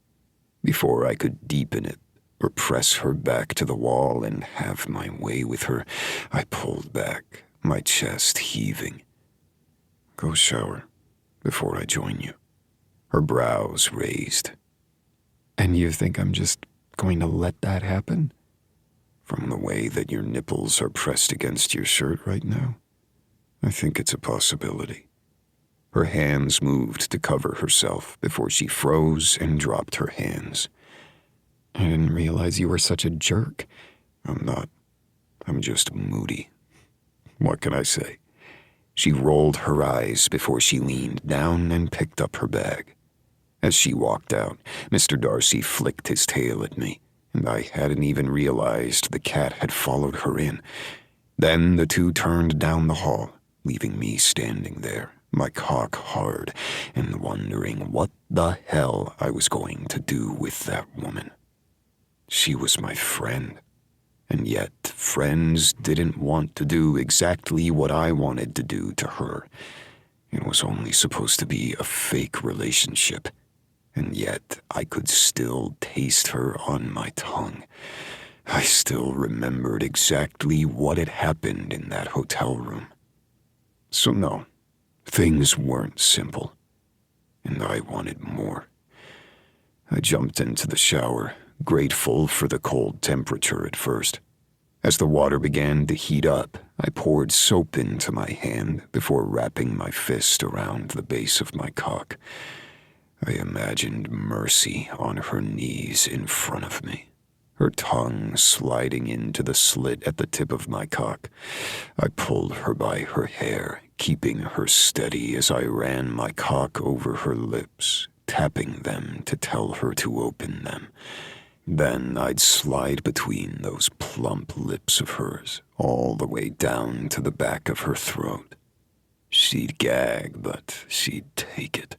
Before I could deepen it or press her back to the wall and have my way with her, I pulled back, my chest heaving. Go shower before I join you. Her brows raised. And you think I'm just going to let that happen? From the way that your nipples are pressed against your shirt right now, I think it's a possibility. Her hands moved to cover herself before she froze and dropped her hands. I didn't realize you were such a jerk. I'm not. I'm just moody. What can I say? She rolled her eyes before she leaned down and picked up her bag. As she walked out, Mr. Darcy flicked his tail at me, and I hadn't even realized the cat had followed her in. Then the two turned down the hall, leaving me standing there, my cock hard, and wondering what the hell I was going to do with that woman. She was my friend, and yet friends didn't want to do exactly what I wanted to do to her. It was only supposed to be a fake relationship, and yet I could still taste her on my tongue. I still remembered exactly what had happened in that hotel room. So no, things weren't simple, and I wanted more. I jumped into the shower, grateful for the cold temperature at first. As the water began to heat up, I poured soap into my hand before wrapping my fist around the base of my cock. I imagined Mercy on her knees in front of me, her tongue sliding into the slit at the tip of my cock. I pulled her by her hair, keeping her steady as I ran my cock over her lips, tapping them to tell her to open them. Then I'd slide between those plump lips of hers, all the way down to the back of her throat. She'd gag, but she'd take it.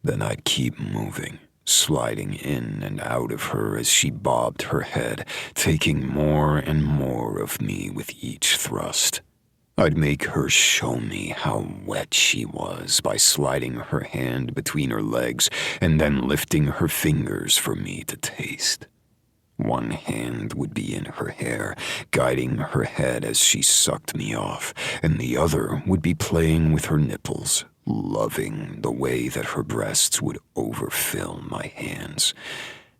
Then I'd keep moving, sliding in and out of her as she bobbed her head, taking more and more of me with each thrust. I'd make her show me how wet she was by sliding her hand between her legs and then lifting her fingers for me to taste. One hand would be in her hair, guiding her head as she sucked me off, and the other would be playing with her nipples, loving the way that her breasts would overfill my hands.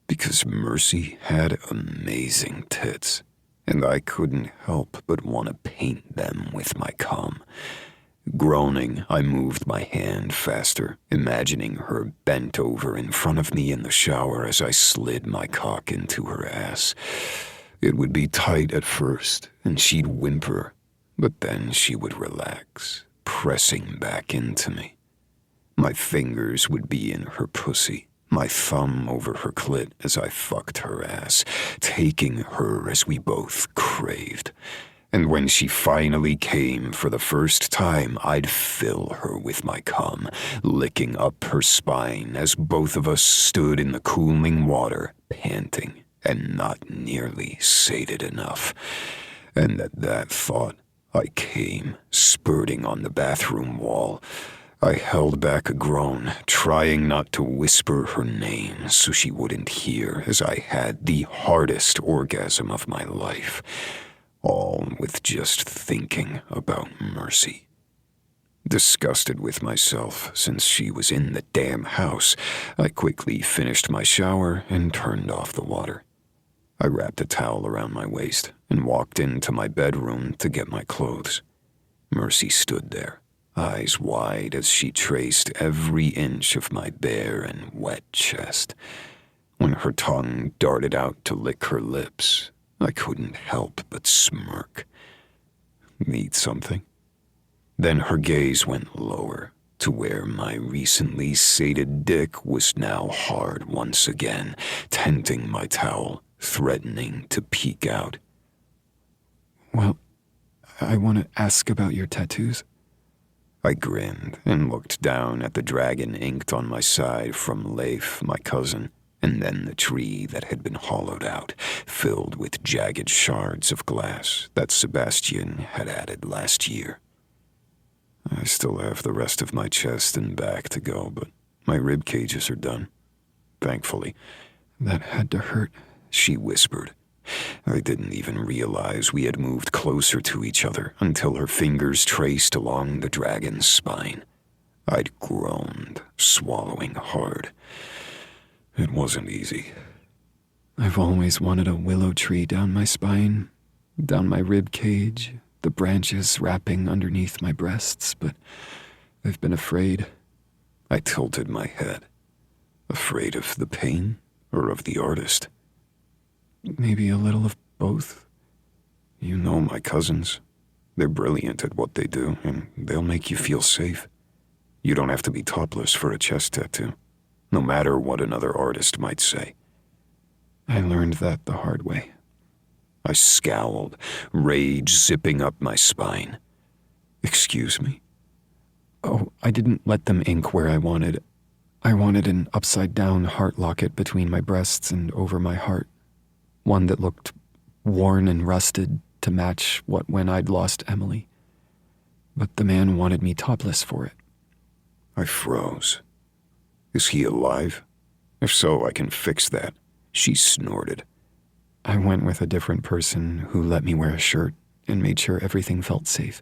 Because Mercy had amazing tits, and I couldn't help but want to paint them with my cum. Groaning, I moved my hand faster, imagining her bent over in front of me in the shower as I slid my cock into her ass. It would be tight at first, and she'd whimper, but then she would relax, pressing back into me. My fingers would be in her pussy, my thumb over her clit as I fucked her ass, taking her as we both craved. And when she finally came for the first time, I'd fill her with my cum, licking up her spine as both of us stood in the cooling water, panting and not nearly sated enough. And at that thought, I came, spurting on the bathroom wall. I held back a groan, trying not to whisper her name so she wouldn't hear, as I had the hardest orgasm of my life, all with just thinking about Mercy. Disgusted with myself since she was in the damn house, I quickly finished my shower and turned off the water. I wrapped a towel around my waist and walked into my bedroom to get my clothes. Mercy stood there, eyes wide as she traced every inch of my bare and wet chest. When her tongue darted out to lick her lips, I couldn't help but smirk. Need something? Then her gaze went lower, to where my recently sated dick was now hard once again, tenting my towel, threatening to peek out. Well, I want to ask about your tattoos. I grinned and looked down at the dragon inked on my side from Leif, my cousin, and then the tree that had been hollowed out, filled with jagged shards of glass that Sebastian had added last year. I still have the rest of my chest and back to go, but my rib cages are done. Thankfully. That had to hurt, she whispered. I didn't even realize we had moved closer to each other until her fingers traced along the dragon's spine. I'd groaned, swallowing hard. It wasn't easy. I've always wanted a willow tree down my spine, down my rib cage, the branches wrapping underneath my breasts, but I've been afraid. I tilted my head. Afraid of the pain or of the artist? Maybe a little of both. You know my cousins. They're brilliant at what they do, and they'll make you feel safe. You don't have to be topless for a chest tattoo, no matter what another artist might say. I learned that the hard way. I scowled, rage zipping up my spine. Excuse me? Oh, I didn't let them ink where I wanted. I wanted an upside-down heart locket between my breasts and over my heart. One that looked worn and rusted to match what when I'd lost Emily. But the man wanted me topless for it. I froze. Is he alive? If so, I can fix that. She snorted. I went with a different person who let me wear a shirt and made sure everything felt safe.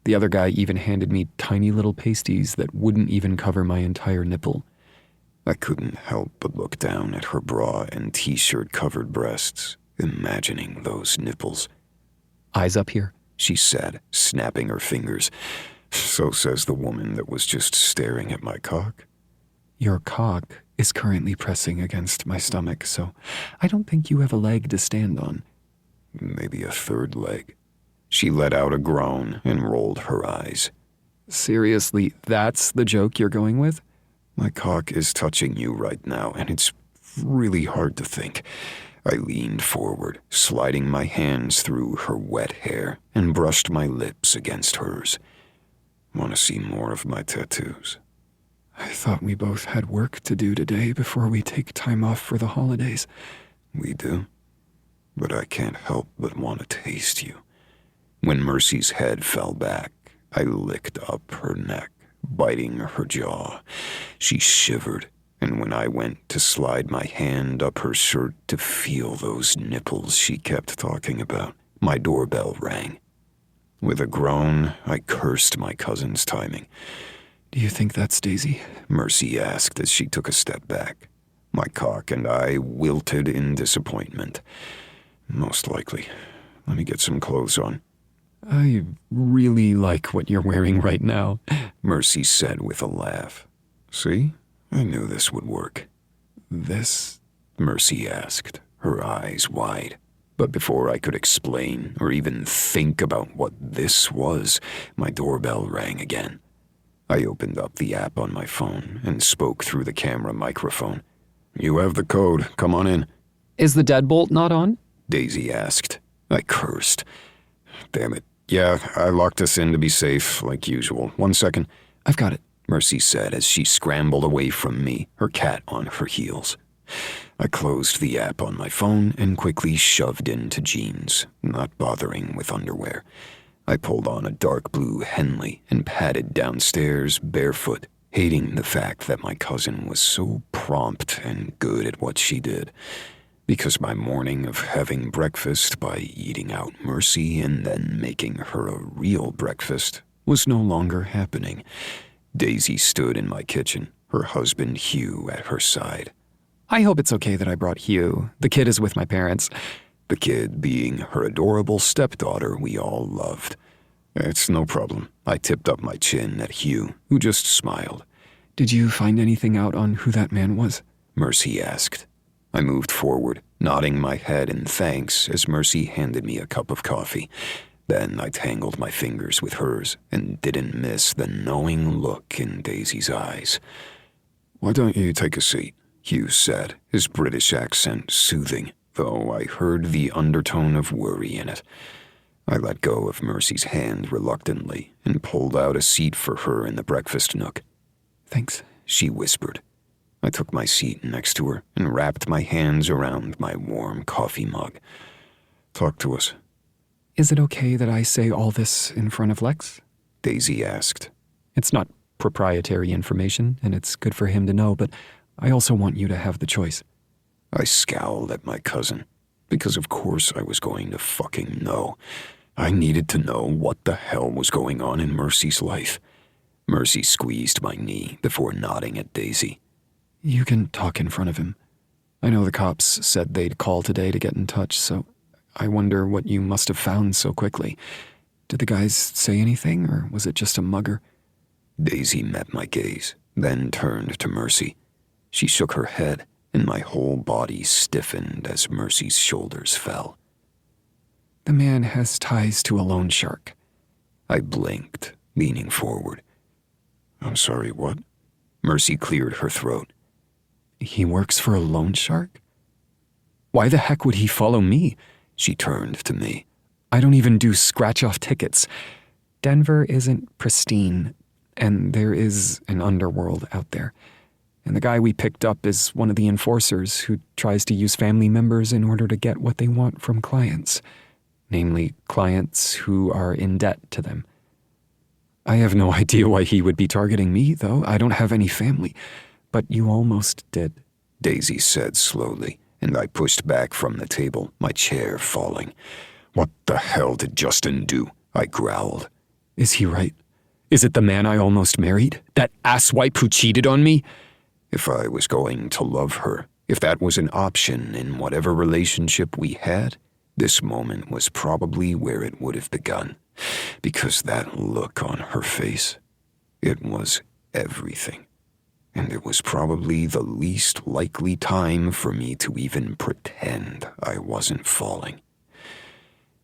The other guy even handed me tiny little pasties that wouldn't even cover my entire nipple. I couldn't help but look down at her bra and t-shirt covered breasts, imagining those nipples. Eyes up here, she said, snapping her fingers. So says the woman that was just staring at my cock. Your cock is currently pressing against my stomach, so I don't think you have a leg to stand on. Maybe a third leg. She let out a groan and rolled her eyes. Seriously, that's the joke you're going with? My cock is touching you right now, and it's really hard to think. I leaned forward, sliding my hands through her wet hair, and brushed my lips against hers. Want to see more of my tattoos? I thought we both had work to do today before we take time off for the holidays. We do, but I can't help but want to taste you. When Mercy's head fell back, I licked up her neck, biting her jaw. She shivered, and when I went to slide my hand up her shirt to feel those nipples she kept talking about, my doorbell rang. With a groan, I cursed my cousin's timing. Do you think that's Daisy? Mercy asked as she took a step back. My cock and I wilted in disappointment. Most likely. Let me get some clothes on. I really like what you're wearing right now, Mercy said with a laugh. See? I knew this would work. This? Mercy asked, her eyes wide. But before I could explain or even think about what this was, my doorbell rang again. I opened up the app on my phone and spoke through the camera microphone. You have the code. Come on in. Is the deadbolt not on? Daisy asked. I cursed. Damn it. Yeah, I locked us in to be safe, like usual. 1 second. I've got it, Mercy said as she scrambled away from me, her cat on her heels. I closed the app on my phone and quickly shoved into jeans, not bothering with underwear. I pulled on a dark blue Henley and padded downstairs barefoot, hating the fact that my cousin was so prompt and good at what she did. Because my morning of having breakfast by eating out Mercy and then making her a real breakfast was no longer happening. Daisy stood in my kitchen, her husband Hugh at her side. I hope it's okay that I brought Hugh. The kid is with my parents. The kid being her adorable stepdaughter we all loved. It's no problem. I tipped up my chin at Hugh, who just smiled. Did you find anything out on who that man was? Mercy asked. I moved forward, nodding my head in thanks as Mercy handed me a cup of coffee. Then I tangled my fingers with hers and didn't miss the knowing look in Daisy's eyes. "Why don't you take a seat?" Hugh said, his British accent soothing, though I heard the undertone of worry in it. I let go of Mercy's hand reluctantly and pulled out a seat for her in the breakfast nook. Thanks, she whispered. I took my seat next to her and wrapped my hands around my warm coffee mug. "Talk to us." Is it okay that I say all this in front of Lex? Daisy asked. It's not proprietary information, and it's good for him to know, but I also want you to have the choice. I scowled at my cousin, because of course I was going to fucking know. I needed to know what the hell was going on in Mercy's life. Mercy squeezed my knee before nodding at Daisy. You can talk in front of him. I know the cops said they'd call today to get in touch, so I wonder what you must have found so quickly. Did the guys say anything, or was it just a mugger? Daisy met my gaze, then turned to Mercy. She shook her head, and my whole body stiffened as Mercy's shoulders fell. The man has ties to a loan shark. I blinked, leaning forward. "I'm sorry, what?" Mercy cleared her throat. He works for a loan shark? Why the heck would he follow me? She turned to me. I don't even do scratch-off tickets. Denver isn't pristine, and there is an underworld out there. And the guy we picked up is one of the enforcers who tries to use family members in order to get what they want from clients. Namely, clients who are in debt to them. I have no idea why he would be targeting me, though. I don't have any family. But you almost did, Daisy said slowly, and I pushed back from the table, my chair falling. "What the hell did Justin do?" I growled. Is he right? Is it the man I almost married? That asswipe who cheated on me? If I was going to love her, if that was an option in whatever relationship we had, this moment was probably where it would have begun. Because that look on her face, it was everything. And it was probably the least likely time for me to even pretend I wasn't falling.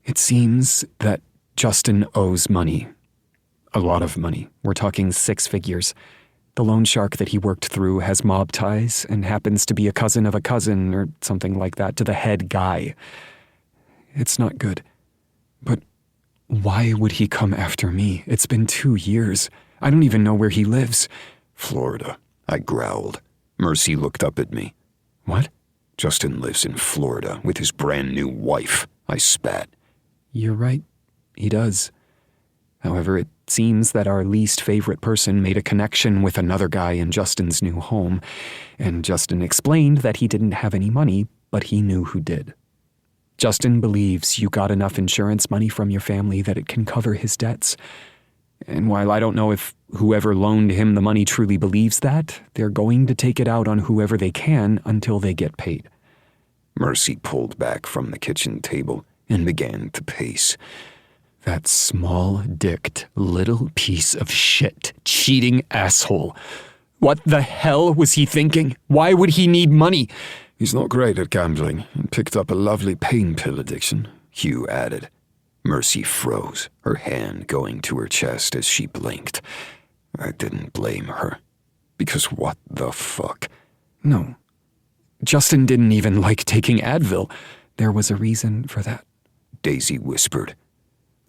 It seems that Justin owes money. A lot of money. We're talking 6 figures. The loan shark that he worked through has mob ties and happens to be a cousin of a cousin or something like that to the head guy. It's not good. But why would he come after me? It's been 2 years. I don't even know where he lives. Florida, I growled. Mercy looked up at me. What? Justin lives in Florida with his brand new wife, I spat. You're right. He does. However, it seems that our least favorite person made a connection with another guy in Justin's new home, and Justin explained that he didn't have any money, but he knew who did. Justin believes you got enough insurance money from your family that it can cover his debts. And while I don't know if whoever loaned him the money truly believes that, they're going to take it out on whoever they can until they get paid. Mercy pulled back from the kitchen table and began to pace. That small-dicked little piece of shit, cheating asshole. What the hell was he thinking? Why would he need money? He's not great at gambling and picked up a lovely pain pill addiction, Hugh added. Mercy froze, her hand going to her chest as she blinked. I didn't blame her. Because what the fuck? No. Justin didn't even like taking Advil. There was a reason for that. Daisy whispered.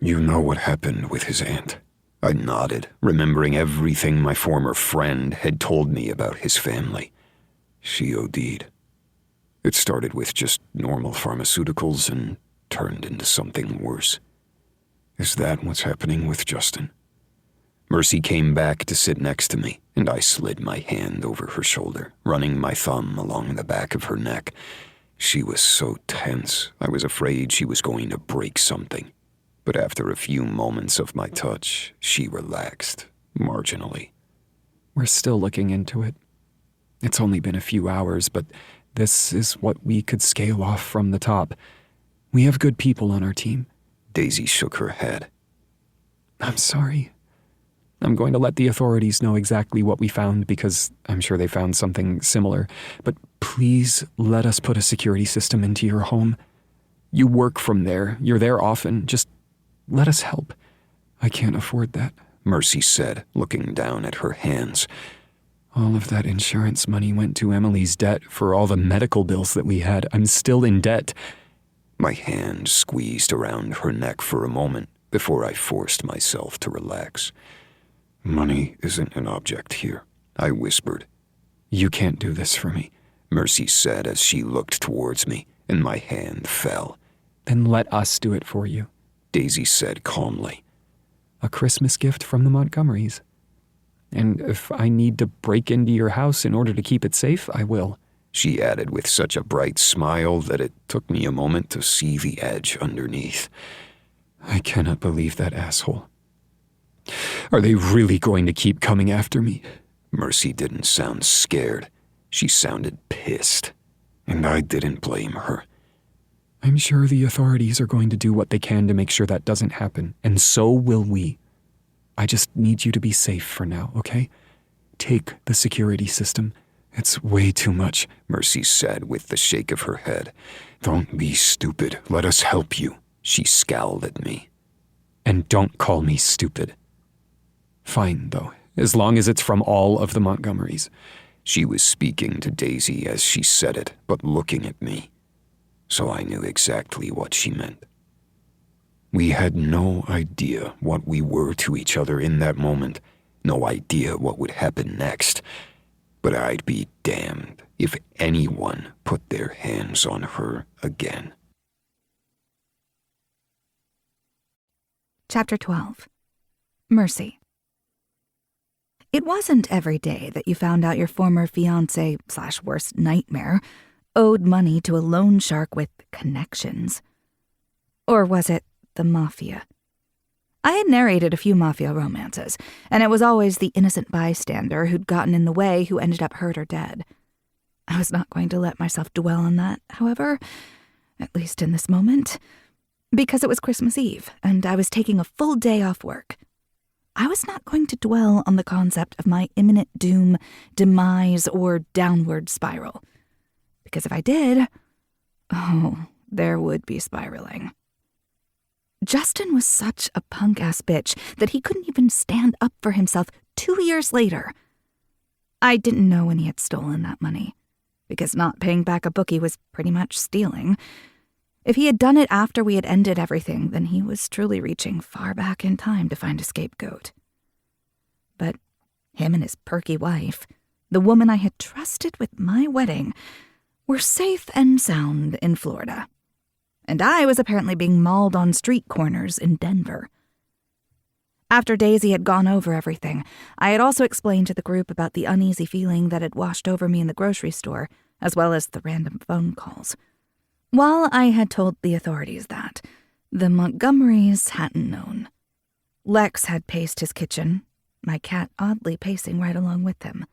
You know what happened with his aunt? I nodded, remembering everything my former friend had told me about his family. She OD'd. It started with just normal pharmaceuticals and turned into something worse. Is that what's happening with Justin? Mercy came back to sit next to me, and I slid my hand over her shoulder, running my thumb along the back of her neck. She was so tense, I was afraid she was going to break something. But after a few moments of my touch, she relaxed, marginally. We're still looking into it. It's only been a few hours, but this is what we could scale off from the top. We have good people on our team. Daisy shook her head. I'm sorry. I'm going to let the authorities know exactly what we found because I'm sure they found something similar. But please let us put a security system into your home. You work from there. You're there often. Just let us help. I can't afford that, Mercy said, looking down at her hands. All of that insurance money went to Emily's debt for all the medical bills that we had. I'm still in debt. My hand squeezed around her neck for a moment before I forced myself to relax. Money isn't an object here, I whispered. You can't do this for me, Mercy said as she looked towards me, and my hand fell. Then let us do it for you, Daisy said calmly. A Christmas gift from the Montgomerys. And if I need to break into your house in order to keep it safe, I will, she added with such a bright smile that it took me a moment to see the edge underneath. I cannot believe that asshole. Are they really going to keep coming after me? Mercy didn't sound scared. She sounded pissed. And I didn't blame her. I'm sure the authorities are going to do what they can to make sure that doesn't happen, and so will we. I just need you to be safe for now, okay? Take the security system. It's way too much, Mercy said with the shake of her head. Don't be stupid. Let us help you. She scowled at me. And don't call me stupid. Fine, though, as long as it's from all of the Montgomerys. She was speaking to Daisy as she said it, but looking at me. So I knew exactly what she meant. We had no idea what we were to each other in that moment, no idea what would happen next. But I'd be damned if anyone put their hands on her again. Chapter 12. Mercy. It wasn't every day that you found out your former fiancé/worst nightmare owed money to a loan shark with connections. Or was it the mafia? I had narrated a few mafia romances, and it was always the innocent bystander who'd gotten in the way who ended up hurt or dead. I was not going to let myself dwell on that, however, at least in this moment, because it was Christmas Eve, and I was taking a full day off work. I was not going to dwell on the concept of my imminent doom, demise, or downward spiral. Because if I did, there would be spiraling. Justin was such a punk-ass bitch that he couldn't even stand up for himself 2 years later. I didn't know when he had stolen that money, because not paying back a bookie was pretty much stealing. If he had done it after we had ended everything, then he was truly reaching far back in time to find a scapegoat. But him and his perky wife, the woman I had trusted with my wedding, were safe and sound in Florida. And I was apparently being mauled on street corners in Denver. After Daisy had gone over everything, I had also explained to the group about the uneasy feeling that had washed over me in the grocery store, as well as the random phone calls. While I had told the authorities that, the Montgomerys hadn't known. Lex had paced his kitchen, my cat oddly pacing right along with him.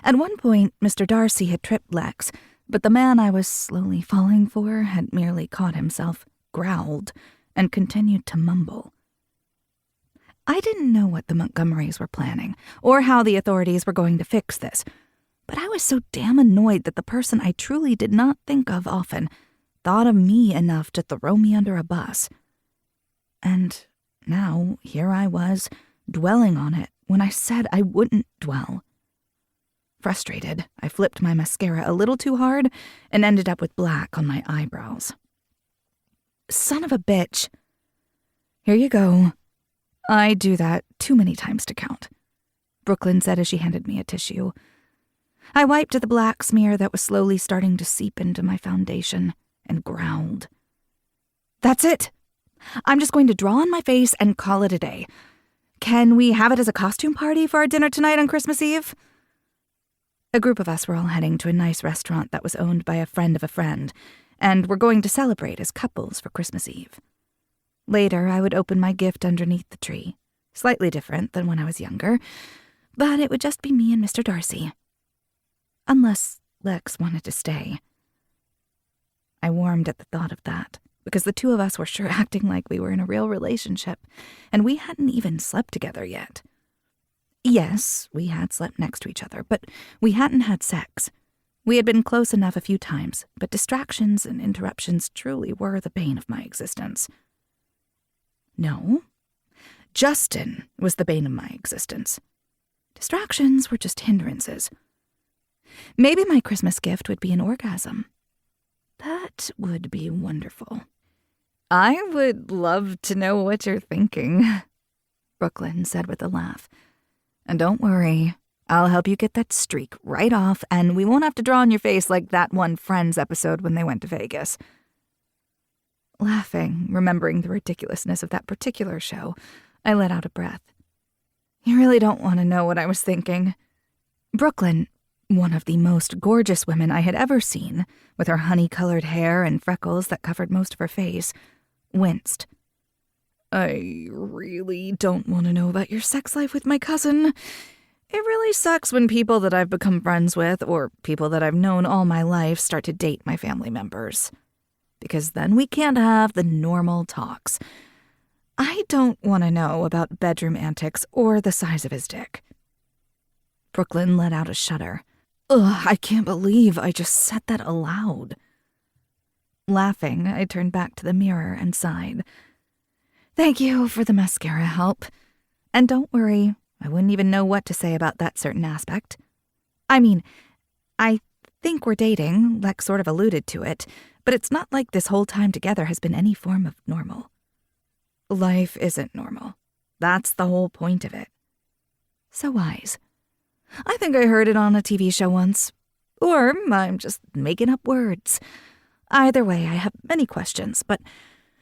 At one point, Mr. Darcy had tripped Lex, but the man I was slowly falling for had merely caught himself, growled, and continued to mumble. I didn't know what the Montgomerys were planning, or how the authorities were going to fix this, but I was so damn annoyed that the person I truly did not think of often thought of me enough to throw me under a bus. And now, here I was, dwelling on it when I said I wouldn't dwell. Frustrated, I flipped my mascara a little too hard and ended up with black on my eyebrows. Son of a bitch. Here you go. I do that too many times to count, Brooklyn said as she handed me a tissue. I wiped the black smear that was slowly starting to seep into my foundation and growled. That's it. I'm just going to draw on my face and call it a day. Can we have it as a costume party for our dinner tonight on Christmas Eve? A group of us were all heading to a nice restaurant that was owned by a friend of a friend, and we're going to celebrate as couples for Christmas Eve. Later, I would open my gift underneath the tree, slightly different than when I was younger, but it would just be me and Mr. Darcy. Unless Lex wanted to stay. I warmed at the thought of that, because the two of us were sure acting like we were in a real relationship, and we hadn't even slept together yet. Yes, we had slept next to each other, but we hadn't had sex. We had been close enough a few times, but distractions and interruptions truly were the bane of my existence. No, Justin was the bane of my existence. Distractions were just hindrances. Maybe my Christmas gift would be an orgasm. That would be wonderful. I would love to know what you're thinking, Brooklyn said with a laugh. And don't worry, I'll help you get that streak right off, and we won't have to draw on your face like that one Friends episode when they went to Vegas. Laughing, remembering the ridiculousness of that particular show, I let out a breath. You really don't want to know what I was thinking. Brooklyn, one of the most gorgeous women I had ever seen, with her honey-colored hair and freckles that covered most of her face, winced. I really don't want to know about your sex life with my cousin. It really sucks when people that I've become friends with, or people that I've known all my life, start to date my family members. Because then we can't have the normal talks. I don't want to know about bedroom antics or the size of his dick. Brooklyn let out a shudder. Ugh, I can't believe I just said that aloud. Laughing, I turned back to the mirror and sighed. Thank you for the mascara help. And don't worry, I wouldn't even know what to say about that certain aspect. I mean, I think we're dating, Lex sort of alluded to it, but it's not like this whole time together has been any form of normal. Life isn't normal. That's the whole point of it. So wise. I think I heard it on a TV show once. Or I'm just making up words. Either way, I have many questions, but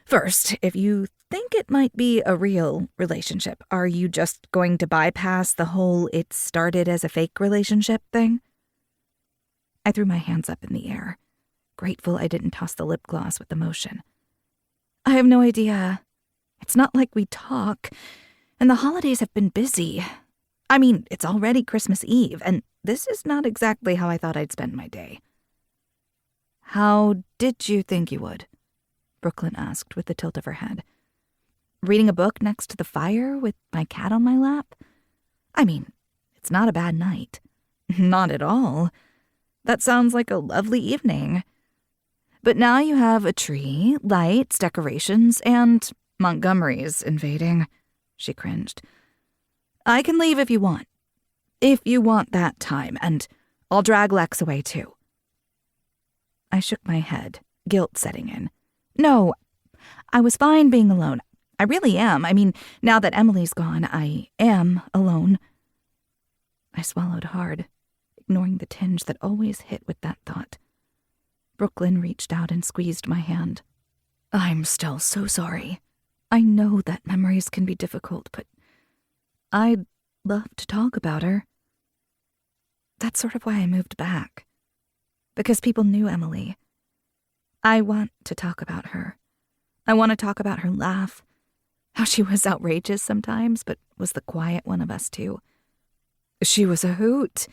first, if you think it might be a real relationship, are you just going to bypass the whole it started as a fake relationship thing? I threw my hands up in the air, grateful I didn't toss the lip gloss with emotion. I have no idea. It's not like we talk, and the holidays have been busy. I mean, it's already Christmas Eve, and this is not exactly how I thought I'd spend my day. How did you think you would? Brooklyn asked with a tilt of her head. Reading a book next to the fire with my cat on my lap? I mean, it's not a bad night. Not at all. That sounds like a lovely evening. But now you have a tree, lights, decorations, and Montgomery's invading. She cringed. I can leave if you want. If you want that time, and I'll drag Lex away too. I shook my head, guilt setting in. No, I was fine being alone. I really am. I mean, now that Emily's gone, I am alone. I swallowed hard, ignoring the tinge that always hit with that thought. Brooklyn reached out and squeezed my hand. I'm still so sorry. I know that memories can be difficult, but I'd love to talk about her. That's sort of why I moved back. Because people knew Emily. I want to talk about her. I want to talk about her laugh, how she was outrageous sometimes, but was the quiet one of us two. She was a hoot.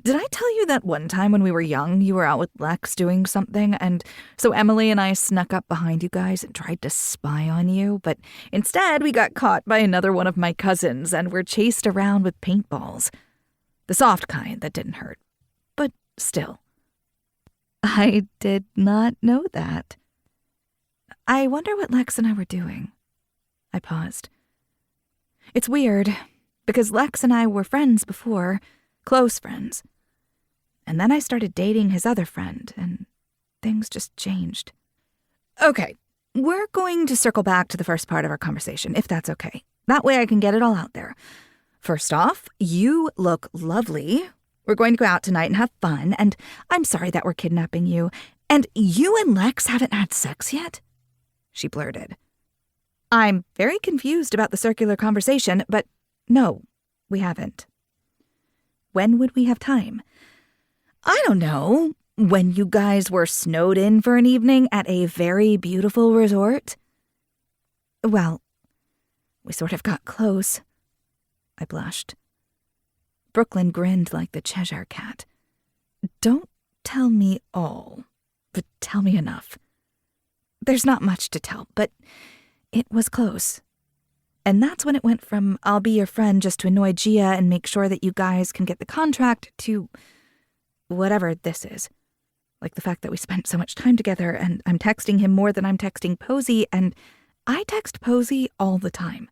Did I tell you that one time when we were young, you were out with Lex doing something, and so Emily and I snuck up behind you guys and tried to spy on you, but instead we got caught by another one of my cousins and were chased around with paintballs. The soft kind that didn't hurt, but still. I did not know that. I wonder what Lex and I were doing. I paused. It's weird, because Lex and I were friends before, close friends. And then I started dating his other friend, and things just changed. Okay, we're going to circle back to the first part of our conversation, if that's okay. That way I can get it all out there. First off, you look lovely. We're going to go out tonight and have fun, and I'm sorry that we're kidnapping you. And you and Lex haven't had sex yet? She blurted. I'm very confused about the circular conversation, but no, we haven't. When would we have time? I don't know. When you guys were snowed in for an evening at a very beautiful resort? Well, we sort of got close. I blushed. Brooklyn grinned like the Cheshire Cat. Don't tell me all, but tell me enough. There's not much to tell, but it was close. And that's when it went from I'll be your friend just to annoy Gia and make sure that you guys can get the contract to whatever this is. Like the fact that we spent so much time together and I'm texting him more than I'm texting Posey, and I text Posey all the time.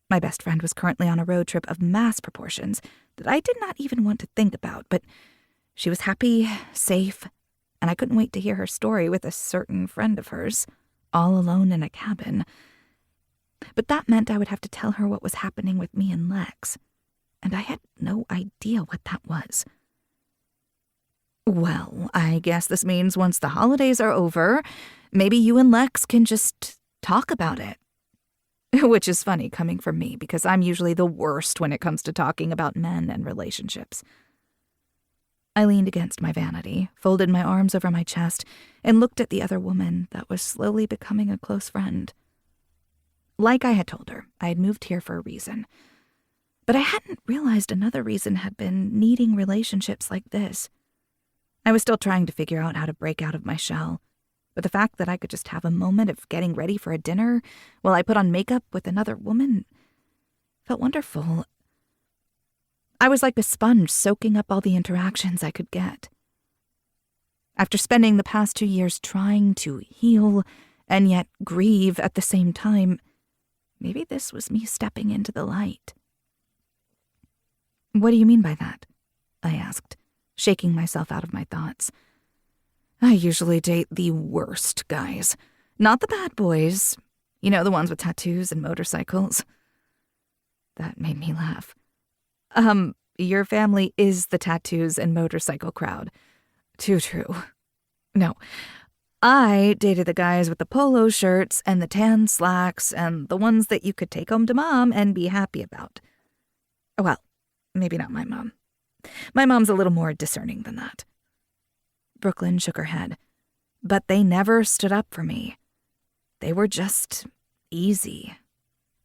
My best friend was currently on a road trip of mass proportions that I did not even want to think about, but she was happy, safe, and I couldn't wait to hear her story with a certain friend of hers, all alone in a cabin. But that meant I would have to tell her what was happening with me and Lex, and I had no idea what that was. Well, I guess this means once the holidays are over, maybe you and Lex can just talk about it. Which is funny coming from me, because I'm usually the worst when it comes to talking about men and relationships. I leaned against my vanity, folded my arms over my chest, and looked at the other woman that was slowly becoming a close friend. Like I had told her, I had moved here for a reason. But I hadn't realized another reason had been needing relationships like this. I was still trying to figure out how to break out of my shell, but the fact that I could just have a moment of getting ready for a dinner while I put on makeup with another woman felt wonderful. I was like a sponge soaking up all the interactions I could get. After spending the past 2 years trying to heal and yet grieve at the same time, maybe this was me stepping into the light. What do you mean by that? I asked, shaking myself out of my thoughts. I usually date the worst guys. Not the bad boys. You know, the ones with tattoos and motorcycles. That made me laugh. Your family is the tattoos and motorcycle crowd. Too true. No. I dated the guys with the polo shirts and the tan slacks and the ones that you could take home to mom and be happy about. Well, maybe not my mom. My mom's a little more discerning than that. Brooklyn shook her head. But they never stood up for me. They were just easy.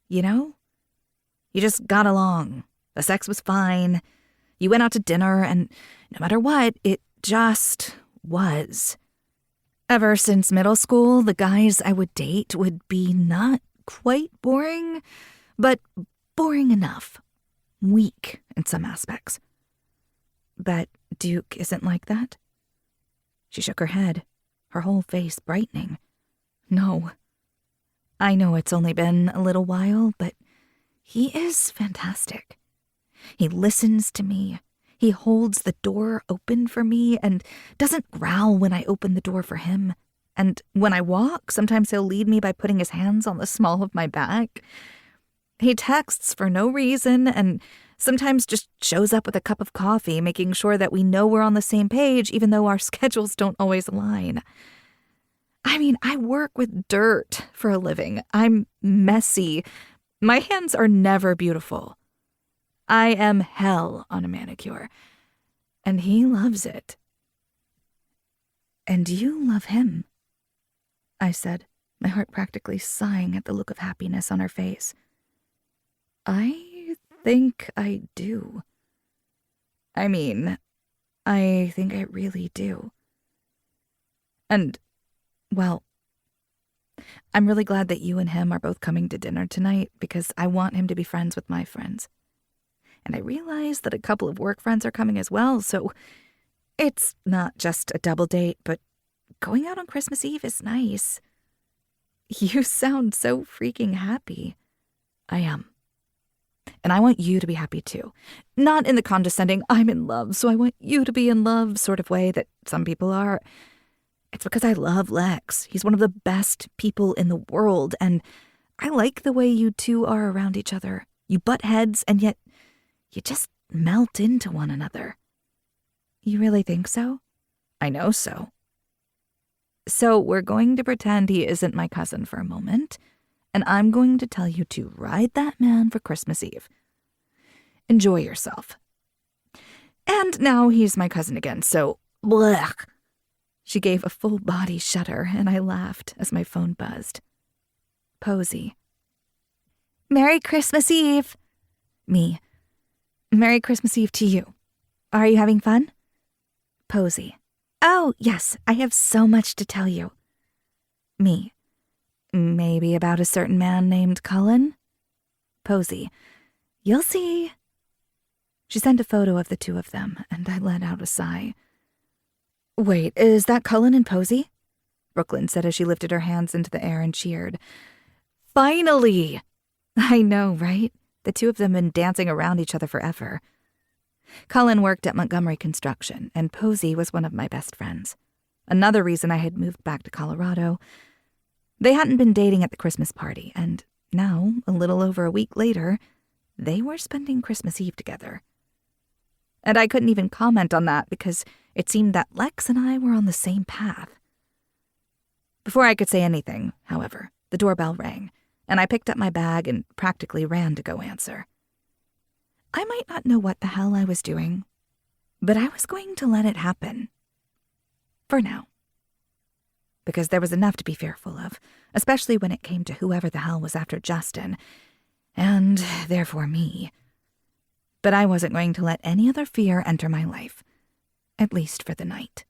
You know? You just got along. The sex was fine. You went out to dinner, and no matter what, it just was. Ever since middle school, the guys I would date would be not quite boring, but boring enough. Weak in some aspects. But Duke isn't like that? She shook her head, her whole face brightening. No. I know it's only been a little while, but he is fantastic. He listens to me. He holds the door open for me and doesn't growl when I open the door for him. And when I walk, sometimes he'll lead me by putting his hands on the small of my back. He texts for no reason and sometimes just shows up with a cup of coffee, making sure that we know we're on the same page, even though our schedules don't always align. I mean, I work with dirt for a living. I'm messy. My hands are never beautiful. I am hell on a manicure. And he loves it. And you love him, I said, my heart practically sighing at the look of happiness on her face. I think I do. I mean, I think I really do. And, well, I'm really glad that you and him are both coming to dinner tonight because I want him to be friends with my friends. And I realize that a couple of work friends are coming as well, so it's not just a double date, but going out on Christmas Eve is nice. You sound so freaking happy. I am. And I want you to be happy too. Not in the condescending, I'm in love, so I want you to be in love sort of way that some people are. It's because I love Lex. He's one of the best people in the world, and I like the way you two are around each other. You butt heads, and yet you just melt into one another. You really think so? I know so. So we're going to pretend he isn't my cousin for a moment, and I'm going to tell you to ride that man for Christmas Eve. Enjoy yourself. And now he's my cousin again, so blech. She gave a full-body shudder, and I laughed as my phone buzzed. Posey. Merry Christmas Eve. Me. Merry Christmas Eve to you. Are you having fun? Posey. Oh, yes, I have so much to tell you. Me. Maybe about a certain man named Cullen? Posey. You'll see. She sent a photo of the two of them, and I let out a sigh. Wait, is that Cullen and Posey? Brooklyn said as she lifted her hands into the air and cheered. Finally! I know, right? The two of them have been dancing around each other forever. Cullen worked at Montgomery Construction, and Posey was one of my best friends. Another reason I had moved back to Colorado. They hadn't been dating at the Christmas party, and now, a little over a week later, they were spending Christmas Eve together. And I couldn't even comment on that because it seemed that Lex and I were on the same path. Before I could say anything, however, the doorbell rang, and I picked up my bag and practically ran to go answer. I might not know what the hell I was doing, but I was going to let it happen. For now. Because there was enough to be fearful of, especially when it came to whoever the hell was after Justin, and therefore me. But I wasn't going to let any other fear enter my life, at least for the night.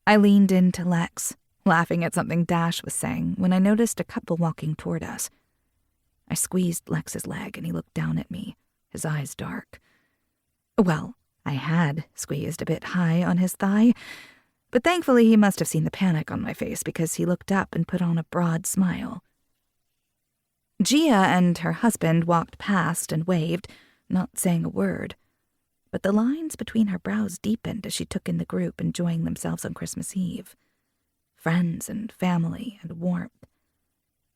I leaned into Lex, laughing at something Dash was saying, when I noticed a couple walking toward us. I squeezed Lex's leg, and he looked down at me, his eyes dark. Well, I had squeezed a bit high on his thigh, but thankfully he must have seen the panic on my face because he looked up and put on a broad smile. Gia and her husband walked past and waved, not saying a word, but the lines between her brows deepened as she took in the group enjoying themselves on Christmas Eve. Friends and family and warmth.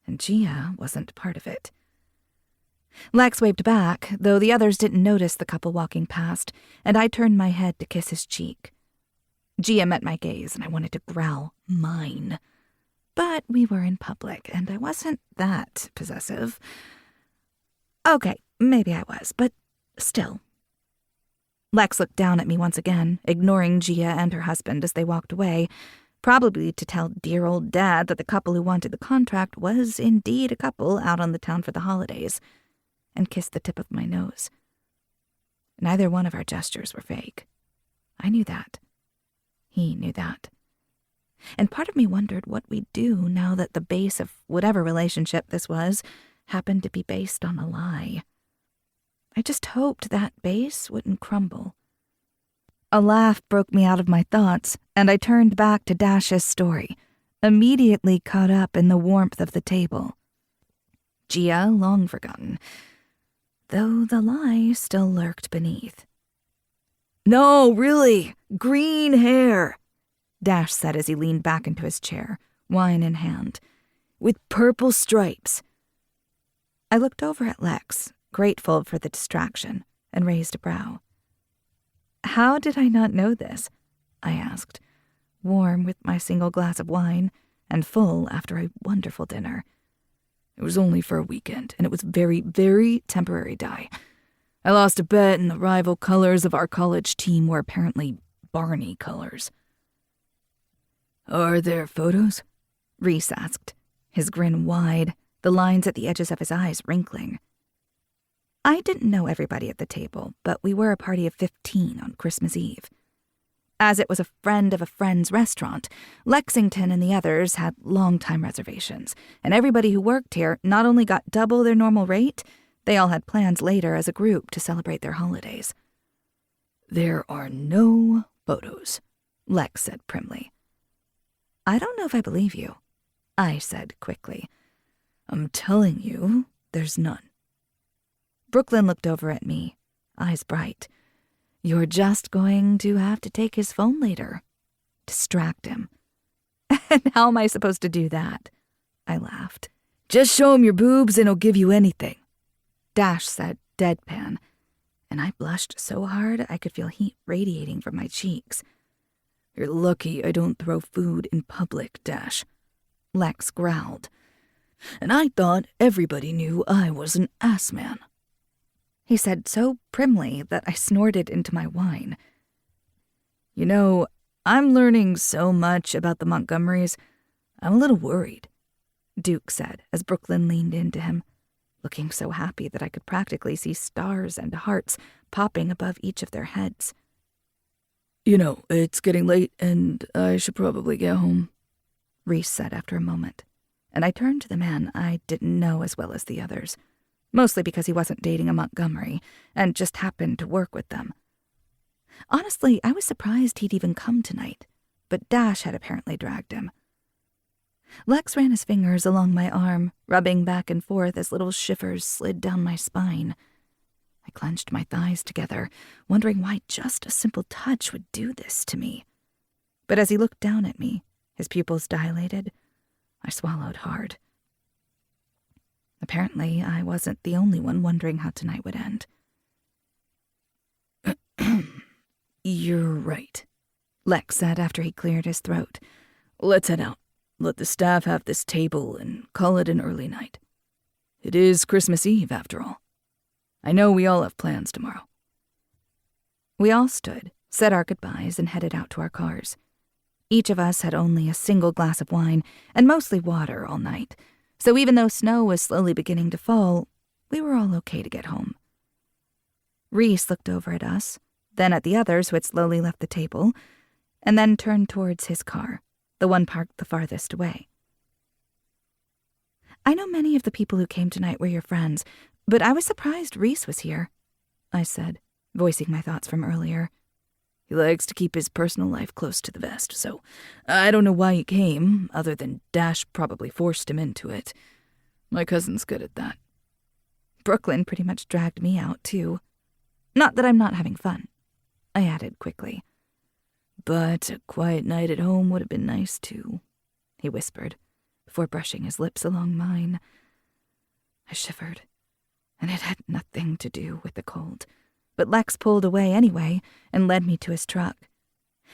And Gia wasn't part of it. Lex waved back, though the others didn't notice the couple walking past, and I turned my head to kiss his cheek. Gia met my gaze, and I wanted to growl, mine. But we were in public, and I wasn't that possessive. Okay, maybe I was, but still. Lex looked down at me once again, ignoring Gia and her husband as they walked away, probably to tell dear old Dad that the couple who wanted the contract was indeed a couple out on the town for the holidays, and kissed the tip of my nose. Neither one of our gestures were fake. I knew that. He knew that. And part of me wondered what we'd do now that the base of whatever relationship this was happened to be based on a lie. I just hoped that base wouldn't crumble. A laugh broke me out of my thoughts, and I turned back to Dash's story, immediately caught up in the warmth of the table. Gia, long forgotten, though the lie still lurked beneath. No, really, green hair, Dash said as he leaned back into his chair, wine in hand, with purple stripes. I looked over at Lex, grateful for the distraction, and raised a brow. How did I not know this? I asked, warm with my single glass of wine and full after a wonderful dinner. It was only for a weekend, and it was very, very temporary dye. I lost a bet, and the rival colors of our college team were apparently Barney colors. Are there photos? Reese asked, his grin wide, the lines at the edges of his eyes wrinkling. I didn't know everybody at the table, but we were a party of 15 on Christmas Eve. As it was a friend of a friend's restaurant, Lexington and the others had long-time reservations, and everybody who worked here not only got double their normal rate, they all had plans later as a group to celebrate their holidays. There are no photos, Lex said primly. I don't know if I believe you, I said quickly. I'm telling you, there's none. Brooklyn looked over at me, eyes bright. You're just going to have to take his phone later. Distract him. And how am I supposed to do that? I laughed. Just show him your boobs and he'll give you anything, Dash said, deadpan, and I blushed so hard I could feel heat radiating from my cheeks. You're lucky I don't throw food in public, Dash. Lex growled. "And I thought everybody knew I was an ass man," he said so primly that I snorted into my wine. "You know, I'm learning so much about the Montgomerys, I'm a little worried," Duke said as Brooklyn leaned into him, looking so happy that I could practically see stars and hearts popping above each of their heads. "You know, it's getting late and I should probably get home," Reese said after a moment, and I turned to the man I didn't know as well as the others, mostly because he wasn't dating a Montgomery and just happened to work with them. Honestly, I was surprised he'd even come tonight, but Dash had apparently dragged him. Lex ran his fingers along my arm, rubbing back and forth as little shivers slid down my spine. I clenched my thighs together, wondering why just a simple touch would do this to me. But as he looked down at me, his pupils dilated, I swallowed hard. Apparently, I wasn't the only one wondering how tonight would end. "You're right," Lex said after he cleared his throat. "Let's head out. Let the staff have this table and call it an early night. It is Christmas Eve, after all. I know we all have plans tomorrow." We all stood, said our goodbyes, and headed out to our cars. Each of us had only a single glass of wine and mostly water all night, so even though snow was slowly beginning to fall, we were all okay to get home. Reese looked over at us, then at the others who had slowly left the table, and then turned towards his car, the one parked the farthest away. "I know many of the people who came tonight were your friends, but I was surprised Reese was here," I said, voicing my thoughts from earlier. "He likes to keep his personal life close to the vest, so I don't know why he came, other than Dash probably forced him into it. My cousin's good at that." Brooklyn pretty much dragged me out, too. "Not that I'm not having fun," I added quickly. "But a quiet night at home would have been nice, too," he whispered, before brushing his lips along mine. I shivered, and it had nothing to do with the cold. But Lex pulled away anyway and led me to his truck.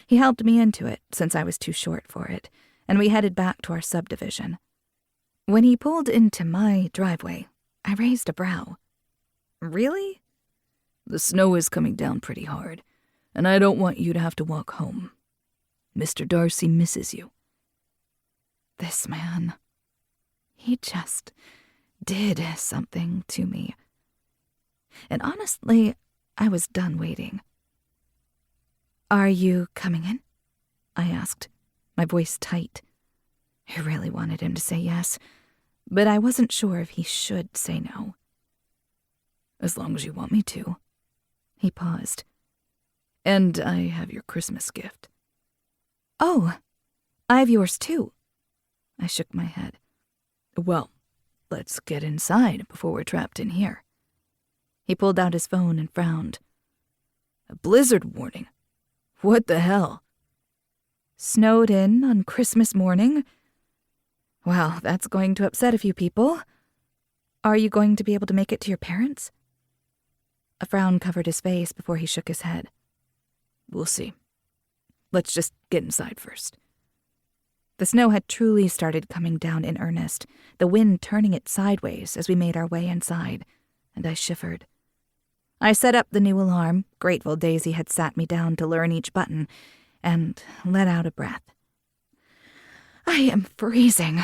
He helped me into it, since I was too short for it, and we headed back to our subdivision. When he pulled into my driveway, I raised a brow. "Really?" "The snow is coming down pretty hard, and I don't want you to have to walk home. Mr. Darcy misses you." This man, he just did something to me. And honestly, I was done waiting. "Are you coming in?" I asked, my voice tight. I really wanted him to say yes, but I wasn't sure if he should say no. "As long as you want me to." He paused. "And I have your Christmas gift." "Oh, I have yours too." I shook my head. "Well, let's get inside before we're trapped in here." He pulled out his phone and frowned. "A blizzard warning? What the hell?" "Snowed in on Christmas morning? Well, that's going to upset a few people. Are you going to be able to make it to your parents?" A frown covered his face before he shook his head. "We'll see. Let's just get inside first." The snow had truly started coming down in earnest, the wind turning it sideways as we made our way inside, and I shivered. I set up the new alarm, grateful Daisy had sat me down to learn each button, and let out a breath. "I am freezing,"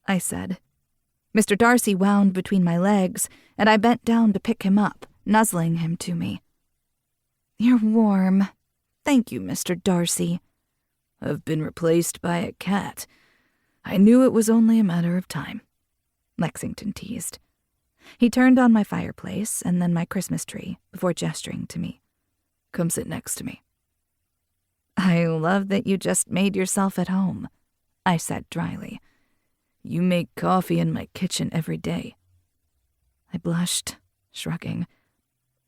I said. Mr. Darcy wound between my legs, and I bent down to pick him up, nuzzling him to me. "You're warm. Thank you, Mr. Darcy." "I've been replaced by a cat. I knew it was only a matter of time," Lexington teased. He turned on my fireplace and then my Christmas tree before gesturing to me. "Come sit next to me." "I love that you just made yourself at home," I said dryly. "You make coffee in my kitchen every day." I blushed, shrugging.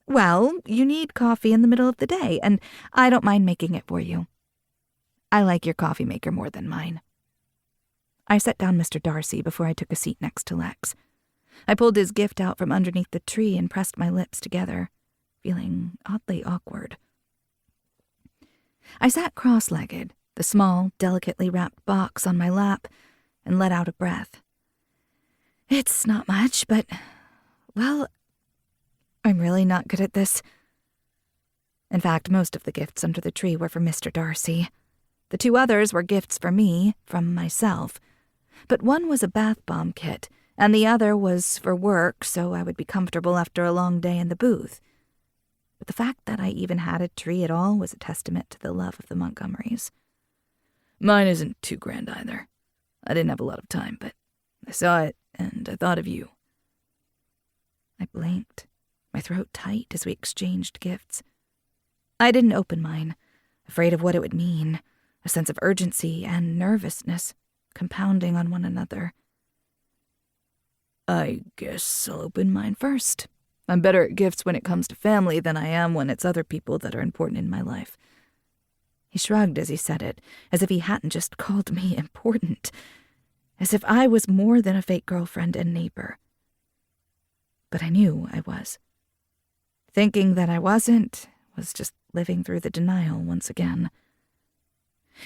"Well, you need coffee in the middle of the day, and I don't mind making it for you. I like your coffee maker more than mine." I set down Mr. Darcy before I took a seat next to Lex. I pulled his gift out from underneath the tree and pressed my lips together, feeling oddly awkward. I sat cross-legged, the small, delicately wrapped box on my lap, and let out a breath. It's not much, but, well, I'm really not good at this. In fact, most of the gifts under the tree were for Mr. Darcy. The 2 others were gifts for me, from myself. But one was a bath bomb kit, and the other was for work, so I would be comfortable after a long day in the booth. But the fact that I even had a tree at all was a testament to the love of the Montgomerys. Mine isn't too grand either. I didn't have a lot of time, but I saw it, and I thought of you. I blinked, my throat tight as we exchanged gifts. I didn't open mine, afraid of what it would mean, a sense of urgency and nervousness compounding on one another. I guess I'll open mine first. I'm better at gifts when it comes to family than I am when it's other people that are important in my life. He shrugged as he said it, as if he hadn't just called me important, as if I was more than a fake girlfriend and neighbor. But I knew I was. Thinking that I wasn't was just living through the denial once again.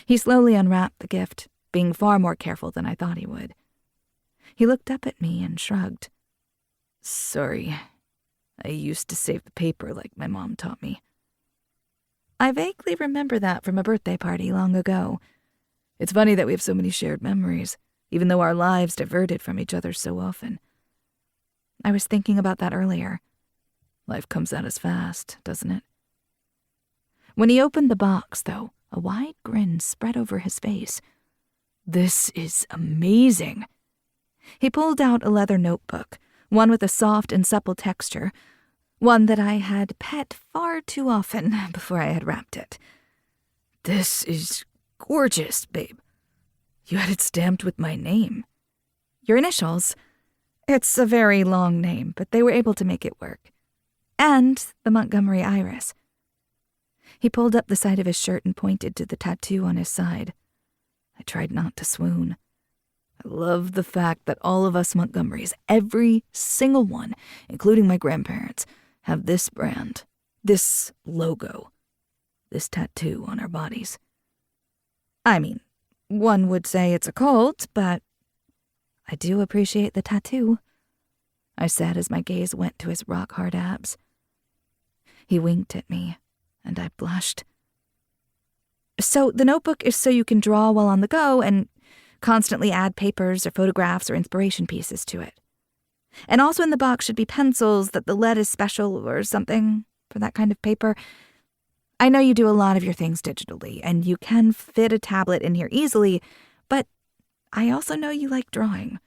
He slowly unwrapped the gift, being far more careful than I thought he would. He looked up at me and shrugged. Sorry, I used to save the paper like my mom taught me. I vaguely remember that from a birthday party long ago. It's funny that we have so many shared memories, even though our lives diverted from each other so often. I was thinking about that earlier. Life comes at us fast, doesn't it? When he opened the box, though, a wide grin spread over his face. This is amazing. He pulled out a leather notebook, one with a soft and supple texture, one that I had pet far too often before I had wrapped it. This is gorgeous, babe. You had it stamped with my name. Your initials. It's a very long name, but they were able to make it work. And the Montgomery iris. He pulled up the side of his shirt and pointed to the tattoo on his side. I tried not to swoon. I love the fact that all of us Montgomerys, every single one, including my grandparents, have this brand, this logo, this tattoo on our bodies. I mean, one would say it's a cult, but I do appreciate the tattoo, I said as my gaze went to his rock-hard abs. He winked at me, and I blushed. So the notebook is so you can draw while on the go and constantly add papers or photographs or inspiration pieces to it. And also in the box should be pencils that the lead is special or something for that kind of paper. I know you do a lot of your things digitally, and you can fit a tablet in here easily, but I also know you like drawing.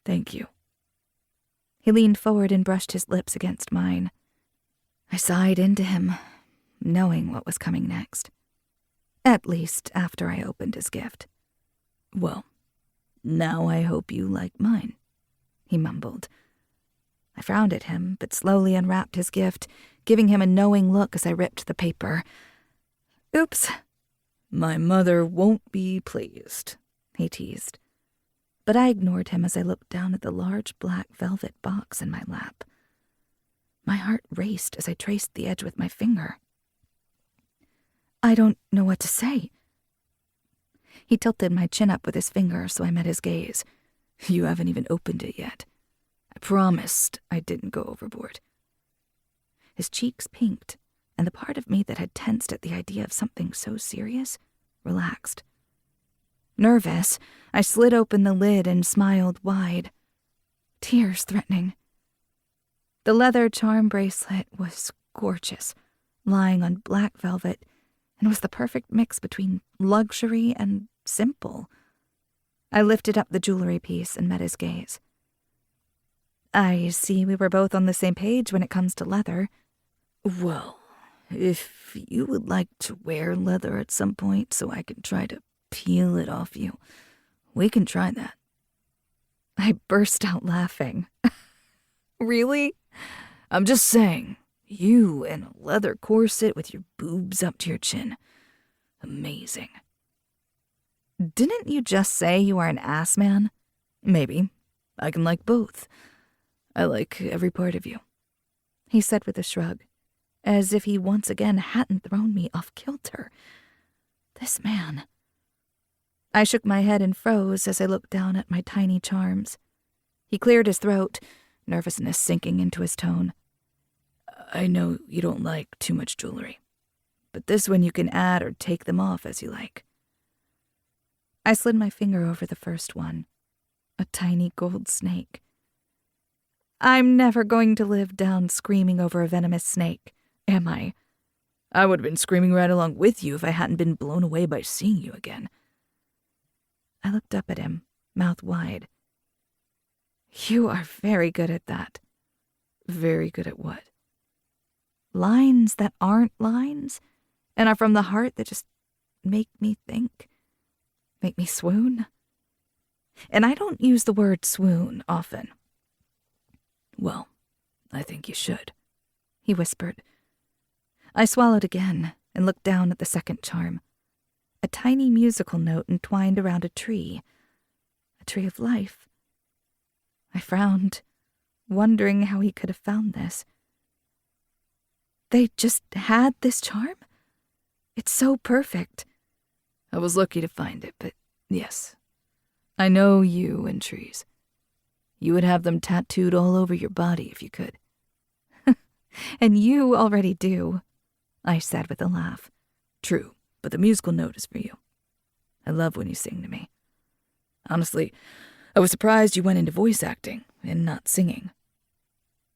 Thank you. He leaned forward and brushed his lips against mine. I sighed into him, knowing what was coming next. At least after I opened his gift. Well, now I hope you like mine, he mumbled. I frowned at him, but slowly unwrapped his gift, giving him a knowing look as I ripped the paper. Oops. My mother won't be pleased, he teased. But I ignored him as I looked down at the large black velvet box in my lap. My heart raced as I traced the edge with my finger. I don't know what to say. He tilted my chin up with his finger so I met his gaze. You haven't even opened it yet. I promised I didn't go overboard. His cheeks pinked, and the part of me that had tensed at the idea of something so serious relaxed. Nervous, I slid open the lid and smiled wide, tears threatening. The leather charm bracelet was gorgeous, lying on black velvet, and was the perfect mix between luxury and simple. I lifted up the jewelry piece and met his gaze. I see we were both on the same page when it comes to leather. Well, if you would like to wear leather at some point so I can try to peel it off you, we can try that. I burst out laughing. Really? I'm just saying, you in a leather corset with your boobs up to your chin. Amazing. Didn't you just say you are an ass man? Maybe. I can like both. I like every part of you, he said with a shrug, as if he once again hadn't thrown me off kilter. This man. I shook my head and froze as I looked down at my tiny charms. He cleared his throat, nervousness sinking into his tone. I know you don't like too much jewelry, but this one you can add or take them off as you like. I slid my finger over the first one, a tiny gold snake. I'm never going to live down screaming over a venomous snake, am I? I would have been screaming right along with you if I hadn't been blown away by seeing you again. I looked up at him, mouth wide. You are very good at that. Very good at what? Lines that aren't lines and are from the heart that just make me think, make me swoon. And I don't use the word swoon often. Well, I think you should, he whispered. I swallowed again and looked down at the second charm, a tiny musical note entwined around a tree of life. I frowned, wondering how he could have found this. They just had this charm? It's so perfect. I was lucky to find it, but yes, I know you and trees. You would have them tattooed all over your body if you could. And you already do, I said with a laugh. True, but the musical note is for you. I love when you sing to me. Honestly, I was surprised you went into voice acting and not singing.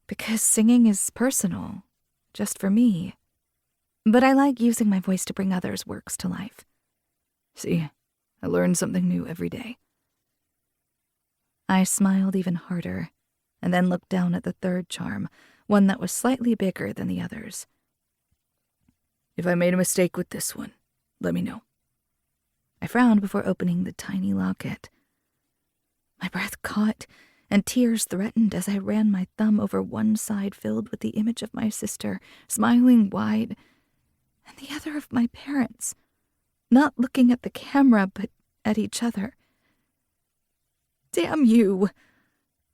Because singing is personal, just for me. But I like using my voice to bring others' works to life. See, I learn something new every day. I smiled even harder, and then looked down at the third charm, one that was slightly bigger than the others. If I made a mistake with this one, let me know. I frowned before opening the tiny locket. My breath caught, and tears threatened as I ran my thumb over one side filled with the image of my sister, smiling wide, and the other of my parents, not looking at the camera but at each other. Damn you!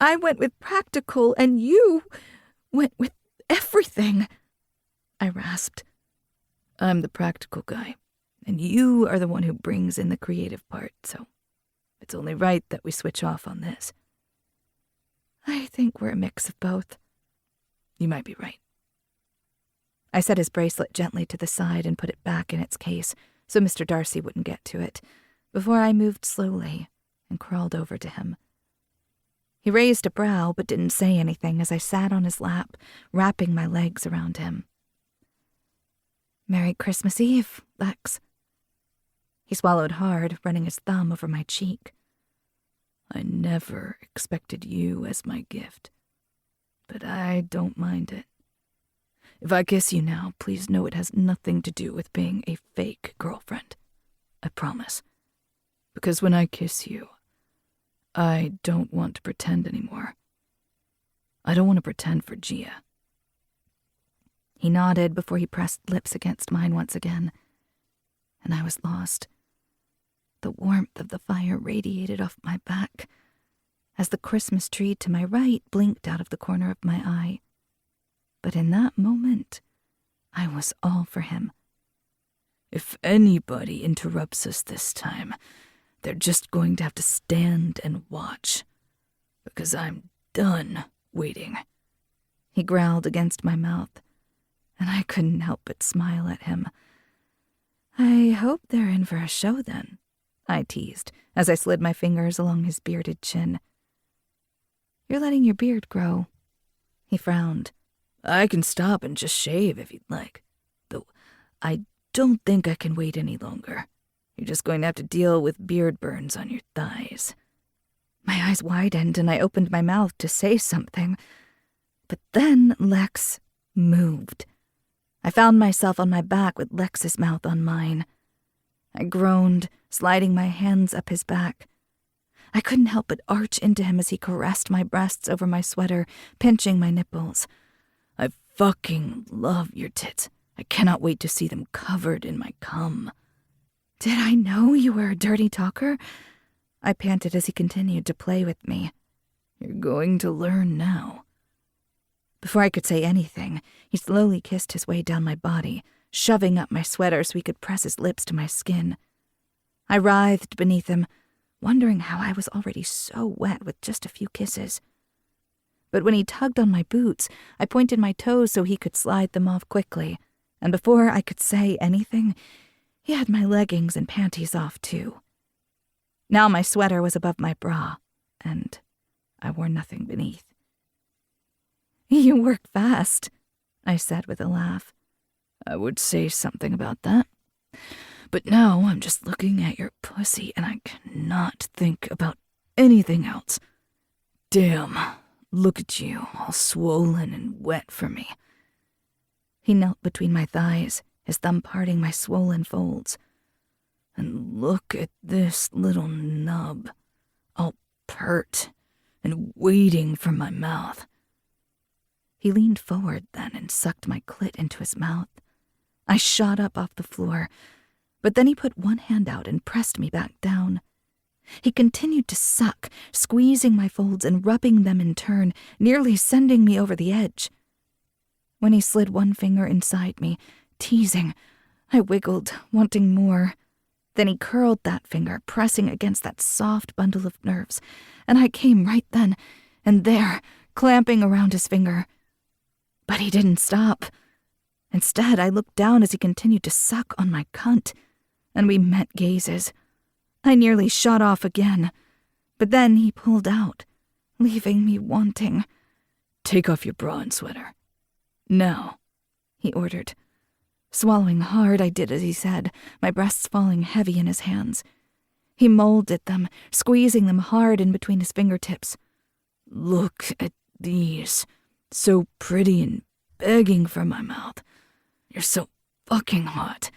I went with practical, and you went with everything, I rasped. I'm the practical guy, and you are the one who brings in the creative part, so it's only right that we switch off on this. I think we're a mix of both. You might be right. I set his bracelet gently to the side and put it back in its case so Mr. Darcy wouldn't get to it, before I moved slowly and crawled over to him. He raised a brow but didn't say anything as I sat on his lap, wrapping my legs around him. Merry Christmas Eve, Lex. He swallowed hard, running his thumb over my cheek. I never expected you as my gift, but I don't mind it. If I kiss you now, please know it has nothing to do with being a fake girlfriend. I promise. Because when I kiss you, I don't want to pretend anymore. I don't want to pretend for Gia. He nodded before he pressed lips against mine once again, and I was lost. The warmth of the fire radiated off my back as the Christmas tree to my right blinked out of the corner of my eye. But in that moment, I was all for him. If anybody interrupts us this time, they're just going to have to stand and watch, because I'm done waiting. He growled against my mouth, and I couldn't help but smile at him. I hope they're in for a show then, I teased as I slid my fingers along his bearded chin. You're letting your beard grow. He frowned. I can stop and just shave if you'd like, though I don't think I can wait any longer. You're just going to have to deal with beard burns on your thighs. My eyes widened and I opened my mouth to say something, but then Lex moved. I found myself on my back with Lex's mouth on mine. I groaned, sliding my hands up his back. I couldn't help but arch into him as he caressed my breasts over my sweater, pinching my nipples. I fucking love your tits. I cannot wait to see them covered in my cum. Did I know you were a dirty talker? I panted as he continued to play with me. You're going to learn now. Before I could say anything, he slowly kissed his way down my body, shoving up my sweater so he could press his lips to my skin. I writhed beneath him, wondering how I was already so wet with just a few kisses. But when he tugged on my boots, I pointed my toes so he could slide them off quickly, and before I could say anything, he had my leggings and panties off too. Now my sweater was above my bra, and I wore nothing beneath. "You work fast," I said with a laugh. "I would say something about that. But now I'm just looking at your pussy and I cannot think about anything else. Damn, look at you, all swollen and wet for me." He knelt between my thighs, his thumb parting my swollen folds. "And look at this little nub, all pert and waiting for my mouth." He leaned forward then and sucked my clit into his mouth. I shot up off the floor, but then he put one hand out and pressed me back down. He continued to suck, squeezing my folds and rubbing them in turn, nearly sending me over the edge. When he slid one finger inside me, teasing, I wiggled, wanting more. Then he curled that finger, pressing against that soft bundle of nerves, and I came right then and there, clamping around his finger. But he didn't stop. Instead, I looked down as he continued to suck on my cunt, and we met gazes. I nearly shot off again, but then he pulled out, leaving me wanting. "Take off your bra and sweater. Now," he ordered. Swallowing hard, I did as he said, my breasts falling heavy in his hands. He molded them, squeezing them hard in between his fingertips. "Look at these, so pretty and begging for my mouth. You're so fucking hot.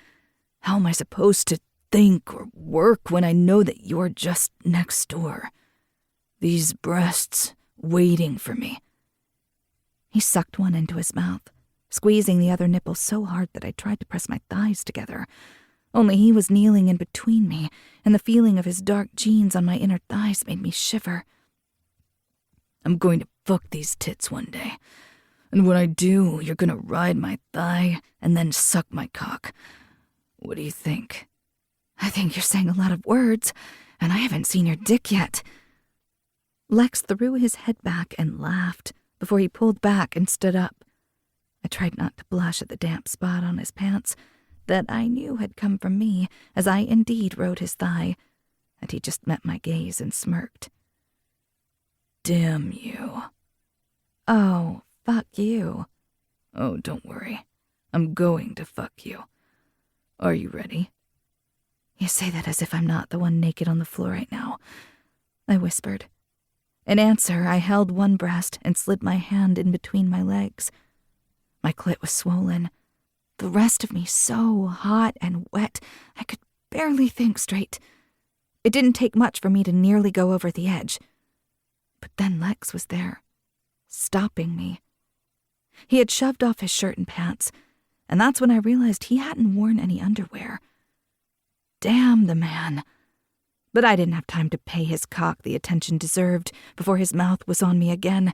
How am I supposed to think or work when I know that you're just next door? These breasts waiting for me." He sucked one into his mouth, squeezing the other nipple so hard that I tried to press my thighs together. Only he was kneeling in between me, and the feeling of his dark jeans on my inner thighs made me shiver. "I'm going to fuck these tits one day. And when I do, you're gonna ride my thigh and then suck my cock. What do you think?" "I think you're saying a lot of words, and I haven't seen your dick yet." Lex threw his head back and laughed before he pulled back and stood up. I tried not to blush at the damp spot on his pants that I knew had come from me, as I indeed rode his thigh, and he just met my gaze and smirked. "Damn you." "Oh, fuck you." "Oh, don't worry. I'm going to fuck you. Are you ready?" "You say that as if I'm not the one naked on the floor right now," I whispered. In answer, I held one breast and slid my hand in between my legs. My clit was swollen, the rest of me so hot and wet I could barely think straight. It didn't take much for me to nearly go over the edge. But then Lex was there, stopping me. He had shoved off his shirt and pants, and that's when I realized he hadn't worn any underwear. Damn the man. But I didn't have time to pay his cock the attention deserved before his mouth was on me again,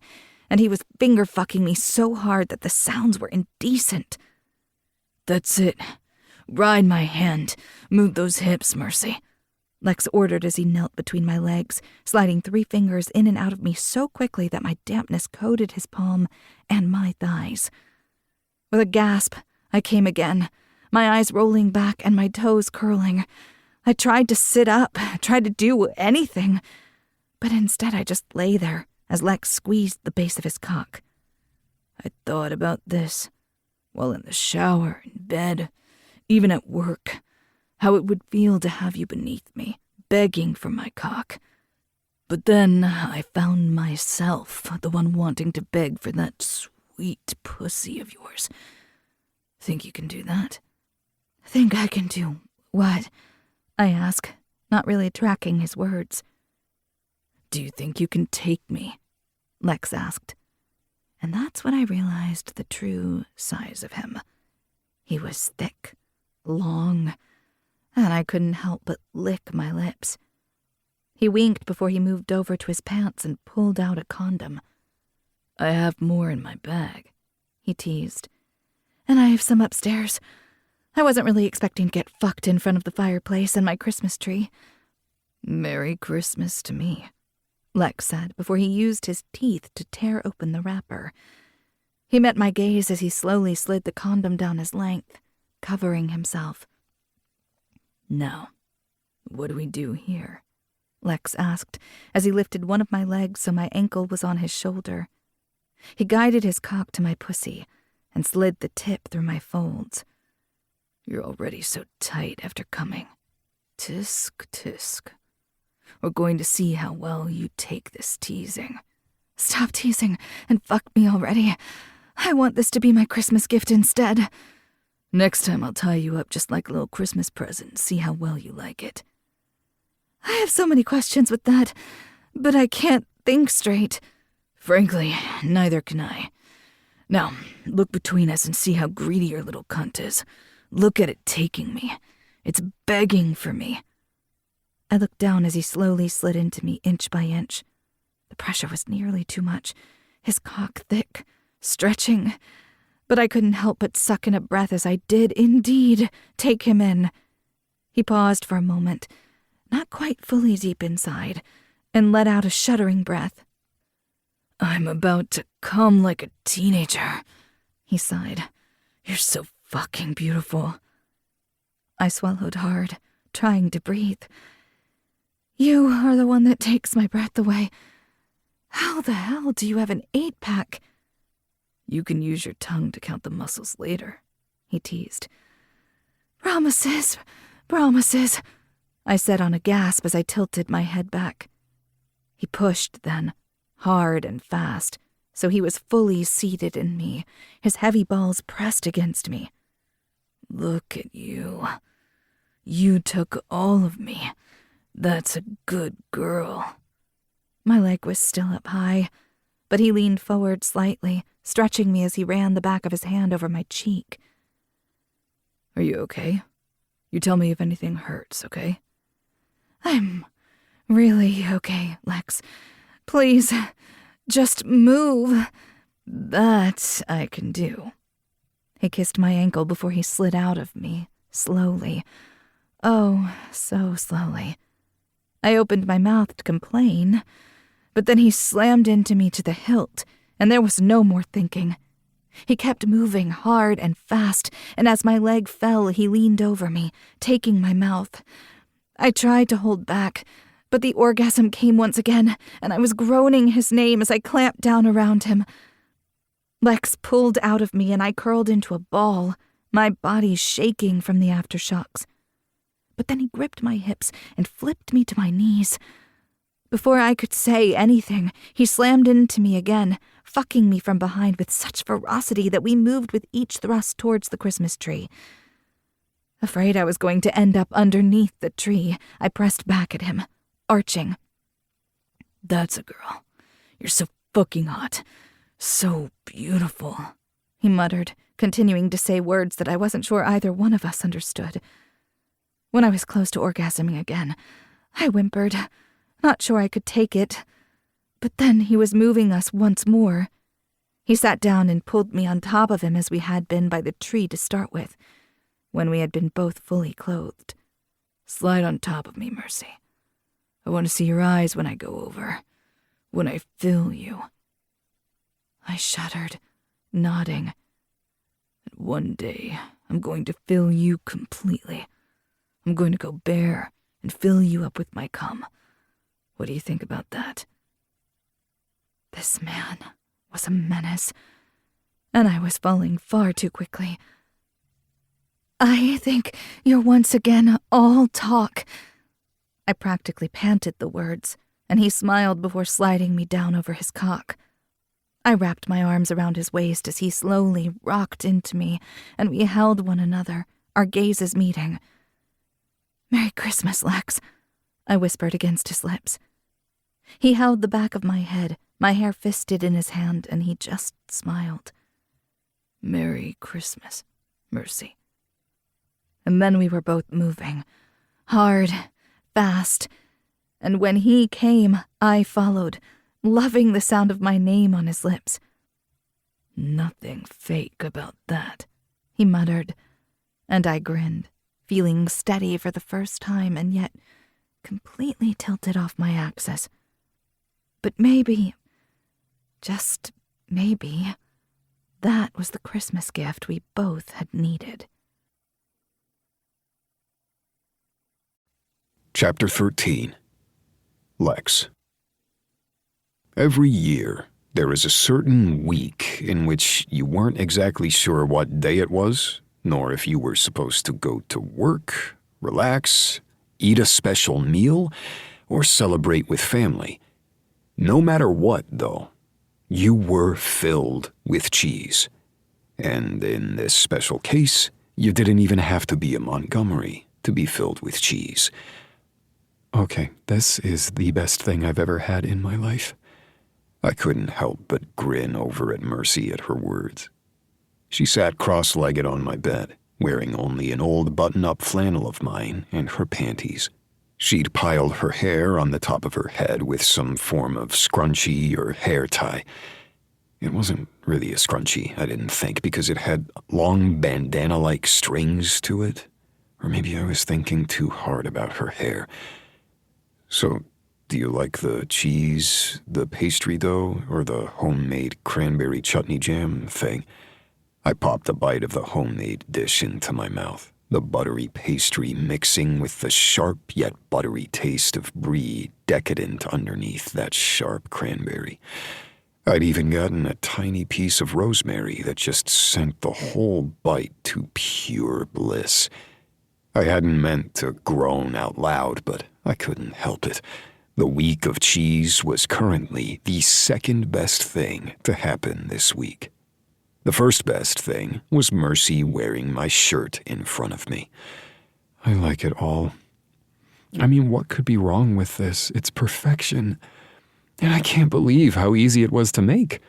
and he was finger-fucking me so hard that the sounds were indecent. "That's it. Ride my hand. Move those hips, Mercy," Lex ordered as he knelt between my legs, sliding 3 fingers in and out of me so quickly that my dampness coated his palm and my thighs. With a gasp, I came again, my eyes rolling back and my toes curling. I tried to sit up, tried to do anything, but instead I just lay there as Lex squeezed the base of his cock. "I thought about this, while in the shower, in bed, even at work, how it would feel to have you beneath me, begging for my cock. But then I found myself the one wanting to beg for that sweet pussy of yours. Think you can do that?" "Think I can do what?" I asked, not really tracking his words. "Do you think you can take me?" Lex asked. And that's when I realized the true size of him. He was thick, long, and I couldn't help but lick my lips. He winked before he moved over to his pants and pulled out a condom. "I have more in my bag," he teased. "And I have some upstairs. I wasn't really expecting to get fucked in front of the fireplace and my Christmas tree. "Merry Christmas to me," Lex said before he used his teeth to tear open the wrapper. He met my gaze as he slowly slid the condom down his length, covering himself. "Now, what do we do here?" Lex asked as he lifted one of my legs so my ankle was on his shoulder. He guided his cock to my pussy and slid the tip through my folds. "You're already so tight after coming. Tisk, tisk. We're going to see how well you take this teasing." "Stop teasing and fuck me already. I want this to be my Christmas gift instead." "Next time I'll tie you up just like a little Christmas present and see how well you like it." "I have so many questions with that, but I can't think straight." "Frankly, neither can I. Now, look between us and see how greedy your little cunt is. Look at it taking me. It's begging for me." I looked down as he slowly slid into me inch by inch. The pressure was nearly too much, his cock thick, stretching, but I couldn't help but suck in a breath as I did indeed take him in. He paused for a moment, not quite fully deep inside, and let out a shuddering breath. "I'm about to come like a teenager," he sighed. "You're so fucking beautiful." I swallowed hard, trying to breathe. "You are the one that takes my breath away. How the hell do you have an 8-pack? "You can use your tongue to count the muscles later," he teased. "Promises, promises," I said on a gasp as I tilted my head back. He pushed then, hard and fast, so he was fully seated in me, his heavy balls pressed against me. "Look at you. You took all of me. That's a good girl." My leg was still up high, but he leaned forward slightly, stretching me as he ran the back of his hand over my cheek. "Are you okay? You tell me if anything hurts, okay?" "I'm really okay, Lex. Please, just move." "That I can do." He kissed my ankle before he slid out of me, slowly. Oh, so slowly. I opened my mouth to complain, but then he slammed into me to the hilt, and there was no more thinking. He kept moving hard and fast, and as my leg fell, he leaned over me, taking my mouth. I tried to hold back, but the orgasm came once again, and I was groaning his name as I clamped down around him. Lex pulled out of me, and I curled into a ball, my body shaking from the aftershocks. But then he gripped my hips and flipped me to my knees. Before I could say anything, he slammed into me again, fucking me from behind with such ferocity that we moved with each thrust towards the Christmas tree. Afraid I was going to end up underneath the tree, I pressed back at him, arching. "That's a girl. You're so fucking hot. So beautiful," he muttered, continuing to say words that I wasn't sure either one of us understood. When I was close to orgasming again, I whimpered, not sure I could take it. But then he was moving us once more. He sat down and pulled me on top of him as we had been by the tree to start with, when we had been both fully clothed. "Slide on top of me, Mercy. I want to see your eyes when I go over, when I fill you." I shuddered, nodding. "And one day, I'm going to fill you completely. I'm going to go bare and fill you up with my cum. What do you think about that?" This man was a menace, and I was falling far too quickly. "I think you're once again all talk." I practically panted the words, and he smiled before sliding me down over his cock. I wrapped my arms around his waist as he slowly rocked into me, and we held one another, our gazes meeting. "Merry Christmas, Lex," I whispered against his lips. He held the back of my head, my hair fisted in his hand, and he just smiled. "Merry Christmas, Mercy." And then we were both moving, hard, fast, and when he came, I followed, loving the sound of my name on his lips. "Nothing fake about that," he muttered. And I grinned, feeling steady for the first time and yet completely tilted off my axis. But maybe, just maybe, that was the Christmas gift we both had needed. Chapter 13. Lex. Every year, there is a certain week in which you weren't exactly sure what day it was, nor if you were supposed to go to work, relax, eat a special meal, or celebrate with family. No matter what, though, you were filled with cheese. And in this special case, you didn't even have to be a Montgomery to be filled with cheese. Okay, this is the best thing I've ever had in my life. I couldn't help but grin over at Mercy at her words. She sat cross-legged on my bed, wearing only an old button-up flannel of mine and her panties. She'd piled her hair on the top of her head with some form of scrunchie or hair tie. It wasn't really a scrunchie, I didn't think, because it had long bandana-like strings to it. Or maybe I was thinking too hard about her hair. So, do you like the cheese, the pastry dough, or the homemade cranberry chutney jam thing? I popped a bite of the homemade dish into my mouth, the buttery pastry mixing with the sharp yet buttery taste of brie decadent underneath that sharp cranberry. I'd even gotten a tiny piece of rosemary that just sent the whole bite to pure bliss. I hadn't meant to groan out loud, but I couldn't help it. The week of cheese was currently the second best thing to happen this week. The first best thing was Mercy wearing my shirt in front of me. I like it all. I mean, what could be wrong with this? It's perfection. And I can't believe how easy it was to make.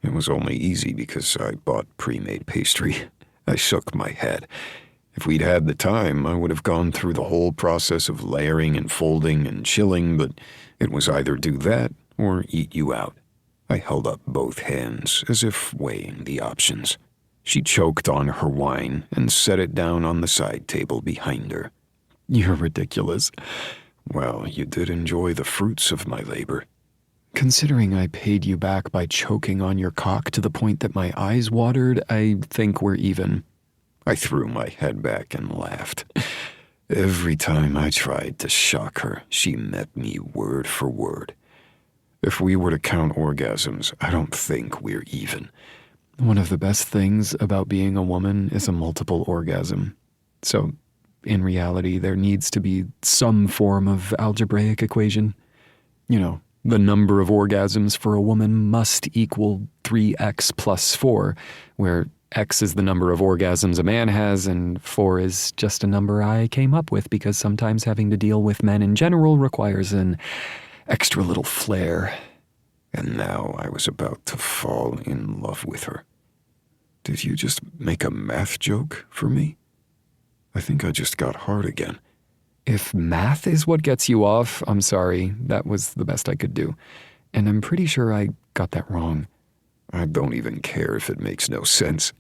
It was only easy because I bought pre-made pastry. I shook my head. If we'd had the time, I would have gone through the whole process of layering and folding and chilling, but it was either do that or eat you out. I held up both hands as if weighing the options. She choked on her wine and set it down on the side table behind her. You're ridiculous. Well, you did enjoy the fruits of my labor. Considering I paid you back by choking on your cock to the point that my eyes watered, I think we're even. I threw my head back and laughed. Every time I tried to shock her, she met me word for word. If we were to count orgasms, I don't think we're even. One of the best things about being a woman is a multiple orgasm. So, in reality, there needs to be some form of algebraic equation. You know, the number of orgasms for a woman must equal 3x plus 4, where X is the number of orgasms a man has, and 4 is just a number I came up with because sometimes having to deal with men in general requires an extra little flair. And now I was about to fall in love with her. Did you just make a math joke for me? I think I just got hard again. If math is what gets you off, I'm sorry, that was the best I could do. And I'm pretty sure I got that wrong. I don't even care if it makes no sense.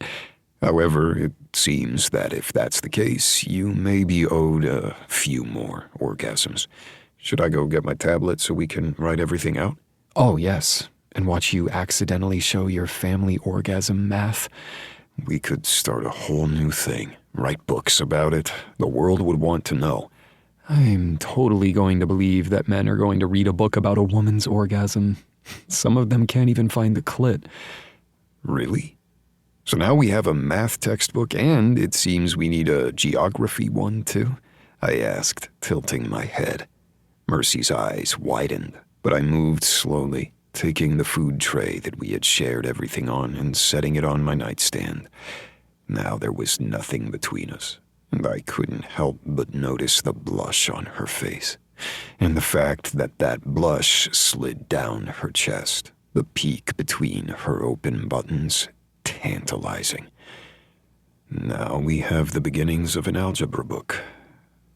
However, it seems that if that's the case, you may be owed a few more orgasms. Should I go get my tablet so we can write everything out? Oh, yes. And watch you accidentally show your family orgasm math. We could start a whole new thing. Write books about it. The world would want to know. I'm totally going to believe that men are going to read a book about a woman's orgasm. Some of them can't even find the clit. Really? So now we have a math textbook and it seems we need a geography one too? I asked, tilting my head. Mercy's eyes widened, but I moved slowly, taking the food tray that we had shared everything on and setting it on my nightstand. Now there was nothing between us, and I couldn't help but notice the blush on her face, and the fact that that blush slid down her chest, the peak between her open buttons, tantalizing. Now we have the beginnings of an algebra book.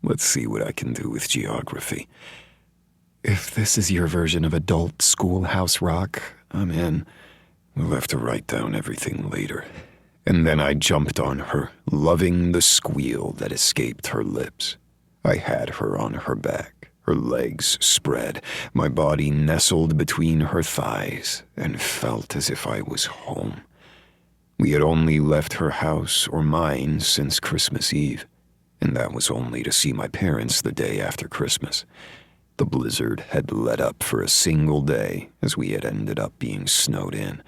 Let's see what I can do with geography. If this is your version of adult schoolhouse rock, I'm in. We'll have to write down everything later. And then I jumped on her, loving the squeal that escaped her lips. I had her on her back, her legs spread, my body nestled between her thighs, and felt as if I was home. We had only left her house or mine since Christmas Eve, and that was only to see my parents the day after Christmas. The blizzard had let up for a single day, as we had ended up being snowed in.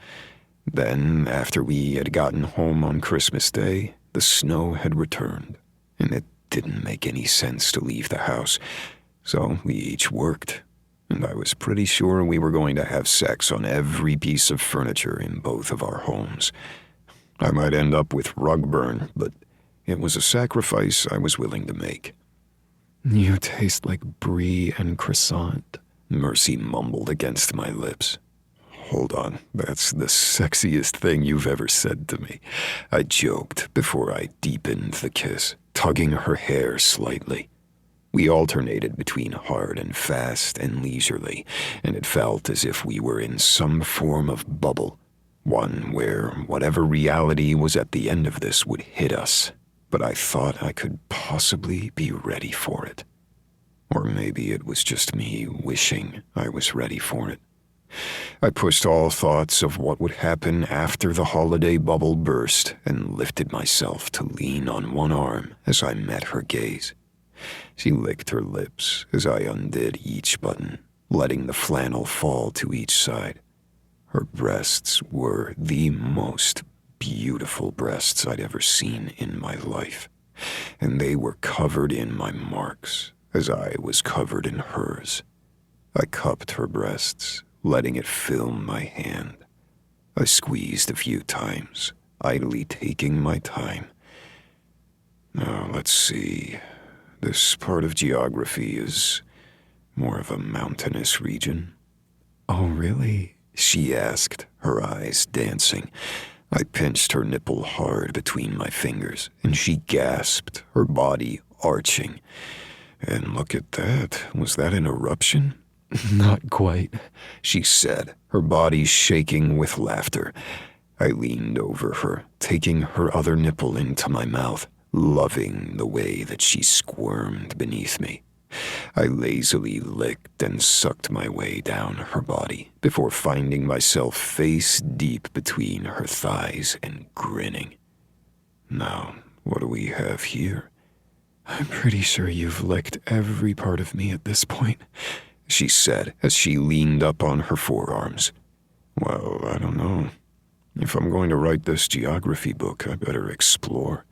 Then, after we had gotten home on Christmas Day, the snow had returned, and it didn't make any sense to leave the house, so we each worked, and I was pretty sure we were going to have sex on every piece of furniture in both of our homes. I might end up with rug burn, but it was a sacrifice I was willing to make. You taste like brie and croissant. Mercy mumbled against my lips. Hold on, that's the sexiest thing you've ever said to me, I joked before I deepened the kiss, tugging her hair slightly. We alternated between hard and fast and leisurely, and it felt as if we were in some form of bubble, one where whatever reality was at the end of this would hit us, but I thought I could possibly be ready for it. Or maybe it was just me wishing I was ready for it. I pushed all thoughts of what would happen after the holiday bubble burst and lifted myself to lean on one arm as I met her gaze. She licked her lips as I undid each button, letting the flannel fall to each side. Her breasts were the most beautiful breasts I'd ever seen in my life, and they were covered in my marks as I was covered in hers. I cupped her breasts, letting it fill my hand. I squeezed a few times, idly taking my time. Now, let's see. This part of geography is more of a mountainous region. Oh, really? She asked, her eyes dancing. I pinched her nipple hard between my fingers, and she gasped, her body arching. And look at that. Was that an eruption? Not quite, she said, her body shaking with laughter. I leaned over her, taking her other nipple into my mouth, loving the way that she squirmed beneath me. I lazily licked and sucked my way down her body before finding myself face deep between her thighs and grinning. Now, what do we have here? I'm pretty sure you've licked every part of me at this point, she said as she leaned up on her forearms. Well, I don't know. If I'm going to write this geography book, I better explore.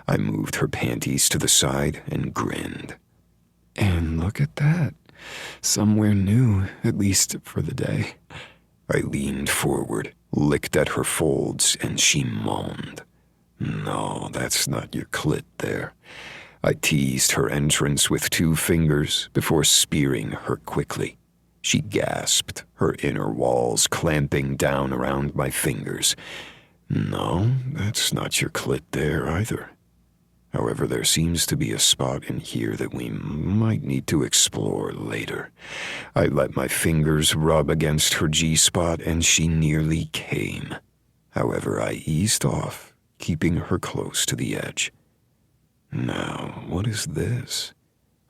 I moved her panties to the side and grinned. And look at that. Somewhere new, at least for the day. I leaned forward, licked at her folds, and she moaned. No, that's not your clit there. I teased her entrance with 2 fingers before spearing her quickly. She gasped, her inner walls clamping down around my fingers. No, that's not your clit there either. However, there seems to be a spot in here that we might need to explore later. I let my fingers rub against her G-spot and she nearly came. However, I eased off, keeping her close to the edge. Now, what is this?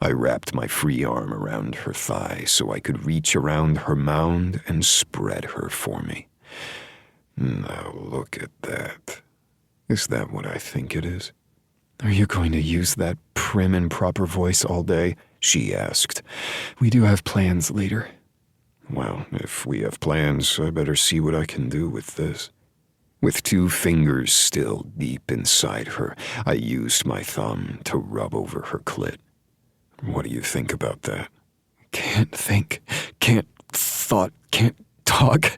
I wrapped my free arm around her thigh so I could reach around her mound and spread her for me. Now look at that. Is that what I think it is? Are you going to use that prim and proper voice all day? She asked. We do have plans later. Well, if we have plans, I better see what I can do with this. With 2 fingers still deep inside her, I used my thumb to rub over her clit. What do you think about that? Can't think, can't talk.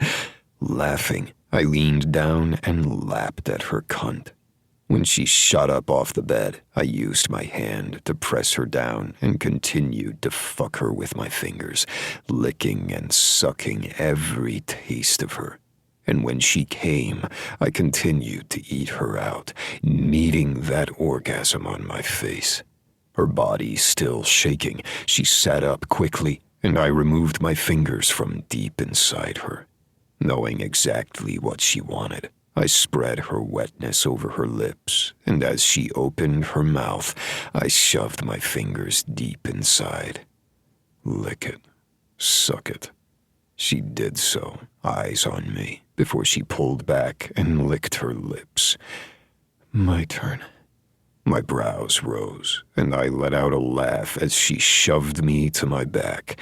Laughing, I leaned down and lapped at her cunt. When she shot up off the bed, I used my hand to press her down and continued to fuck her with my fingers, licking and sucking every taste of her. And when she came, I continued to eat her out, kneading that orgasm on my face. Her body still shaking, she sat up quickly, and I removed my fingers from deep inside her. Knowing exactly what she wanted, I spread her wetness over her lips, and as she opened her mouth, I shoved my fingers deep inside. Lick it. Suck it. She did so, eyes on me, before she pulled back and licked her lips. My turn. My brows rose, and I let out a laugh as she shoved me to my back.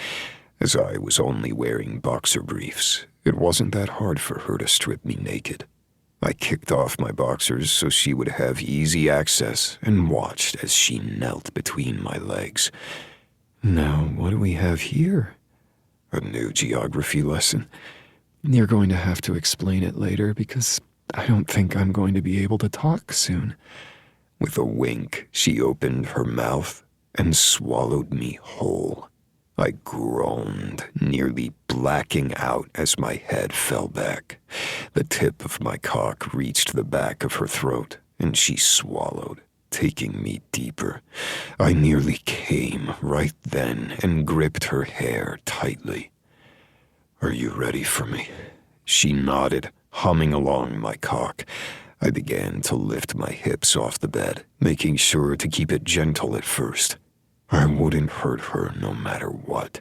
As I was only wearing boxer briefs, it wasn't that hard for her to strip me naked. I kicked off my boxers so she would have easy access and watched as she knelt between my legs. Now, what do we have here? A new geography lesson? You're going to have to explain it later because I don't think I'm going to be able to talk soon. With a wink, she opened her mouth and swallowed me whole. I groaned, nearly blacking out as my head fell back. The tip of my cock reached the back of her throat, and she swallowed, taking me deeper. I nearly came right then and gripped her hair tightly. Are you ready for me? She nodded, humming along my cock. I began to lift my hips off the bed, making sure to keep it gentle at first. I wouldn't hurt her no matter what.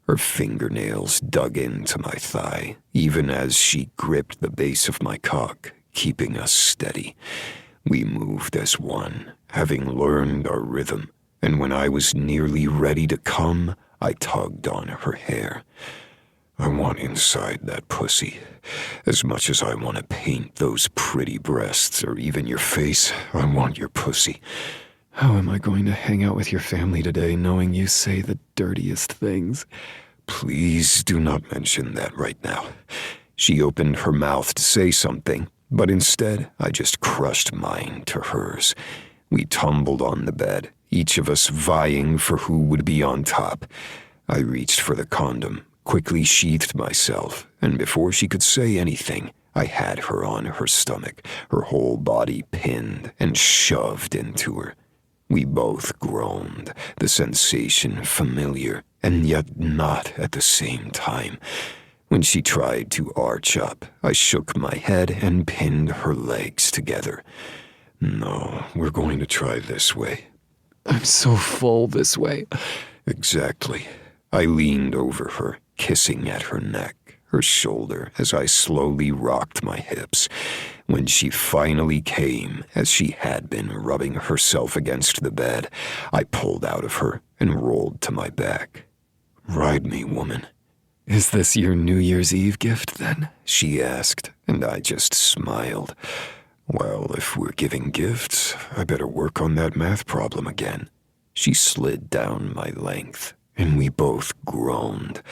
Her fingernails dug into my thigh, even as she gripped the base of my cock, keeping us steady. We moved as one, having learned our rhythm, and when I was nearly ready to come, I tugged on her hair. I want inside that pussy. As much as I want to paint those pretty breasts or even your face, I want your pussy. How am I going to hang out with your family today knowing you say the dirtiest things? Please do not mention that right now. She opened her mouth to say something, but instead I just crushed mine to hers. We tumbled on the bed, each of us vying for who would be on top. I reached for the condom, quickly sheathed myself, and before she could say anything, I had her on her stomach, her whole body pinned and shoved into her. We both groaned, the sensation familiar, and yet not at the same time. When she tried to arch up, I shook my head and pinned her legs together. No, we're going to try this way. I'm so full this way. Exactly. I leaned over her, kissing at her neck, her shoulder, as I slowly rocked my hips. When she finally came, as she had been rubbing herself against the bed, I pulled out of her and rolled to my back. Ride me, woman. Is this your New Year's Eve gift, then? She asked, and I just smiled. Well, if we're giving gifts, I better work on that math problem again. She slid down my length, and we both groaned.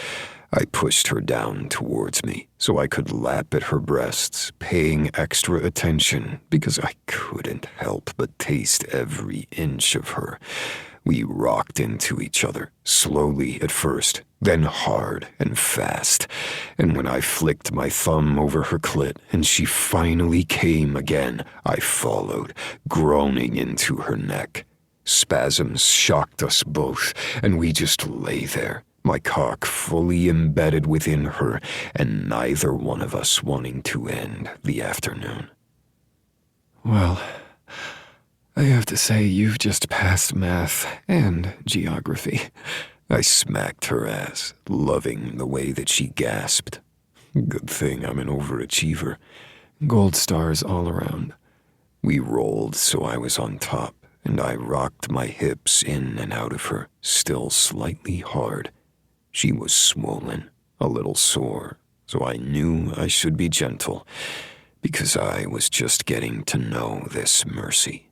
I pushed her down towards me so I could lap at her breasts, paying extra attention because I couldn't help but taste every inch of her. We rocked into each other, slowly at first, then hard and fast. And when I flicked my thumb over her clit and she finally came again, I followed, groaning into her neck. Spasms shocked us both, and we just lay there, my cock fully embedded within her, and neither one of us wanting to end the afternoon. Well, I have to say you've just passed math and geography. I smacked her ass, loving the way that she gasped. Good thing I'm an overachiever. Gold stars all around. We rolled so I was on top, and I rocked my hips in and out of her, still slightly hard. She was swollen, a little sore, so I knew I should be gentle, because I was just getting to know this Mercy,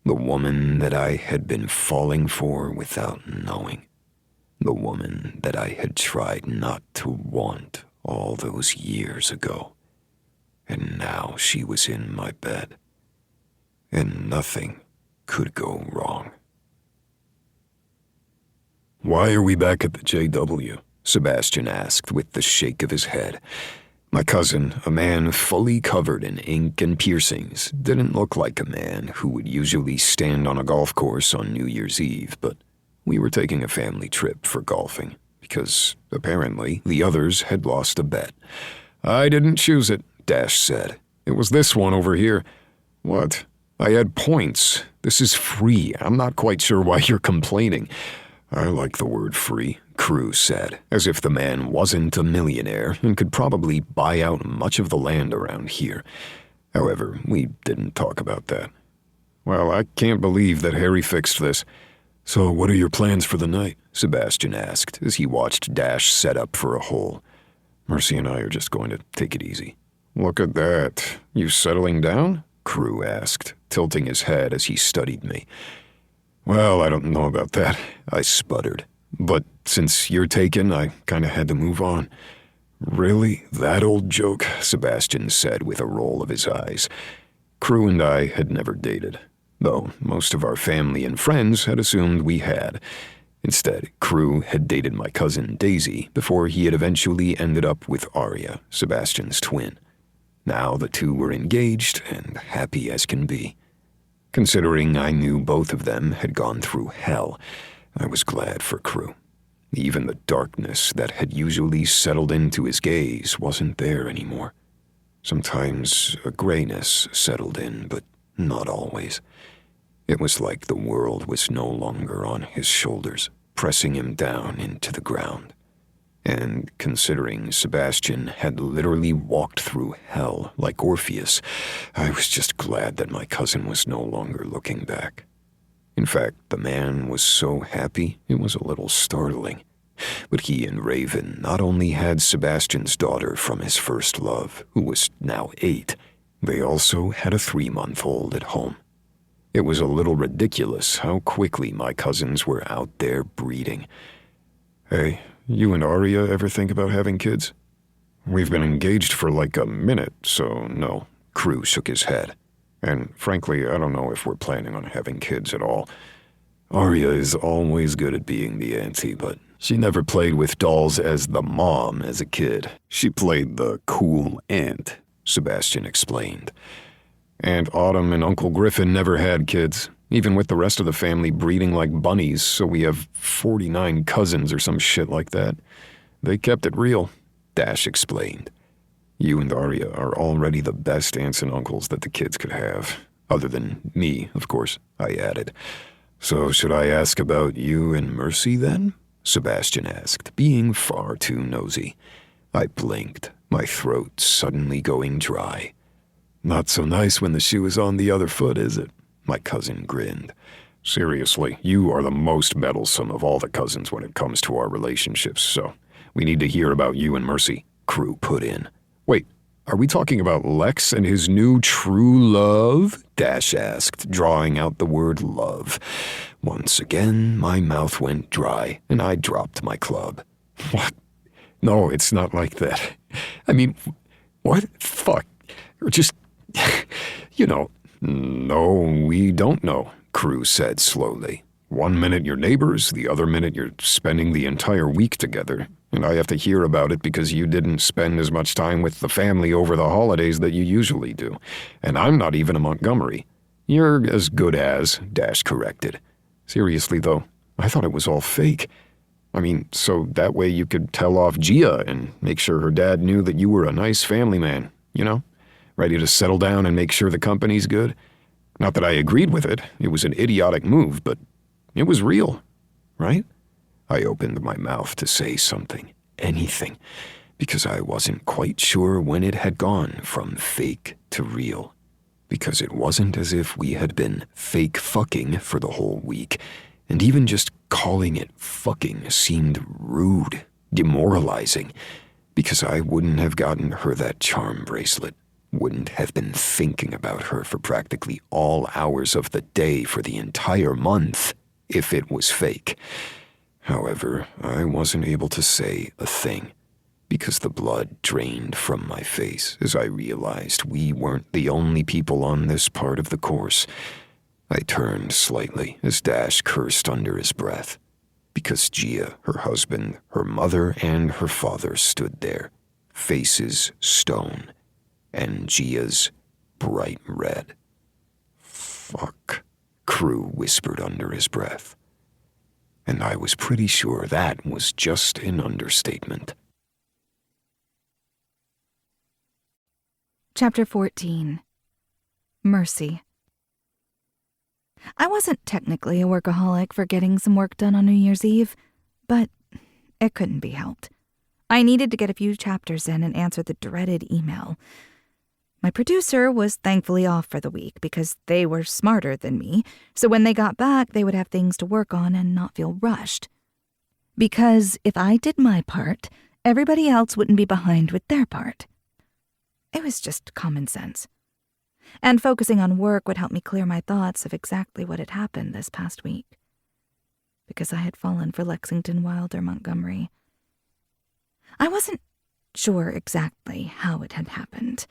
the woman that I had been falling for without knowing, the woman that I had tried not to want all those years ago. And now she was in my bed, and nothing could go wrong. Why are we back at the JW? Sebastian asked with the shake of his head. My cousin, a man fully covered in ink and piercings, didn't look like a man who would usually stand on a golf course on New Year's Eve, but we were taking a family trip for golfing, because apparently the others had lost a bet. I didn't choose it, Dash said. It was this one over here. What? I had points. This is free. I'm not quite sure why you're complaining. I like the word free, Crew said, as if the man wasn't a millionaire and could probably buy out much of the land around here. However, we didn't talk about that. Well, I can't believe that Harry fixed this. So what are your plans for the night? Sebastian asked as he watched Dash set up for a hole. Mercy and I are just going to take it easy. Look at that. You settling down? Crew asked, tilting his head as he studied me. Well, I don't know about that, I sputtered. But since you're taken, I kinda had to move on. Really? That old joke? Sebastian said with a roll of his eyes. Crew and I had never dated, though most of our family and friends had assumed we had. Instead, Crew had dated my cousin Daisy before he had eventually ended up with Arya, Sebastian's twin. Now the two were engaged and happy as can be. Considering I knew both of them had gone through hell, I was glad for Crew. Even the darkness that had usually settled into his gaze wasn't there anymore. Sometimes a grayness settled in, but not always. It was like the world was no longer on his shoulders, pressing him down into the ground. And considering Sebastian had literally walked through hell like Orpheus, I was just glad that my cousin was no longer looking back. In fact, the man was so happy it was a little startling. But he and Raven not only had Sebastian's daughter from his first love, who was now 8, they also had a 3-month-old at home. It was a little ridiculous how quickly my cousins were out there breeding. Hey, you and Arya ever think about having kids? We've been engaged for like a minute, so no. Crew shook his head. And frankly, I don't know if we're planning on having kids at all. Arya is always good at being the auntie, but she never played with dolls as the mom as a kid. She played the cool aunt, Sebastian explained. Aunt Autumn and Uncle Griffin never had kids, even with the rest of the family breeding like bunnies, so we have 49 cousins or some shit like that. They kept it real, Dash explained. You and Arya are already the best aunts and uncles that the kids could have. Other than me, of course, I added. So should I ask about you and Mercy then? Sebastian asked, being far too nosy. I blinked, my throat suddenly going dry. Not so nice when the shoe is on the other foot, is it? My cousin grinned. Seriously, you are the most meddlesome of all the cousins when it comes to our relationships, so we need to hear about you and Mercy, Crew put in. Wait, are we talking about Lex and his new true love? Dash asked, drawing out the word love. Once again, my mouth went dry, and I dropped my club. What? No, it's not like that. I mean, what? Fuck. Just, No, we don't know, Crew said slowly. 1 minute you're neighbors, the other minute you're spending the entire week together, and I have to hear about it because you didn't spend as much time with the family over the holidays that you usually do. And I'm not even a Montgomery. You're as good as, Dash corrected. Seriously, though, I thought it was all fake. I mean, so that way you could tell off Gia and make sure her dad knew that you were a nice family man, ready to settle down and make sure the company's good. Not that I agreed with it. It was an idiotic move, but it was real, right? I opened my mouth to say something, anything, because I wasn't quite sure when it had gone from fake to real. Because it wasn't as if we had been fake fucking for the whole week, and even just calling it fucking seemed rude, demoralizing, because I wouldn't have gotten her that charm bracelet. Wouldn't have been thinking about her for practically all hours of the day for the entire month if it was fake. However, I wasn't able to say a thing because the blood drained from my face as I realized we weren't the only people on this part of the course. I turned slightly as Dash cursed under his breath because Gia, her husband, her mother, and her father stood there, faces stone. And Gia's bright red. Fuck, Crew whispered under his breath. And I was pretty sure that was just an understatement. Chapter 14. Mercy. I wasn't technically a workaholic for getting some work done on New Year's Eve, but it couldn't be helped. I needed to get a few chapters in and answer the dreaded email. My producer was thankfully off for the week because they were smarter than me, so when they got back, they would have things to work on and not feel rushed. Because if I did my part, everybody else wouldn't be behind with their part. It was just common sense. And focusing on work would help me clear my thoughts of exactly what had happened this past week. Because I had fallen for Lexington Wilder Montgomery. I wasn't sure exactly how it had happened.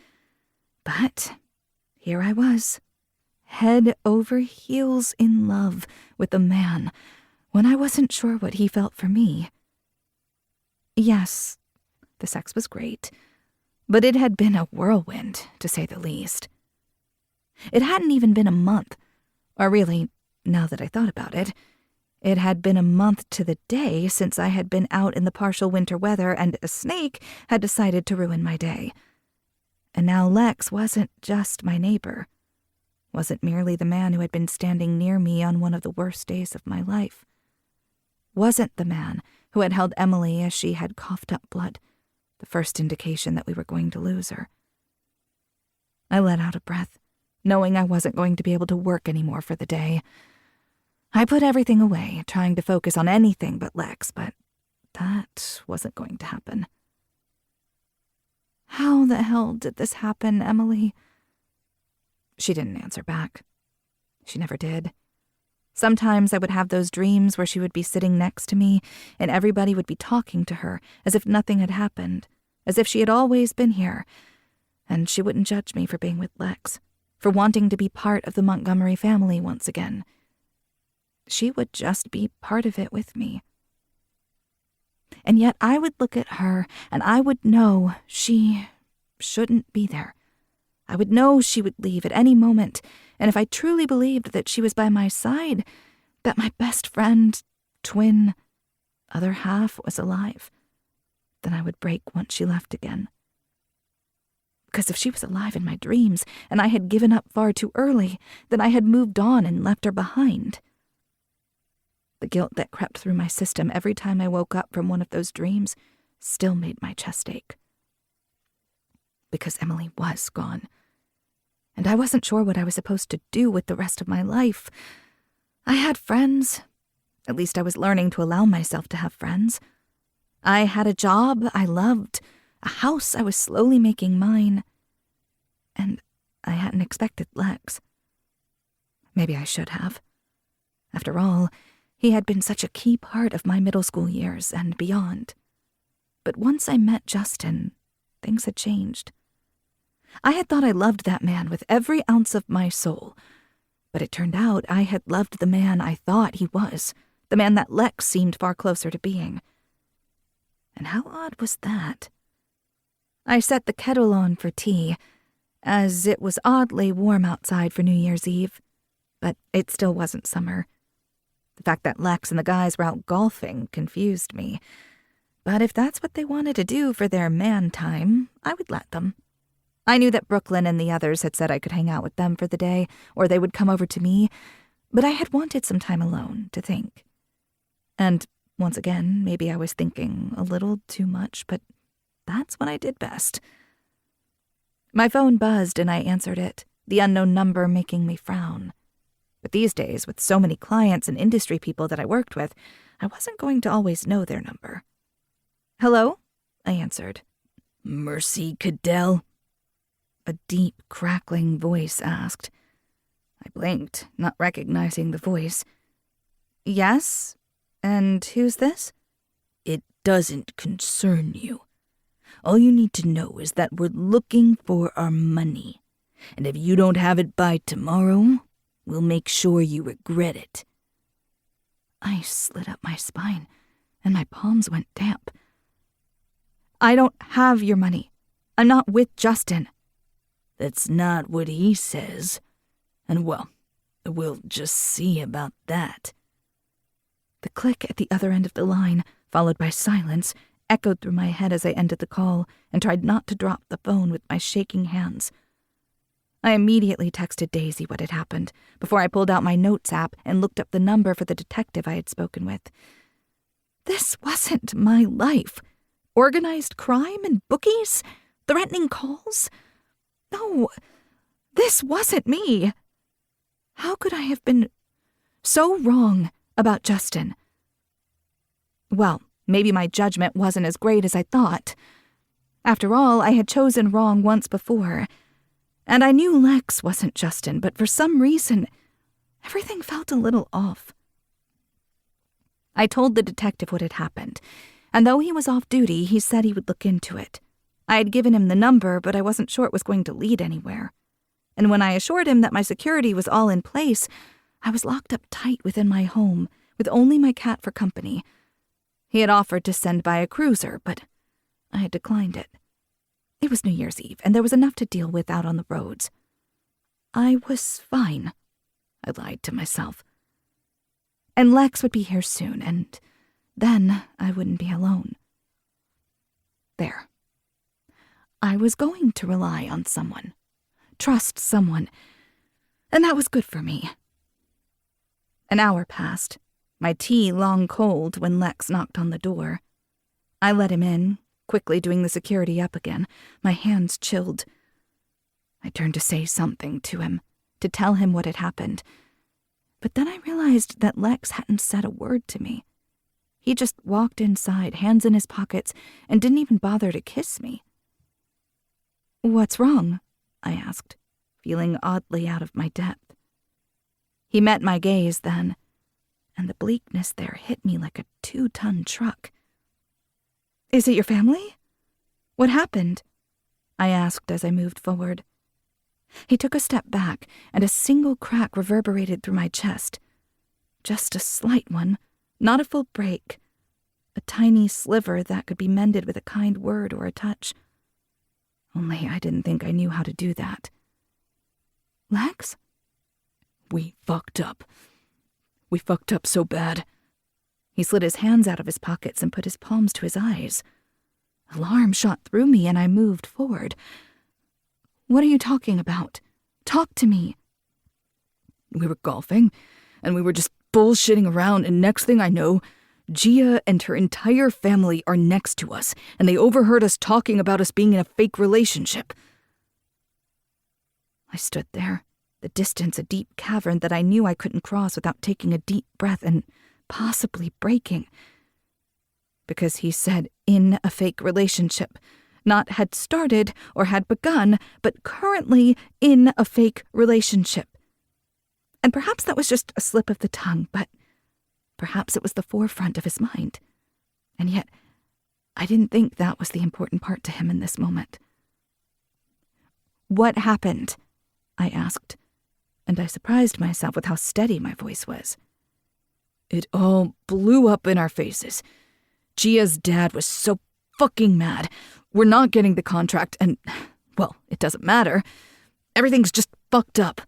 But here I was, head over heels in love with a man when I wasn't sure what he felt for me. Yes, the sex was great, but it had been a whirlwind, to say the least. It hadn't even been a month, or really, now that I thought about it, it had been a month to the day since I had been out in the partial winter weather and a snake had decided to ruin my day. And now Lex wasn't just my neighbor, wasn't merely the man who had been standing near me on one of the worst days of my life, wasn't the man who had held Emily as she had coughed up blood, the first indication that we were going to lose her. I let out a breath, knowing I wasn't going to be able to work anymore for the day. I put everything away, trying to focus on anything but Lex, but that wasn't going to happen. How the hell did this happen, Emily? She didn't answer back. She never did. Sometimes I would have those dreams where she would be sitting next to me and everybody would be talking to her as if nothing had happened, as if she had always been here, and she wouldn't judge me for being with Lex, for wanting to be part of the Montgomery family once again. She would just be part of it with me. And yet I would look at her and I would know she shouldn't be there. I would know she would leave at any moment, and if I truly believed that she was by my side, that my best friend, twin, other half was alive, then I would break once she left again. Because if she was alive in my dreams and I had given up far too early, then I had moved on and left her behind. The guilt that crept through my system every time I woke up from one of those dreams still made my chest ache. Because Emily was gone. And I wasn't sure what I was supposed to do with the rest of my life. I had friends. At least I was learning to allow myself to have friends. I had a job I loved, a house I was slowly making mine. And I hadn't expected Lex. Maybe I should have. After all, he had been such a key part of my middle school years and beyond. But once I met Justin, things had changed. I had thought I loved that man with every ounce of my soul, but it turned out I had loved the man I thought he was, the man that Lex seemed far closer to being. And how odd was that? I set the kettle on for tea, as it was oddly warm outside for New Year's Eve, but it still wasn't summer. The fact that Lex and the guys were out golfing confused me. But if that's what they wanted to do for their man time, I would let them. I knew that Brooklyn and the others had said I could hang out with them for the day, or they would come over to me, but I had wanted some time alone to think. And once again, maybe I was thinking a little too much, but that's what I did best. My phone buzzed and I answered it, the unknown number making me frown. But these days, with so many clients and industry people that I worked with, I wasn't going to always know their number. "Hello?" I answered. "Mercy Cadell?" A deep, crackling voice asked. I blinked, not recognizing the voice. "Yes? And who's this?" "It doesn't concern you. All you need to know is that we're looking for our money, and if you don't have it by tomorrow, we'll make sure you regret it." I slid up my spine, and my palms went damp. "I don't have your money. I'm not with Justin." "That's not what he says. And well, we'll just see about that." The click at the other end of the line, followed by silence, echoed through my head as I ended the call and tried not to drop the phone with my shaking hands. I immediately texted Daisy what had happened before I pulled out my notes app and looked up the number for the detective I had spoken with. This wasn't my life. Organized crime and bookies? Threatening calls? No, this wasn't me. How could I have been so wrong about Justin? Well, maybe my judgment wasn't as great as I thought. After all, I had chosen wrong once before. And I knew Lex wasn't Justin, but for some reason, everything felt a little off. I told the detective what had happened, and though he was off duty, he said he would look into it. I had given him the number, but I wasn't sure it was going to lead anywhere. And when I assured him that my security was all in place, I was locked up tight within my home, with only my cat for company. He had offered to send by a cruiser, but I had declined it. It was New Year's Eve, and there was enough to deal with out on the roads. I was fine, I lied to myself. And Lex would be here soon, and then I wouldn't be alone. There. I was going to rely on someone, trust someone, and that was good for me. An hour passed, my tea long cold when Lex knocked on the door. I let him in, quickly doing the security up again, my hands chilled. I turned to say something to him, to tell him what had happened. But then I realized that Lex hadn't said a word to me. He just walked inside, hands in his pockets, and didn't even bother to kiss me. "What's wrong?" I asked, feeling oddly out of my depth. He met my gaze then, and the bleakness there hit me like a 2-ton truck. "Is it your family? What happened?" I asked as I moved forward. He took a step back, and a single crack reverberated through my chest. Just a slight one, not a full break. A tiny sliver that could be mended with a kind word or a touch. Only I didn't think I knew how to do that. "Lex?" "We fucked up. We fucked up so bad." He slid his hands out of his pockets and put his palms to his eyes. Alarm shot through me and I moved forward. "What are you talking about? Talk to me." "We were golfing, and we were just bullshitting around, and next thing I know, Gia and her entire family are next to us, and they overheard us talking about us being in a fake relationship." I stood there, the distance a deep cavern that I knew I couldn't cross without taking a deep breath and possibly breaking. Because he said in a fake relationship, not had started or had begun, but currently in a fake relationship. And perhaps that was just a slip of the tongue, but perhaps it was the forefront of his mind. And yet, I didn't think that was the important part to him in this moment. "What happened?" I asked, and I surprised myself with how steady my voice was. "It all blew up in our faces. Gia's dad was so fucking mad. We're not getting the contract, and, well, it doesn't matter. Everything's just fucked up."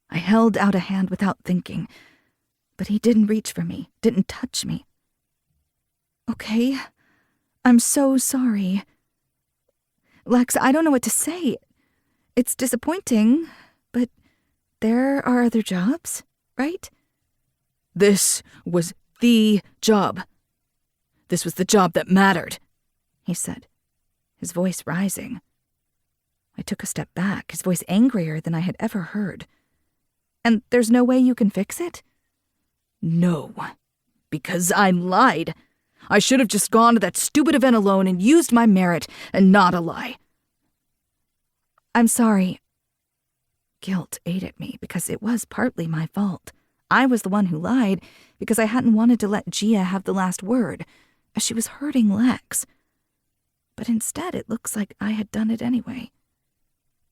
I held out a hand without thinking, but he didn't reach for me, didn't touch me. "Okay, I'm so sorry. Lex, I don't know what to say. It's disappointing, but there are other jobs, right?" "This was the job. This was the job that mattered," he said, his voice rising. I took a step back, his voice angrier than I had ever heard. "And there's no way you can fix it?" "No, because I lied. I should have just gone to that stupid event alone and used my merit and not a lie." "I'm sorry." Guilt ate at me because it was partly my fault. I was the one who lied because I hadn't wanted to let Gia have the last word, as she was hurting Lex. But instead it looks like I had done it anyway.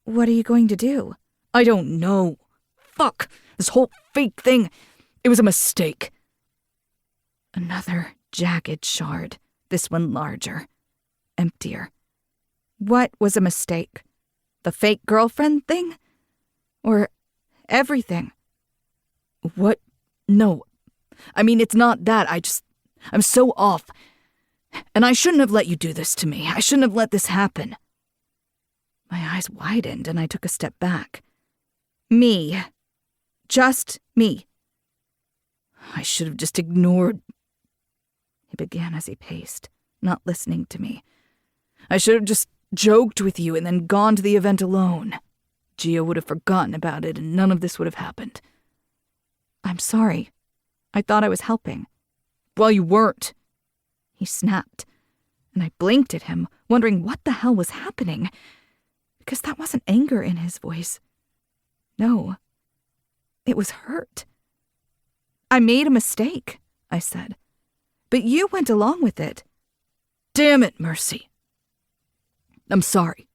"What are you going to do?" "I don't know. Fuck, this whole fake thing. It was a mistake." Another jagged shard, this one larger, emptier. What was a mistake? The fake girlfriend thing? Or everything? "What? No. I mean, it's not that. I'm so off. And I shouldn't have let you do this to me. I shouldn't have let this happen. My eyes widened and I took a step back. Me. Just me. I should have just ignored. He began as he paced, not listening to me. I should have just joked with you and then gone to the event alone. Gia would have forgotten about it and none of this would have happened. I'm sorry. I thought I was helping. Well, you weren't. He snapped, and I blinked at him, wondering what the hell was happening, because that wasn't anger in his voice. No, it was hurt. I made a mistake, I said, but you went along with it. Damn it, Mercy. I'm sorry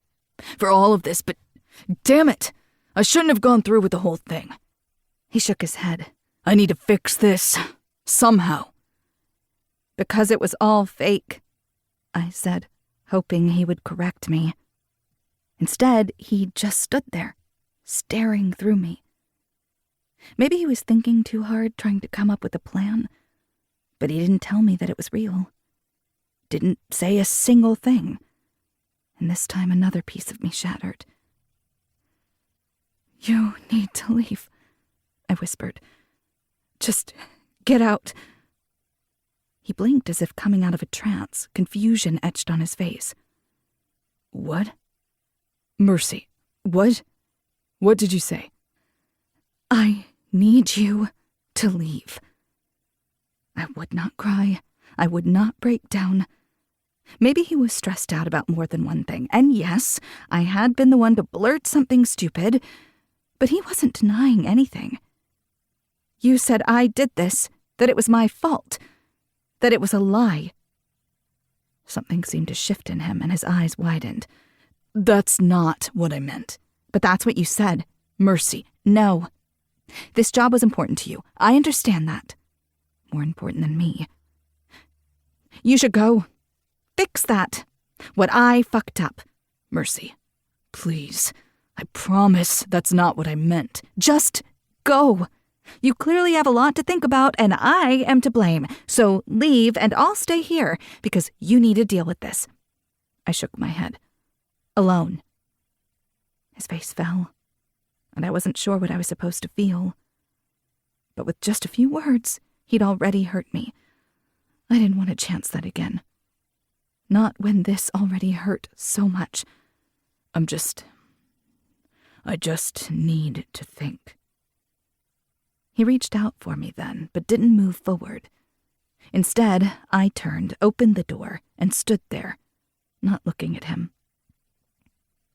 for all of this, but damn it, I shouldn't have gone through with the whole thing. He shook his head. I need to fix this, somehow. Because it was all fake, I said, hoping he would correct me. Instead, he just stood there, staring through me. Maybe he was thinking too hard, trying to come up with a plan, but he didn't tell me that it was real. Didn't say a single thing. And this time another piece of me shattered. You need to leave, I whispered. Just get out. He blinked as if coming out of a trance, confusion etched on his face. What? Mercy, what? What did you say? I need you to leave. I would not cry. I would not break down. Maybe he was stressed out about more than one thing, and yes, I had been the one to blurt something stupid, but he wasn't denying anything. You said I did this, that it was my fault, that it was a lie. Something seemed to shift in him, and his eyes widened. That's not what I meant. But that's what you said. Mercy, no. This job was important to you. I understand that. More important than me. You should go. Fix that. What I fucked up. Mercy, please. I promise that's not what I meant. Just go. You clearly have a lot to think about, and I am to blame. So leave, and I'll stay here, because you need to deal with this. I shook my head. Alone. His face fell, and I wasn't sure what I was supposed to feel. But with just a few words, he'd already hurt me. I didn't want to chance that again. Not when this already hurt so much. I just need to think. He reached out for me then, but didn't move forward. Instead, I turned, opened the door, and stood there, not looking at him.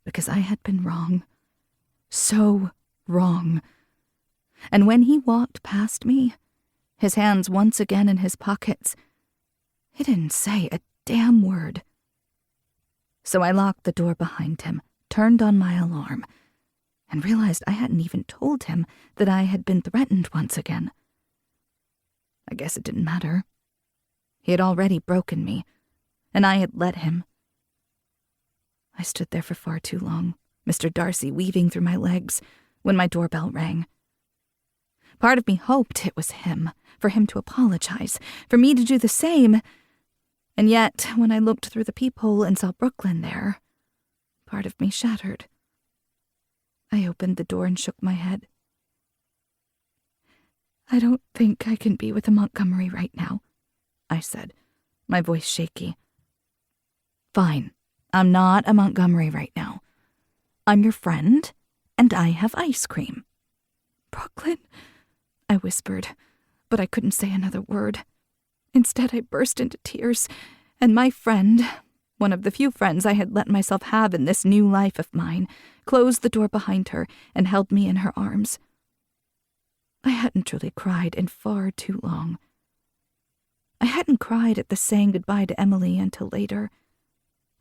Because I had been wrong. So wrong. And when he walked past me, his hands once again in his pockets, he didn't say a damn word. So I locked the door behind him, turned on my alarm, and realized I hadn't even told him that I had been threatened once again. I guess it didn't matter. He had already broken me, and I had let him. I stood there for far too long, Mr. Darcy weaving through my legs, when my doorbell rang. Part of me hoped it was him, for him to apologize, for me to do the same. And yet, when I looked through the peephole and saw Brooklyn there, part of me shattered. I opened the door and shook my head. I don't think I can be with a Montgomery right now, I said, my voice shaky. Fine, I'm not a Montgomery right now. I'm your friend, and I have ice cream. Brooklyn, I whispered, but I couldn't say another word. Instead, I burst into tears, and my friend, one of the few friends I had let myself have in this new life of mine, closed the door behind her and held me in her arms. I hadn't truly cried in far too long. I hadn't cried at the saying goodbye to Emily until later.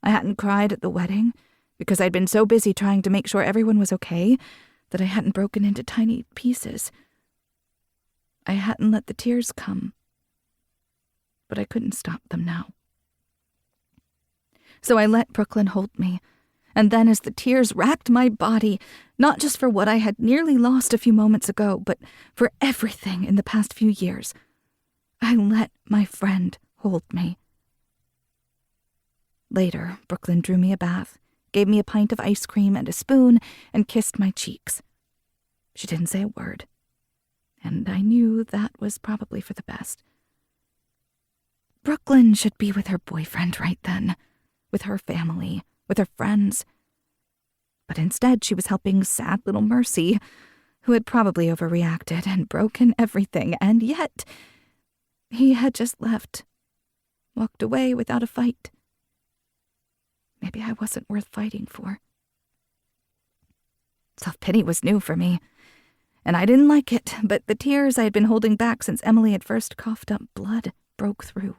I hadn't cried at the wedding, because I'd been so busy trying to make sure everyone was okay that I hadn't broken into tiny pieces. I hadn't let the tears come, but I couldn't stop them now. So I let Brooklyn hold me, and then as the tears racked my body, not just for what I had nearly lost a few moments ago, but for everything in the past few years, I let my friend hold me. Later, Brooklyn drew me a bath, gave me a pint of ice cream and a spoon, and kissed my cheeks. She didn't say a word, and I knew that was probably for the best. Brooklyn should be with her boyfriend right then, with her family, with her friends. But instead, she was helping sad little Mercy, who had probably overreacted and broken everything, and yet he had just left, walked away without a fight. Maybe I wasn't worth fighting for. Self-pity was new for me, and I didn't like it, but the tears I had been holding back since Emily had first coughed up blood broke through,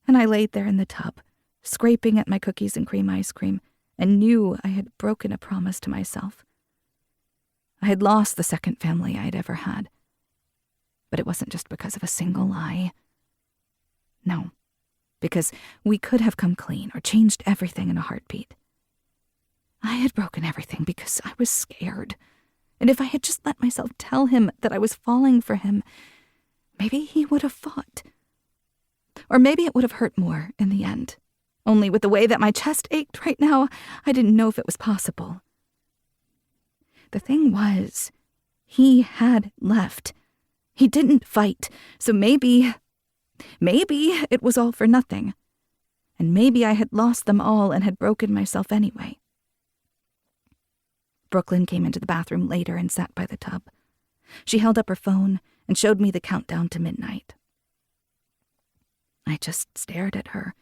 and I laid there in the tub, scraping at my cookies and cream ice cream, and knew I had broken a promise to myself. I had lost the second family I had ever had, but it wasn't just because of a single lie. No, because we could have come clean or changed everything in a heartbeat. I had broken everything because I was scared, and if I had just let myself tell him that I was falling for him, maybe he would have fought. Or maybe it would have hurt more in the end. Only with the way that my chest ached right now, I didn't know if it was possible. The thing was, he had left. He didn't fight, so maybe it was all for nothing. And maybe I had lost them all and had broken myself anyway. Brooklyn came into the bathroom later and sat by the tub. She held up her phone and showed me the countdown to midnight. I just stared at her,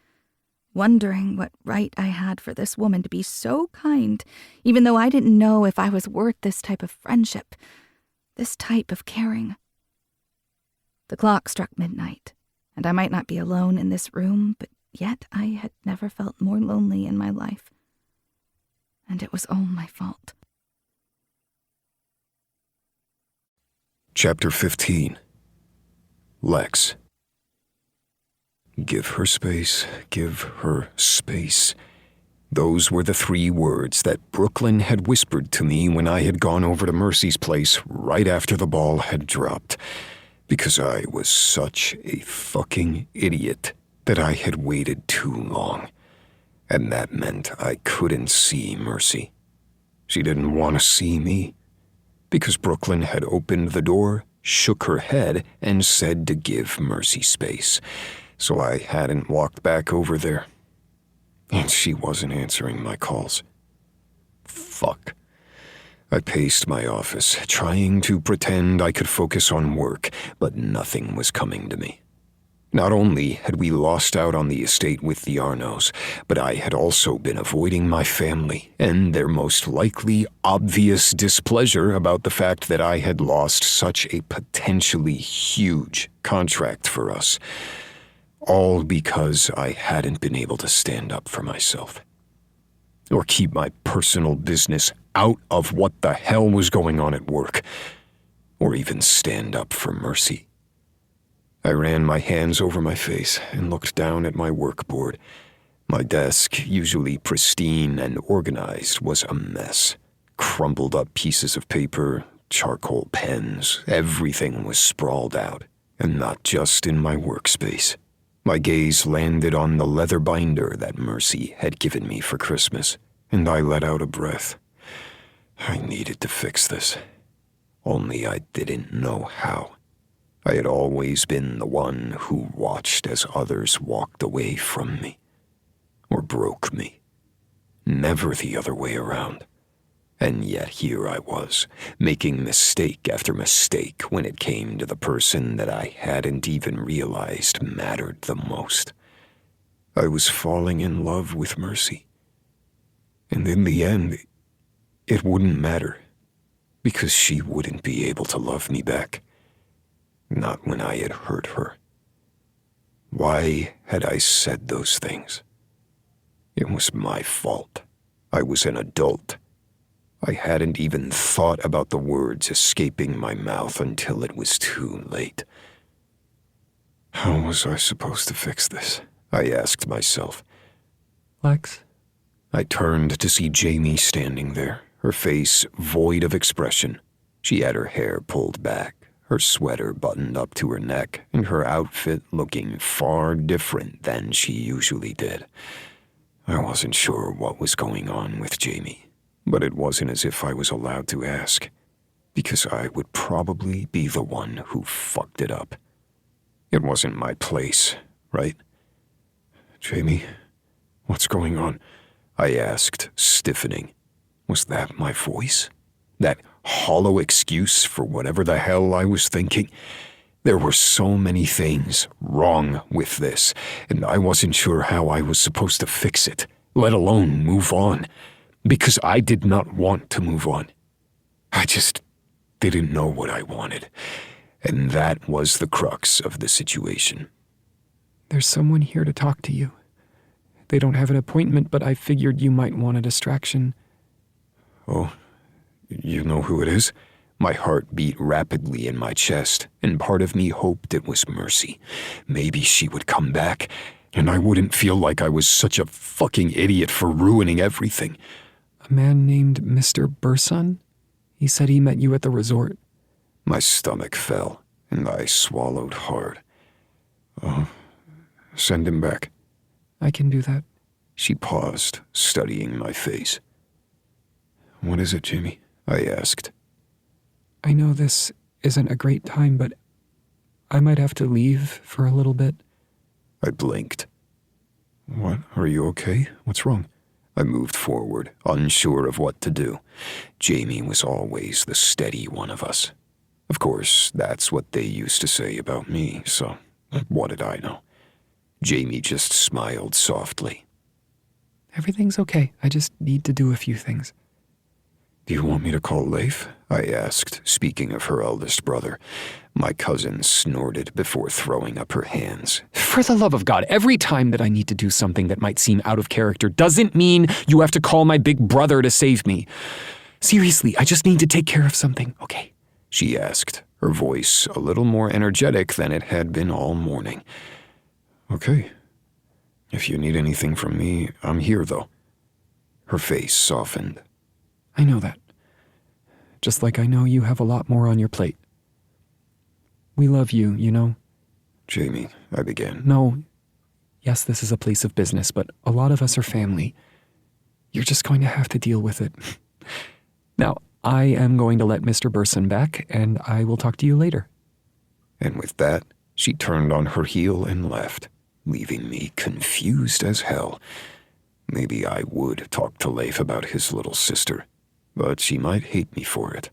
wondering what right I had for this woman to be so kind, even though I didn't know if I was worth this type of friendship, this type of caring. The clock struck midnight, and I might not be alone in this room, but yet I had never felt more lonely in my life. And it was all my fault. Chapter 15. Lex. Give her space, give her space. Those were the 3 words that Brooklyn had whispered to me when I had gone over to Mercy's place right after the ball had dropped, because I was such a fucking idiot that I had waited too long. And that meant I couldn't see Mercy. She didn't want to see me, because Brooklyn had opened the door, shook her head, and said to give Mercy space. So I hadn't walked back over there. And she wasn't answering my calls. Fuck. I paced my office, trying to pretend I could focus on work, but nothing was coming to me. Not only had we lost out on the estate with the Arnos, but I had also been avoiding my family and their most likely obvious displeasure about the fact that I had lost such a potentially huge contract for us. All because I hadn't been able to stand up for myself. Or keep my personal business out of what the hell was going on at work. Or even stand up for Mercy. I ran my hands over my face and looked down at my workboard. My desk, usually pristine and organized, was a mess. Crumpled up pieces of paper, charcoal pens, everything was sprawled out. And not just in my workspace. My gaze landed on the leather binder that Mercy had given me for Christmas, and I let out a breath. I needed to fix this. Only I didn't know how. I had always been the one who watched as others walked away from me, or broke me. Never the other way around. And yet here I was, making mistake after mistake when it came to the person that I hadn't even realized mattered the most. I was falling in love with Mercy. And in the end, it wouldn't matter, because she wouldn't be able to love me back. Not when I had hurt her. Why had I said those things? It was my fault. I was an adult. I hadn't even thought about the words escaping my mouth until it was too late. How was I supposed to fix this? I asked myself. Lex? I turned to see Jamie standing there, her face void of expression. She had her hair pulled back, her sweater buttoned up to her neck, and her outfit looking far different than she usually did. I wasn't sure what was going on with Jamie, but it wasn't as if I was allowed to ask, because I would probably be the one who fucked it up. It wasn't my place, right? Jamie, what's going on? I asked, stiffening. Was that my voice? That hollow excuse for whatever the hell I was thinking? There were so many things wrong with this, and I wasn't sure how I was supposed to fix it, let alone move on, because I did not want to move on. I just didn't know what I wanted, and that was the crux of the situation. There's someone here to talk to you. They don't have an appointment, but I figured you might want a distraction. Oh, you know who it is? My heart beat rapidly in my chest, and part of me hoped it was Mercy. Maybe she would come back, and I wouldn't feel like I was such a fucking idiot for ruining everything. A man named Mr. Burson? He said he met you at the resort. My stomach fell, and I swallowed hard. Oh, send him back. I can do that. She paused, studying my face. What is it, Jamie? I asked. I know this isn't a great time, but I might have to leave for a little bit. I blinked. What? Are you okay? What's wrong? I moved forward, unsure of what to do. Jamie was always the steady one of us. Of course, that's what they used to say about me, so what did I know? Jamie just smiled softly. Everything's okay. I just need to do a few things. Do you want me to call Leif? I asked, speaking of her eldest brother. My cousin snorted before throwing up her hands. For the love of God, every time that I need to do something that might seem out of character doesn't mean you have to call my big brother to save me. Seriously, I just need to take care of something, okay? She asked, her voice a little more energetic than it had been all morning. Okay. If you need anything from me, I'm here, though. Her face softened. I know that. Just like I know you have a lot more on your plate. We love you, you know? Jamie, I began. No. Yes, this is a place of business, but a lot of us are family. You're just going to have to deal with it. Now, I am going to let Mr. Burson back, and I will talk to you later. And with that, she turned on her heel and left, leaving me confused as hell. Maybe I would talk to Leif about his little sister, but she might hate me for it.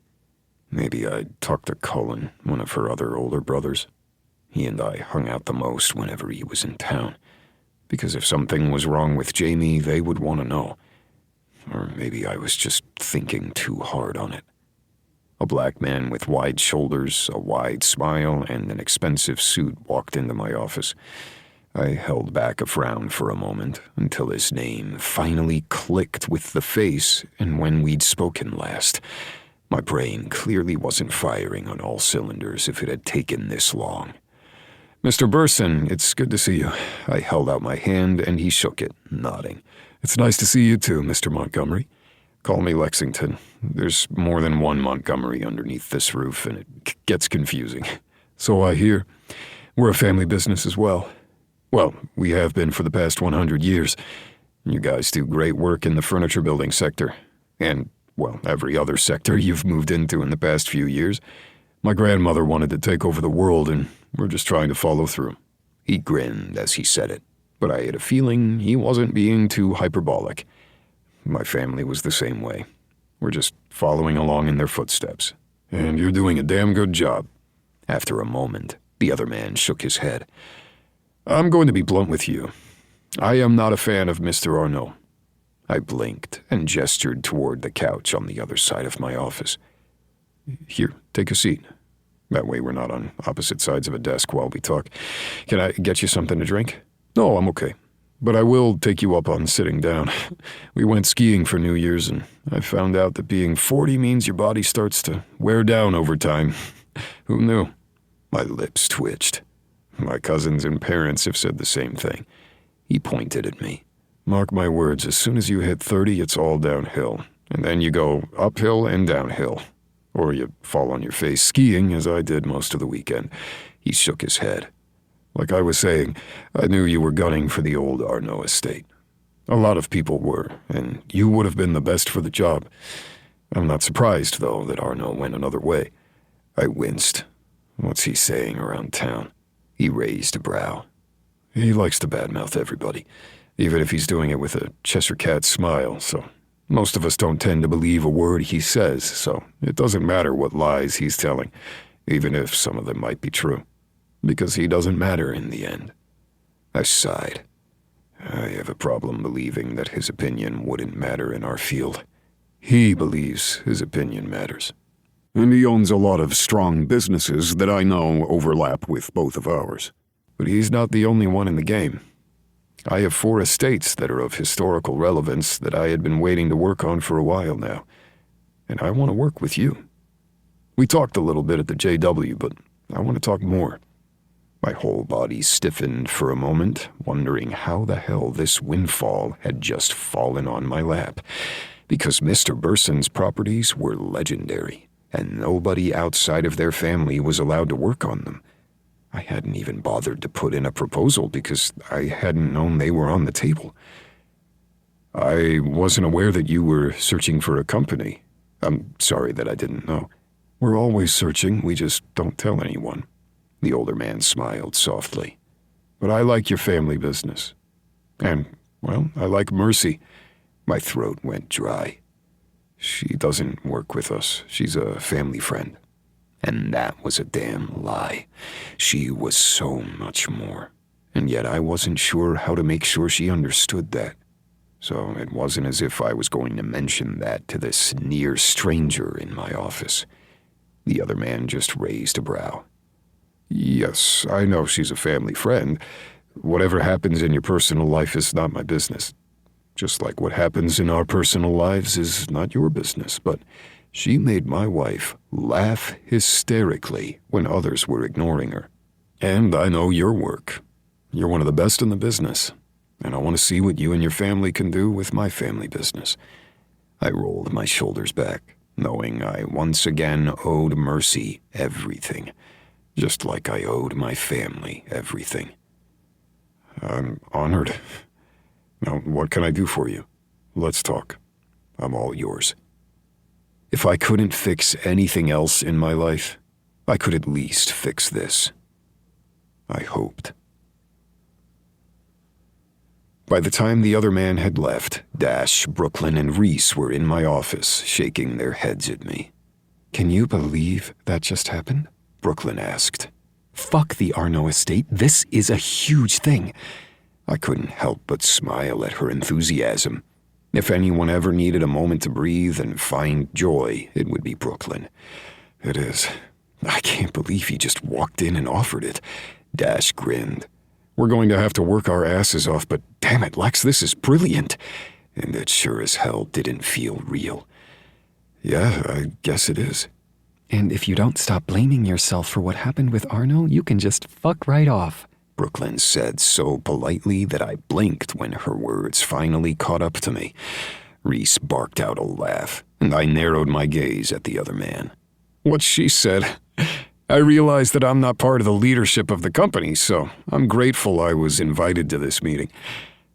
Maybe I'd talk to Cullen, one of her other older brothers. He and I hung out the most whenever he was in town, because if something was wrong with Jamie, they would want to know. Or maybe I was just thinking too hard on it. A black man with wide shoulders, a wide smile, and an expensive suit walked into my office. I held back a frown for a moment until his name finally clicked with the face and when we'd spoken last. My brain clearly wasn't firing on all cylinders if it had taken this long. Mr. Burson, it's good to see you. I held out my hand and he shook it, nodding. It's nice to see you too, Mr. Montgomery. Call me Lexington. There's more than one Montgomery underneath this roof and it gets confusing. So I hear. We're a family business as well. Well, we have been for the past 100 years. You guys do great work in the furniture building sector. And, well, every other sector you've moved into in the past few years. My grandmother wanted to take over the world, and we're just trying to follow through. He grinned as he said it, but I had a feeling he wasn't being too hyperbolic. My family was the same way. We're just following along in their footsteps. And you're doing a damn good job. After a moment, the other man shook his head. I'm going to be blunt with you. I am not a fan of Mr. Arnaud. I blinked and gestured toward the couch on the other side of my office. Here, take a seat. That way we're not on opposite sides of a desk while we talk. Can I get you something to drink? No, I'm okay. But I will take you up on sitting down. We went skiing for New Year's, and I found out that being 40 means your body starts to wear down over time. Who knew? My lips twitched. My cousins and parents have said the same thing. He pointed at me. Mark my words, as soon as you hit 30, it's all downhill. And then you go uphill and downhill. Or you fall on your face skiing, as I did most of the weekend. He shook his head. Like I was saying, I knew you were gunning for the old Arnaud estate. A lot of people were, and you would have been the best for the job. I'm not surprised, though, that Arno went another way. I winced. What's he saying around town? He raised a brow. He likes to badmouth everybody, even if he's doing it with a Cheshire Cat smile, so most of us don't tend to believe a word he says, so it doesn't matter what lies he's telling, even if some of them might be true, because he doesn't matter in the end. I sighed. I have a problem believing that his opinion wouldn't matter in our field. He believes his opinion matters. And he owns a lot of strong businesses that I know overlap with both of ours. But he's not the only one in the game. I have 4 estates that are of historical relevance that I had been waiting to work on for a while now. And I want to work with you. We talked a little bit at the JW, but I want to talk more. My whole body stiffened for a moment, wondering how the hell this windfall had just fallen on my lap. Because Mr. Burson's properties were legendary, and nobody outside of their family was allowed to work on them. I hadn't even bothered to put in a proposal because I hadn't known they were on the table. I wasn't aware that you were searching for a company. I'm sorry that I didn't know. We're always searching, we just don't tell anyone. The older man smiled softly. But I like your family business. And, well, I like Mercy. My throat went dry. She doesn't work with us. She's a family friend. And that was a damn lie. She was so much more. And yet I wasn't sure how to make sure she understood that. So it wasn't as if I was going to mention that to this near stranger in my office. The other man just raised a brow. Yes, I know she's a family friend. Whatever happens in your personal life is not my business. Just like what happens in our personal lives is not your business, but she made my wife laugh hysterically when others were ignoring her. And I know your work. You're one of the best in the business, and I want to see what you and your family can do with my family business. I rolled my shoulders back, knowing I once again owed Mercy everything, just like I owed my family everything. I'm honored. Now, what can I do for you? Let's talk. I'm all yours. If I couldn't fix anything else in my life, I could at least fix this. I hoped. By the time the other man had left, Dash, Brooklyn, and Reese were in my office, shaking their heads at me. "Can you believe that just happened?" Brooklyn asked. "Fuck the Arno estate. This is a huge thing." I couldn't help but smile at her enthusiasm. If anyone ever needed a moment to breathe and find joy, it would be Brooklyn. It is. I can't believe he just walked in and offered it. Dash grinned. "We're going to have to work our asses off, but damn it, Lex, this is brilliant." And it sure as hell didn't feel real. Yeah, I guess it is. "And if you don't stop blaming yourself for what happened with Arno, you can just fuck right off," Brooklyn said so politely that I blinked when her words finally caught up to me. Reese barked out a laugh, and I narrowed my gaze at the other man. What she said. I realized that I'm not part of the leadership of the company, so I'm grateful I was invited to this meeting.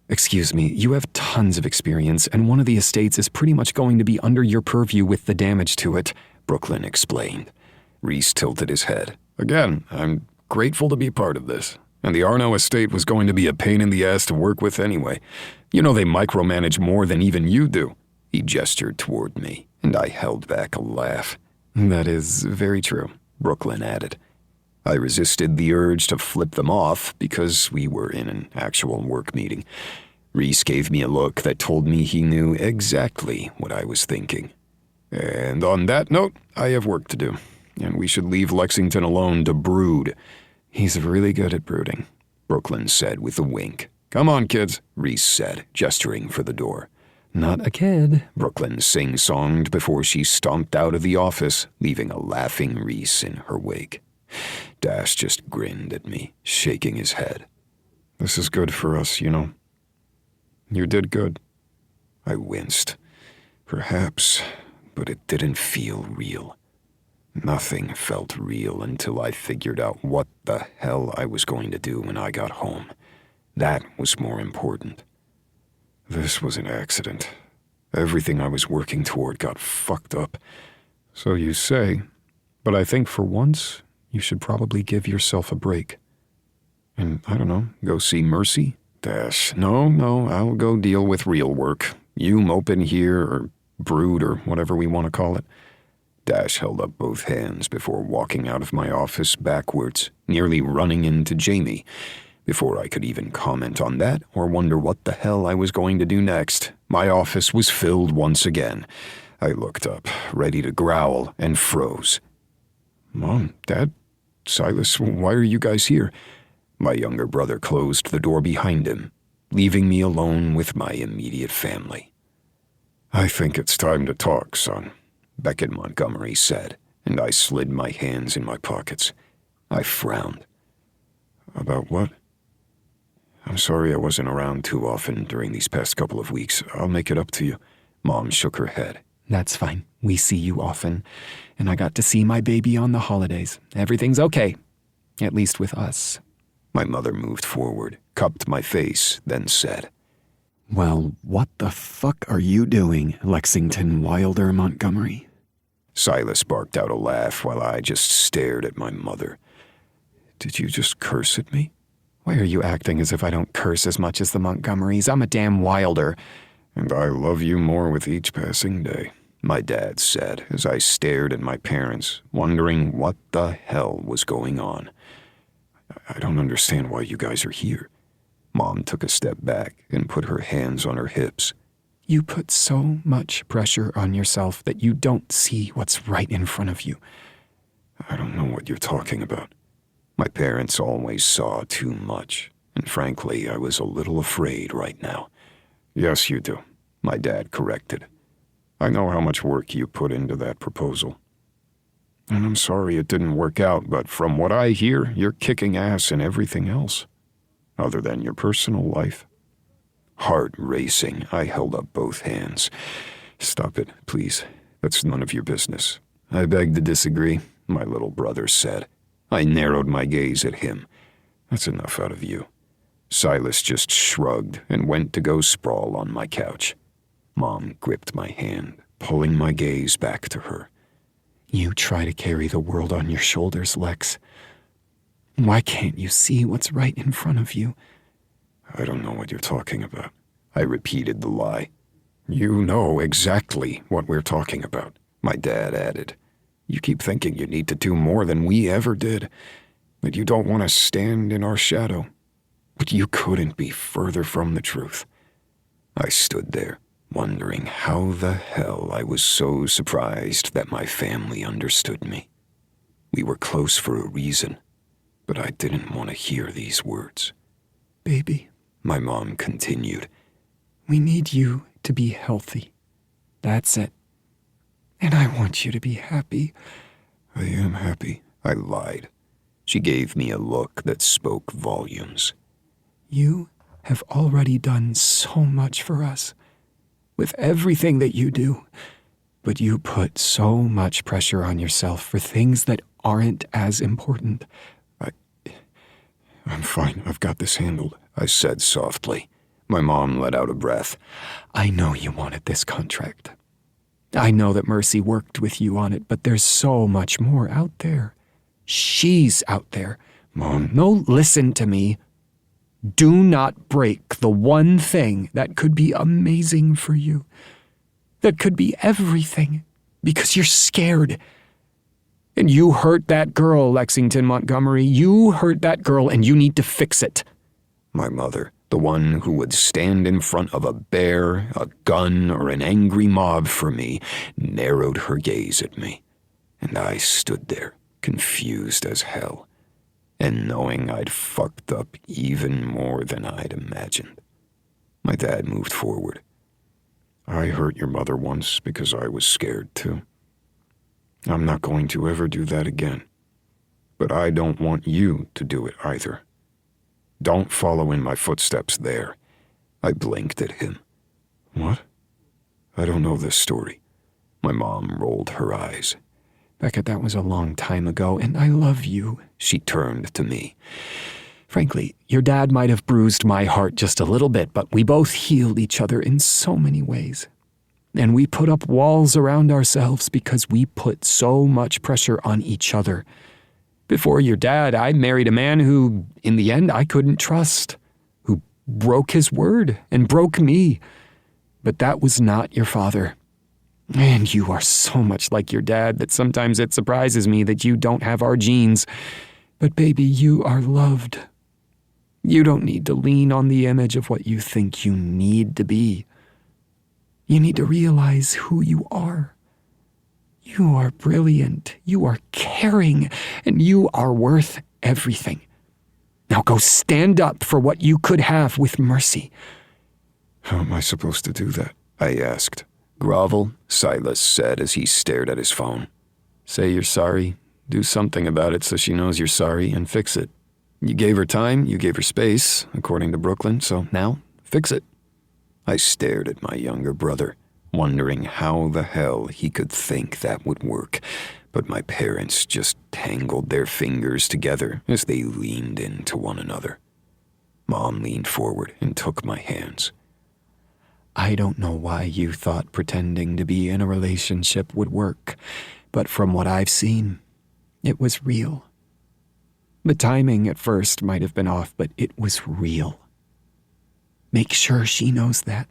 "Excuse me, you have tons of experience, and one of the estates is pretty much going to be under your purview with the damage to it," Brooklyn explained. Reese tilted his head. "Again, I'm grateful to be part of this. And the Arno estate was going to be a pain in the ass to work with anyway. You know they micromanage more than even you do." He gestured toward me, and I held back a laugh. "That is very true," Brooklyn added. I resisted the urge to flip them off because we were in an actual work meeting. Reese gave me a look that told me he knew exactly what I was thinking. And on that note, I have work to do, and we should leave Lexington alone to brood. "He's really good at brooding," Brooklyn said with a wink. "Come on, kids," Reese said, gesturing for the door. "Not a kid," Brooklyn sing-songed before she stomped out of the office, leaving a laughing Reese in her wake. Dash just grinned at me, shaking his head. "This is good for us, you know. You did good." I winced. Perhaps, but it didn't feel real. Nothing felt real until I figured out what the hell I was going to do when I got home. That was more important. This was an accident. Everything I was working toward got fucked up. So you say, but I think for once, you should probably give yourself a break. And, I don't know, go see Mercy? No, I'll go deal with real work. You mope in here, or brood, or whatever we want to call it. Dash held up both hands before walking out of my office backwards, nearly running into Jamie. Before I could even comment on that or wonder what the hell I was going to do next, my office was filled once again. I looked up, ready to growl, and froze. Mom, Dad, Silas, why are you guys here? My younger brother closed the door behind him, leaving me alone with my immediate family. I think it's time to talk, son, Beckett Montgomery said, and I slid my hands in my pockets. I frowned. About what? I'm sorry I wasn't around too often during these past couple of weeks. I'll make it up to you. Mom shook her head. That's fine. We see you often. And I got to see my baby on the holidays. Everything's okay. At least with us. My mother moved forward, cupped my face, then said, Well, what the fuck are you doing, Lexington Wilder Montgomery? Silas barked out a laugh while I just stared at my mother. Did you just curse at me? Why are you acting as if I don't curse as much as the Montgomerys? I'm a damn Wilder. And I love you more with each passing day, my dad said as I stared at my parents, wondering what the hell was going on. I don't understand why you guys are here. Mom took a step back and put her hands on her hips. You put so much pressure on yourself that you don't see what's right in front of you. I don't know what you're talking about. My parents always saw too much, and frankly, I was a little afraid right now. Yes, you do, my dad corrected. I know how much work you put into that proposal. And I'm sorry it didn't work out, but from what I hear, you're kicking ass in everything else, other than your personal life. Heart racing, I held up both hands. Stop it, please. That's none of your business. I beg to disagree, my little brother said. I narrowed my gaze at him. That's enough out of you. Silas just shrugged and went to go sprawl on my couch. Mom gripped my hand, pulling my gaze back to her. You try to carry the world on your shoulders, Lex. Why can't you see what's right in front of you? I don't know what you're talking about. I repeated the lie. You know exactly what we're talking about, my dad added. You keep thinking you need to do more than we ever did, that you don't want to stand in our shadow. But you couldn't be further from the truth. I stood there, wondering how the hell I was so surprised that my family understood me. We were close for a reason, but I didn't want to hear these words. Baby, my mom continued, we need you to be healthy. That's it. And I want you to be happy. I am happy, I lied. She gave me a look that spoke volumes. You have already done so much for us, with everything that you do, but you put so much pressure on yourself for things that aren't as important. I'm fine, I've got this handled, I said softly. My mom let out a breath. I know you wanted this contract. I know that Mercy worked with you on it, but there's so much more out there. She's out there. Mom. No, listen to me. Do not break the one thing that could be amazing for you. That could be everything. Because you're scared. And you hurt that girl, Lexington Montgomery. You hurt that girl, and you need to fix it. My mother, the one who would stand in front of a bear, a gun, or an angry mob for me, narrowed her gaze at me. And I stood there, confused as hell, and knowing I'd fucked up even more than I'd imagined. My dad moved forward. I hurt your mother once because I was scared too. I'm not going to ever do that again. But I don't want you to do it either. Don't follow in my footsteps there. I blinked at him. What? I don't know this story. My mom rolled her eyes. Beckett, that was a long time ago, and I love you. She turned to me. Frankly, your dad might have bruised my heart just a little bit, but we both healed each other in so many ways. And we put up walls around ourselves because we put so much pressure on each other. Before your dad, I married a man who, in the end, I couldn't trust, who broke his word and broke me. But that was not your father. And you are so much like your dad that sometimes it surprises me that you don't have our genes. But baby, you are loved. You don't need to lean on the image of what you think you need to be. You need to realize who you are. You are brilliant, you are caring, and you are worth everything. Now go stand up for what you could have with mercy. How am I supposed to do that? I asked. Grovel, Silas said as he stared at his phone. Say you're sorry, do something about it so she knows you're sorry, and fix it. You gave her time, you gave her space, according to Brooklyn, so now, fix it. I stared at my younger brother, wondering how the hell he could think that would work, but my parents just tangled their fingers together as they leaned into one another. Mom leaned forward and took my hands. I don't know why you thought pretending to be in a relationship would work, but from what I've seen, it was real. The timing at first might have been off, but it was real. Make sure she knows that,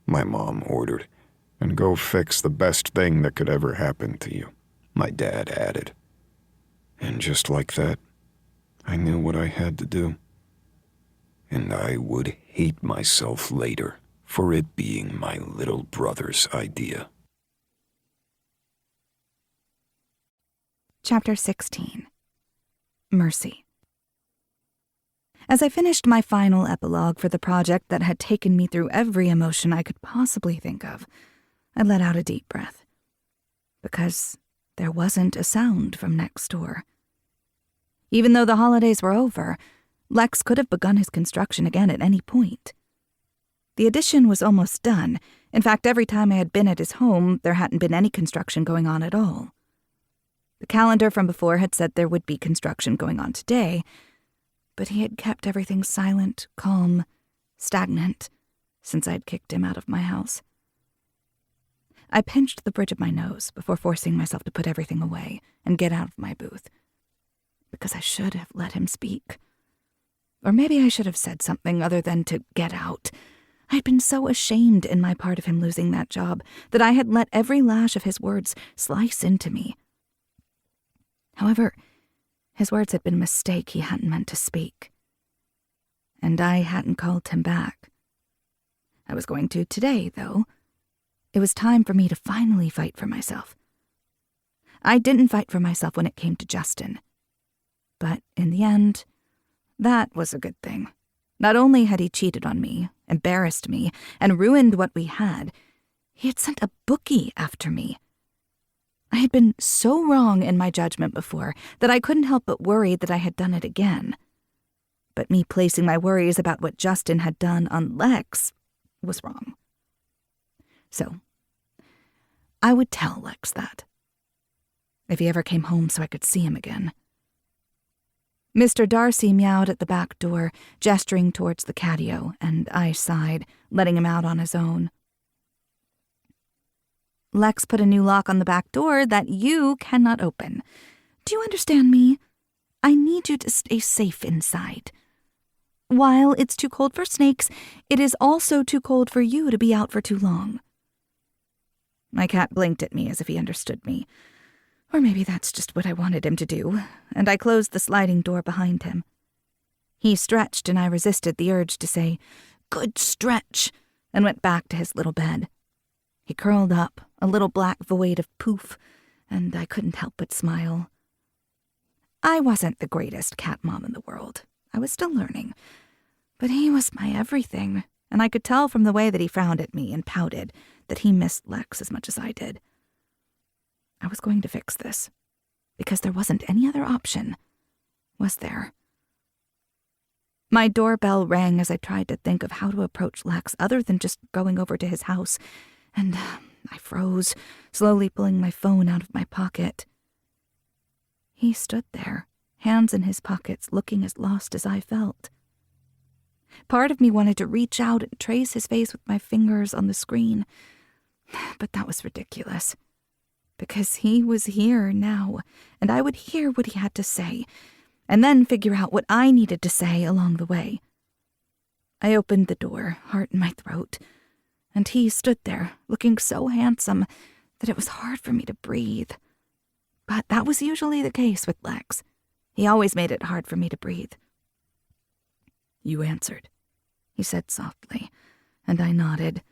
my mom ordered. And go fix the best thing that could ever happen to you, my dad added. And just like that, I knew what I had to do. And I would hate myself later for it being my little brother's idea. Chapter 16. Mercy. As I finished my final epilogue for the project that had taken me through every emotion I could possibly think of, I let out a deep breath. Because there wasn't a sound from next door. Even though the holidays were over, Lex could have begun his construction again at any point. The addition was almost done. In fact, every time I had been at his home, there hadn't been any construction going on at all. The calendar from before had said there would be construction going on today, but he had kept everything silent, calm, stagnant, since I'd kicked him out of my house. I pinched the bridge of my nose before forcing myself to put everything away and get out of my booth, because I should have let him speak. Or maybe I should have said something other than to get out. I'd been so ashamed in my part of him losing that job that I had let every lash of his words slice into me. However, his words had been a mistake he hadn't meant to speak. And I hadn't called him back. I was going to today, though. It was time for me to finally fight for myself. I didn't fight for myself when it came to Justin. But in the end, that was a good thing. Not only had he cheated on me, embarrassed me, and ruined what we had, he had sent a bookie after me. I had been so wrong in my judgment before that I couldn't help but worry that I had done it again. But me placing my worries about what Justin had done on Lex was wrong. So, I would tell Lex that. If he ever came home so I could see him again. Mr. Darcy meowed at the back door, gesturing towards the catio, and I sighed, letting him out on his own. Lex put a new lock on the back door that you cannot open. Do you understand me? I need you to stay safe inside. While it's too cold for snakes, it is also too cold for you to be out for too long. My cat blinked at me as if he understood me. Or maybe that's just what I wanted him to do, and I closed the sliding door behind him. He stretched, and I resisted the urge to say, "Good stretch," and went back to his little bed. He curled up, a little black void of poof, and I couldn't help but smile. I wasn't the greatest cat mom in the world. I was still learning. But he was my everything, and I could tell from the way that he frowned at me and pouted that he missed Lex as much as I did. I was going to fix this, because there wasn't any other option, was there? My doorbell rang as I tried to think of how to approach Lex other than just going over to his house, and I froze, slowly pulling my phone out of my pocket. He stood there, hands in his pockets, looking as lost as I felt. Part of me wanted to reach out and trace his face with my fingers on the screen, but that was ridiculous. Because he was here now, and I would hear what he had to say, and then figure out what I needed to say along the way. I opened the door, heart in my throat, and he stood there, looking so handsome that it was hard for me to breathe. But that was usually the case with Lex. He always made it hard for me to breathe. "You answered," he said softly, and I nodded.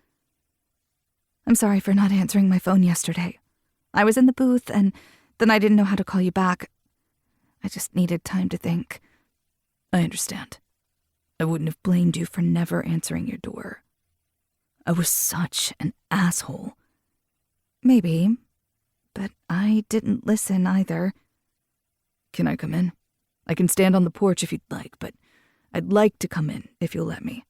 "I'm sorry for not answering my phone yesterday. I was in the booth, and then I didn't know how to call you back. I just needed time to think." "I understand. I wouldn't have blamed you for never answering your door. I was such an asshole." "Maybe, but I didn't listen either." "Can I come in? I can stand on the porch if you'd like, but I'd like to come in if you'll let me."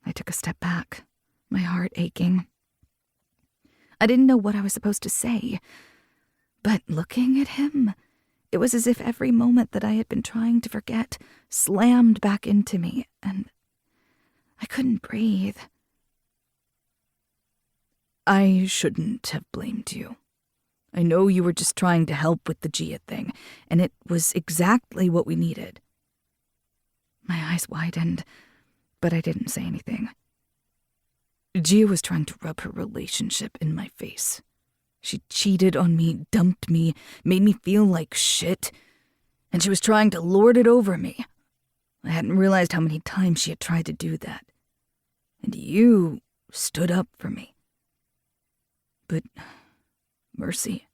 I took a step back, my heart aching. I didn't know what I was supposed to say, but looking at him, it was as if every moment that I had been trying to forget slammed back into me, and I couldn't breathe. "I shouldn't have blamed you. I know you were just trying to help with the Gia thing, and it was exactly what we needed." My eyes widened, but I didn't say anything. "Gia was trying to rub her relationship in my face. She cheated on me, dumped me, made me feel like shit, and she was trying to lord it over me. I hadn't realized how many times she had tried to do that. And you stood up for me. But, Mercy,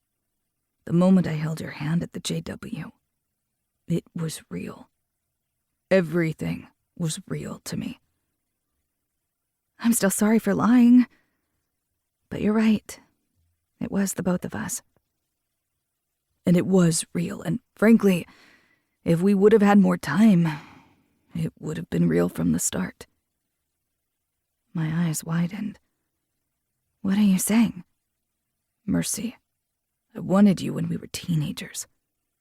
the moment I held your hand at the JW, it was real. Everything was real to me." "I'm still sorry for lying, but you're right. It was the both of us." "And it was real, and frankly, if we would have had more time, it would have been real from the start." My eyes widened. "What are you saying?" "Mercy, I wanted you when we were teenagers.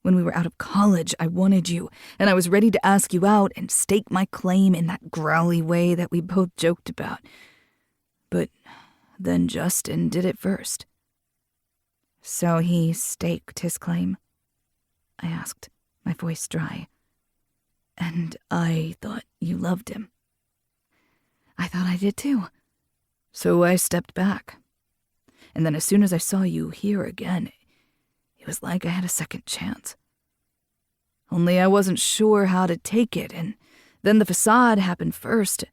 When we were out of college, I wanted you, and I was ready to ask you out and stake my claim in that growly way that we both joked about. But then Justin did it first." "So he staked his claim?" I asked, my voice dry. "And I thought you loved him." "I thought I did too. So I stepped back. And then as soon as I saw you here again, it was like I had a second chance. Only I wasn't sure how to take it, and then the facade happened first.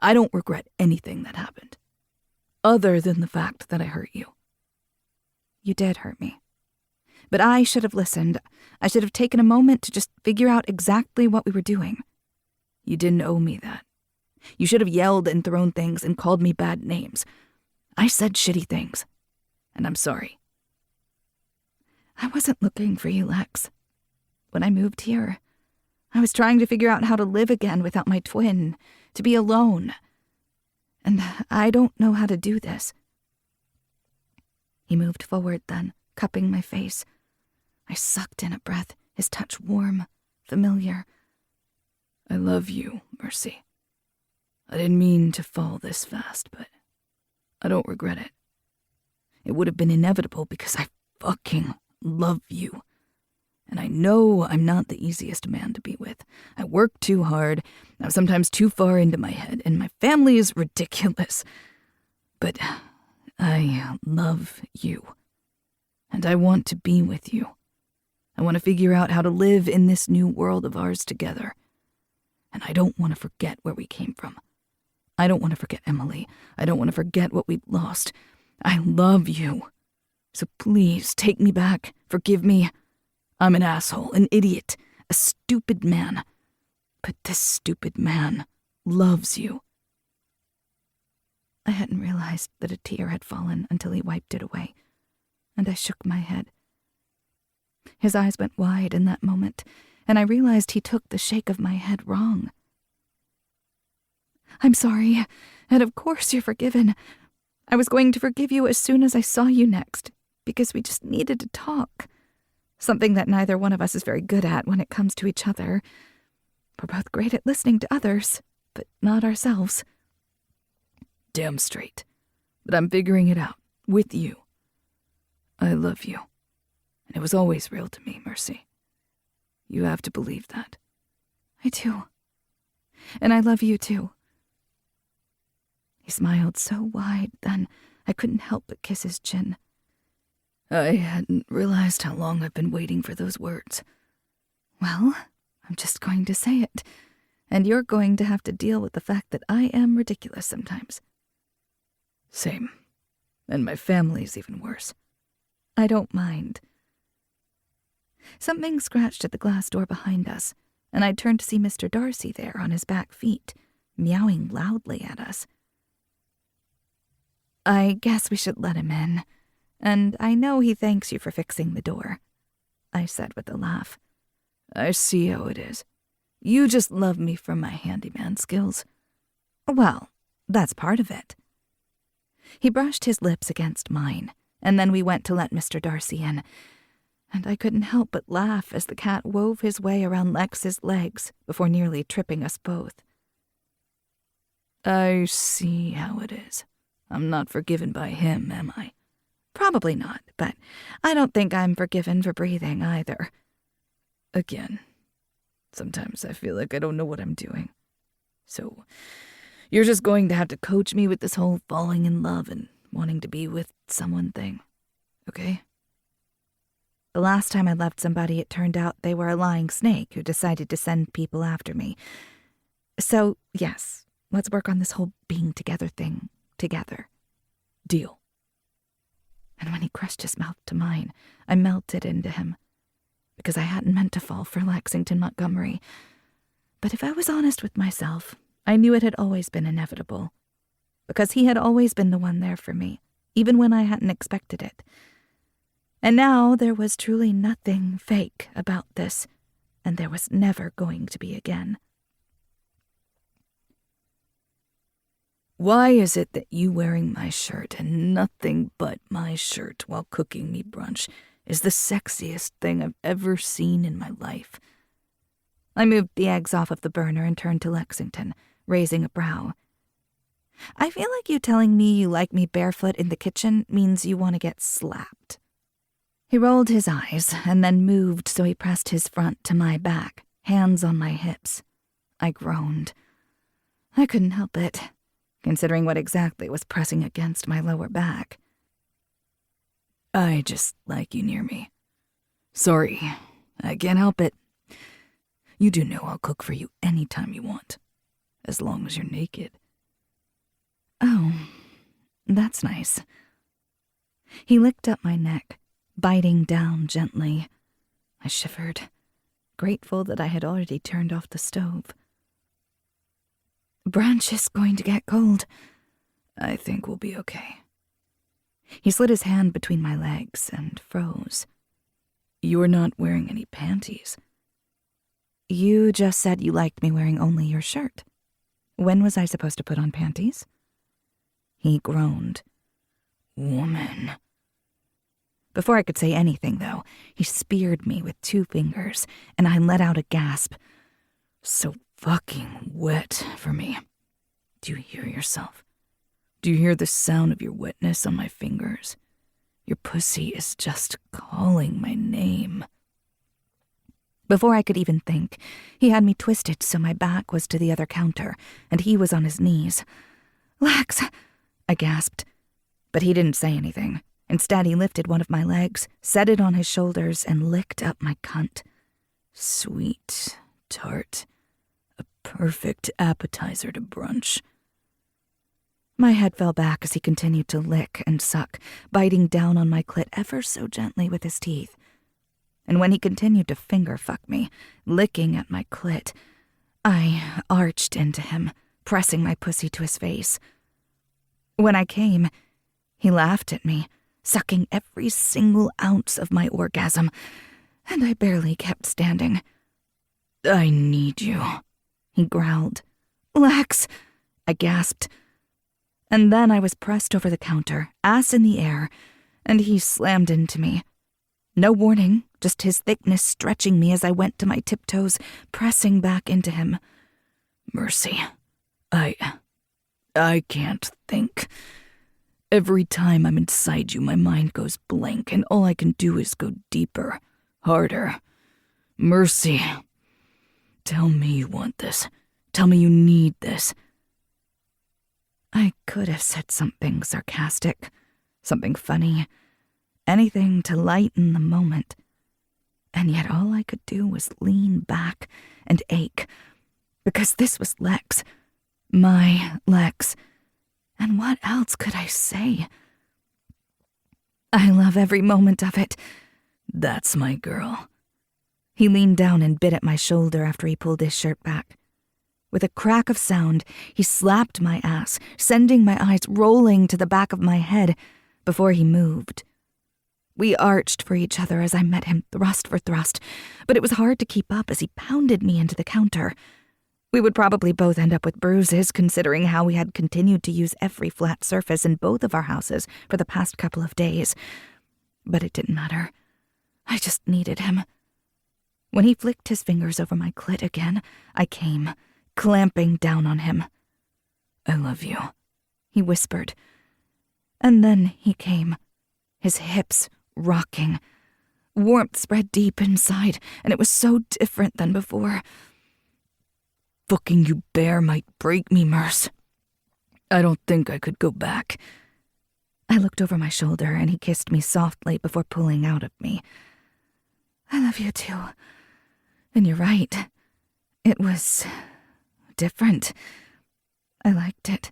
I don't regret anything that happened, other than the fact that I hurt you." "You did hurt me. But I should have listened. I should have taken a moment to just figure out exactly what we were doing." "You didn't owe me that. You should have yelled and thrown things and called me bad names. I said shitty things, and I'm sorry." "I wasn't looking for you, Lex. When I moved here, I was trying to figure out how to live again without my twin, to be alone. And I don't know how to do this." He moved forward then, cupping my face. I sucked in a breath, his touch warm, familiar. "I love you, Mercy. I didn't mean to fall this fast, but I don't regret it. It would have been inevitable because I fucking love you. And I know I'm not the easiest man to be with. I work too hard, I'm sometimes too far into my head, and my family is ridiculous. But I love you. And I want to be with you. I want to figure out how to live in this new world of ours together. And I don't want to forget where we came from. I don't want to forget Emily. I don't want to forget what we've lost. I love you. So please take me back. Forgive me. I'm an asshole, an idiot, a stupid man. But this stupid man loves you." I hadn't realized that a tear had fallen until he wiped it away, and I shook my head. His eyes went wide in that moment, and I realized he took the shake of my head wrong. "I'm sorry, and of course you're forgiven. I was going to forgive you as soon as I saw you next, because we just needed to talk. something that neither one of us is very good at when it comes to each other. We're both great at listening to others, but not ourselves. Damn straight. But I'm figuring it out, with you. I love you. And it was always real to me, Mercy. You have to believe that. I do. And I love you too. He smiled so wide then I couldn't help but kiss his chin. I hadn't realized how long I've been waiting for those words. Well, I'm just going to say it, and you're going to have to deal with the fact that I am ridiculous sometimes. Same. And my family's even worse. I don't mind. Something scratched at the glass door behind us, and I turned to see Mr. Darcy there on his back feet, meowing loudly at us. I guess we should let him in, and I know he thanks you for fixing the door, I said with a laugh. I see how it is. You just love me for my handyman skills. Well, that's part of it. He brushed his lips against mine, and then we went to let Mr. Darcy in, and I couldn't help but laugh as the cat wove his way around Lex's legs before nearly tripping us both. I see how it is. I'm not forgiven by him, am I? Probably not, but I don't think I'm forgiven for breathing either. Again, sometimes I feel like I don't know what I'm doing. So, you're just going to have to coach me with this whole falling in love and wanting to be with someone thing, okay? The last time I loved somebody, it turned out they were a lying snake who decided to send people after me. So, yes, let's work on this whole being together thing together. Deal. And when he crushed his mouth to mine, I melted into him, because I hadn't meant to fall for Lexington Montgomery. But if I was honest with myself, I knew it had always been inevitable, because he had always been the one there for me, even when I hadn't expected it. And now there was truly nothing fake about this, and there was never going to be again. Why is it that you wearing my shirt and nothing but my shirt while cooking me brunch is the sexiest thing I've ever seen in my life? I moved the eggs off of the burner and turned to Lexington, raising a brow. I feel like you telling me you like me barefoot in the kitchen means you want to get slapped. He rolled his eyes and then moved so he pressed his front to my back, hands on my hips. I groaned. I couldn't help it, considering what exactly was pressing against my lower back. I just like you near me. Sorry, I can't help it. You do know I'll cook for you anytime you want, as long as you're naked. Oh, that's nice. He licked up my neck, biting down gently. I shivered, grateful that I had already turned off the stove. Brunch is going to get cold. I think we'll be okay. He slid his hand between my legs and froze. You are not wearing any panties. You just said you liked me wearing only your shirt. When was I supposed to put on panties? He groaned. Woman. Before I could say anything, though, he speared me with 2 fingers, and I let out a gasp. So fucking wet for me. Do you hear yourself? Do you hear the sound of your wetness on my fingers? Your pussy is just calling my name. Before I could even think, he had me twisted so my back was to the other counter, and he was on his knees. Lex, I gasped. But he didn't say anything. Instead, he lifted one of my legs, set it on his shoulders, and licked up my cunt. Sweet, tart, a perfect appetizer to brunch. My head fell back as he continued to lick and suck, biting down on my clit ever so gently with his teeth. And when he continued to finger fuck me, licking at my clit, I arched into him, pressing my pussy to his face. When I came, he laughed at me, sucking every single ounce of my orgasm, and I barely kept standing. I need you, he growled. Lex, I gasped. And then I was pressed over the counter, ass in the air, and he slammed into me. No warning, just his thickness stretching me as I went to my tiptoes, pressing back into him. Mercy, I can't think. Every time I'm inside you, my mind goes blank, and all I can do is go deeper, harder. Mercy, tell me you want this. Tell me you need this. I could have said something sarcastic, something funny, anything to lighten the moment. And yet all I could do was lean back and ache, because this was Lex, my Lex. And what else could I say? I love every moment of it. That's my girl. He leaned down and bit at my shoulder after he pulled his shirt back. With a crack of sound, he slapped my ass, sending my eyes rolling to the back of my head before he moved. We arched for each other as I met him thrust for thrust, but it was hard to keep up as he pounded me into the counter. We would probably both end up with bruises, considering how we had continued to use every flat surface in both of our houses for the past couple of days. But it didn't matter. I just needed him. When he flicked his fingers over my clit again, I came, clamping down on him. I love you, he whispered. And then he came, his hips rocking. Warmth spread deep inside, and it was so different than before. Fucking you bear might break me, Merce. I don't think I could go back. I looked over my shoulder, and he kissed me softly before pulling out of me. I love you too. And you're right. It was different. I liked it.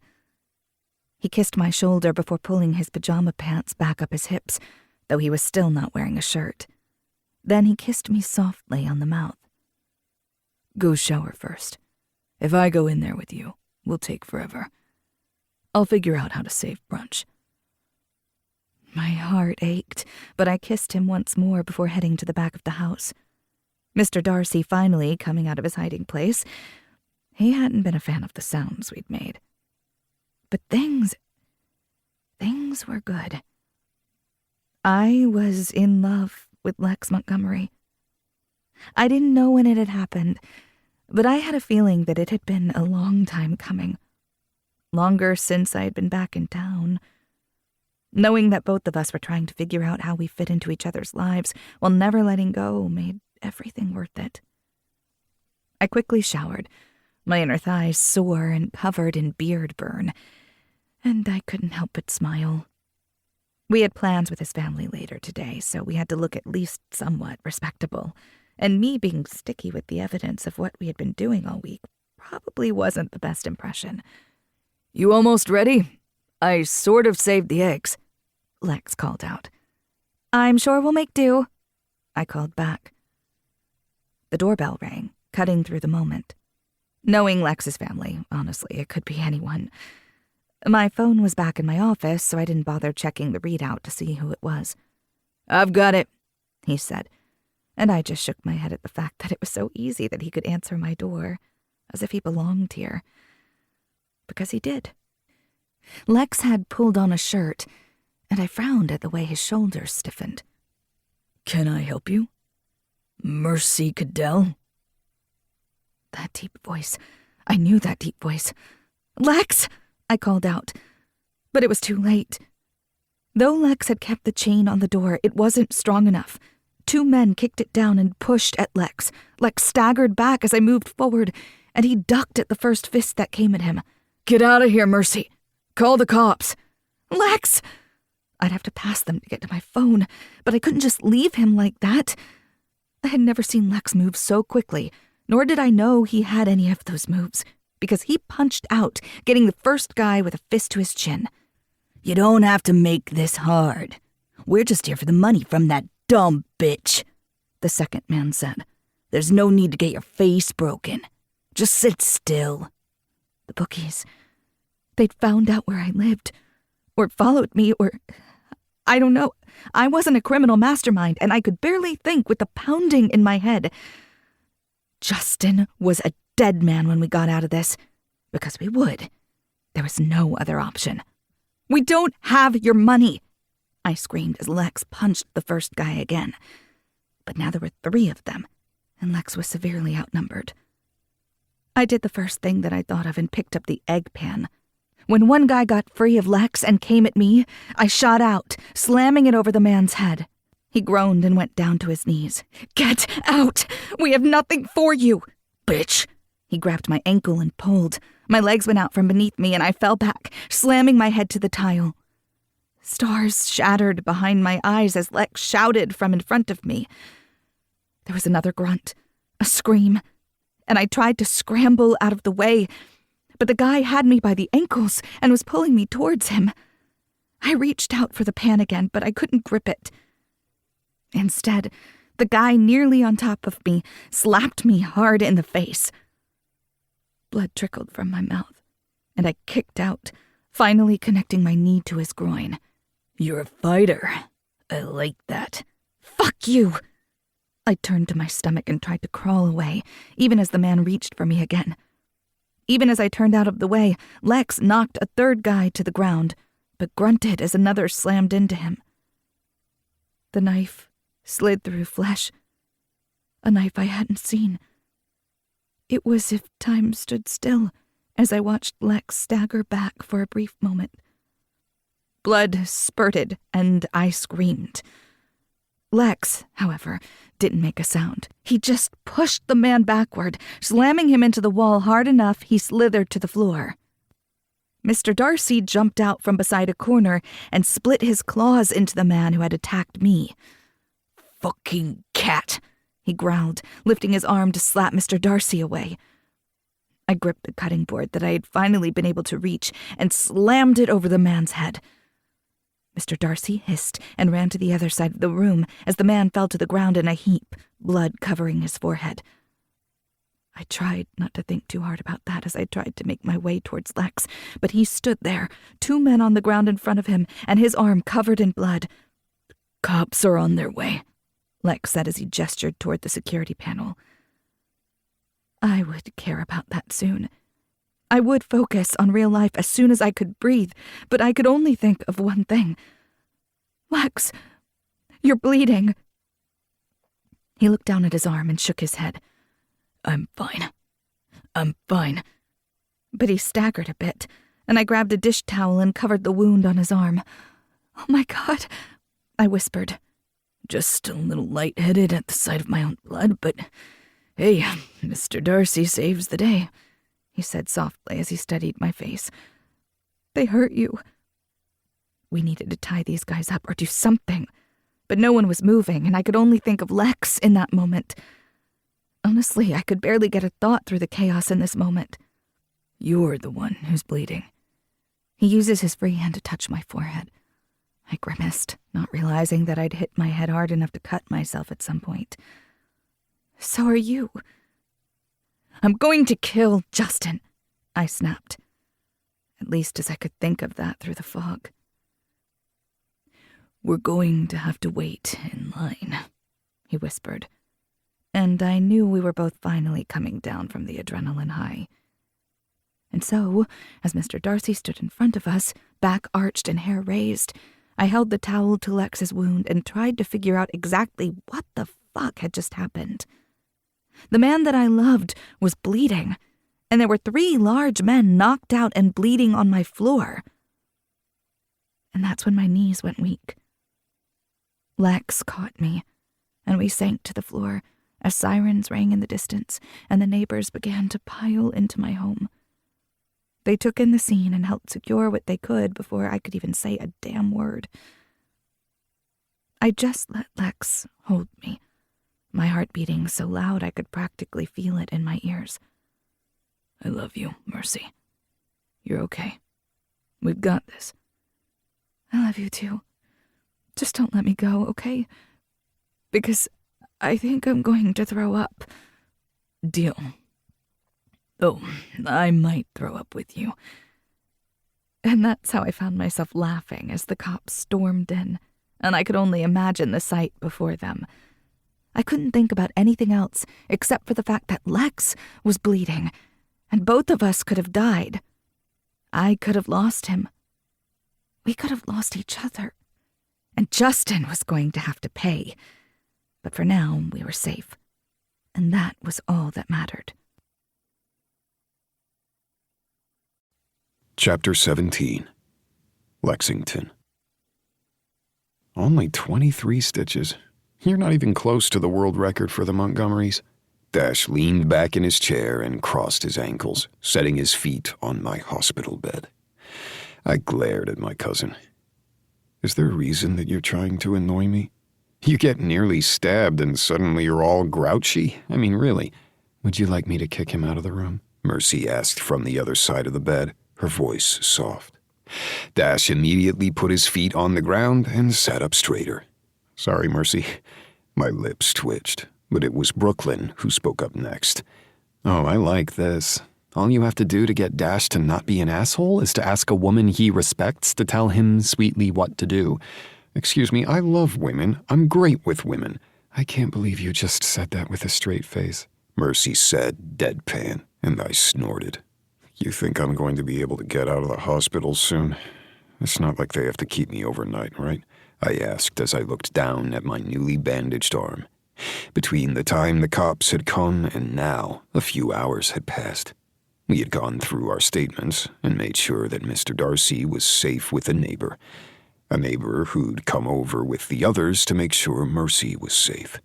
He kissed my shoulder before pulling his pajama pants back up his hips, though he was still not wearing a shirt. Then he kissed me softly on the mouth. Go shower first. If I go in there with you, we'll take forever. I'll figure out how to save brunch. My heart ached, but I kissed him once more before heading to the back of the house. Mr. Darcy finally coming out of his hiding place. He hadn't been a fan of the sounds we'd made. But things were good. I was in love with Lex Montgomery. I didn't know when it had happened, but I had a feeling that it had been a long time coming. Longer since I had been back in town. Knowing that both of us were trying to figure out how we fit into each other's lives while never letting go made everything worth it. I quickly showered, my inner thighs sore and covered in beard burn, and I couldn't help but smile. We had plans with his family later today, so we had to look at least somewhat respectable. And me being sticky with the evidence of what we had been doing all week probably wasn't the best impression. You almost ready? I sort of saved the eggs, Lex called out. I'm sure we'll make do, I called back. The doorbell rang, cutting through the moment. Knowing Lex's family, honestly, it could be anyone. My phone was back in my office, so I didn't bother checking the readout to see who it was. I've got it, he said. And I just shook my head at the fact that it was so easy that he could answer my door, as if he belonged here. Because he did. Lex had pulled on a shirt, and I frowned at the way his shoulders stiffened. Can I help you? Mercy Cadell? That deep voice. I knew that deep voice. Lex! I called out. But it was too late. Though Lex had kept the chain on the door, it wasn't strong enough. Two men kicked it down and pushed at Lex. Lex staggered back as I moved forward, and he ducked at the first fist that came at him. Get out of here, Mercy. Call the cops. Lex! I'd have to pass them to get to my phone, but I couldn't just leave him like that. I had never seen Lex move so quickly, nor did I know he had any of those moves, because he punched out, getting the first guy with a fist to his chin. You don't have to make this hard. We're just here for the money from that dumb bitch, the second man said. There's no need to get your face broken. Just sit still. The bookies. They'd found out where I lived, or followed me, or... I don't know. I wasn't a criminal mastermind, and I could barely think with the pounding in my head. Justin was a dead man when we got out of this, because we would. There was no other option. We don't have your money. I screamed as Lex punched the first guy again. But now there were 3 of them, and Lex was severely outnumbered. I did the first thing that I thought of and picked up the egg pan. When one guy got free of Lex and came at me, I shot out, slamming it over the man's head. He groaned and went down to his knees. "Get out! We have nothing for you, bitch!" He grabbed my ankle and pulled. My legs went out from beneath me and I fell back, slamming my head to the tile. Stars shattered behind my eyes as Lex shouted from in front of me. There was another grunt, a scream, and I tried to scramble out of the way, but the guy had me by the ankles and was pulling me towards him. I reached out for the pan again, but I couldn't grip it. Instead, the guy nearly on top of me slapped me hard in the face. Blood trickled from my mouth, and I kicked out, finally connecting my knee to his groin. "You're a fighter. I like that." "Fuck you!" I turned to my stomach and tried to crawl away, even as the man reached for me again. Even as I turned out of the way, Lex knocked a third guy to the ground, but grunted as another slammed into him. The knife slid through flesh, a knife I hadn't seen. It was as if time stood still as I watched Lex stagger back for a brief moment. Blood spurted, and I screamed. Lex, however, didn't make a sound. He just pushed the man backward, slamming him into the wall hard enough he slithered to the floor. Mr. Darcy jumped out from beside a corner and split his claws into the man who had attacked me. "Fucking cat," he growled, lifting his arm to slap Mr. Darcy away. I gripped the cutting board that I had finally been able to reach and slammed it over the man's head. Mr. Darcy hissed and ran to the other side of the room as the man fell to the ground in a heap, blood covering his forehead. I tried not to think too hard about that as I tried to make my way towards Lex, but he stood there, 2 men on the ground in front of him, and his arm covered in blood. "Cops are on their way," Lex said as he gestured toward the security panel. I would care about that soon. I would focus on real life as soon as I could breathe, but I could only think of one thing. "Lex, you're bleeding." He looked down at his arm and shook his head. I'm fine. But he staggered a bit, and I grabbed a dish towel and covered the wound on his arm. "Oh my God," I whispered. "Just a little lightheaded at the sight of my own blood, but hey, Mr. Darcy saves the day," he said softly as he studied my face. "They hurt you." We needed to tie these guys up or do something, but no one was moving, and I could only think of Lex in that moment. Honestly, I could barely get a thought through the chaos in this moment. "You're the one who's bleeding." He uses his free hand to touch my forehead. I grimaced, not realizing that I'd hit my head hard enough to cut myself at some point. "So are you." "I'm going to kill Justin," I snapped, at least as I could think of that through the fog. "We're going to have to wait in line," he whispered, and I knew we were both finally coming down from the adrenaline high. And so, as Mr. Darcy stood in front of us, back arched and hair raised, I held the towel to Lex's wound and tried to figure out exactly what the fuck had just happened. The man that I loved was bleeding, and there were 3 large men knocked out and bleeding on my floor. And that's when my knees went weak. Lex caught me, and we sank to the floor as sirens rang in the distance and the neighbors began to pile into my home. They took in the scene and helped secure what they could before I could even say a damn word. I just let Lex hold me, my heart beating so loud I could practically feel it in my ears. "I love you, Mercy. You're okay. We've got this." "I love you too. Just don't let me go, okay? Because I think I'm going to throw up." "Deal. Oh, I might throw up with you." And that's how I found myself laughing as the cops stormed in, and I could only imagine the sight before them. I couldn't think about anything else except for the fact that Lex was bleeding, and both of us could have died. I could have lost him. We could have lost each other. and Justin was going to have to pay. But for now, we were safe. And that was all that mattered. Chapter 17. Lexington. Only 23 stitches. You're not even close to the world record for the Montgomerys. Dash leaned back in his chair and crossed his ankles, setting his feet on my hospital bed. I glared at my cousin. Is there a reason that you're trying to annoy me? You get nearly stabbed and suddenly you're all grouchy? I mean, really. Would you like me to kick him out of the room? Mercy asked from the other side of the bed, her voice soft. Dash immediately put his feet on the ground and sat up straighter. Sorry, Mercy. My lips twitched, but it was Brooklyn who spoke up next. Oh, I like this. All you have to do to get Dash to not be an asshole is to ask a woman he respects to tell him sweetly what to do. Excuse me, I love women. I'm great with women. I can't believe you just said that with a straight face. Mercy said, deadpan, and I snorted. You think I'm going to be able to get out of the hospital soon? It's not like they have to keep me overnight, right? I asked as I looked down at my newly bandaged arm. Between the time the cops had come and now, a few hours had passed. We had gone through our statements and made sure that Mr. Darcy was safe with a neighbor who'd come over with the others to make sure Mercy was safe.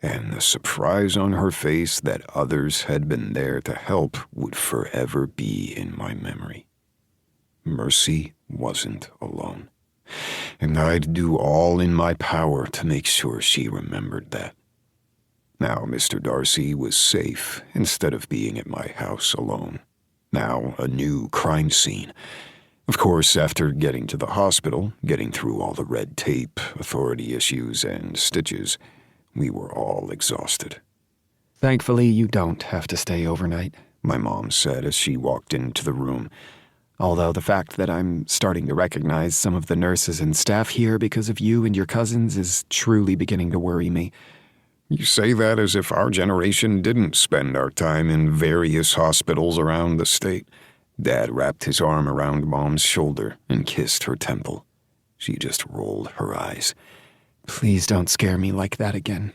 And the surprise on her face that others had been there to help would forever be in my memory. Mercy wasn't alone, and I'd do all in my power to make sure she remembered that. Now Mr. Darcy was safe instead of being at my house alone. Now a new crime scene. Of course, after getting to the hospital, getting through all the red tape, authority issues, and stitches, we were all exhausted. Thankfully, you don't have to stay overnight, my mom said as she walked into the room. Although the fact that I'm starting to recognize some of the nurses and staff here because of you and your cousins is truly beginning to worry me. You say that as if our generation didn't spend our time in various hospitals around the state. Dad wrapped his arm around Mom's shoulder and kissed her temple. She just rolled her eyes. Please don't scare me like that again.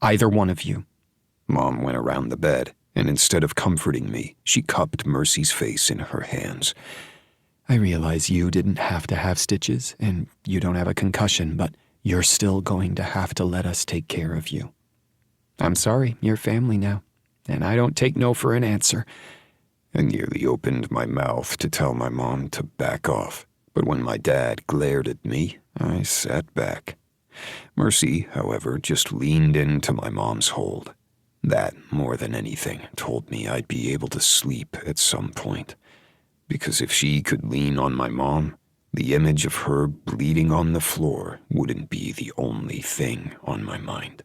Either one of you. Mom went around the bed, and instead of comforting me, she cupped Mercy's face in her hands. I realize you didn't have to have stitches, and you don't have a concussion, but you're still going to have to let us take care of you. I'm sorry, you're family now, and I don't take no for an answer. I nearly opened my mouth to tell my mom to back off, but when my dad glared at me, I sat back. Mercy, however, just leaned into my mom's hold. That, more than anything, told me I'd be able to sleep at some point. Because if she could lean on my mom, the image of her bleeding on the floor wouldn't be the only thing on my mind.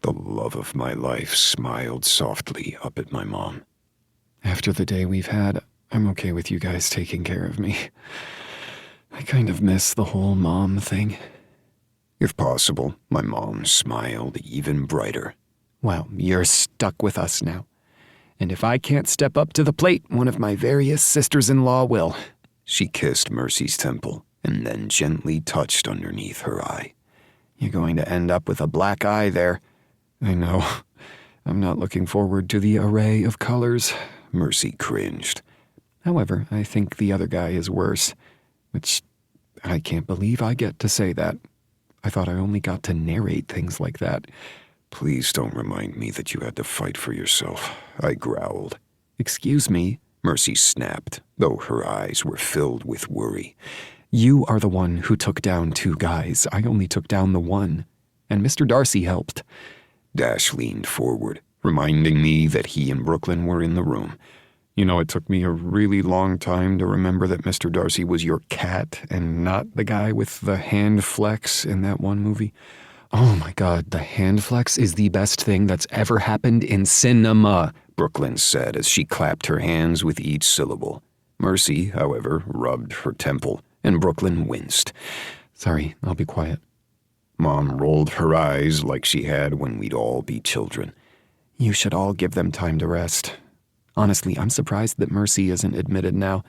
The love of my life smiled softly up at my mom. After the day we've had, I'm okay with you guys taking care of me. I kind of miss the whole mom thing. If possible, my mom smiled even brighter. Well, you're stuck with us now. And if I can't step up to the plate, one of my various sisters-in-law will. She kissed Mercy's temple and then gently touched underneath her eye. You're going to end up with a black eye there. I know. I'm not looking forward to the array of colors. Mercy cringed. However, I think the other guy is worse, which I can't believe I get to say that. I thought I only got to narrate things like that. Please don't remind me that you had to fight for yourself, I growled. Excuse me, Mercy snapped, though her eyes were filled with worry. You are the one who took down 2 guys. I only took down the one. And Mr. Darcy helped. Dash leaned forward, reminding me that he and Brooklyn were in the room. You know, it took me a really long time to remember that Mr. Darcy was your cat and not the guy with the hand flex in that one movie. Oh my God, the hand flex is the best thing that's ever happened in cinema, Brooklyn said as she clapped her hands with each syllable. Mercy, however, rubbed her temple, and Brooklyn winced. Sorry, I'll be quiet. Mom rolled her eyes like she had when we'd all be children. You should all give them time to rest. Honestly, I'm surprised that Mercy isn't admitted now.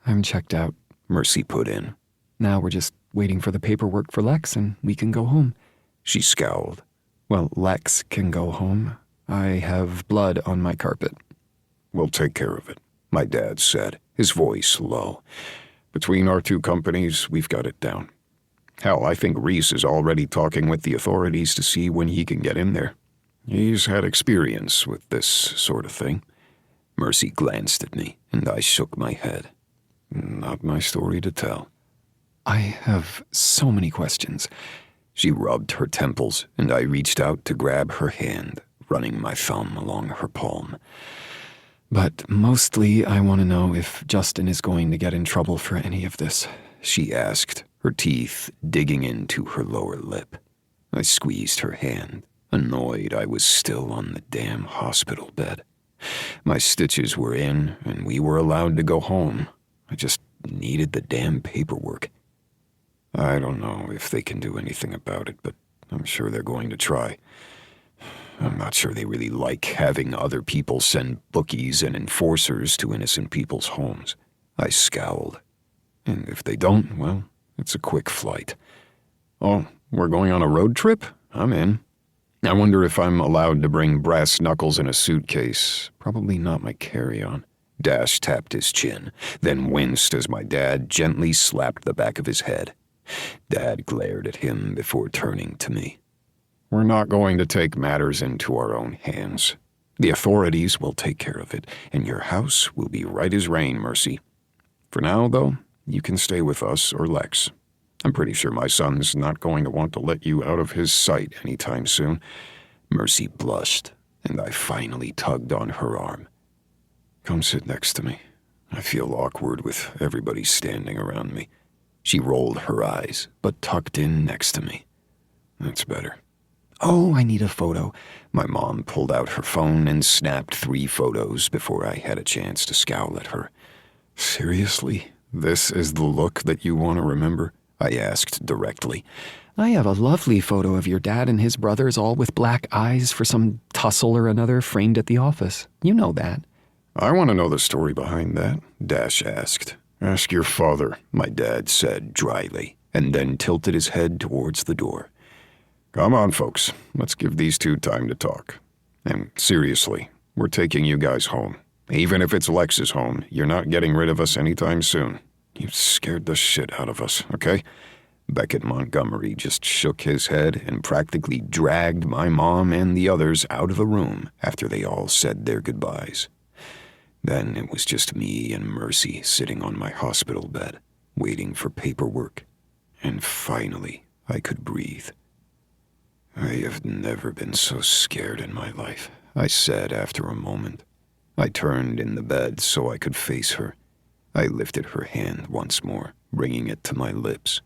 I'm checked out. Mercy put in. Now we're just waiting for the paperwork for Lex, and we can go home. She scowled. Well, Lex can go home. I have blood on my carpet. We'll take care of it, my dad said, his voice low. Between our two companies, we've got it down. Hell, I think Reese is already talking with the authorities to see when he can get in there. He's had experience with this sort of thing. Mercy glanced at me, and I shook my head. Not my story to tell. I have so many questions. She rubbed her temples, and I reached out to grab her hand, running my thumb along her palm. But mostly I want to know if Justin is going to get in trouble for any of this, she asked, her teeth digging into her lower lip. I squeezed her hand, annoyed I was still on the damn hospital bed. My stitches were in, and we were allowed to go home. I just needed the damn paperwork. I don't know if they can do anything about it, but I'm sure they're going to try. I'm not sure they really like having other people send bookies and enforcers to innocent people's homes. I scowled. And if they don't, well, it's a quick flight. Oh, we're going on a road trip? I'm in. I wonder if I'm allowed to bring brass knuckles in a suitcase. Probably not my carry-on. Dash tapped his chin, then winced as my dad gently slapped the back of his head. Dad glared at him before turning to me. We're not going to take matters into our own hands. The authorities will take care of it, and your house will be right as rain, Mercy. For now, though, you can stay with us or Lex. I'm pretty sure my son's not going to want to let you out of his sight anytime soon. Mercy blushed, and I finally tugged on her arm. Come sit next to me. I feel awkward with everybody standing around me. She rolled her eyes, but tucked in next to me. That's better. Oh, I need a photo. My mom pulled out her phone and snapped 3 photos before I had a chance to scowl at her. Seriously? This is the look that you want to remember? I asked directly. I have a lovely photo of your dad and his brothers all with black eyes for some tussle or another framed at the office. You know that. I want to know the story behind that, Dash asked. Ask your father, my dad said dryly, and then tilted his head towards the door. Come on, folks. Let's give these two time to talk. And seriously, we're taking you guys home. Even if it's Lex's home, you're not getting rid of us anytime soon. You scared the shit out of us, okay? Beckett Montgomery just shook his head and practically dragged my mom and the others out of the room after they all said their goodbyes. Then it was just me and Mercy sitting on my hospital bed, waiting for paperwork. And finally, I could breathe. I have never been so scared in my life, I said after a moment. I turned in the bed so I could face her. I lifted her hand once more, bringing it to my lips.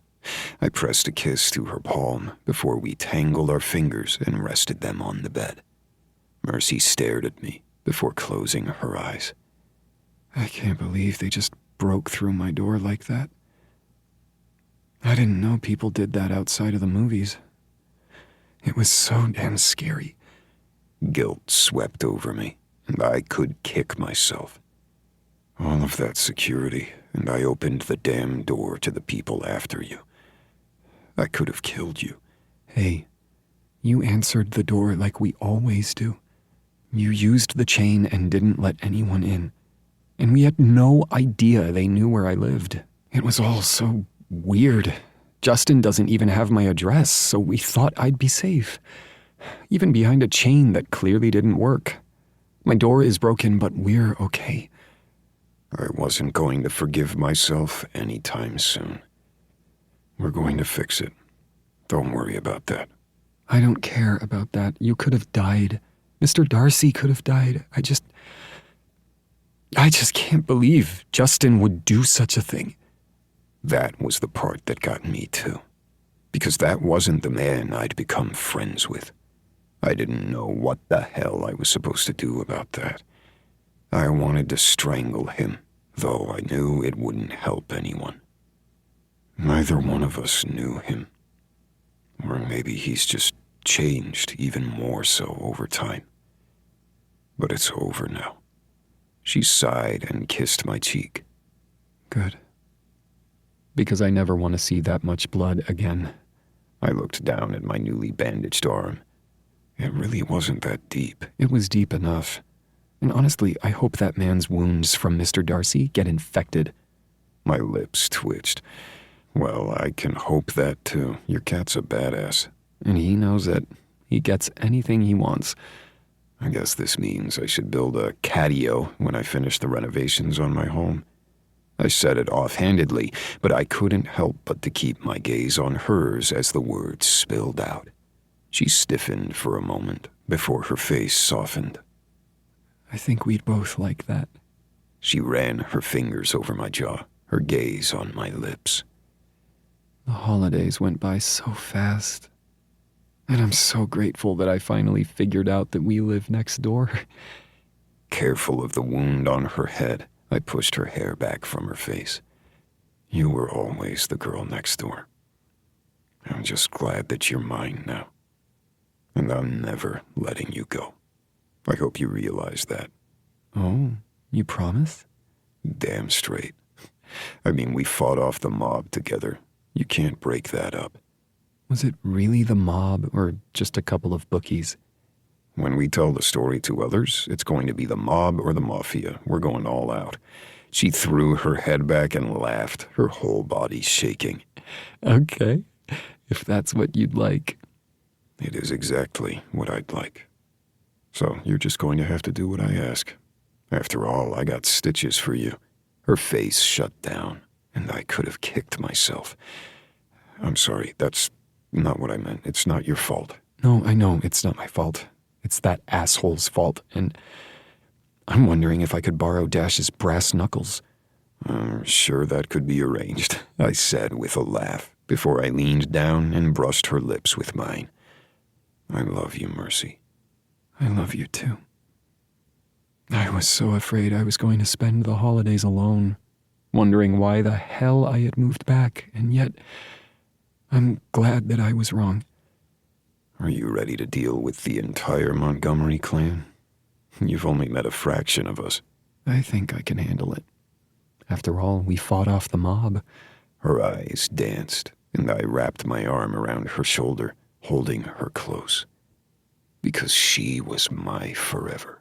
I pressed a kiss to her palm before we tangled our fingers and rested them on the bed. Mercy stared at me before closing her eyes. I can't believe they just broke through my door like that. I didn't know people did that outside of the movies. It was so damn scary. Guilt swept over me, and I could kick myself. All of that security, and I opened the damn door to the people after you. I could have killed you. Hey, you answered the door like we always do. You used the chain and didn't let anyone in. And we had no idea they knew where I lived. It was all so weird. Justin doesn't even have my address, so we thought I'd be safe. Even behind a chain that clearly didn't work. My door is broken, but we're okay. I wasn't going to forgive myself anytime soon. We're going to fix it. Don't worry about that. I don't care about that. You could have died. Mr. Darcy could have died. I just can't believe Justin would do such a thing. That was the part that got me too. Because that wasn't the man I'd become friends with. I didn't know what the hell I was supposed to do about that. I wanted to strangle him, though I knew it wouldn't help anyone. Neither one of us knew him. Or maybe he's just changed even more so over time. But it's over now. She sighed and kissed my cheek. Good. because I never want to see that much blood again. I looked down at my newly bandaged arm. It really wasn't that deep. It was deep enough. And honestly, I hope that man's wounds from Mr. Darcy get infected. My lips twitched. Well, I can hope that too. Your cat's a badass. And he knows that. He gets anything he wants. I guess this means I should build a catio when I finish the renovations on my home. I said it offhandedly, but I couldn't help but to keep my gaze on hers as the words spilled out. She stiffened for a moment before her face softened. I think we'd both like that. She ran her fingers over my jaw, her gaze on my lips. The holidays went by so fast. And I'm so grateful that I finally figured out that we live next door. Careful of the wound on her head, I pushed her hair back from her face. You were always the girl next door. I'm just glad that you're mine now. And I'm never letting you go. I hope you realize that. Oh, you promise? Damn straight. I mean, we fought off the mob together. You can't break that up. Was it really the mob or just a couple of bookies? When we tell the story to others, it's going to be the mob or the mafia. We're going all out. She threw her head back and laughed, her whole body shaking. Okay, if that's what you'd like. It is exactly what I'd like. So you're just going to have to do what I ask. After all, I got stitches for you. Her face shut down, and I could have kicked myself. I'm sorry, that's not what I meant. It's not your fault. No, I know, it's not my fault. It's that asshole's fault, and I'm wondering if I could borrow Dash's brass knuckles. I'm sure that could be arranged, I said with a laugh, before I leaned down and brushed her lips with mine. I love you, Mercy. I love you too. I was so afraid I was going to spend the holidays alone, wondering why the hell I had moved back, and yet I'm glad that I was wrong. Are you ready to deal with the entire Montgomery clan? You've only met a fraction of us. I think I can handle it. After all, we fought off the mob. Her eyes danced, and I wrapped my arm around her shoulder, holding her close. Because she was my forever.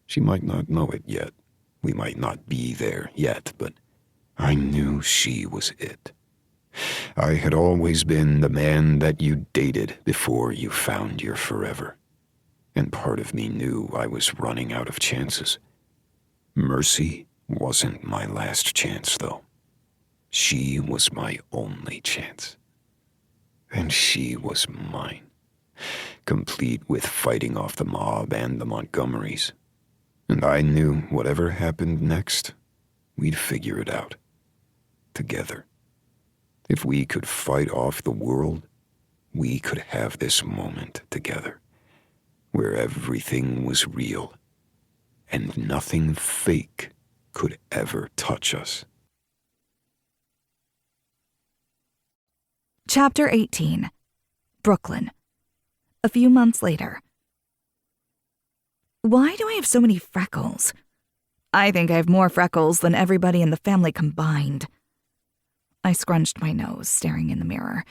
She might not know it yet. We might not be there yet, but I knew she was it. I had always been the man that you dated before you found your forever. And part of me knew I was running out of chances. Mercy wasn't my last chance, though. She was my only chance. And she was mine, complete with fighting off the mob and the Montgomerys. And I knew whatever happened next, we'd figure it out. Together. If we could fight off the world, we could have this moment together, where everything was real, and nothing fake could ever touch us. Chapter 18. Brooklyn. A few months later. Why do I have so many freckles? I think I have more freckles than everybody in the family combined. I scrunched my nose, staring in the mirror.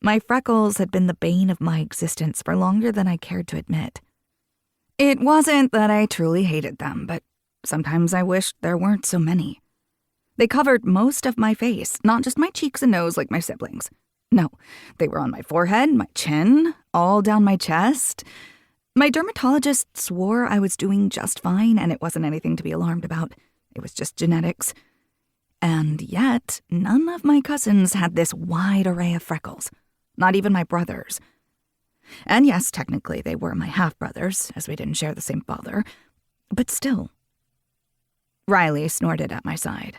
My freckles had been the bane of my existence for longer than I cared to admit. It wasn't that I truly hated them, but sometimes I wished there weren't so many. They covered most of my face, not just my cheeks and nose like my siblings. No, they were on my forehead, my chin, all down my chest. My dermatologist swore I was doing just fine and it wasn't anything to be alarmed about. It was just genetics. And yet, none of my cousins had this wide array of freckles. Not even my brothers. And yes, technically they were my half-brothers, as we didn't share the same father. But still. Riley snorted at my side.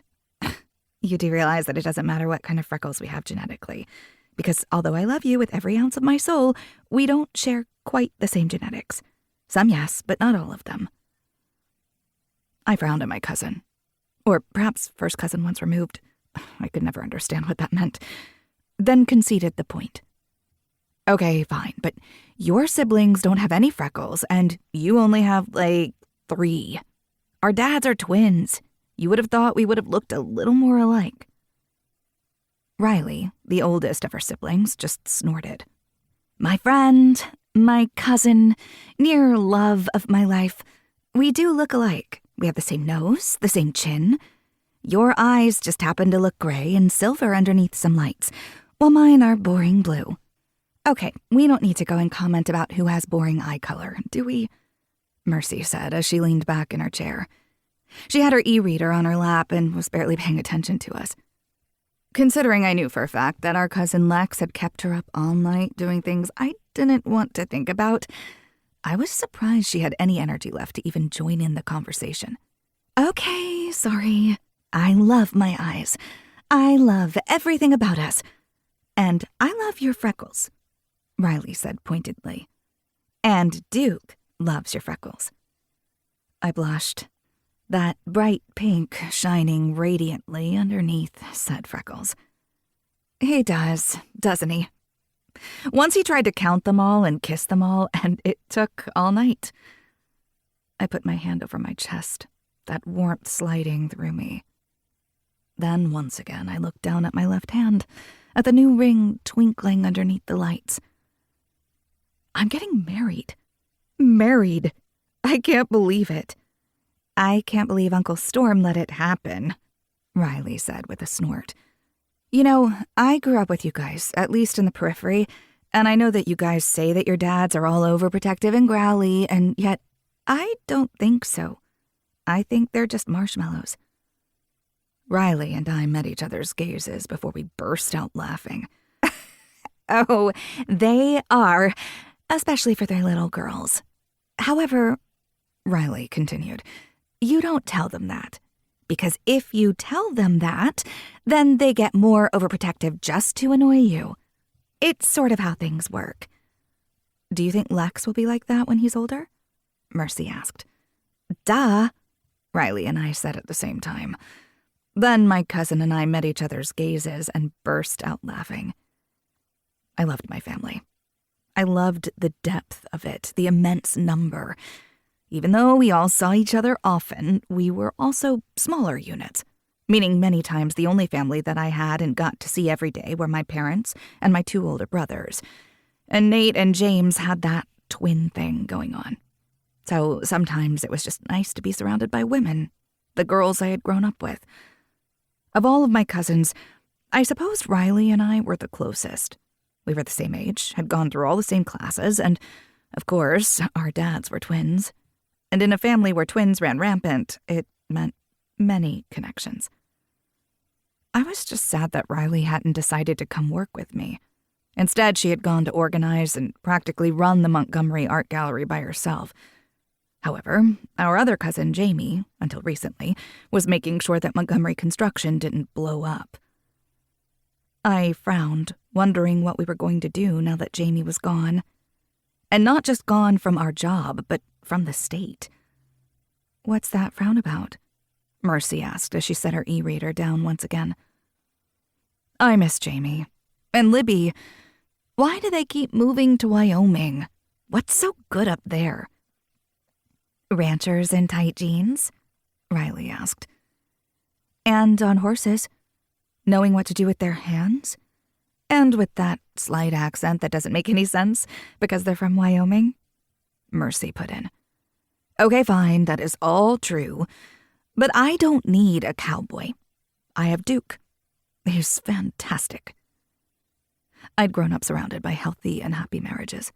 You do realize that it doesn't matter what kind of freckles we have genetically. Because although I love you with every ounce of my soul, we don't share quite the same genetics. Some yes, but not all of them. I frowned at my cousin. Or perhaps first cousin once removed. I could never understand what that meant. Then conceded the point. Okay, fine, but your siblings don't have any freckles, and you only have, 3. Our dads are twins. You would have thought we would have looked a little more alike. Riley, the oldest of her siblings, just snorted. My friend, my cousin, near love of my life, we do look alike. We have the same nose, the same chin. Your eyes just happen to look gray and silver underneath some lights, while mine are boring blue. Okay, we don't need to go and comment about who has boring eye color, do we? Mercy said as she leaned back in her chair. She had her e-reader on her lap and was barely paying attention to us. Considering I knew for a fact that our cousin Lex had kept her up all night doing things I didn't want to think about, I was surprised she had any energy left to even join in the conversation. Okay, sorry. I love my eyes. I love everything about us. And I love your freckles, Riley said pointedly. And Duke loves your freckles. I blushed. That bright pink shining radiantly underneath said freckles. He does, doesn't he? Once he tried to count them all and kiss them all, and it took all night. I put my hand over my chest, that warmth sliding through me. Then once again I looked down at my left hand, at the new ring twinkling underneath the lights. I'm getting married. Married. I can't believe it. I can't believe Uncle Storm let it happen, Riley said with a snort. You know, I grew up with you guys, at least in the periphery, and I know that you guys say that your dads are all overprotective and growly, and yet I don't think so. I think they're just marshmallows. Riley and I met each other's gazes before we burst out laughing. Oh, they are, especially for their little girls. However, Riley continued, you don't tell them that. Because if you tell them that, then they get more overprotective just to annoy you. It's sort of how things work. Do you think Lex will be like that when he's older? Mercy asked. Duh, Riley and I said at the same time. Then my cousin and I met each other's gazes and burst out laughing. I loved my family. I loved the depth of it, the immense number. Even though we all saw each other often, we were also smaller units, meaning many times the only family that I had and got to see every day were my parents and my 2 older brothers. And Nate and James had that twin thing going on. So sometimes it was just nice to be surrounded by women, the girls I had grown up with. Of all of my cousins, I suppose Riley and I were the closest. We were the same age, had gone through all the same classes, and, of course, our dads were twins. And in a family where twins ran rampant, it meant many connections. I was just sad that Riley hadn't decided to come work with me. Instead, she had gone to organize and practically run the Montgomery Art Gallery by herself. However, our other cousin, Jamie, until recently, was making sure that Montgomery construction didn't blow up. I frowned, wondering what we were going to do now that Jamie was gone. And not just gone from our job, but from the state. What's that frown about? Mercy asked as she set her e-reader down once again. I miss Jamie. And Libby, why do they keep moving to Wyoming? What's so good up there? Ranchers in tight jeans? Riley asked. And on horses, knowing what to do with their hands? And with that slight accent that doesn't make any sense because they're from Wyoming? Mercy put in. Okay, fine, that is all true. But I don't need a cowboy. I have Duke. He's fantastic. I'd grown up surrounded by healthy and happy marriages.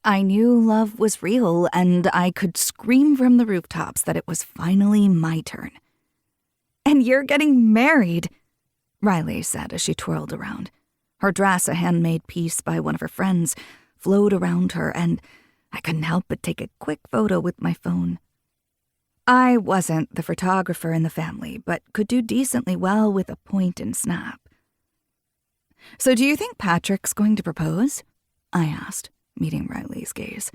I knew love was real, and I could scream from the rooftops that it was finally my turn. And you're getting married, Riley said as she twirled around. Her dress, a handmade piece by one of her friends, flowed around her, and I couldn't help but take a quick photo with my phone. I wasn't the photographer in the family, but could do decently well with a point and snap. So do you think Patrick's going to propose? I asked, meeting Riley's gaze.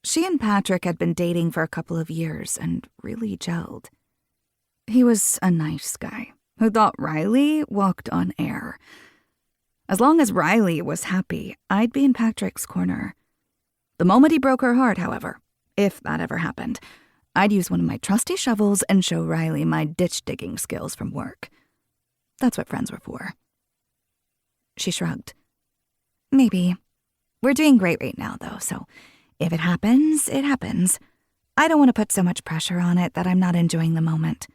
She and Patrick had been dating for a couple of years and really gelled. He was a nice guy who thought Riley walked on air. As long as Riley was happy, I'd be in Patrick's corner. The moment he broke her heart, however, if that ever happened, I'd use one of my trusty shovels and show Riley my ditch-digging skills from work. That's what friends were for. She shrugged. Maybe. We're doing great right now, though, so if it happens, it happens. I don't want to put so much pressure on it that I'm not enjoying the moment.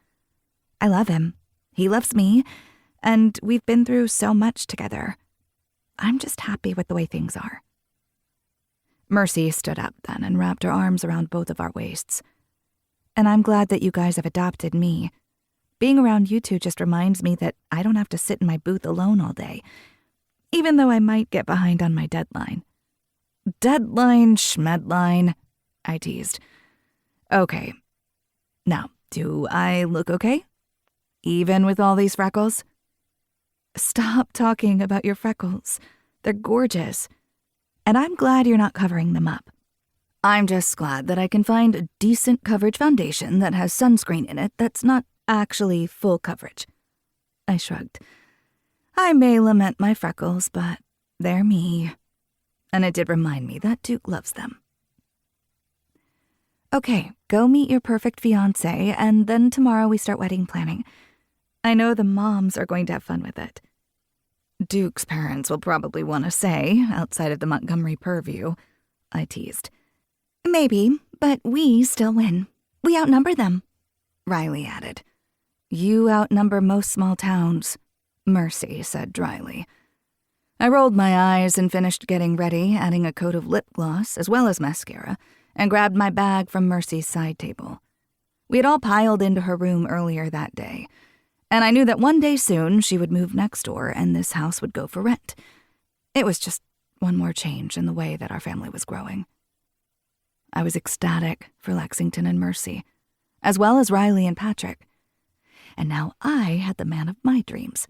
I love him. He loves me, and we've been through so much together. I'm just happy with the way things are. Mercy stood up then and wrapped her arms around both of our waists. And I'm glad that you guys have adopted me. Being around you two just reminds me that I don't have to sit in my booth alone all day, even though I might get behind on my deadline. Deadline, schmedline, I teased. Okay. Now, do I look okay? Even with all these freckles? Stop talking about your freckles. They're gorgeous. And I'm glad you're not covering them up. I'm just glad that I can find a decent coverage foundation that has sunscreen in it that's not actually full coverage. I shrugged. I may lament my freckles, but they're me. And it did remind me that Duke loves them. Okay, go meet your perfect fiancé, and then tomorrow we start wedding planning. I know the moms are going to have fun with it. Duke's parents will probably want to say, outside of the Montgomery purview, I teased. Maybe, but we still win. We outnumber them, Riley added. You outnumber most small towns, Mercy said dryly. I rolled my eyes and finished getting ready, adding a coat of lip gloss as well as mascara, and grabbed my bag from Mercy's side table. We had all piled into her room earlier that day, and I knew that one day soon she would move next door and this house would go for rent. It was just one more change in the way that our family was growing. I was ecstatic for Lexington and Mercy, as well as Riley and Patrick. And now I had the man of my dreams.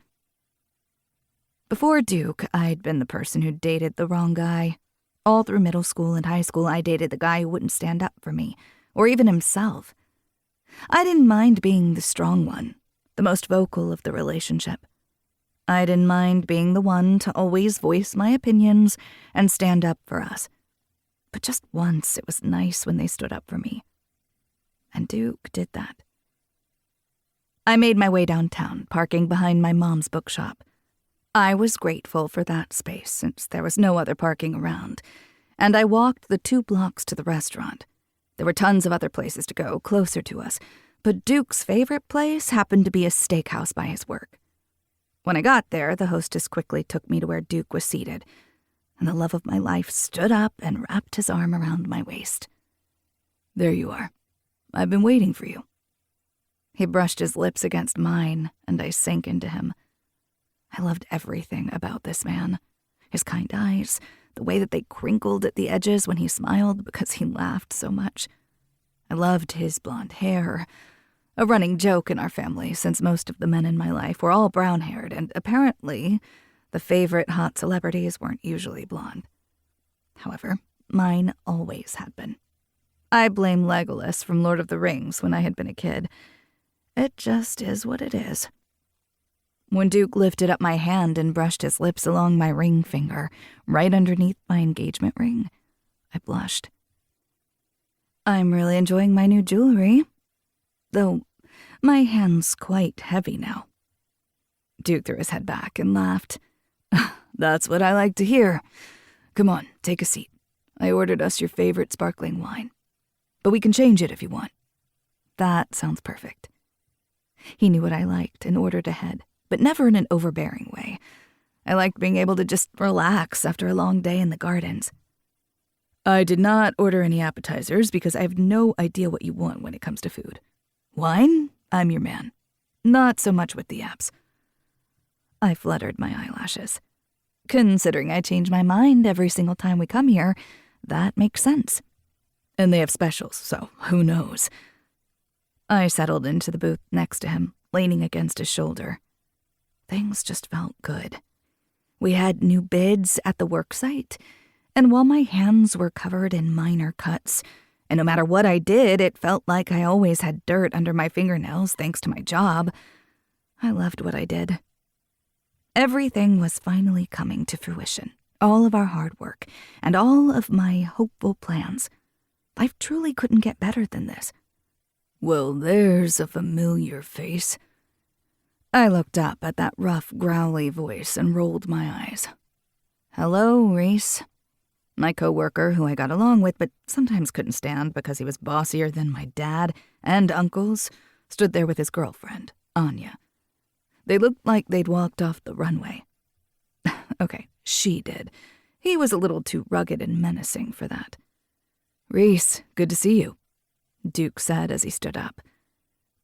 Before Duke, I'd been the person who dated the wrong guy. All through middle school and high school, I dated the guy who wouldn't stand up for me, or even himself. I didn't mind being the strong one, the most vocal of the relationship. I didn't mind being the one to always voice my opinions and stand up for us. But just once it was nice when they stood up for me. And Duke did that. I made my way downtown, parking behind my mom's bookshop. I was grateful for that space since there was no other parking around, and I walked the 2 blocks to the restaurant. There were tons of other places to go closer to us, but Duke's favorite place happened to be a steakhouse by his work. When I got there, the hostess quickly took me to where Duke was seated, and the love of my life stood up and wrapped his arm around my waist. There you are. I've been waiting for you. He brushed his lips against mine, and I sank into him. I loved everything about this man. His kind eyes, the way that they crinkled at the edges when he smiled because he laughed so much. I loved his blonde hair, a running joke in our family since most of the men in my life were all brown-haired, and apparently the favorite hot celebrities weren't usually blonde. However, mine always had been. I blame Legolas from Lord of the Rings when I had been a kid. It just is what it is. When Duke lifted up my hand and brushed his lips along my ring finger, right underneath my engagement ring, I blushed. I'm really enjoying my new jewelry, though my hand's quite heavy now. Duke threw his head back and laughed. That's what I like to hear. Come on, take a seat. I ordered us your favorite sparkling wine. But we can change it if you want. That sounds perfect. He knew what I liked and ordered ahead, but never in an overbearing way. I liked being able to just relax after a long day in the gardens. I did not order any appetizers because I have no idea what you want when it comes to food. Wine? I'm your man. Not so much with the apps. I fluttered my eyelashes. Considering I change my mind every single time we come here, that makes sense. And they have specials, so who knows? I settled into the booth next to him, leaning against his shoulder. Things just felt good. We had new bids at the worksite, and while my hands were covered in minor cuts, and no matter what I did, it felt like I always had dirt under my fingernails thanks to my job, I loved what I did. Everything was finally coming to fruition, all of our hard work, and all of my hopeful plans. Life truly couldn't get better than this. Well, there's a familiar face. I looked up at that rough, growly voice and rolled my eyes. "Hello, Reese." My coworker, who I got along with but sometimes couldn't stand because he was bossier than my dad and uncles, stood there with his girlfriend, Anya. They looked like they'd walked off the runway. Okay, she did. He was a little too rugged and menacing for that. "Reese, good to see you," Duke said as he stood up.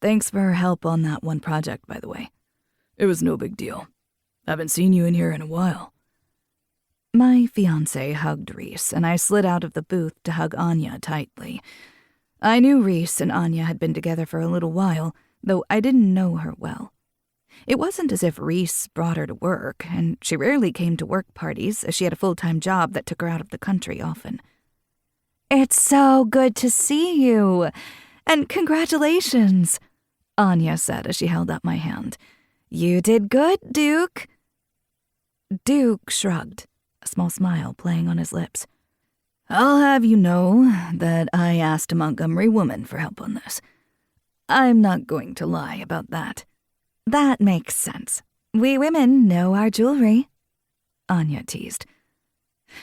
"Thanks for help on that one project, by the way." "It was no big deal. Haven't seen you in here in a while." My fiancé hugged Reese, and I slid out of the booth to hug Anya tightly. I knew Reese and Anya had been together for a little while, though I didn't know her well. It wasn't as if Reese brought her to work, and she rarely came to work parties, as she had a full-time job that took her out of the country often. "It's so good to see you, and congratulations," Anya said as she held up my hand. "You did good, Duke." Duke shrugged, a small smile playing on his lips. "I'll have you know that I asked a Montgomery woman for help on this. I'm not going to lie about that." "That makes sense. We women know our jewelry," Anya teased.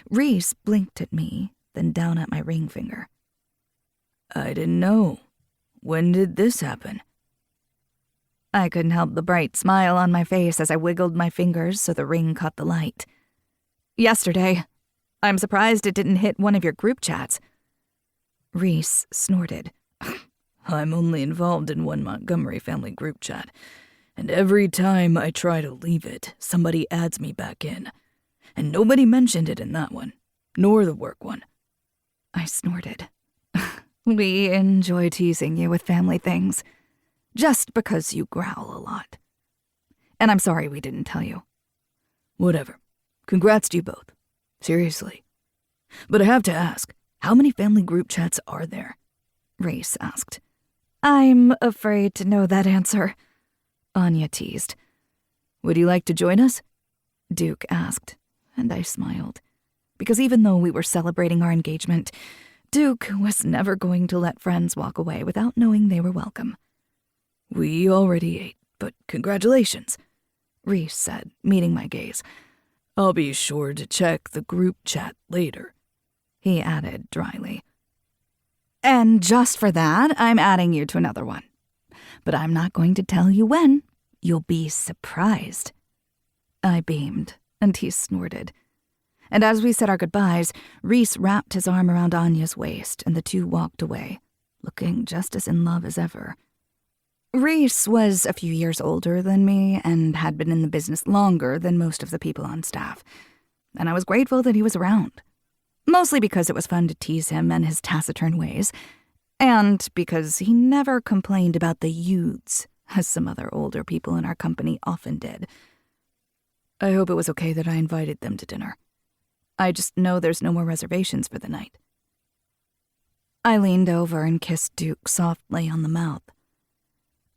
Reese blinked at me, then down at my ring finger. "I didn't know. When did this happen?" I couldn't help the bright smile on my face as I wiggled my fingers so the ring caught the light. "Yesterday. I'm surprised it didn't hit one of your group chats." Reese snorted. "I'm only involved in one Montgomery family group chat, and every time I try to leave it, somebody adds me back in. And nobody mentioned it in that one, nor the work one." I snorted. "We enjoy teasing you with family things, just because you growl a lot. And I'm sorry we didn't tell you." "Whatever. Congrats to you both. Seriously. But I have to ask, how many family group chats are there?" Reese asked. "I'm afraid to know that answer," Anya teased. "Would you like to join us?" Duke asked, and I smiled. Because even though we were celebrating our engagement, Duke was never going to let friends walk away without knowing they were welcome. "We already ate, but congratulations," Reese said, meeting my gaze. "I'll be sure to check the group chat later," he added dryly. "And just for that, I'm adding you to another one. But I'm not going to tell you when. You'll be surprised." I beamed, and he snorted. And as we said our goodbyes, Reese wrapped his arm around Anya's waist, and the two walked away, looking just as in love as ever. Reese was a few years older than me and had been in the business longer than most of the people on staff, and I was grateful that he was around. Mostly because it was fun to tease him and his taciturn ways, and because he never complained about the youths, as some other older people in our company often did. I hope it was okay that I invited them to dinner. I just know there's no more reservations for the night. I leaned over and kissed Duke softly on the mouth.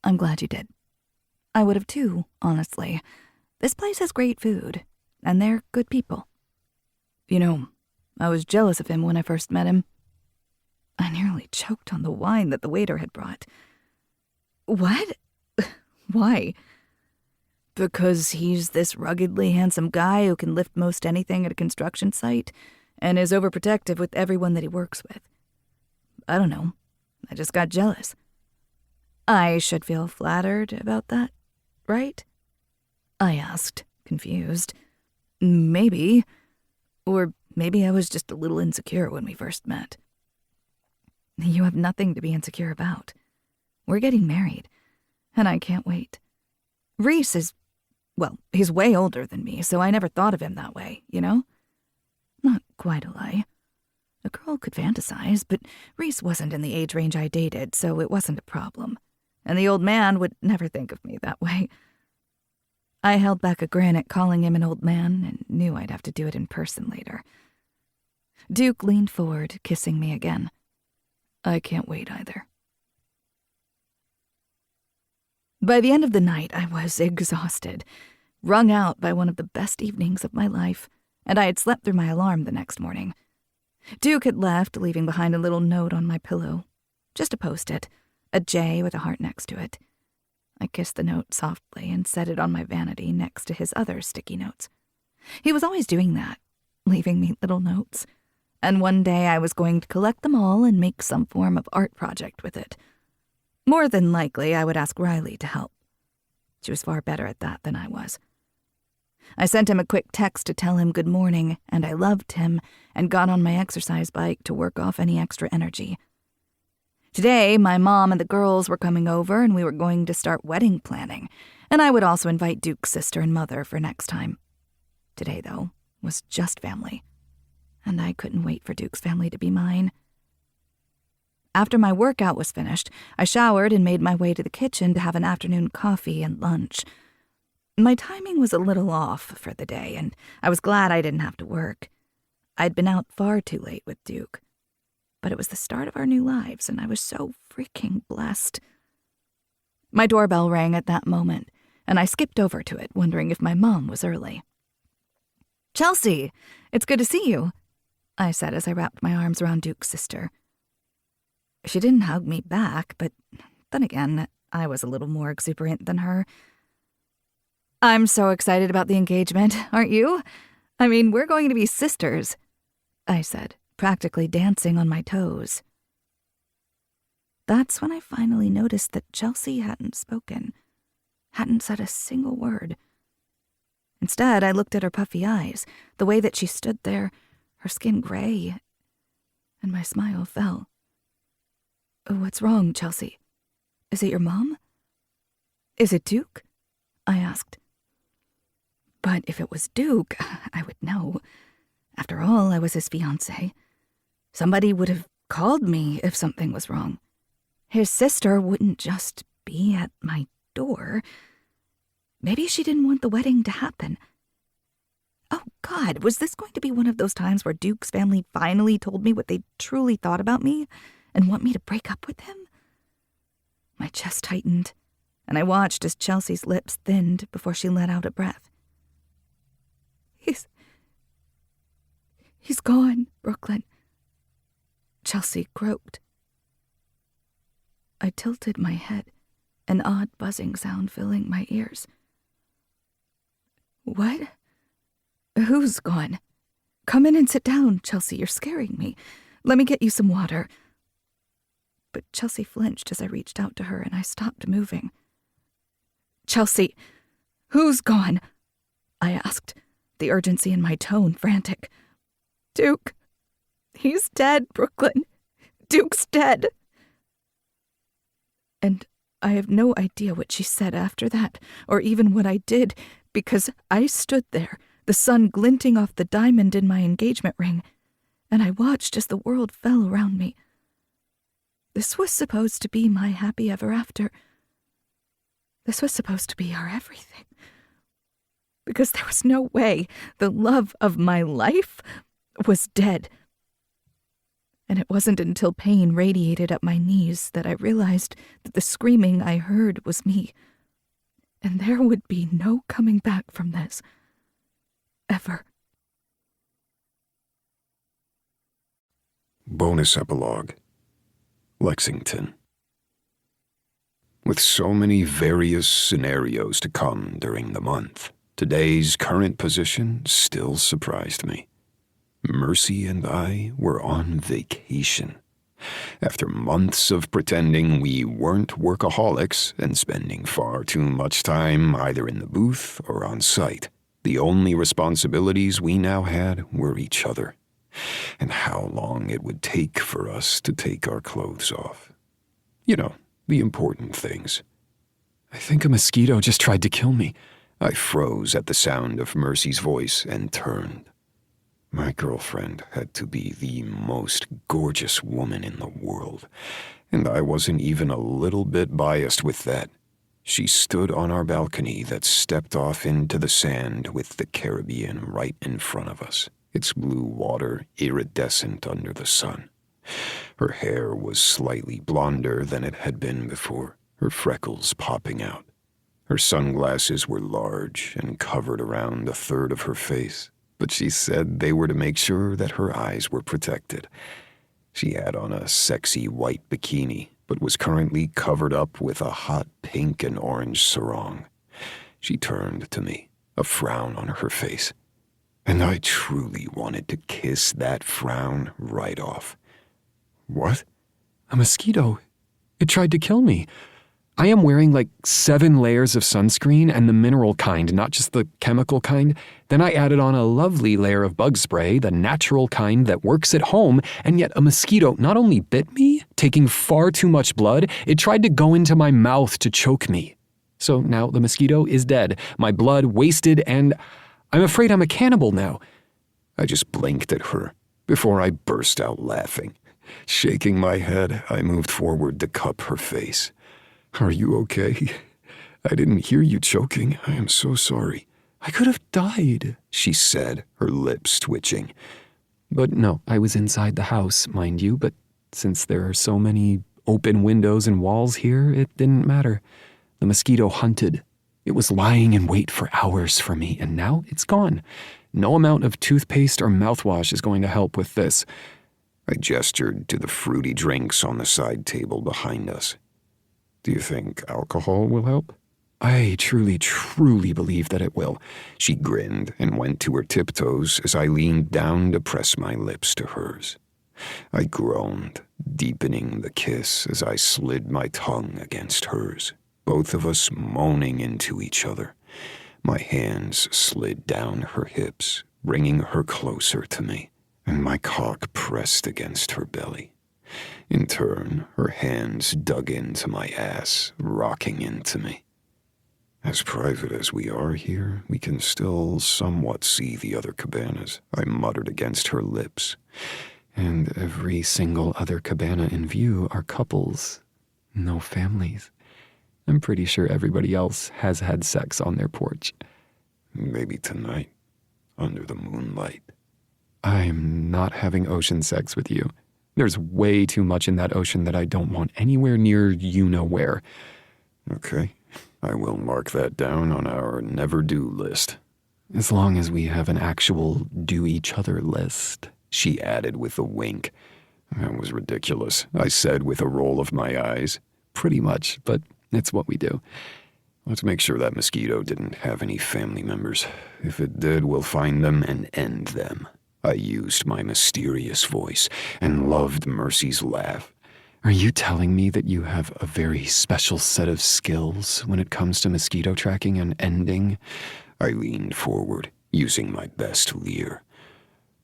"I'm glad you did. I would have too, honestly. This place has great food, and they're good people." "You know, I was jealous of him when I first met him." I nearly choked on the wine that the waiter had brought. "What? Why?" "Because he's this ruggedly handsome guy who can lift most anything at a construction site, and is overprotective with everyone that he works with. I don't know. I just got jealous." "I should feel flattered about that, right?" I asked, confused. "Maybe. Or maybe I was just a little insecure when we first met." "You have nothing to be insecure about. We're getting married, and I can't wait. Reese is, well, he's way older than me, so I never thought of him that way, you know? Not quite a lie. A girl could fantasize, but Reese wasn't in the age range I dated, so it wasn't a problem. And the old man would never think of me that way." I held back a grin at calling him an old man and knew I'd have to do it in person later. Duke leaned forward, kissing me again. I can't wait either. By the end of the night, I was exhausted, wrung out by one of the best evenings of my life, and I had slept through my alarm the next morning. Duke had left, leaving behind a little note on my pillow. Just a post-it, a J with a heart next to it. I kissed the note softly and set it on my vanity next to his other sticky notes. He was always doing that, leaving me little notes. And one day I was going to collect them all and make some form of art project with it. More than likely, I would ask Riley to help. She was far better at that than I was. I sent him a quick text to tell him good morning, and I loved him, and got on my exercise bike to work off any extra energy. Today, my mom and the girls were coming over, and we were going to start wedding planning, and I would also invite Duke's sister and mother for next time. Today, though, was just family, and I couldn't wait for Duke's family to be mine. After my workout was finished, I showered and made my way to the kitchen to have an afternoon coffee and lunch. My timing was a little off for the day, and I was glad I didn't have to work. I'd been out far too late with Duke. But it was the start of our new lives, and I was so freaking blessed. My doorbell rang at that moment, and I skipped over to it, wondering if my mom was early. "Chelsea, it's good to see you," I said as I wrapped my arms around Duke's sister. She didn't hug me back, but then again, I was a little more exuberant than her. "I'm so excited about the engagement, aren't you? I mean, we're going to be sisters," I said, practically dancing on my toes. That's when I finally noticed that Chelsea hadn't spoken, hadn't said a single word. Instead, I looked at her puffy eyes, the way that she stood there, her skin gray, and my smile fell. "What's wrong, Chelsea? Is it your mom? Is it Duke?" I asked. But if it was Duke, I would know. After all, I was his fiancé. Somebody would have called me if something was wrong. His sister wouldn't just be at my door. Maybe she didn't want the wedding to happen. Oh, God, was this going to be one of those times where Duke's family finally told me what they truly thought about me and want me to break up with him? My chest tightened, and I watched as Chelsea's lips thinned before she let out a breath. He's gone, Brooklyn," Chelsea croaked. I tilted my head, an odd buzzing sound filling my ears. "What? Who's gone? Come in and sit down, Chelsea, you're scaring me. Let me get you some water." But Chelsea flinched as I reached out to her, and I stopped moving. "Chelsea, who's gone?" I asked, the urgency in my tone frantic. "Duke. He's dead, Brooklyn. Duke's dead." And I have no idea what she said after that, or even what I did, because I stood there, the sun glinting off the diamond in my engagement ring, and I watched as the world fell around me. This was supposed to be my happy ever after. This was supposed to be our everything. Because there was no way the love of my life was dead. And it wasn't until pain radiated up my knees that I realized that the screaming I heard was me. And there would be no coming back from this. Ever. Bonus epilogue. Lexington. With so many various scenarios to come during the month, today's current position still surprised me. Mercy and I were on vacation. After months of pretending we weren't workaholics and spending far too much time either in the booth or on site, the only responsibilities we now had were each other, and how long it would take for us to take our clothes off. You know, the important things. I think a mosquito just tried to kill me. I froze at the sound of Mercy's voice and turned. My girlfriend had to be the most gorgeous woman in the world, and I wasn't even a little bit biased with that. She stood on our balcony that stepped off into the sand with the Caribbean right in front of us, its blue water iridescent under the sun. Her hair was slightly blonder than it had been before, her freckles popping out. Her sunglasses were large and covered around a third of her face, but she said they were to make sure that her eyes were protected. She had on a sexy white bikini, but was currently covered up with a hot pink and orange sarong. She turned to me, a frown on her face, and I truly wanted to kiss that frown right off. What? A mosquito. It tried to kill me. I am wearing like 7 layers of sunscreen and the mineral kind, not just the chemical kind. Then I added on a lovely layer of bug spray, the natural kind that works at home, and yet a mosquito not only bit me, taking far too much blood, it tried to go into my mouth to choke me. So now the mosquito is dead, my blood wasted, and I'm afraid I'm a cannibal now. I just blinked at her before I burst out laughing. Shaking my head, I moved forward to cup her face. Are you okay? I didn't hear you choking. I am so sorry. I could have died, she said, her lips twitching. But no, I was inside the house, mind you, but since there are so many open windows and walls here, it didn't matter. The mosquito hunted. It was lying in wait for hours for me, and now it's gone. No amount of toothpaste or mouthwash is going to help with this. I gestured to the fruity drinks on the side table behind us. Do you think alcohol will help? I truly, truly believe that it will. She grinned and went to her tiptoes as I leaned down to press my lips to hers. I groaned, deepening the kiss as I slid my tongue against hers, both of us moaning into each other. My hands slid down her hips, bringing her closer to me, and my cock pressed against her belly. In turn, her hands dug into my ass, rocking into me. As private as we are here, we can still somewhat see the other cabanas, I muttered against her lips. And every single other cabana in view are couples, no families. I'm pretty sure everybody else has had sex on their porch. Maybe tonight, under the moonlight. I'm not having ocean sex with you. There's way too much in that ocean that I don't want anywhere near you-know-where. Okay, I will mark that down on our never-do list. As long as we have an actual do-each-other list, she added with a wink. That was ridiculous, I said with a roll of my eyes. Pretty much, but it's what we do. Let's make sure that mosquito didn't have any family members. If it did, we'll find them and end them. I used my mysterious voice and loved Mercy's laugh. Are you telling me that you have a very special set of skills when it comes to mosquito tracking and ending? I leaned forward, using my best leer.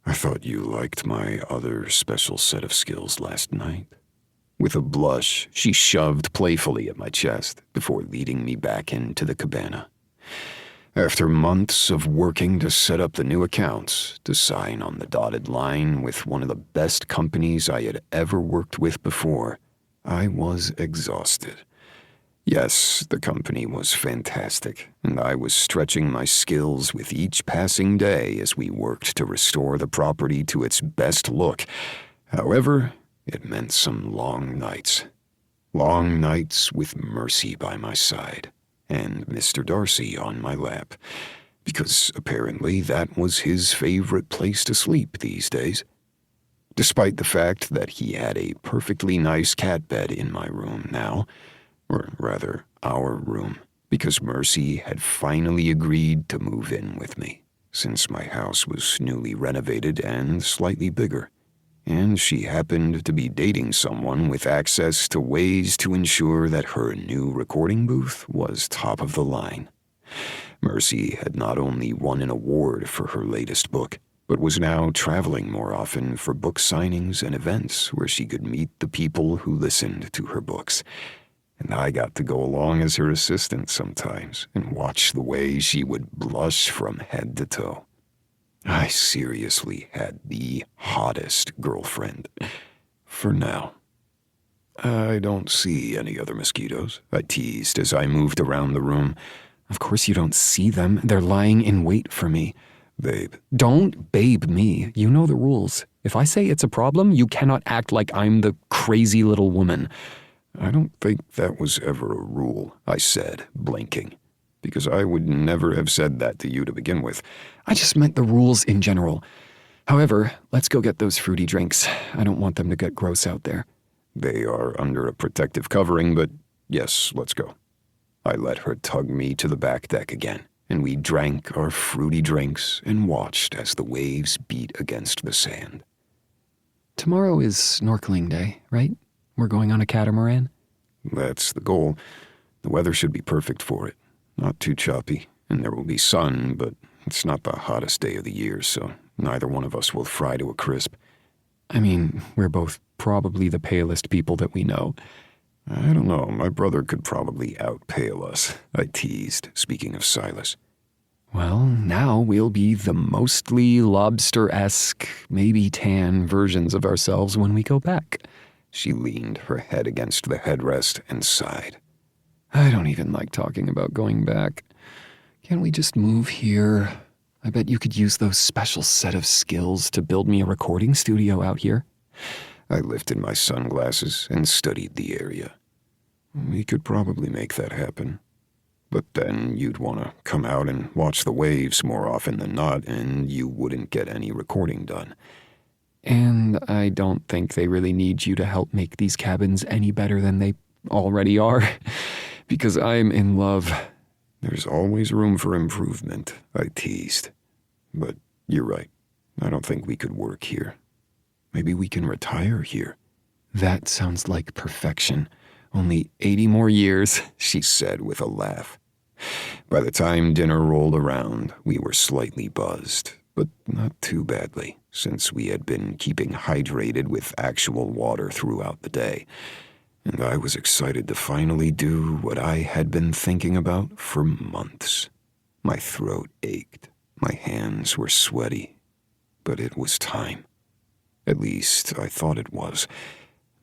I thought you liked my other special set of skills last night. With a blush, she shoved playfully at my chest before leading me back into the cabana. After months of working to set up the new accounts, to sign on the dotted line with one of the best companies I had ever worked with before, I was exhausted. Yes, the company was fantastic, and I was stretching my skills with each passing day as we worked to restore the property to its best look. However, it meant some long nights. Long nights with Mercy by my side, and Mr. Darcy on my lap, because apparently that was his favorite place to sleep these days. Despite the fact that he had a perfectly nice cat bed in my room now, or rather, our room, because Mercy had finally agreed to move in with me, since my house was newly renovated and slightly bigger, and she happened to be dating someone with access to ways to ensure that her new recording booth was top of the line. Mercy had not only won an award for her latest book, but was now traveling more often for book signings and events where she could meet the people who listened to her books. And I got to go along as her assistant sometimes and watch the way she would blush from head to toe. I seriously had the hottest girlfriend. For now. I don't see any other mosquitoes, I teased as I moved around the room. Of course you don't see them. They're lying in wait for me. Babe. Don't babe me. You know the rules. If I say it's a problem, you cannot act like I'm the crazy little woman. I don't think that was ever a rule, I said, blinking, because I would never have said that to you to begin with. I just meant the rules in general. However, let's go get those fruity drinks. I don't want them to get gross out there. They are under a protective covering, but yes, let's go. I let her tug me to the back deck again, and we drank our fruity drinks and watched as the waves beat against the sand. Tomorrow is snorkeling day, right? We're going on a catamaran? That's the goal. The weather should be perfect for it. Not too choppy, and there will be sun, but it's not the hottest day of the year, so neither one of us will fry to a crisp. I mean, we're both probably the palest people that we know. I don't know, my brother could probably outpale us, I teased, speaking of Silas. Well, now we'll be the mostly lobster-esque, maybe tan versions of ourselves when we go back. She leaned her head against the headrest and sighed. I don't even like talking about going back. Can't we just move here? I bet you could use those special set of skills to build me a recording studio out here. I lifted my sunglasses and studied the area. We could probably make that happen. But then you'd want to come out and watch the waves more often than not, and you wouldn't get any recording done. And I don't think they really need you to help make these cabins any better than they already are, because I'm in love. There's always room for improvement, I teased. But you're right. I don't think we could work here. Maybe we can retire here. That sounds like perfection. Only 80 more years, she said with a laugh. By the time dinner rolled around, we were slightly buzzed, but not too badly, since we had been keeping hydrated with actual water throughout the day. And I was excited to finally do what I had been thinking about for months. My throat ached, my hands were sweaty, but it was time. At least I thought it was.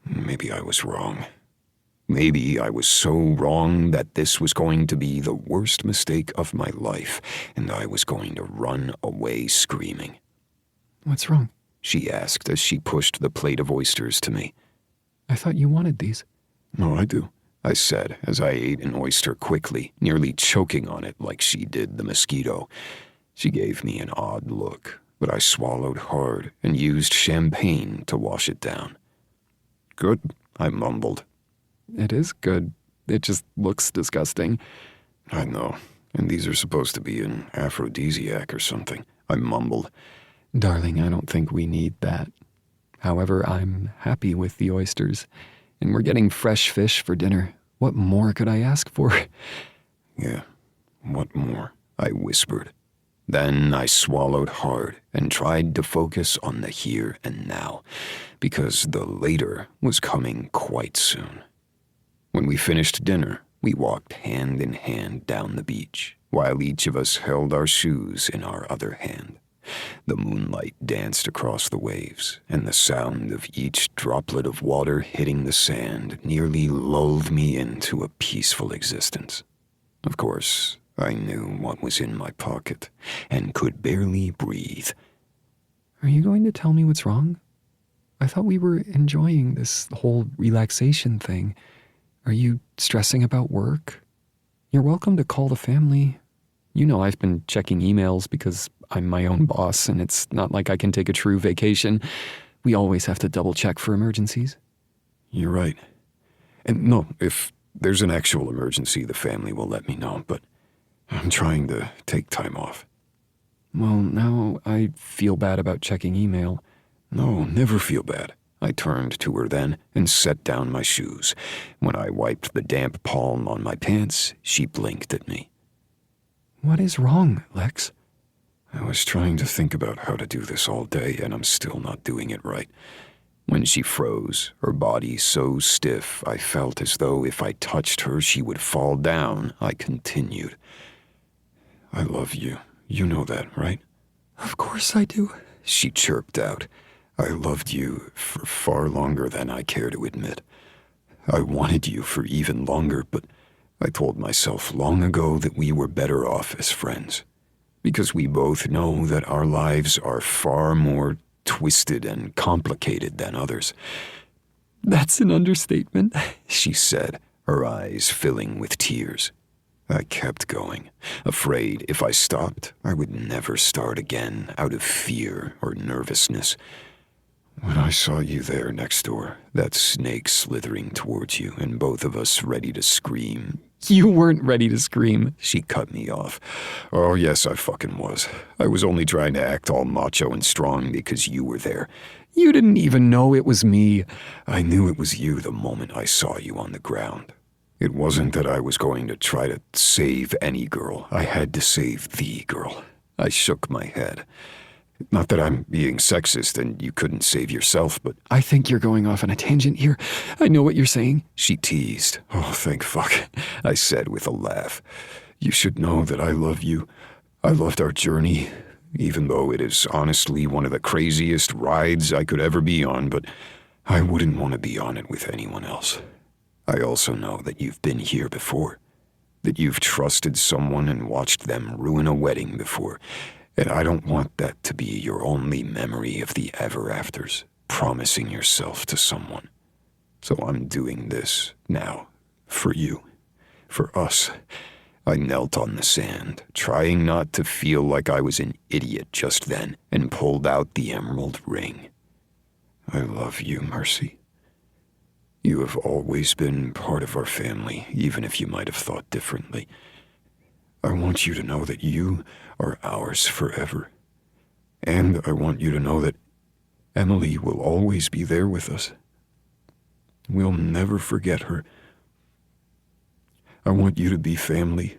Maybe I was wrong. Maybe I was so wrong that this was going to be the worst mistake of my life, and I was going to run away screaming. What's wrong? She asked as she pushed the plate of oysters to me. I thought you wanted these. No, I do, I said as I ate an oyster quickly, nearly choking on it like she did the mosquito. She gave me an odd look, but I swallowed hard and used champagne to wash it down. Good, I mumbled. It is good. It just looks disgusting. I know, and these are supposed to be an aphrodisiac or something, I mumbled. Darling, I don't think we need that. However, I'm happy with the oysters, and we're getting fresh fish for dinner. What more could I ask for? Yeah, what more? I whispered. Then I swallowed hard and tried to focus on the here and now, because the later was coming quite soon. When we finished dinner, we walked hand in hand down the beach, while each of us held our shoes in our other hand. The moonlight danced across the waves, and the sound of each droplet of water hitting the sand nearly lulled me into a peaceful existence. Of course, I knew what was in my pocket, and could barely breathe. Are you going to tell me what's wrong? I thought we were enjoying this whole relaxation thing. Are you stressing about work? You're welcome to call the family. You know I've been checking emails because I'm my own boss, and it's not like I can take a true vacation. We always have to double-check for emergencies. You're right. And no, if there's an actual emergency, the family will let me know, but I'm trying to take time off. Well, now I feel bad about checking email. No, never feel bad. I turned to her then and set down my shoes. When I wiped the damp palm on my pants, she blinked at me. What is wrong, Lex? I was trying to think about how to do this all day, and I'm still not doing it right. When she froze, her body so stiff I felt as though if I touched her she would fall down, I continued. I love you. You know that, right? Of course I do, she chirped out. I loved you for far longer than I care to admit. I wanted you for even longer, but I told myself long ago that we were better off as friends. Because we both know that our lives are far more twisted and complicated than others. That's an understatement, she said, her eyes filling with tears. I kept going, afraid if I stopped, I would never start again out of fear or nervousness. When I saw you there next door, that snake slithering towards you, and both of us ready to scream. You weren't ready to scream. She cut me off. Oh, yes, I fucking was. I was only trying to act all macho and strong because you were there. You didn't even know it was me. I knew it was you the moment I saw you on the ground. It wasn't that I was going to try to save any girl. I had to save the girl. I shook my head. Not that I'm being sexist and you couldn't save yourself, but I think you're going off on a tangent here. I know what you're saying. She teased. Oh, thank fuck, I said with a laugh. You should know that I love you. I loved our journey, even though it is honestly one of the craziest rides I could ever be on, but I wouldn't want to be on it with anyone else. I also know that you've been here before, that you've trusted someone and watched them ruin a wedding before. And I don't want that to be your only memory of the ever-afters, promising yourself to someone. So I'm doing this now, for you, for us. I knelt on the sand, trying not to feel like I was an idiot just then, and pulled out the emerald ring. I love you, Mercy. You have always been part of our family, even if you might have thought differently. I want you to know that you are ours forever. And I want you to know that Emily will always be there with us. We'll never forget her. I want you to be family.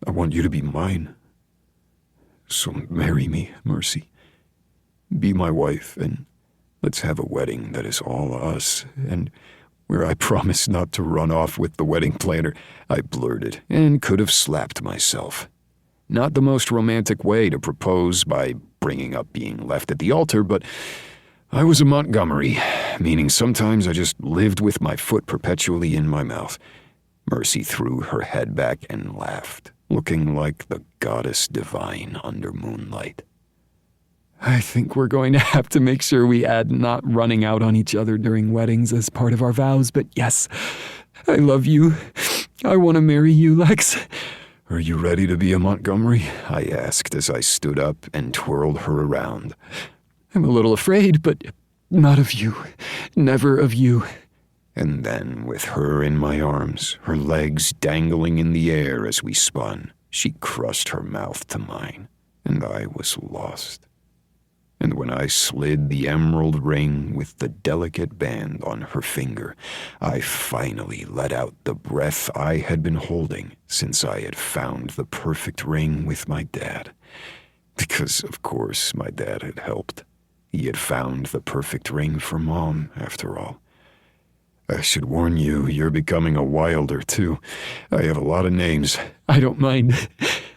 I want you to be mine. So marry me, Mercy. Be my wife, and let's have a wedding that is all us, and where I promise not to run off with the wedding planner, I blurted, and could have slapped myself. Not the most romantic way to propose by bringing up being left at the altar, but I was a Montgomery, meaning sometimes I just lived with my foot perpetually in my mouth. Mercy threw her head back and laughed, looking like the goddess divine under moonlight. I think we're going to have to make sure we add not running out on each other during weddings as part of our vows, but yes, I love you. I want to marry you, Lex. Are you ready to be a Montgomery? I asked as I stood up and twirled her around. I'm a little afraid, but not of you. Never of you. And then, with her in my arms, her legs dangling in the air as we spun, she crushed her mouth to mine, and I was lost. And when I slid the emerald ring with the delicate band on her finger, I finally let out the breath I had been holding since I had found the perfect ring with my dad. Because, of course, my dad had helped. He had found the perfect ring for Mom, after all. I should warn you, you're becoming a wilder, too. I have a lot of names. I don't mind.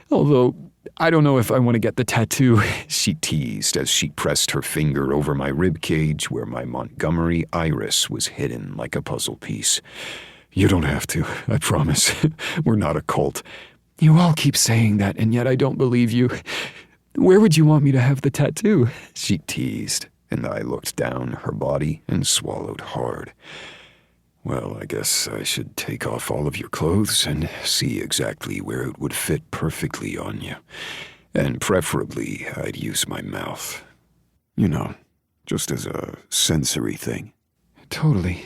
Although, I don't know if I want to get the tattoo. She teased as she pressed her finger over my ribcage where my Montgomery iris was hidden like a puzzle piece. You don't have to, I promise. We're not a cult. You all keep saying that, and yet I don't believe you. Where would you want me to have the tattoo? She teased, and I looked down her body and swallowed hard. Well, I guess I should take off all of your clothes and see exactly where it would fit perfectly on you. And preferably, I'd use my mouth. You know, just as a sensory thing. Totally.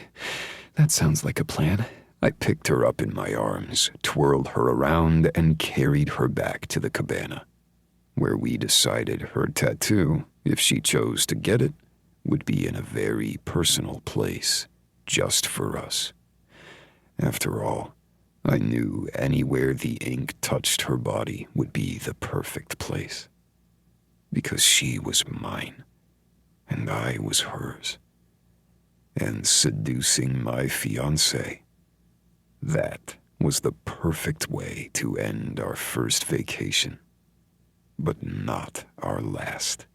That sounds like a plan. I picked her up in my arms, twirled her around, and carried her back to the cabana, where we decided her tattoo, if she chose to get it, would be in a very personal place. Just for us. After all, I knew anywhere the ink touched her body would be the perfect place. Because she was mine, and I was hers. And seducing my fiancé, that was the perfect way to end our first vacation, but not our last.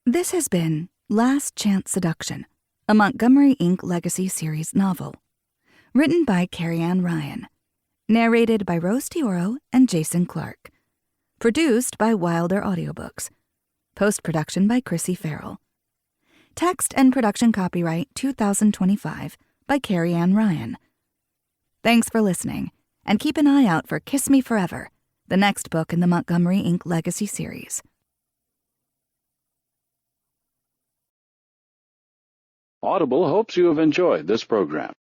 This has been Last Chance Seduction, a Montgomery Inc. Legacy Series novel. Written by Carrie Ryan. Narrated by Rose Dioro and Jason Clark. Produced by Wilder Audiobooks. Post-production by Chrissy Farrell. Text and production copyright 2025 by Carrie Ryan. Thanks for listening, and keep an eye out for Kiss Me Forever, the next book in the Montgomery Inc. Legacy Series. Audible hopes you have enjoyed this program.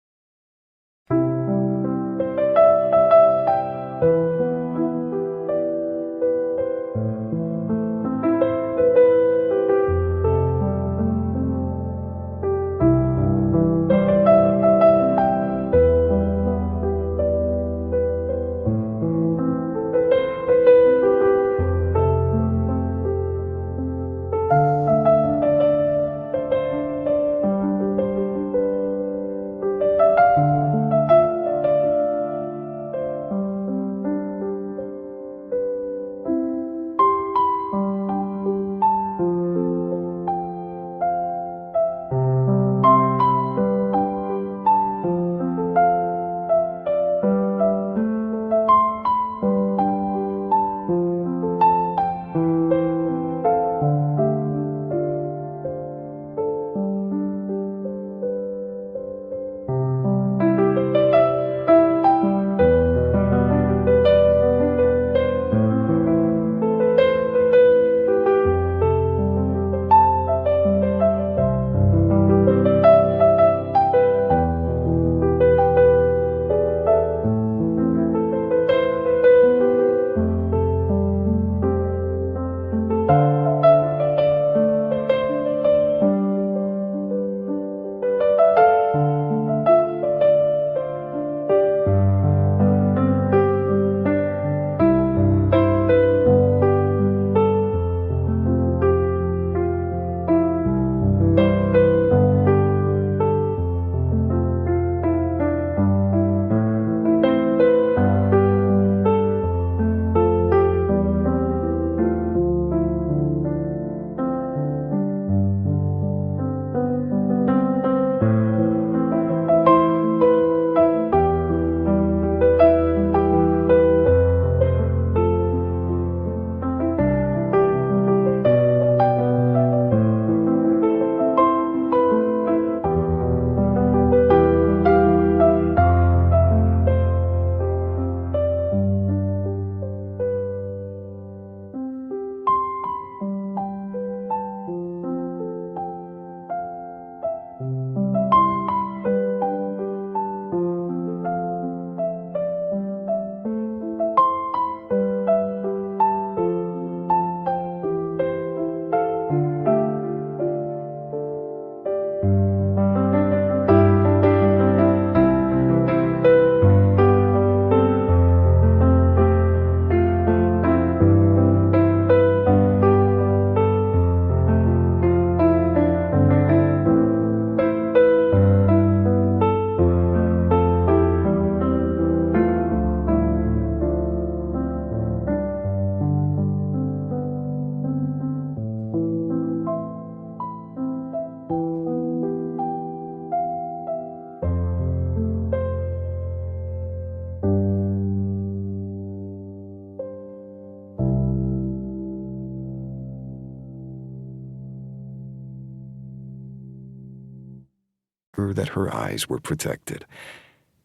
That her eyes were protected.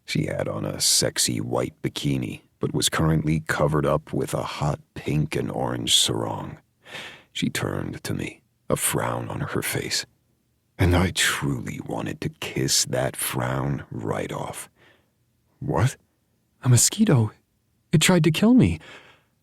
She had on a sexy white bikini, but was currently covered up with a hot pink and orange sarong. She turned to me, a frown on her face, and I truly wanted to kiss that frown right off. What? A mosquito. It tried to kill me.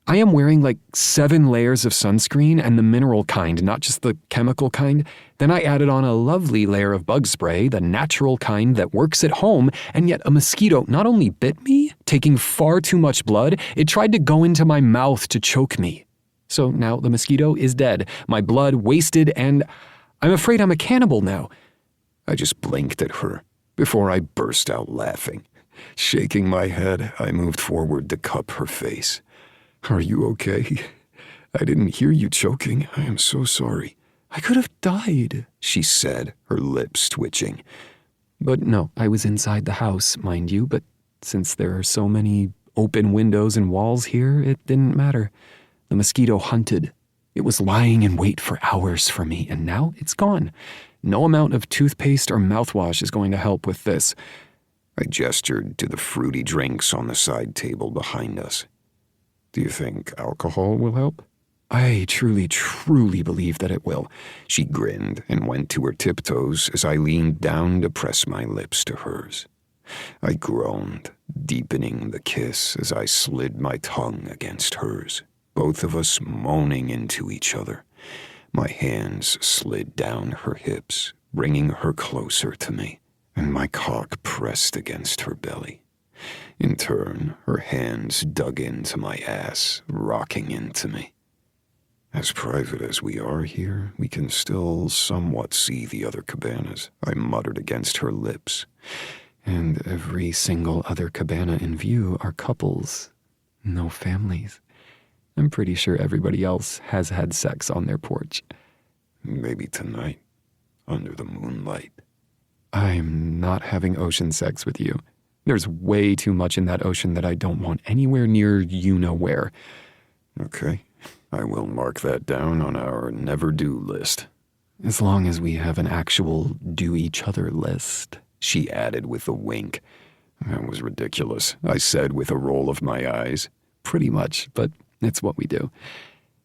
I am wearing like 7 layers of sunscreen and the mineral kind, not just the chemical kind. Then I added on a lovely layer of bug spray, the natural kind that works at home, and yet a mosquito not only bit me, taking far too much blood, it tried to go into my mouth to choke me. So now the mosquito is dead, my blood wasted, and I'm afraid I'm a cannibal now. I just blinked at her before I burst out laughing. Shaking my head, I moved forward to cup her face. Are you okay? I didn't hear you choking. I am so sorry. I could have died, she said, her lips twitching. But no, I was inside the house, mind you, but since there are so many open windows and walls here, it didn't matter. The mosquito hunted. It was lying in wait for hours for me, and now it's gone. No amount of toothpaste or mouthwash is going to help with this. I gestured to the fruity drinks on the side table behind us. Do you think alcohol will help? I truly, truly believe that it will. She grinned and went to her tiptoes as I leaned down to press my lips to hers. I groaned, deepening the kiss as I slid my tongue against hers, both of us moaning into each other. My hands slid down her hips, bringing her closer to me, and my cock pressed against her belly. In turn, her hands dug into my ass, rocking into me. As private as we are here, we can still somewhat see the other cabanas, I muttered against her lips. And every single other cabana in view are couples, no families. I'm pretty sure everybody else has had sex on their porch. Maybe tonight, under the moonlight. I'm not having ocean sex with you. There's way too much in that ocean that I don't want anywhere near you-know-where. Okay, I will mark that down on our never-do list. As long as we have an actual do-each-other list, she added with a wink. That was ridiculous, I said with a roll of my eyes. Pretty much, but it's what we do.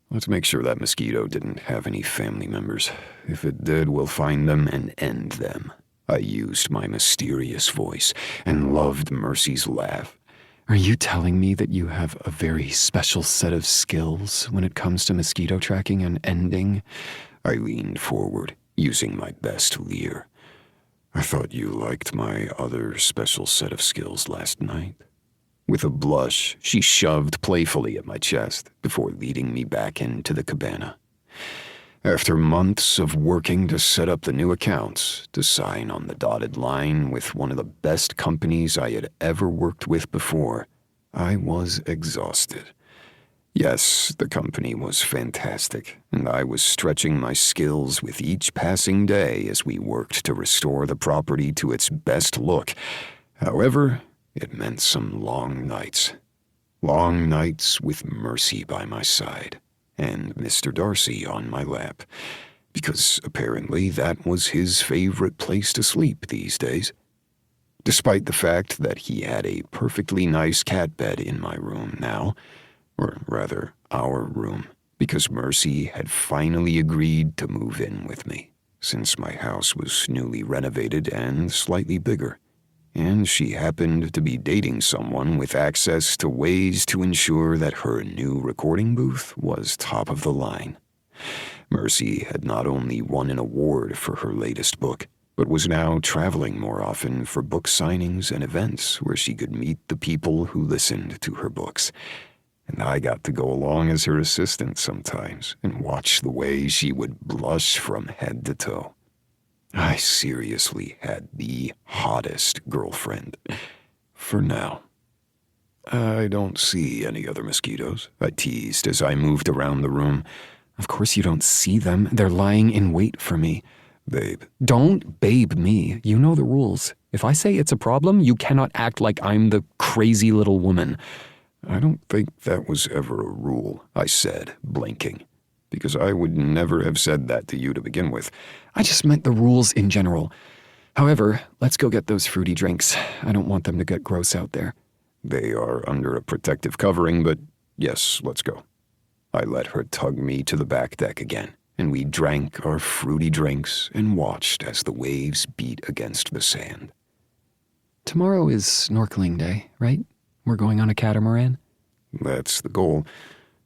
Let's make sure that mosquito didn't have any family members. If it did, we'll find them and end them. I used my mysterious voice and loved Mercy's laugh. Are you telling me that you have a very special set of skills when it comes to mosquito tracking and ending? I leaned forward, using my best leer. I thought you liked my other special set of skills last night. With a blush, she shoved playfully at my chest before leading me back into the cabana. After months of working to set up the new accounts, to sign on the dotted line with one of the best companies I had ever worked with before, I was exhausted. Yes, the company was fantastic, and I was stretching my skills with each passing day as we worked to restore the property to its best look. However, it meant some long nights. Long nights with Mercy by my side, and Mr. Darcy on my lap, because apparently that was his favorite place to sleep these days. Despite the fact that he had a perfectly nice cat bed in my room now, or rather, our room, because Mercy had finally agreed to move in with me, since my house was newly renovated and slightly bigger, and she happened to be dating someone with access to ways to ensure that her new recording booth was top of the line. Mercy had not only won an award for her latest book, but was now traveling more often for book signings and events where she could meet the people who listened to her books. And I got to go along as her assistant sometimes and watch the way she would blush from head to toe. I seriously had the hottest girlfriend. For now. I don't see any other mosquitoes, I teased as I moved around the room. Of course you don't see them. They're lying in wait for me. Babe. Don't babe me. You know the rules. If I say it's a problem, you cannot act like I'm the crazy little woman. I don't think that was ever a rule, I said, blinking, because I would never have said that to you to begin with. I just meant the rules in general. However, let's go get those fruity drinks. I don't want them to get gross out there. They are under a protective covering, but yes, let's go. I let her tug me to the back deck again, and we drank our fruity drinks and watched as the waves beat against the sand. Tomorrow is snorkeling day, right? We're going on a catamaran? That's the goal.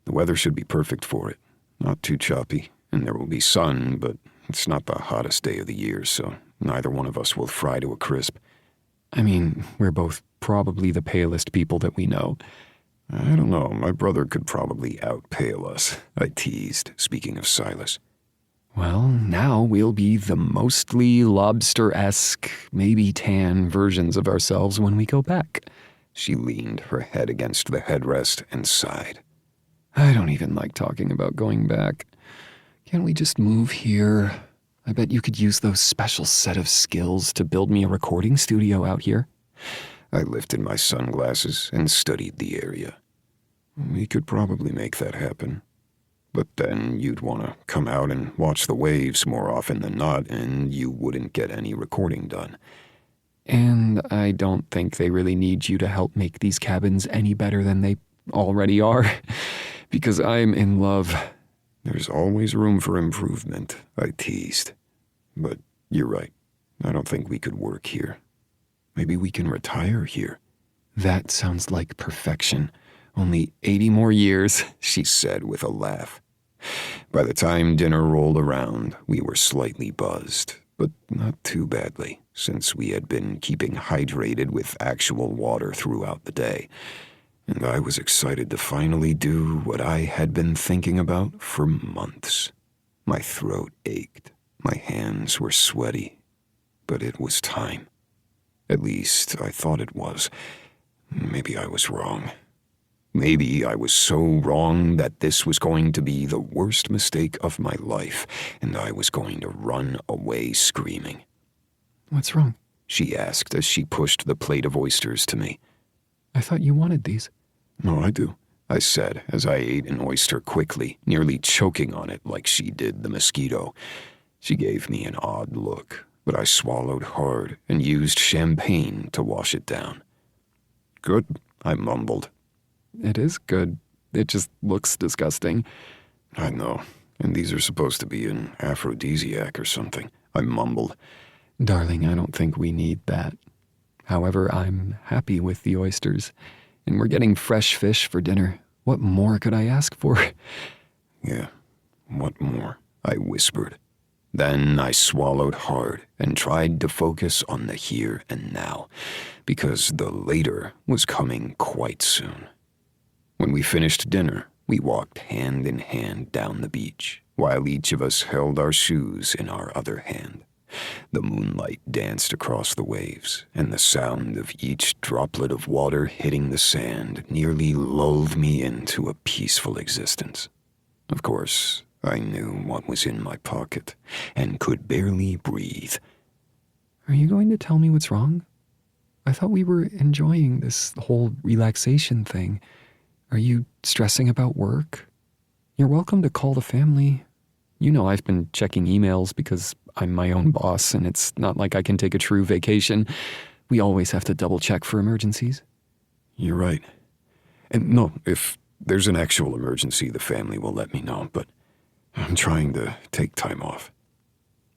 The weather should be perfect for it. Not too choppy, and there will be sun, but it's not the hottest day of the year, so neither one of us will fry to a crisp. I mean, we're both probably the palest people that we know. I don't know, my brother could probably out-pale us, I teased, speaking of Silas. Well, now we'll be the mostly lobster-esque, maybe tan versions of ourselves when we go back. She leaned her head against the headrest and sighed. I don't even like talking about going back. Can't we just move here? I bet you could use those special set of skills to build me a recording studio out here. I lifted my sunglasses and studied the area. We could probably make that happen. But then you'd want to come out and watch the waves more often than not, and you wouldn't get any recording done. And I don't think they really need you to help make these cabins any better than they already are, because I'm in love, There's always room for improvement, I teased. But you're right. I don't think we could work here. Maybe we can retire here. That sounds like perfection. Only 80 more years, she said with a laugh. By the time dinner rolled around, we were slightly buzzed, but not too badly, since we had been keeping hydrated with actual water throughout the day. And I was excited to finally do what I had been thinking about for months. My throat ached. My hands were sweaty. But it was time. At least, I thought it was. Maybe I was wrong. Maybe I was so wrong that this was going to be the worst mistake of my life, and I was going to run away screaming. What's wrong? She asked as she pushed the plate of oysters to me. I thought you wanted these. No, I do, I said as I ate an oyster quickly, nearly choking on it like she did the mosquito. She gave me an odd look, but I swallowed hard and used champagne to wash it down. Good, I mumbled. It is good. It just looks disgusting. I know, and these are supposed to be an aphrodisiac or something, I mumbled. Darling, I don't think we need that. However, I'm happy with the oysters, and we're getting fresh fish for dinner. What more could I ask for? Yeah, what more? I whispered. Then I swallowed hard and tried to focus on the here and now, because the later was coming quite soon. When we finished dinner, we walked hand in hand down the beach, while each of us held our shoes in our other hand. The moonlight danced across the waves, and the sound of each droplet of water hitting the sand nearly lulled me into a peaceful existence. Of course, I knew what was in my pocket, and could barely breathe. Are you going to tell me what's wrong? I thought we were enjoying this whole relaxation thing. Are you stressing about work? You're welcome to call the family. You know I've been checking emails because I'm my own boss, and it's not like I can take a true vacation. We always have to double-check for emergencies. You're right. And no, if there's an actual emergency, the family will let me know, but I'm trying to take time off.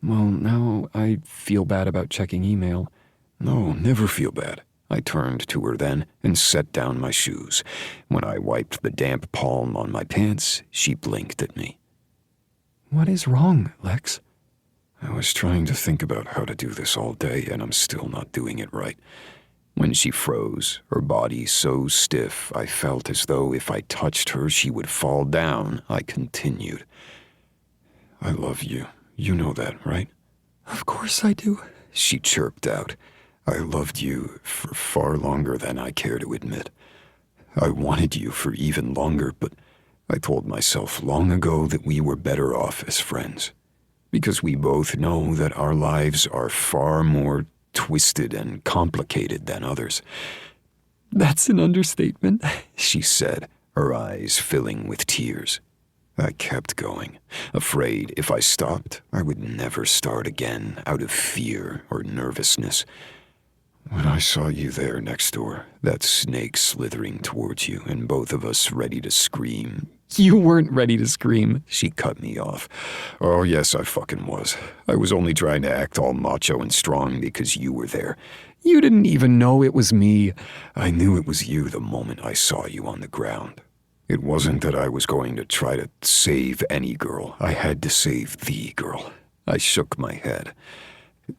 Well, now I feel bad about checking email. No, never feel bad. I turned to her then and set down my shoes. When I wiped the damp palm on my pants, she blinked at me. What is wrong, Lex? I was trying to think about how to do this all day, and I'm still not doing it right. When she froze, her body so stiff I felt as though if I touched her she would fall down, I continued. I love you. You know that, right? Of course I do, she chirped out. I loved you for far longer than I care to admit. I wanted you for even longer, but I told myself long ago that we were better off as friends. Because we both know that our lives are far more twisted and complicated than others. That's an understatement, she said, her eyes filling with tears. I kept going, afraid if I stopped, I would never start again out of fear or nervousness. When I saw you there next door, that snake slithering towards you, and both of us ready to scream. You weren't ready to scream. She cut me off. Oh, yes, I fucking was. I was only trying to act all macho and strong because you were there. You didn't even know it was me. I knew it was you the moment I saw you on the ground. It wasn't that I was going to try to save any girl. I had to save the girl. I shook my head.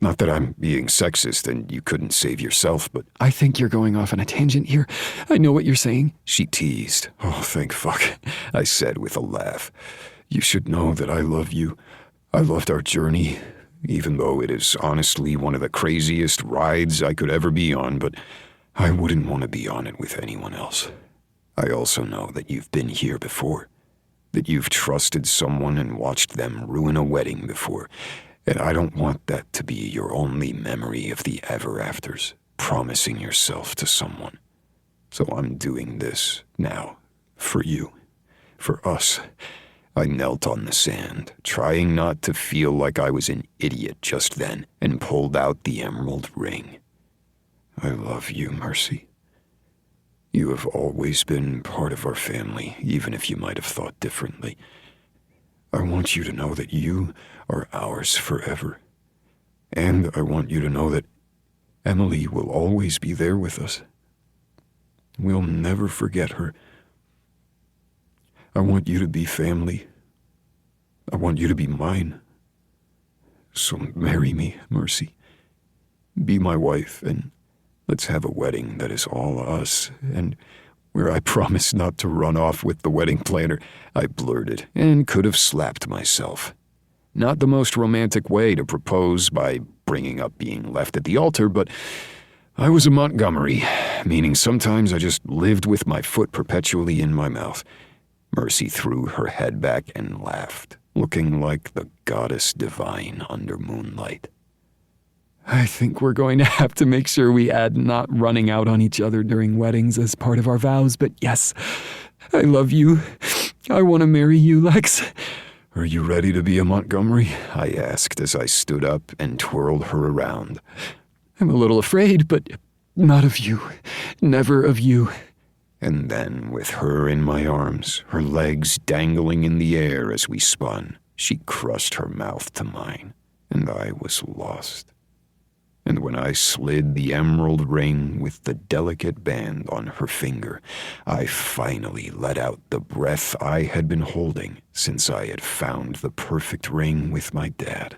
Not that I'm being sexist and you couldn't save yourself, but I think you're going off on a tangent here. I know what you're saying. She teased. Oh, thank fuck, I said with a laugh. You should know that I love you. I loved our journey, even though it is honestly one of the craziest rides I could ever be on, but I wouldn't want to be on it with anyone else. I also know that you've been here before, that you've trusted someone and watched them ruin a wedding before, and I don't want that to be your only memory of the ever-afters, promising yourself to someone. So I'm doing this now, for you, for us. I knelt on the sand, trying not to feel like I was an idiot just then, and pulled out the emerald ring. I love you, Mercy. You have always been part of our family, even if you might have thought differently. I want you to know that you are ours forever. And I want you to know that Emily will always be there with us. We'll never forget her. I want you to be family. I want you to be mine. So marry me, Mercy. Be my wife, and let's have a wedding that is all us, and where I promise not to run off with the wedding planner. I blurted and could have slapped myself. Not the most romantic way to propose by bringing up being left at the altar, but I was a Montgomery, meaning sometimes I just lived with my foot perpetually in my mouth. Mercy threw her head back and laughed, looking like the goddess divine under moonlight. I think we're going to have to make sure we add not running out on each other during weddings as part of our vows, but yes, I love you. I want to marry you, Lex. Are you ready to be a Montgomery? I asked as I stood up and twirled her around. I'm a little afraid, but not of you. Never of you. And then, with her in my arms, her legs dangling in the air as we spun, she crushed her mouth to mine, and I was lost. And when I slid the emerald ring with the delicate band on her finger, I finally let out the breath I had been holding since I had found the perfect ring with my dad.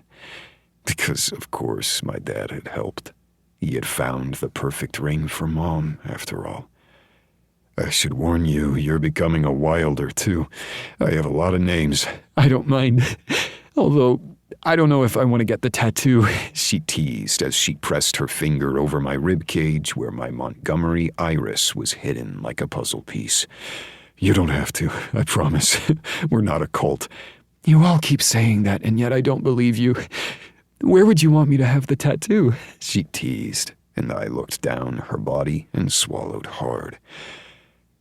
Because, of course, my dad had helped. He had found the perfect ring for Mom, after all. I should warn you, you're becoming a Wilder, too. I have a lot of names. I don't mind. Although, I don't know if I want to get the tattoo, she teased as she pressed her finger over my ribcage where my Montgomery iris was hidden like a puzzle piece. You don't have to, I promise. We're not a cult. You all keep saying that, and yet I don't believe you. Where would you want me to have the tattoo? She teased, and I looked down her body and swallowed hard.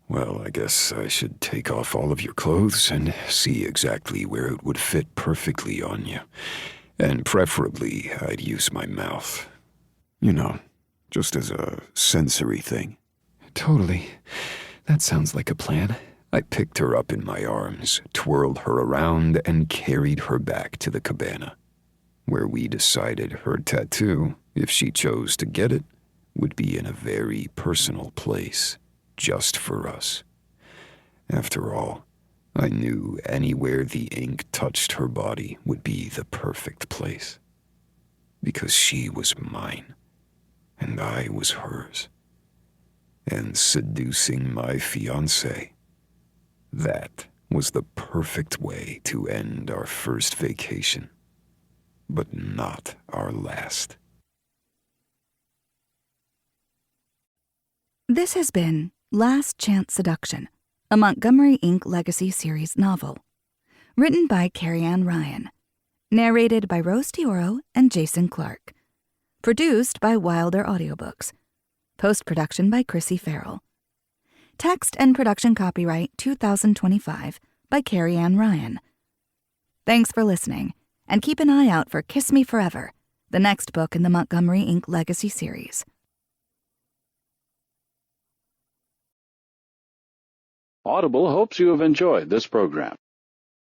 Well, I guess I should take off all of your clothes and see exactly where it would fit perfectly on you. And preferably, I'd use my mouth. You know, just as a sensory thing. Totally. That sounds like a plan. I picked her up in my arms, twirled her around, and carried her back to the cabana, where we decided her tattoo, if she chose to get it, would be in a very personal place. Just for us. After all, I knew anywhere the ink touched her body would be the perfect place. Because she was mine, and I was hers. And seducing my fiancé, that was the perfect way to end our first vacation, but not our last. This has been Last Chance Seduction, a Montgomery Inc. Legacy Series novel. Written by Carrie Ryan. Narrated by Rose Dioro and Jason Clark. Produced by Wilder Audiobooks. Post-production by Chrissy Farrell. Text and production copyright 2025 by Carrie Ryan. Thanks for listening, and keep an eye out for Kiss Me Forever, the next book in the Montgomery Inc. Legacy Series. Audible hopes you have enjoyed this program.